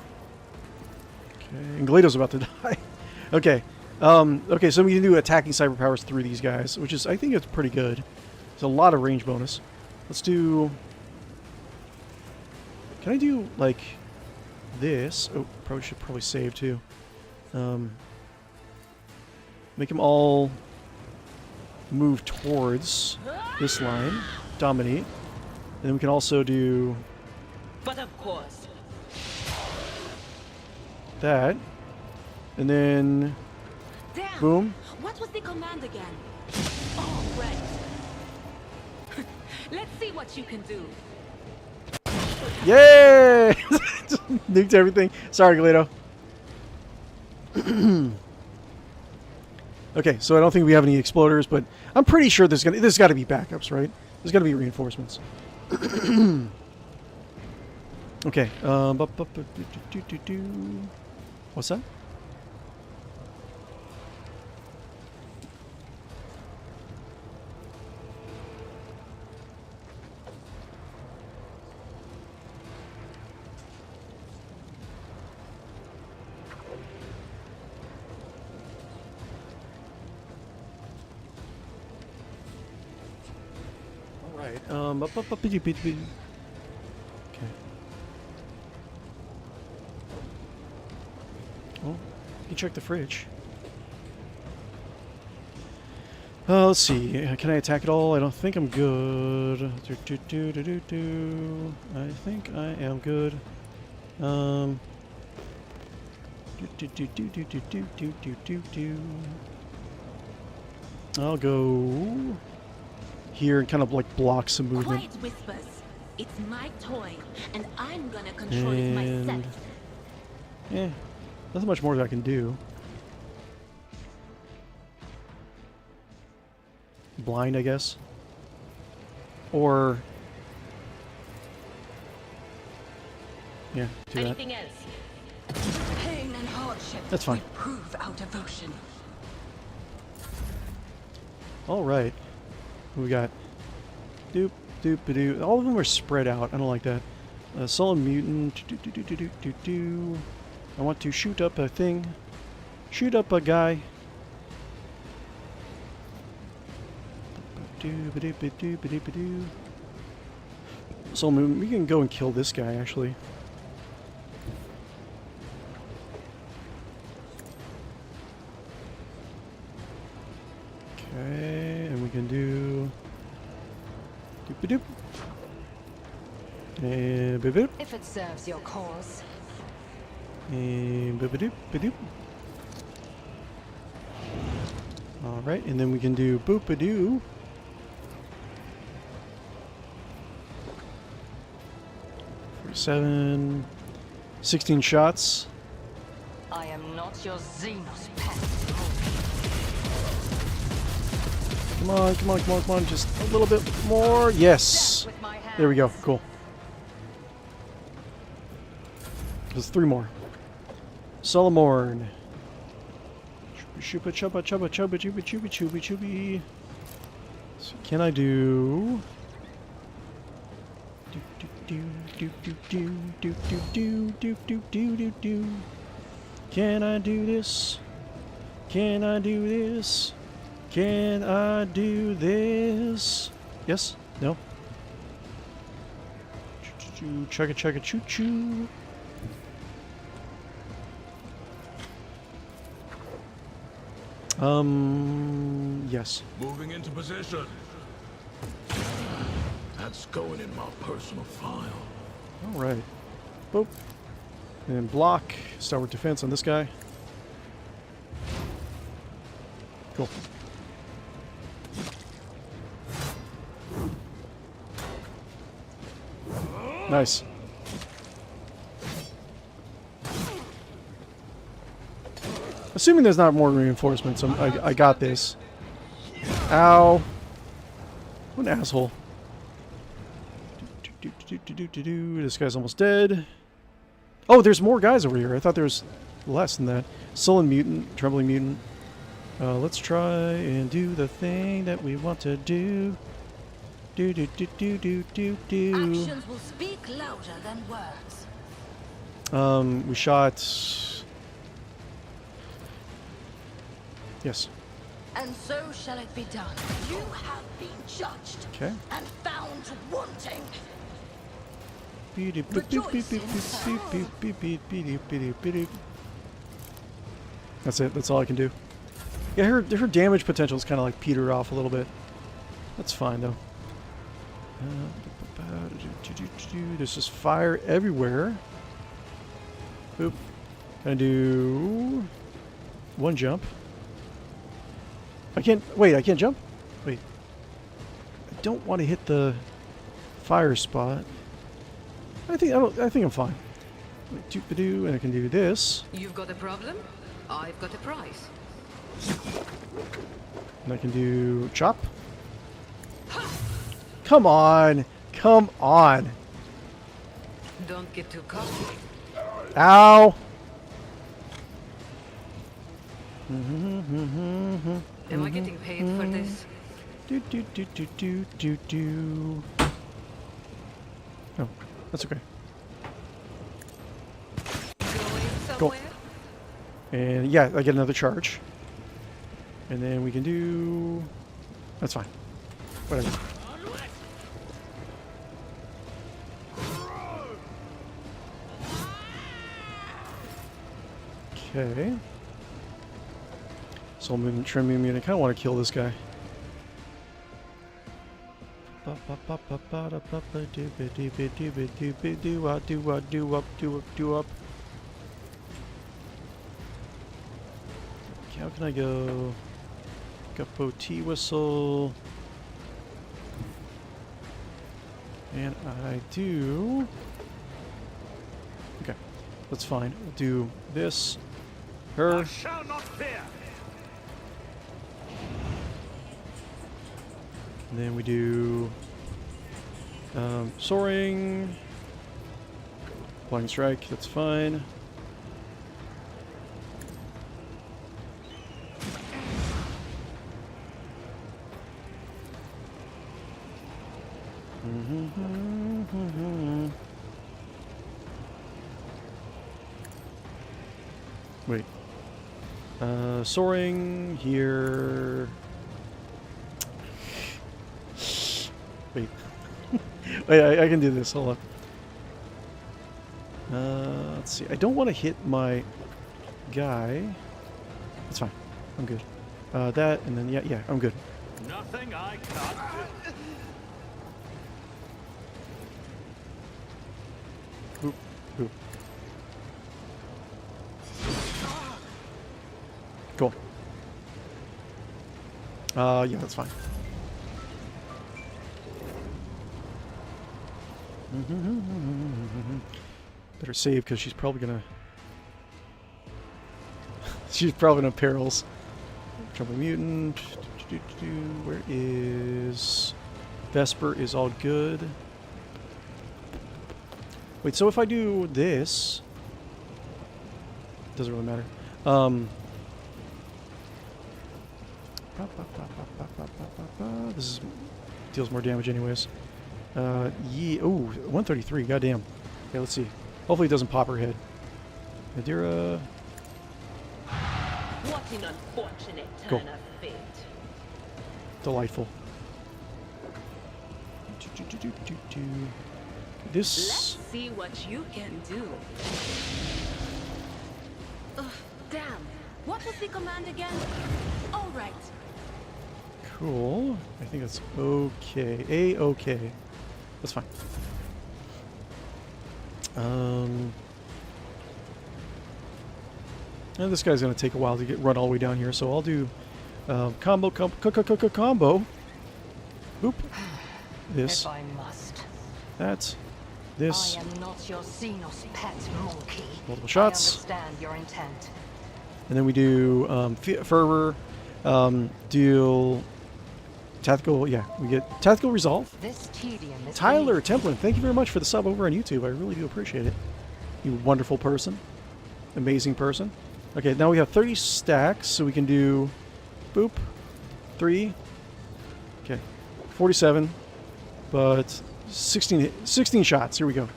Okay, and Glado's about to die. Okay. Okay, so we can do attacking cyber powers through these guys, which is, I think it's pretty good. It's a lot of range bonus. Let's do... Can I do, like, this? Oh, should probably save, too. Make them all move towards this line. Dominate. And then we can also do... But of course. that. And then, Damn! boom. What was the command again? Oh, right. Let's see what you can do. Yay! Nuked everything. Sorry, Galeto. Okay, so I don't think we have any exploders, but I'm pretty sure there's got to be backups, right? There's got to be reinforcements. Okay. What's that? Okay. Oh, you can check the fridge. Let's see. Can I attack at all? I don't think I'm good. I think I am good. I'll go here and kind of like block some movement. Quiet, Whispers. It's my toy, and I'm gonna control it myself. Yeah, nothing much more that I can do. Blind, I guess. Or yeah, do that. Anything else? Pain and hardship. That's fine. Prove our devotion. All right. We got doop doop doo. All of them are spread out. I don't like that. Sullen mutant. I want to shoot up a thing. Shoot up a guy. Sullen mutant. We can go and kill this guy actually. Okay, and we can do doop-a-doop. And boop-a-doop. If it serves your cause. And boop-a-doop, ba-doop. Alright, and then we can do boop-a-doo. For 16 shots. I am not your Xenos pet. Come on, come on, come on, come on. Just a little bit more. Yes. There we go. Cool. There's 3 more. Solomorn. Chupa chubba chubba chubba chuba chuba chuba chubi. So can I do? Do do do do do do do do do do do do. Can I do this? Can I do this? Can I do this? Yes? No? Choo-choo, chugga chugga choo choo. Yes. Moving into position. That's going in my personal file. Alright. Boop. And then block. Start with defense on this guy. Cool. Nice. Assuming there's not more reinforcements, I got this. Ow. What an asshole. This guy's almost dead. Oh, there's more guys over here. I thought there was less than that. Sullen mutant, trembling mutant. Let's try and do the thing that we want to do. Do do do do do do do. Actions will speak louder than words. We shot. Yes. And so shall it be done. You have been judged Okay. and found wanting. That's it. That's all I can do. Yeah, her damage potential is kind of like petered off a little bit. That's fine though. There's just fire everywhere. Boop, Can I do 1 jump? I can't. Wait, I can't jump? Wait. I don't want to hit the fire spot. I think I'm fine. Doop-a-doo, and I can do this. You've got a problem? I've got a prize. And I can do chop. Come on! Come on! Don't get too cocky. Ow! Am I getting paid for this? Do. Oh, that's okay. Going Cool. somewhere? And yeah, I get another charge. And then we can do... That's fine. Whatever. Okay. Soul movement, trim movement. I kind of want to kill this guy. Do up. How can I go? Guppo Teawhistle. And I do... Okay, that's fine. We'll do this. Her. I shall not fear. And then we do... soaring. Flying strike, that's fine. Wait. Soaring here. Wait. Wait, I can do this. Hold on. Let's see. I don't want to hit my guy. That's fine. I'm good. That, and then, yeah, I'm good. Nothing I can't do. Boop, boop. Cool. Yeah, that's fine. Better save because she's probably gonna. She's probably gonna perils. Jumping mutant. Where is Vesper? Is all good. Wait, so if I do this, doesn't really matter. This deals more damage anyways. Oh, 133, goddamn. Okay, let's see. Hopefully it doesn't pop her head. Madeira. What an unfortunate Go. turn of fate. Delightful. This. Let's see what you can do. Ugh, damn. What was the command again? All right. Cool. I think that's okay. A-okay. That's fine. And this guy's going to take a while to run all the way down here, so I'll do combo. Boop. This. If I must. That. This. I am not your Xenos pet monkey. Multiple shots. I understand your intent. And then we do fervor, deal tactical. Yeah, we get tactical resolve. This tedium is Tyler Templin, thank you very much for the sub over on YouTube. I really do appreciate it. You wonderful person, amazing person. Okay, now we have 30 stacks, so we can do boop 3. Okay, 47, but 16 shots. Here we go.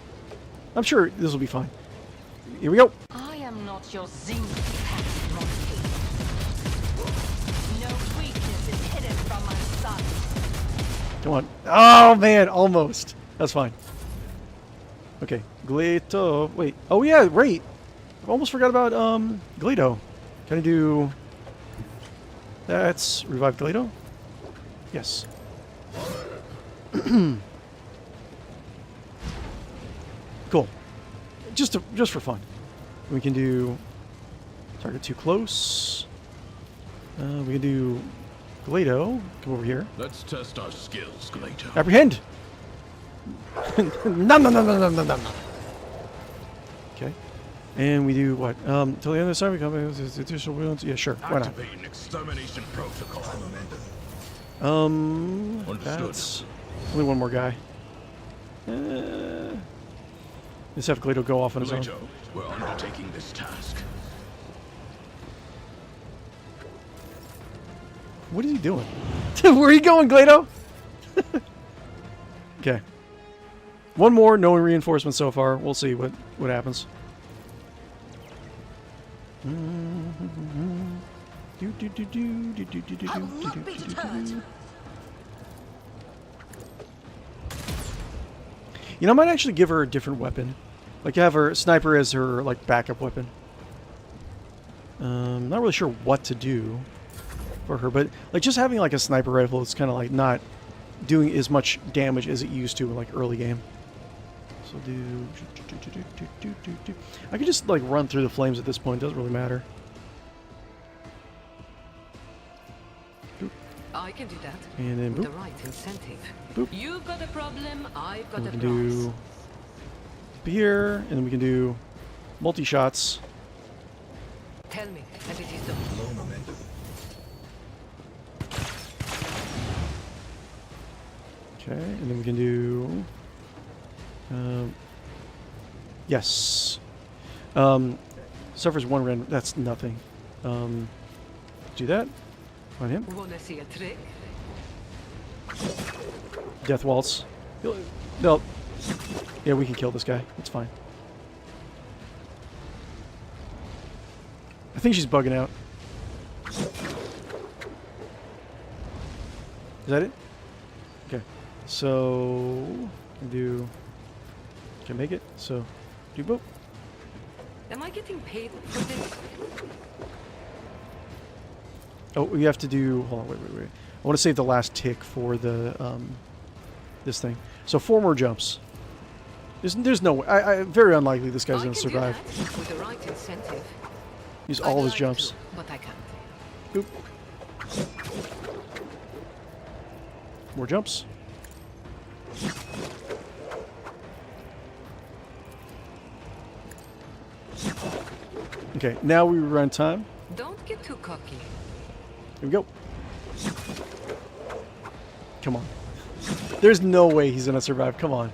I'm sure this will be fine. Here we go. I am not your Xenos pet monkey. No weakness is hidden from my sight. Come on. Oh, man. Almost. That's fine. Okay. 𝕿𝖗𝖆𝖉𝖊. Wait. Oh, yeah. Right. I almost forgot about 𝕿𝖗𝖆. Can I do... That's... Revive 𝕿𝖗𝖆? Yes. Cool. Just for fun. We can do Target too close. We can do 𝕿𝖗𝖆. Come over here. Let's test our skills, 𝕿𝖗𝖆. Apprehend! Nom nom nom nom nom nom nom. Okay. And we do what? Till the end of the time we come with additional wounds. Yeah, sure. Why not? Activating extermination protocol. That's only one more guy. Let's have 𝕿𝖗𝖆 go off on his own. 𝕿𝖗𝖆, we're undertaking this task. What is he doing? Where are you going, 𝕿𝖗𝖆? Okay. One more, no reinforcement so far. We'll see what happens. I will not be deterred. You know, I might actually give her a different weapon. Like, have her sniper as her, like, backup weapon. Not really sure what to do for her, but, like, just having, like, a sniper rifle is kind of, like, not doing as much damage as it used to in, like, early game. So do... I could just, like, run through the flames at this point. Doesn't really matter. I can do that. And then, With boop. the right incentive. Boop. You've got a problem, I've got And a we can prize. do... here, and then we can do multi-shots. Tell me, and it is done. Okay, and then we can do... yes. Suffers one random... That's nothing. Do that. On him. Wanna see a trick? Death Waltz. No. Yeah, we can kill this guy. It's fine. I think she's bugging out. Is that it? Okay. So... do... Can I make it? So... do boop. Am I getting paid for this? Oh, we have to do... Hold on, wait. I want to save the last tick for the, this thing. So 4 more jumps. There's no way... very unlikely this guy's I going to can do survive. that with the right incentive. Use I'd all his like jumps. to, but I can't. Boop. More jumps. Okay, now we run time. Don't get too cocky. Here we go. Come on. There's no way he's gonna survive. Come on.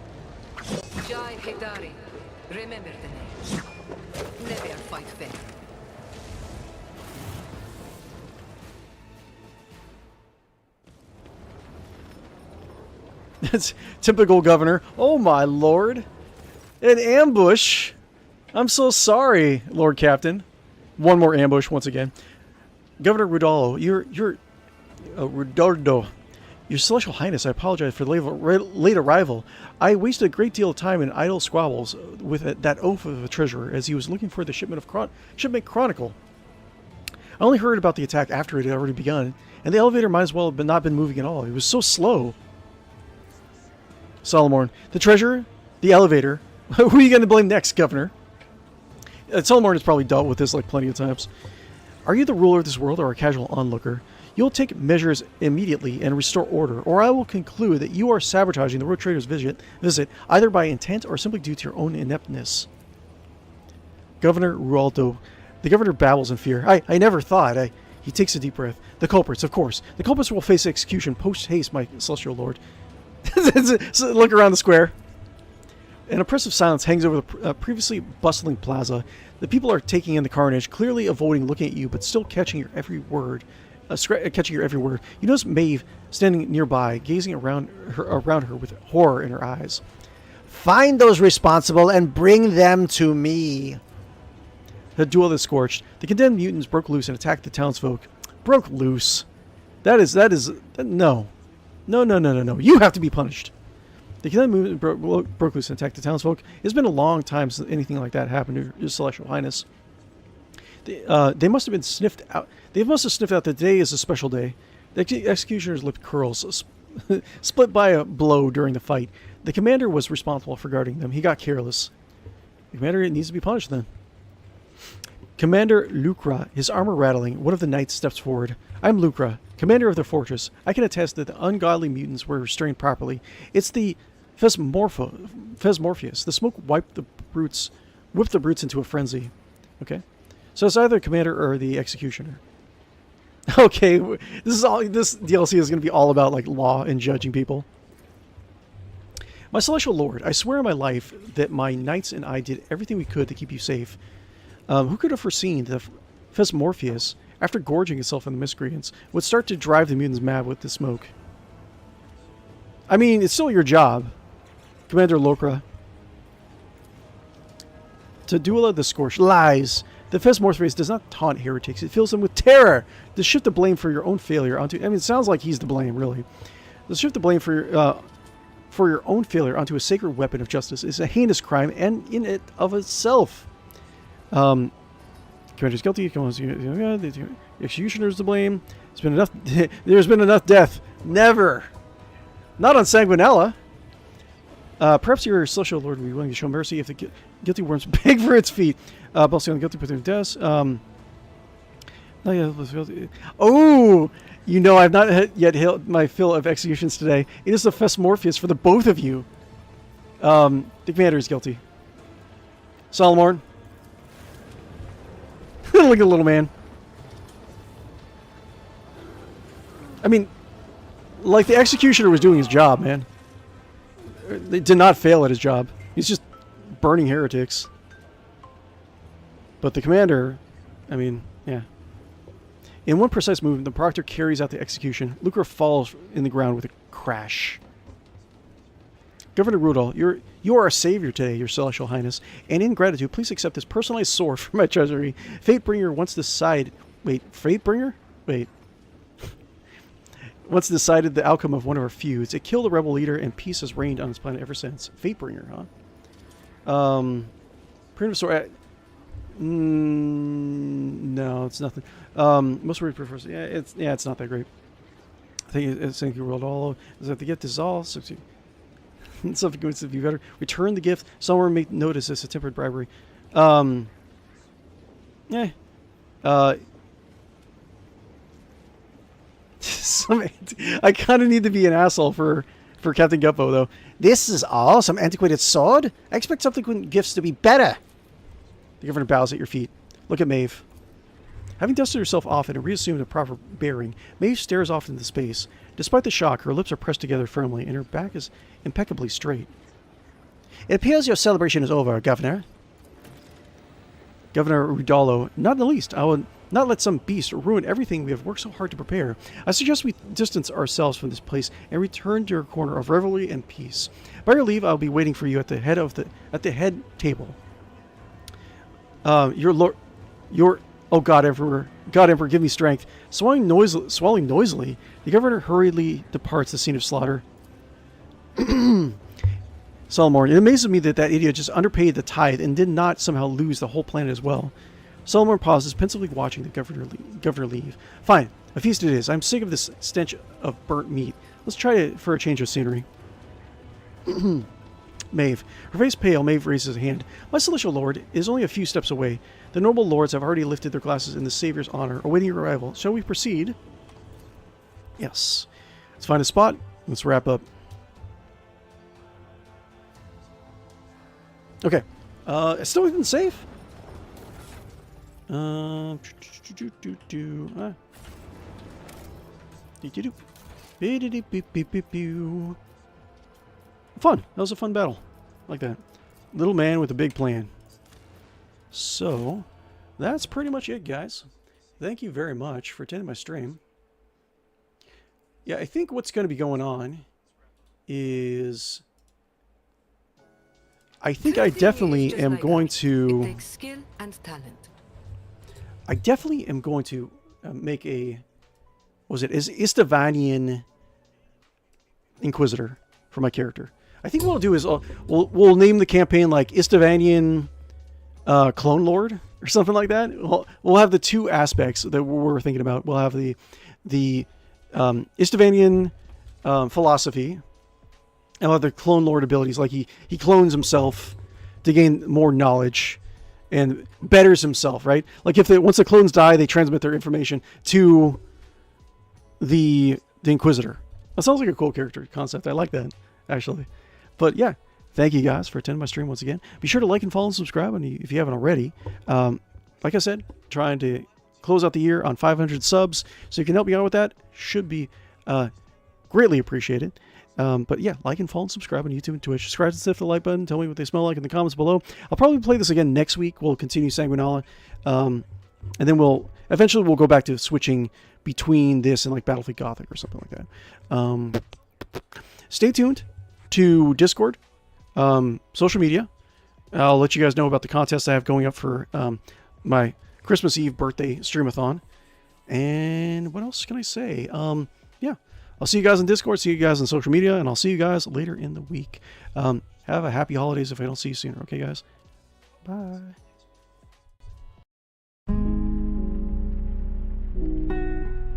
Jai Hidari. Remember the name. Never fight fair. That's typical governor. Oh my lord. An ambush. I'm so sorry, Lord Captain. One more ambush once again. Governor Rudoldo, you're Rudoldo. Your Celestial Highness, I apologize for the late arrival. I wasted a great deal of time in idle squabbles with that oaf of a treasurer as he was looking for the shipment Chronicle. I only heard about the attack after it had already begun, and the elevator might as well have not been moving at all. It was so slow. Solomon, the treasurer, the elevator. Who are you going to blame next, Governor? Solomon has probably dealt with this like plenty of times. Are you the ruler of this world or a casual onlooker? You'll take measures immediately and restore order, or I will conclude that you are sabotaging the road trader's visit, either by intent or simply due to your own ineptness. Governor Rualdo. The governor babbles in fear. I never thought. He takes a deep breath. The culprits, of course. The culprits will face execution post-haste, my celestial lord. So look around the square. An oppressive silence hangs over the previously bustling plaza. The people are taking in the carnage, clearly avoiding looking at you, but still catching your every word. You notice Maeve standing nearby, gazing around her with horror in her eyes. Find those responsible and bring them to me. The duel is scorched. The condemned mutants broke loose and attacked the townsfolk. Broke loose. No. No. You have to be punished. The condemned mutant broke loose and attacked the townsfolk. It's been a long time since anything like that happened to Your Celestial Highness. They must have been sniffed out. They must have sniffed out that today is a special day. The executioner's lip curls, split by a blow during the fight. The commander was responsible for guarding them. He got careless. The commander needs to be punished then. Commander Lucra, his armor rattling, one of the knights steps forward. I'm Lucra, commander of the fortress. I can attest that the ungodly mutants were restrained properly. It's the 𝕿𝖗𝖆𝖊𝖗. The smoke whipped the brutes into a frenzy. Okay, so it's either the commander or the executioner. Okay, this DLC is going to be all about like law and judging people. My celestial lord, I swear on my life that my knights and I did everything we could to keep you safe. Who could have foreseen that 𝕿𝖗𝖊𝖗, after gorging itself on the miscreants, would start to drive the mutants mad with the smoke? I mean, it's still your job, Commander Lucra. To Duela the Scorched lies. The 𝕿𝖗𝖊𝖗 does not taunt heretics. It fills them with terror. To shift the blame for your own failure onto... I mean, it sounds like he's to blame, really. To shift the blame for your own failure onto a sacred weapon of justice is a heinous crime and in it of itself. Commander's guilty. The executioner's to blame. There's been enough. There's been enough death. Never. Not on Sanguinala. Perhaps your celestial lord would be willing to show mercy if the guilty worms beg for its feet. Bossing on the guilty put them to death. Oh, you know I've not yet hit my fill of executions today. It is the 𝕿𝖗𝖊𝖗 for the both of you. The commander is guilty. Solomon. Look at the little man. I mean, like the executioner was doing his job, man. They did not fail at his job. He's just burning heretics. But the commander, I mean, yeah. In one precise movement, the proctor carries out the execution. Lucra falls in the ground with a crash. Governor Rudolph, you are a savior today, your celestial highness, and in gratitude, please accept this personalized sword from my treasury. Fatebringer once decided... Wait, Fatebringer? Wait. Once decided the outcome of one of our feuds. It killed a rebel leader, and peace has reigned on this planet ever since. Fatebringer, huh? Primitive sword... no, it's nothing. Most word prefers... Yeah, it's not that great. I think it's thank you world all. Is that to get this all... Something going to be better. Return the gift. Someone may notice this a tempered bribery. I kind of need to be an asshole for Captain Guppo, though. This is all? Some antiquated sword? I expect subsequent gifts to be better. The governor bows at your feet. Look at Maeve. Having dusted herself off and reassumed a proper bearing, Maeve stares off into space. Despite the shock, her lips are pressed together firmly, and her back is impeccably straight. It appears your celebration is over, Governor. Governor Udalo, not in the least. I will not let some beast ruin everything we have worked so hard to prepare. I suggest we distance ourselves from this place and return to your corner of revelry and peace. By your leave, I'll be waiting for you at the head table. Oh God, Emperor, give me strength. Swallowing noisily, the governor hurriedly departs the scene of slaughter. Solomon, it amazes me that idiot just underpaid the tithe and did not somehow lose the whole planet as well. Solomon pauses, pensively watching the governor leave. Fine, a feast it is. I'm sick of this stench of burnt meat. Let's try it for a change of scenery. Maeve. Her face pale, Maeve raises a hand. My celestial lord, it is only a few steps away. The noble lords have already lifted their glasses in the Savior's honor, awaiting your arrival. Shall we proceed? Yes. Let's find a spot. Let's wrap up. Okay. Still within safe? Fun. That was a fun battle. Like that. Little man with a big plan. So, that's pretty much it, guys. Thank you very much for attending my stream. Yeah, I think what's going to be going on is... I think I definitely am going to... It takes skill and talent. I definitely am going to make a... What was it? Is 𝕿𝖗𝖊𝖊𝖗 Inquisitor for my character. I think what we'll do is we'll name the campaign like 𝕿𝖗𝖊𝖊𝖗 Clone Lord or something like that. We'll have the two aspects that we're thinking about. We'll have the 𝕿𝖗𝖊𝖊𝖗 philosophy, and we'll have the Clone Lord abilities. Like he clones himself to gain more knowledge, and betters himself, right? Like if once the clones die, they transmit their information to the Inquisitor. That sounds like a cool character concept. I like that, actually. But yeah, thank you guys for attending my stream once again. Be sure to like and follow and subscribe if you haven't already. Like I said, trying to close out the year on 500 subs, so you can help me out with that. Should be greatly appreciated. But yeah, like and follow and subscribe on YouTube and Twitch. Subscribe and hit the like button. Tell me what they smell like in the comments below. I'll probably play this again next week. We'll continue Sanguinala. And then eventually we'll go back to switching between this and like Battlefield Gothic or something like that. Stay tuned to Discord, social media. I'll let you guys know about the contest I have going up for my Christmas Eve birthday streamathon. And what else can I say? Yeah, I'll see you guys on Discord, see you guys on social media, and I'll see you guys later in the week. Have a happy holidays if I don't see you sooner. Okay, guys? Bye.